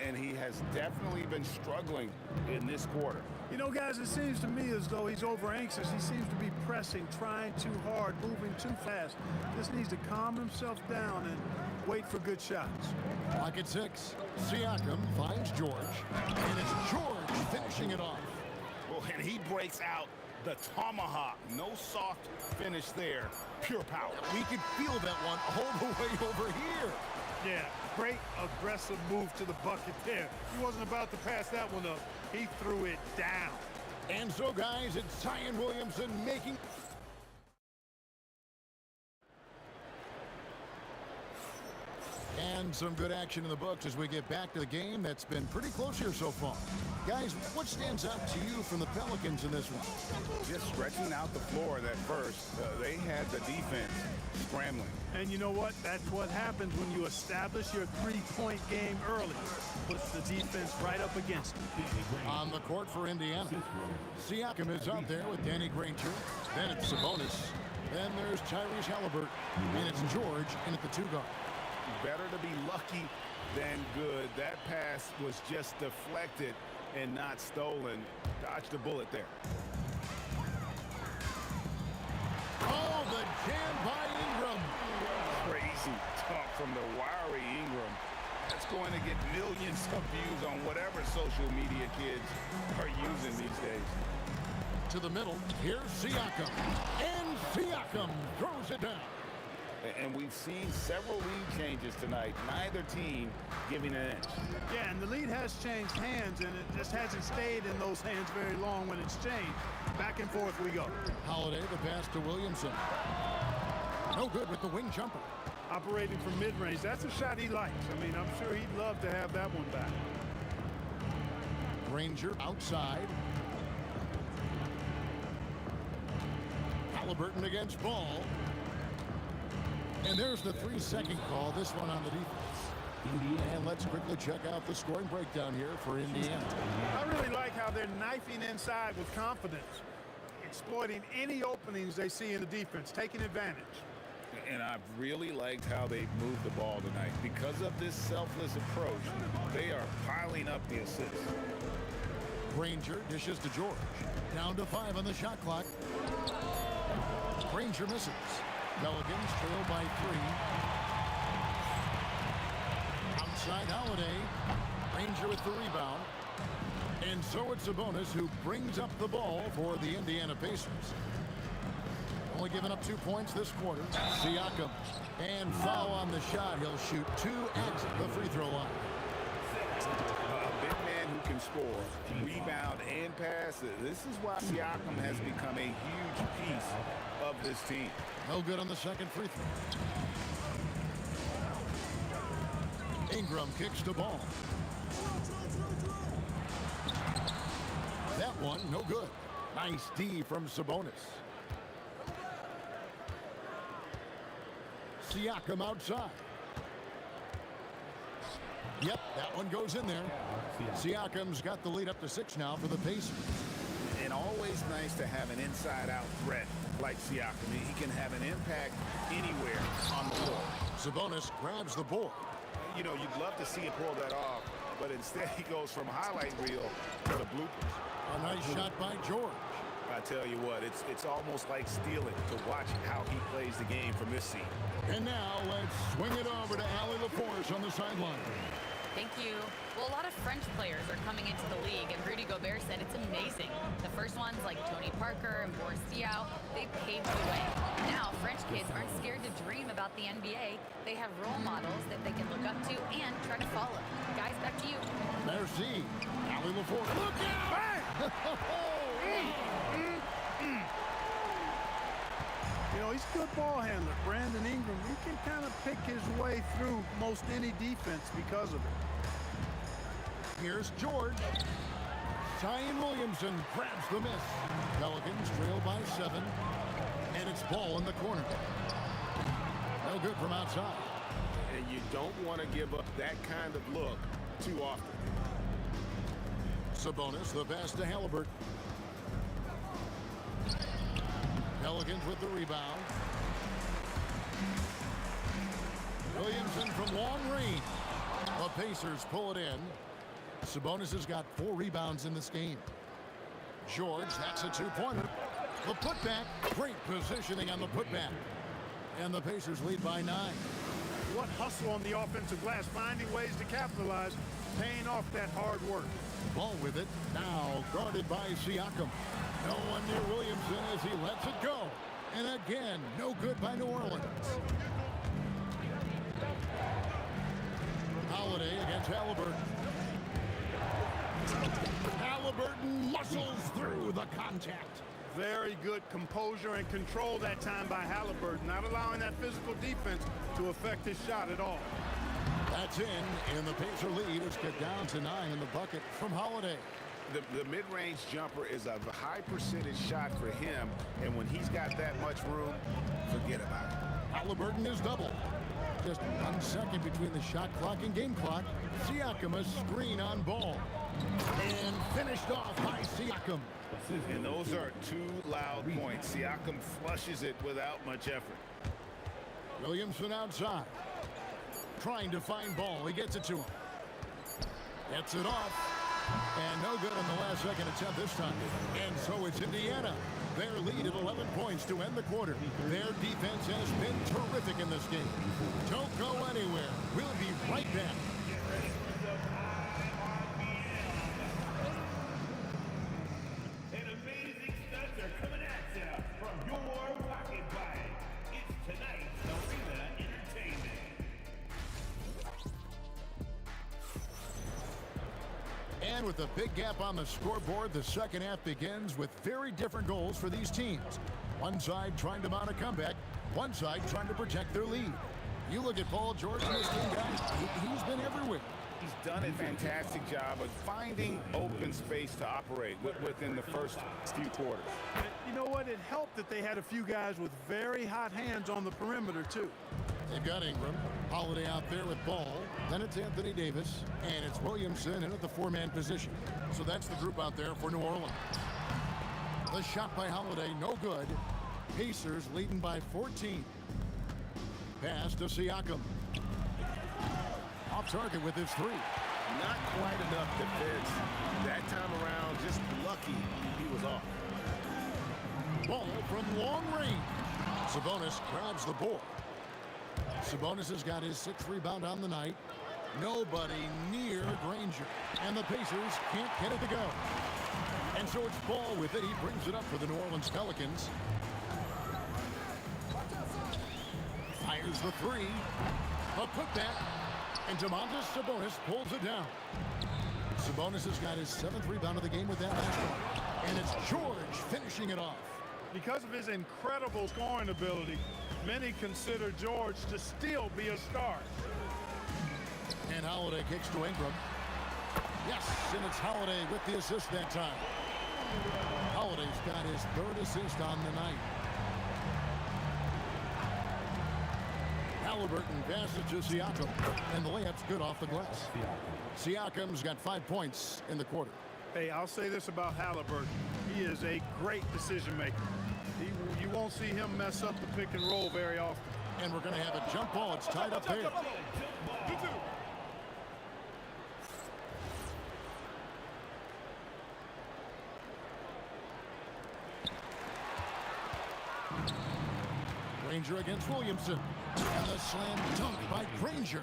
[SPEAKER 12] And he has definitely been struggling in this quarter.
[SPEAKER 4] You know, guys, it seems to me as though he's over anxious. He seems to be pressing, trying too hard, moving too fast. Just needs to calm himself down and wait for good shots.
[SPEAKER 2] Clock at 6. Siakam finds George, and it's George finishing it off.
[SPEAKER 12] Well, and he breaks out the tomahawk. No soft finish there. Pure power.
[SPEAKER 2] We could feel that one all the way over here.
[SPEAKER 4] Yeah, great aggressive move to the bucket there. He wasn't about to pass that one up. He threw it down.
[SPEAKER 2] And so, guys, it's Zion Williamson making... And some good action in the books as we get back to the game that's been pretty close here so far. Guys, what stands out to you from the Pelicans in this one?
[SPEAKER 12] Just stretching out the floor that first. They had the defense scrambling.
[SPEAKER 4] And you know what? That's what happens when you establish your three-point game early. Puts the defense right up against it.
[SPEAKER 2] On the court for Indiana, Siakam is out there with Danny Granger. Then it's Sabonis. Then there's Tyrese Halliburton. And it's George in at the 2-guard.
[SPEAKER 12] Better to be lucky than good. That pass was just deflected and not stolen. Dodged a bullet there.
[SPEAKER 2] Oh, the jam by Ingram.
[SPEAKER 12] Crazy talk from the wiry Ingram. That's going to get millions of views on whatever social media kids are using these days.
[SPEAKER 2] To the middle, here's Siakam. And Siakam throws it down.
[SPEAKER 12] And we've seen several lead changes tonight. Neither team giving an inch.
[SPEAKER 4] Yeah, and the lead has changed hands, and it just hasn't stayed in those hands very long when it's changed. Back and forth we go.
[SPEAKER 2] Holiday, the pass to Williamson. No good with the wing jumper.
[SPEAKER 4] Operating from mid-range. That's a shot he likes. I mean, I'm sure he'd love to have that one back.
[SPEAKER 2] Granger outside. Halliburton against Ball. And there's the 3-second call, this one on the defense. And let's quickly check out the scoring breakdown here for Indiana.
[SPEAKER 4] I really like how they're knifing inside with confidence, exploiting any openings they see in the defense, taking advantage.
[SPEAKER 12] And I've really liked how they've moved the ball tonight. Because of this selfless approach, they are piling up the assists.
[SPEAKER 2] Granger dishes to George. Down to 5 on the shot clock. Granger misses. Pelicans trail by 3. Outside Holiday. Granger with the rebound. And so it's Sabonis who brings up the ball for the Indiana Pacers. Only giving up 2 points this quarter. Siakam. And foul on the shot. He'll shoot 2 at the free throw line.
[SPEAKER 12] A big man who can score, rebound, and pass. This is why Siakam has become a huge piece of this team.
[SPEAKER 2] No good on the second free throw. Ingram kicks the ball. That one, no good. Nice D from Sabonis. Siakam outside. Yep, that one goes in there. Siakam's got the lead up to 6 now for the Pacers.
[SPEAKER 12] And always nice to have an inside-out threat like Siakam. He can have an impact anywhere on the floor.
[SPEAKER 2] Sabonis grabs the board.
[SPEAKER 12] You know, you'd love to see him pull that off, but instead he goes from highlight reel to the bloopers.
[SPEAKER 2] A nice shot by George.
[SPEAKER 12] I tell you what, it's almost like stealing to watch how he plays the game from this seat.
[SPEAKER 2] And now let's swing it over to Allie LaForce on the sideline.
[SPEAKER 13] Thank you. Well, a lot of French players are coming into the league, and Rudy Gobert said it's amazing. The first ones, like Tony Parker and Boris Diaw, they paved the way. Now, French kids aren't scared to dream about the NBA. They have role models that they can look up to and try to follow. Guys, back to you.
[SPEAKER 2] Merci. Allie LaForce. Look out!
[SPEAKER 4] You know, he's a good ball handler. Brandon Ingram, he can kind of pick his way through most any defense because of it.
[SPEAKER 2] Here's George. Zion Williamson grabs the miss. Pelicans trail by 7. And it's Ball in the corner. No good from outside.
[SPEAKER 12] And you don't want to give up that kind of look too often.
[SPEAKER 2] Sabonis, the pass to Halliburton. Pelicans with the rebound. Williamson from long range. The Pacers pull it in. Sabonis has got 4 rebounds in this game. George, that's a 2-pointer. The putback, great positioning on the putback. And the Pacers lead by 9.
[SPEAKER 4] What hustle on the offensive glass, finding ways to capitalize, paying off that hard work.
[SPEAKER 2] Ball with it, now guarded by Siakam. No one near Williamson as he lets it go. And again, no good by New Orleans. Holiday against Halliburton. Halliburton muscles through the contact.
[SPEAKER 4] Very good composure and control that time by Halliburton, not allowing that physical defense to affect his shot at all.
[SPEAKER 2] That's in, and the Pacer lead is cut down to 9 in the bucket from Holiday.
[SPEAKER 3] The mid-range jumper is a high percentage shot for him, and when he's got that much room, forget about it.
[SPEAKER 2] Halliburton is double. Just 1 second between the shot clock and game clock. Siakam a screen on Ball. And finished off by Siakam.
[SPEAKER 3] And those are 2 loud points. Siakam flushes it without much effort.
[SPEAKER 2] Williamson outside. Trying to find Ball. He gets it to him. Gets it off. And no good on the last second attempt this time. And so it's Indiana. Their lead at 11 points to end the quarter. Their defense has been terrific in this game. Don't go anywhere. We'll be right back.
[SPEAKER 15] An amazing stunts are coming at you from your pocket bag. It's tonight's Arena Entertainment.
[SPEAKER 2] And with a big gap on the scoreboard, the second half begins with very different goals for these teams. One side trying to mount a comeback, one side trying to protect their lead. You look at Paul George in this game, guys, he's been everywhere.
[SPEAKER 3] He's done a fantastic job of finding open space to operate within the first few quarters.
[SPEAKER 4] You know what? It helped that they had a few guys with very hot hands on the perimeter, too.
[SPEAKER 2] They've got Ingram, Holiday out there with Ball. Then it's Anthony Davis, and it's Williamson in at the 4-man position. So that's the group out there for New Orleans. The shot by Holiday, no good. Pacers leading by 14. Pass to Siakam. Off target with his 3.
[SPEAKER 3] Not quite enough defense. That time around, just lucky he was off.
[SPEAKER 2] Ball from long range. Sabonis grabs the board. Sabonis has got his 6th rebound on the night. Nobody near Granger. And the Pacers can't get it to go. And so it's Ball with it. He brings it up for the New Orleans Pelicans. Fires the 3. A putback. And Domantas Sabonis pulls it down. Sabonis has got his 7th rebound of the game with that last one. And it's George finishing it off.
[SPEAKER 4] Because of his incredible scoring ability, many consider George to still be a star.
[SPEAKER 2] And Holiday kicks to Ingram. Yes, and it's Holiday with the assist that time. Holiday's got his 3rd assist on the night. Halliburton passes to Siakam, and the layup's good off the glass. Siakam's got 5 points in the quarter.
[SPEAKER 4] Hey, I'll say this about Halliburton. He is a great decision maker. You won't see him mess up the pick and roll very often.
[SPEAKER 2] And we're going to have a jump ball. It's tied up there. Granger against Williamson. And the slam dunk by Granger.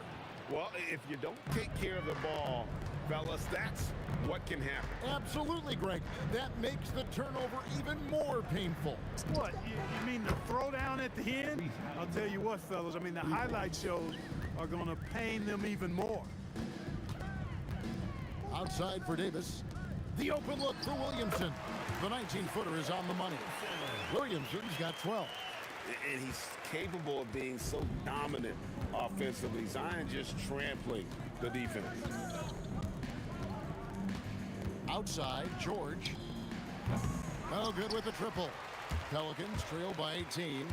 [SPEAKER 3] Well, if you don't take care of the ball, fellas, that's what can happen.
[SPEAKER 2] Absolutely, Greg. That makes the turnover even more painful.
[SPEAKER 4] What? You mean the throwdown at the end? I'll tell you what, fellas. I mean, the highlight shows are going to pain them even more.
[SPEAKER 2] Outside for Davis. The open look for Williamson. The 19-footer is on the money. Williamson's got 12.
[SPEAKER 3] And he's capable of being so dominant offensively. Zion just trampling the defense.
[SPEAKER 2] Outside, George. No good with the triple. Pelicans trail by 18.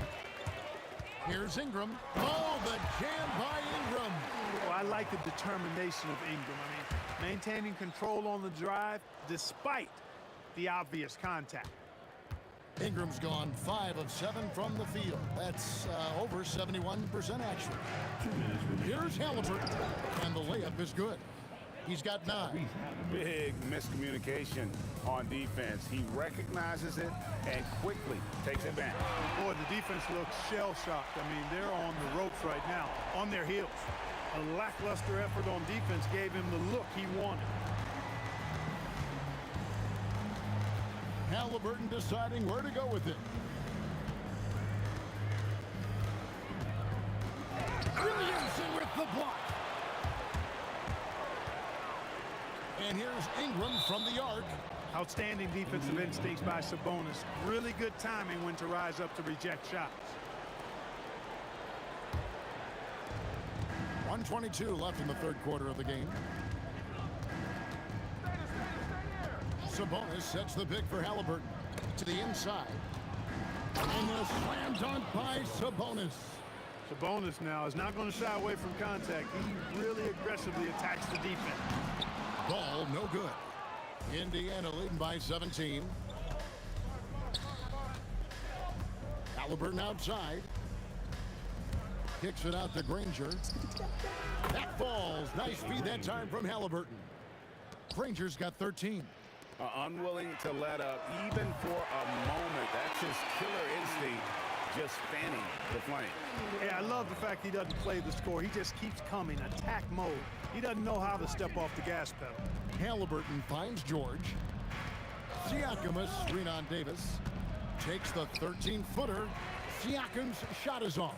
[SPEAKER 2] Here's Ingram. Oh, the jam by Ingram.
[SPEAKER 4] Oh, I like the determination of Ingram. I mean, maintaining control on the drive despite the obvious contact.
[SPEAKER 2] Ingram's gone 5 of 7 from the field. That's over 71% action. Here's Halliburton, and the layup is good. He's got 9.
[SPEAKER 12] Big miscommunication on defense. He recognizes it and quickly takes advantage.
[SPEAKER 4] Boy, the defense looks shell-shocked. I mean, they're on the ropes right now, on their heels. A lackluster effort on defense gave him the look he wanted.
[SPEAKER 2] Halliburton deciding where to go with it. Williamson with the block. And here's Ingram from the arc.
[SPEAKER 4] Outstanding defensive instincts by Sabonis. Really good timing when to rise up to reject shots.
[SPEAKER 2] 1:22 left in the third quarter of the game. Sabonis sets the pick for Halliburton to the inside. And a slam dunk by Sabonis.
[SPEAKER 4] Sabonis now is not going to shy away from contact. He really aggressively attacks the defense.
[SPEAKER 2] Ball no good. Indiana leading by 17. Halliburton outside. Kicks it out to Granger. That falls. Nice feed that time from Halliburton. Granger's got 13.
[SPEAKER 12] Unwilling to let up even for a moment. That's his killer instinct, just fanning the flame.
[SPEAKER 4] Yeah, I love the fact he doesn't play the score. He just keeps coming, attack mode. He doesn't know how to step off the gas pedal.
[SPEAKER 2] Halliburton finds George. Siakam, a screen on Davis. Takes the 13-footer. Siakam's shot is off.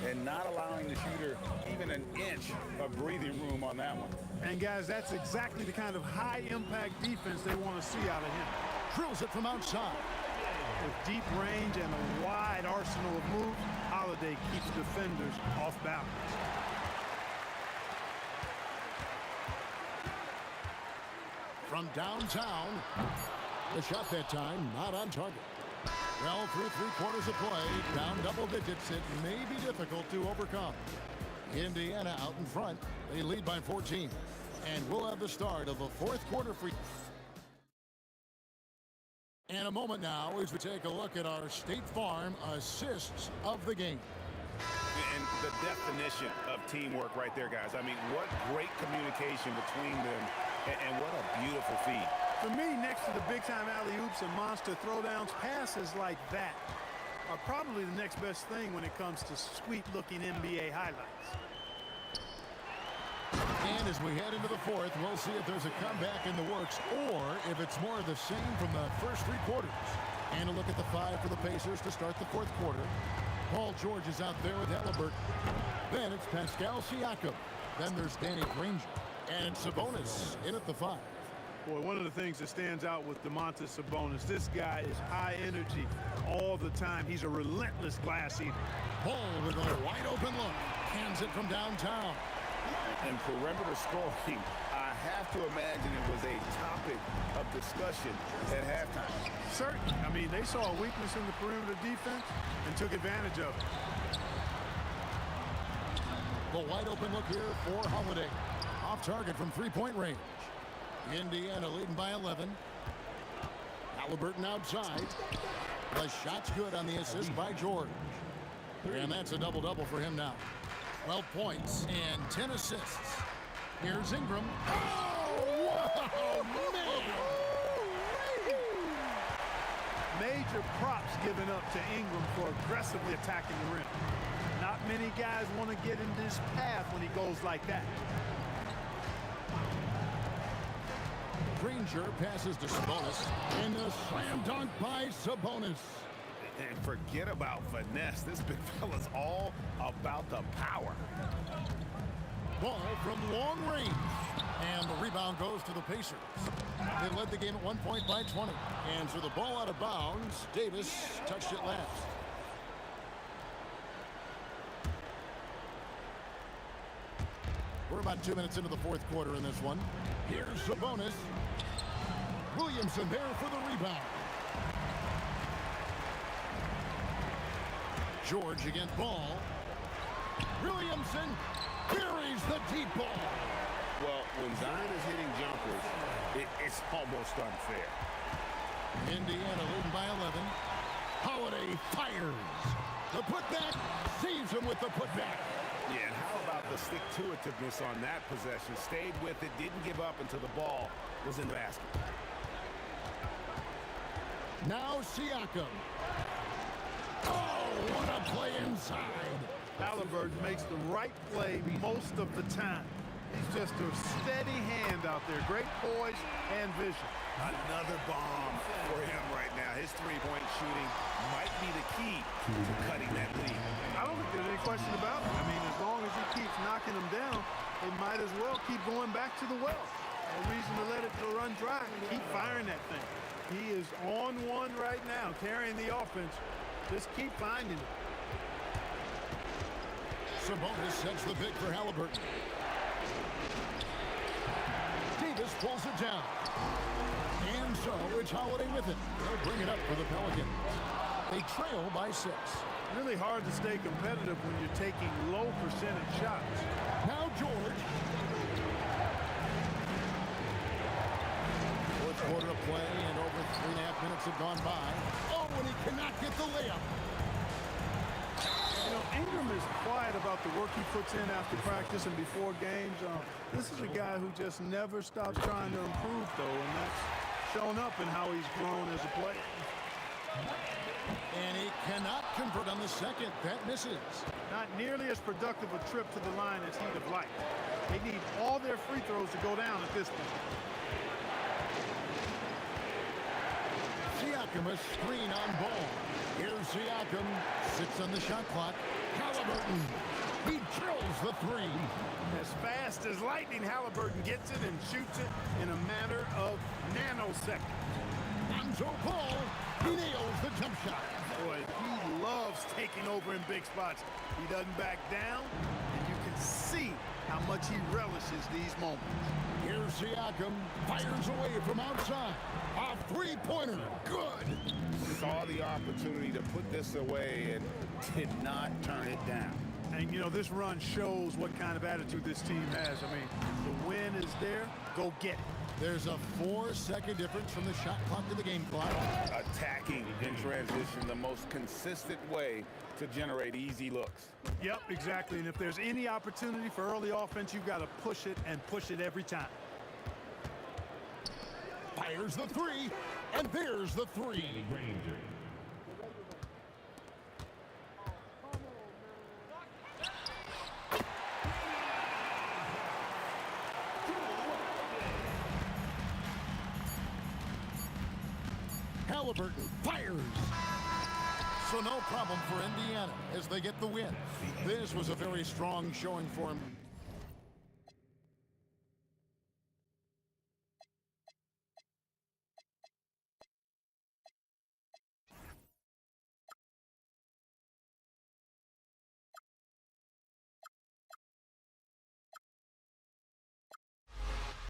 [SPEAKER 12] And not allowing the shooter even an inch of breathing room on that one.
[SPEAKER 4] And guys, that's exactly the kind of high-impact defense they want to see out of him.
[SPEAKER 2] Drills it from outside.
[SPEAKER 4] With deep range and a wide arsenal of moves, Holiday keeps defenders off balance.
[SPEAKER 2] From downtown, the shot that time not on target. Well, through 3 quarters of play, down double digits, it may be difficult to overcome. Indiana out in front. They lead by 14. And we'll have the start of the fourth quarter for... And a moment now as we take a look at our State Farm assists of the game.
[SPEAKER 12] And the definition of teamwork right there, guys. I mean, what great communication between them, and what a beautiful feed.
[SPEAKER 4] For me, next to the big-time alley-oops and monster throwdowns, passes like that are probably the next best thing when it comes to sweet-looking NBA highlights.
[SPEAKER 2] And as we head into the fourth, we'll see if there's a comeback in the works or if it's more of the same from the first 3 quarters. And a look at the 5 for the Pacers to start the fourth quarter. Paul George is out there with Halliburton. Then it's Pascal Siakam. Then there's Danny Granger. And Sabonis in at the 5.
[SPEAKER 4] Boy, one of the things that stands out with Domantas Sabonis, this guy is high energy all the time. He's a relentless glass eater.
[SPEAKER 2] Paul with a wide open look. Hands it from downtown.
[SPEAKER 12] And perimeter scoring, I have to imagine it was a topic of discussion at halftime.
[SPEAKER 4] Certainly. I mean, they saw a weakness in the perimeter defense and took advantage of it.
[SPEAKER 2] The wide open look here for Holiday. Off target from 3-point range. Indiana leading by 11. Halliburton outside. The shot's good on the assist by George. And that's a double-double for him now. 12 points and 10 assists. Here's Ingram. Oh, man!
[SPEAKER 4] Major props given up to Ingram for aggressively attacking the rim. Not many guys want to get in this path when he goes like that.
[SPEAKER 2] Granger passes to Sabonis. And a slam dunk by Sabonis.
[SPEAKER 12] And forget about finesse. This big fella's all about the power.
[SPEAKER 2] Ball from long range. And the rebound goes to the Pacers. They led the game at 1 point by 20. And so the ball out of bounds. Davis touched it last. We're about 2 minutes into the fourth quarter in this one. Here's Sabonis. Williamson there for the rebound. George against Ball. Williamson buries the deep ball.
[SPEAKER 12] Well, when Zion is hitting jumpers, it's almost unfair.
[SPEAKER 2] Indiana leading by 11. Holiday fires. The putback saves him with the putback.
[SPEAKER 3] Yeah, how about the stick-to-itiveness on that possession? Stayed with it, didn't give up until the ball was in the basket.
[SPEAKER 2] Now Siakam. Oh, what a play inside.
[SPEAKER 4] Halliburton makes the right play most of the time. He's just a steady hand out there. Great poise and vision.
[SPEAKER 3] Another bomb for him right now. His three-point shooting might be the key to cutting that lead.
[SPEAKER 4] I don't think there's any question about it. I mean, as long as he keeps knocking them down, they might as well keep going back to the well. No reason to let it run dry. Keep firing that thing. He is on one right now, carrying the offense. Just keep finding it.
[SPEAKER 2] Sabonis sets the big for Halliburton. Davis pulls it down. And so it's Holiday with it. They'll bring it up for the Pelicans. They trail by 6.
[SPEAKER 4] Really hard to stay competitive when you're taking low percentage shots.
[SPEAKER 2] Now George. Fourth quarter of play and over 3.5 minutes have gone by. Oh, and he cannot get the layup.
[SPEAKER 4] You know, Ingram is quiet about the work he puts in after practice and before games. This is a guy who just never stops trying to improve, though, and that's shown up in how he's grown as a player.
[SPEAKER 2] And he cannot convert on the second. That misses.
[SPEAKER 4] Not nearly as productive a trip to the line as he'd have liked. They need all their free throws to go down at this point.
[SPEAKER 2] Siakam, a screen on ball. Here's Siakam. 6 on the shot clock. Halliburton. He drills the 3.
[SPEAKER 4] As fast as lightning, Halliburton gets it and shoots it in a matter of nanoseconds.
[SPEAKER 2] Lonzo Ball. He nails the jump shot.
[SPEAKER 4] Boy, he loves taking over in big spots. He doesn't back down, and you can see how much he relishes these moments.
[SPEAKER 2] Here's Siakam. Fires away from outside. A three-pointer. Good.
[SPEAKER 3] Saw the opportunity to put this away and did not turn it down.
[SPEAKER 4] And, you know, this run shows what kind of attitude this team has. I mean, the win is there. Go get it.
[SPEAKER 2] There's a 4-second difference from the shot clock to the game clock.
[SPEAKER 3] Attacking in transition, the most consistent way to generate easy looks.
[SPEAKER 4] Yep, exactly. And if there's any opportunity for early offense, you've got to push it and push it every time.
[SPEAKER 2] Fires the 3, and there's the 3. Halliburton fires. So no problem for Indiana as they get the win. This was a very strong showing for him.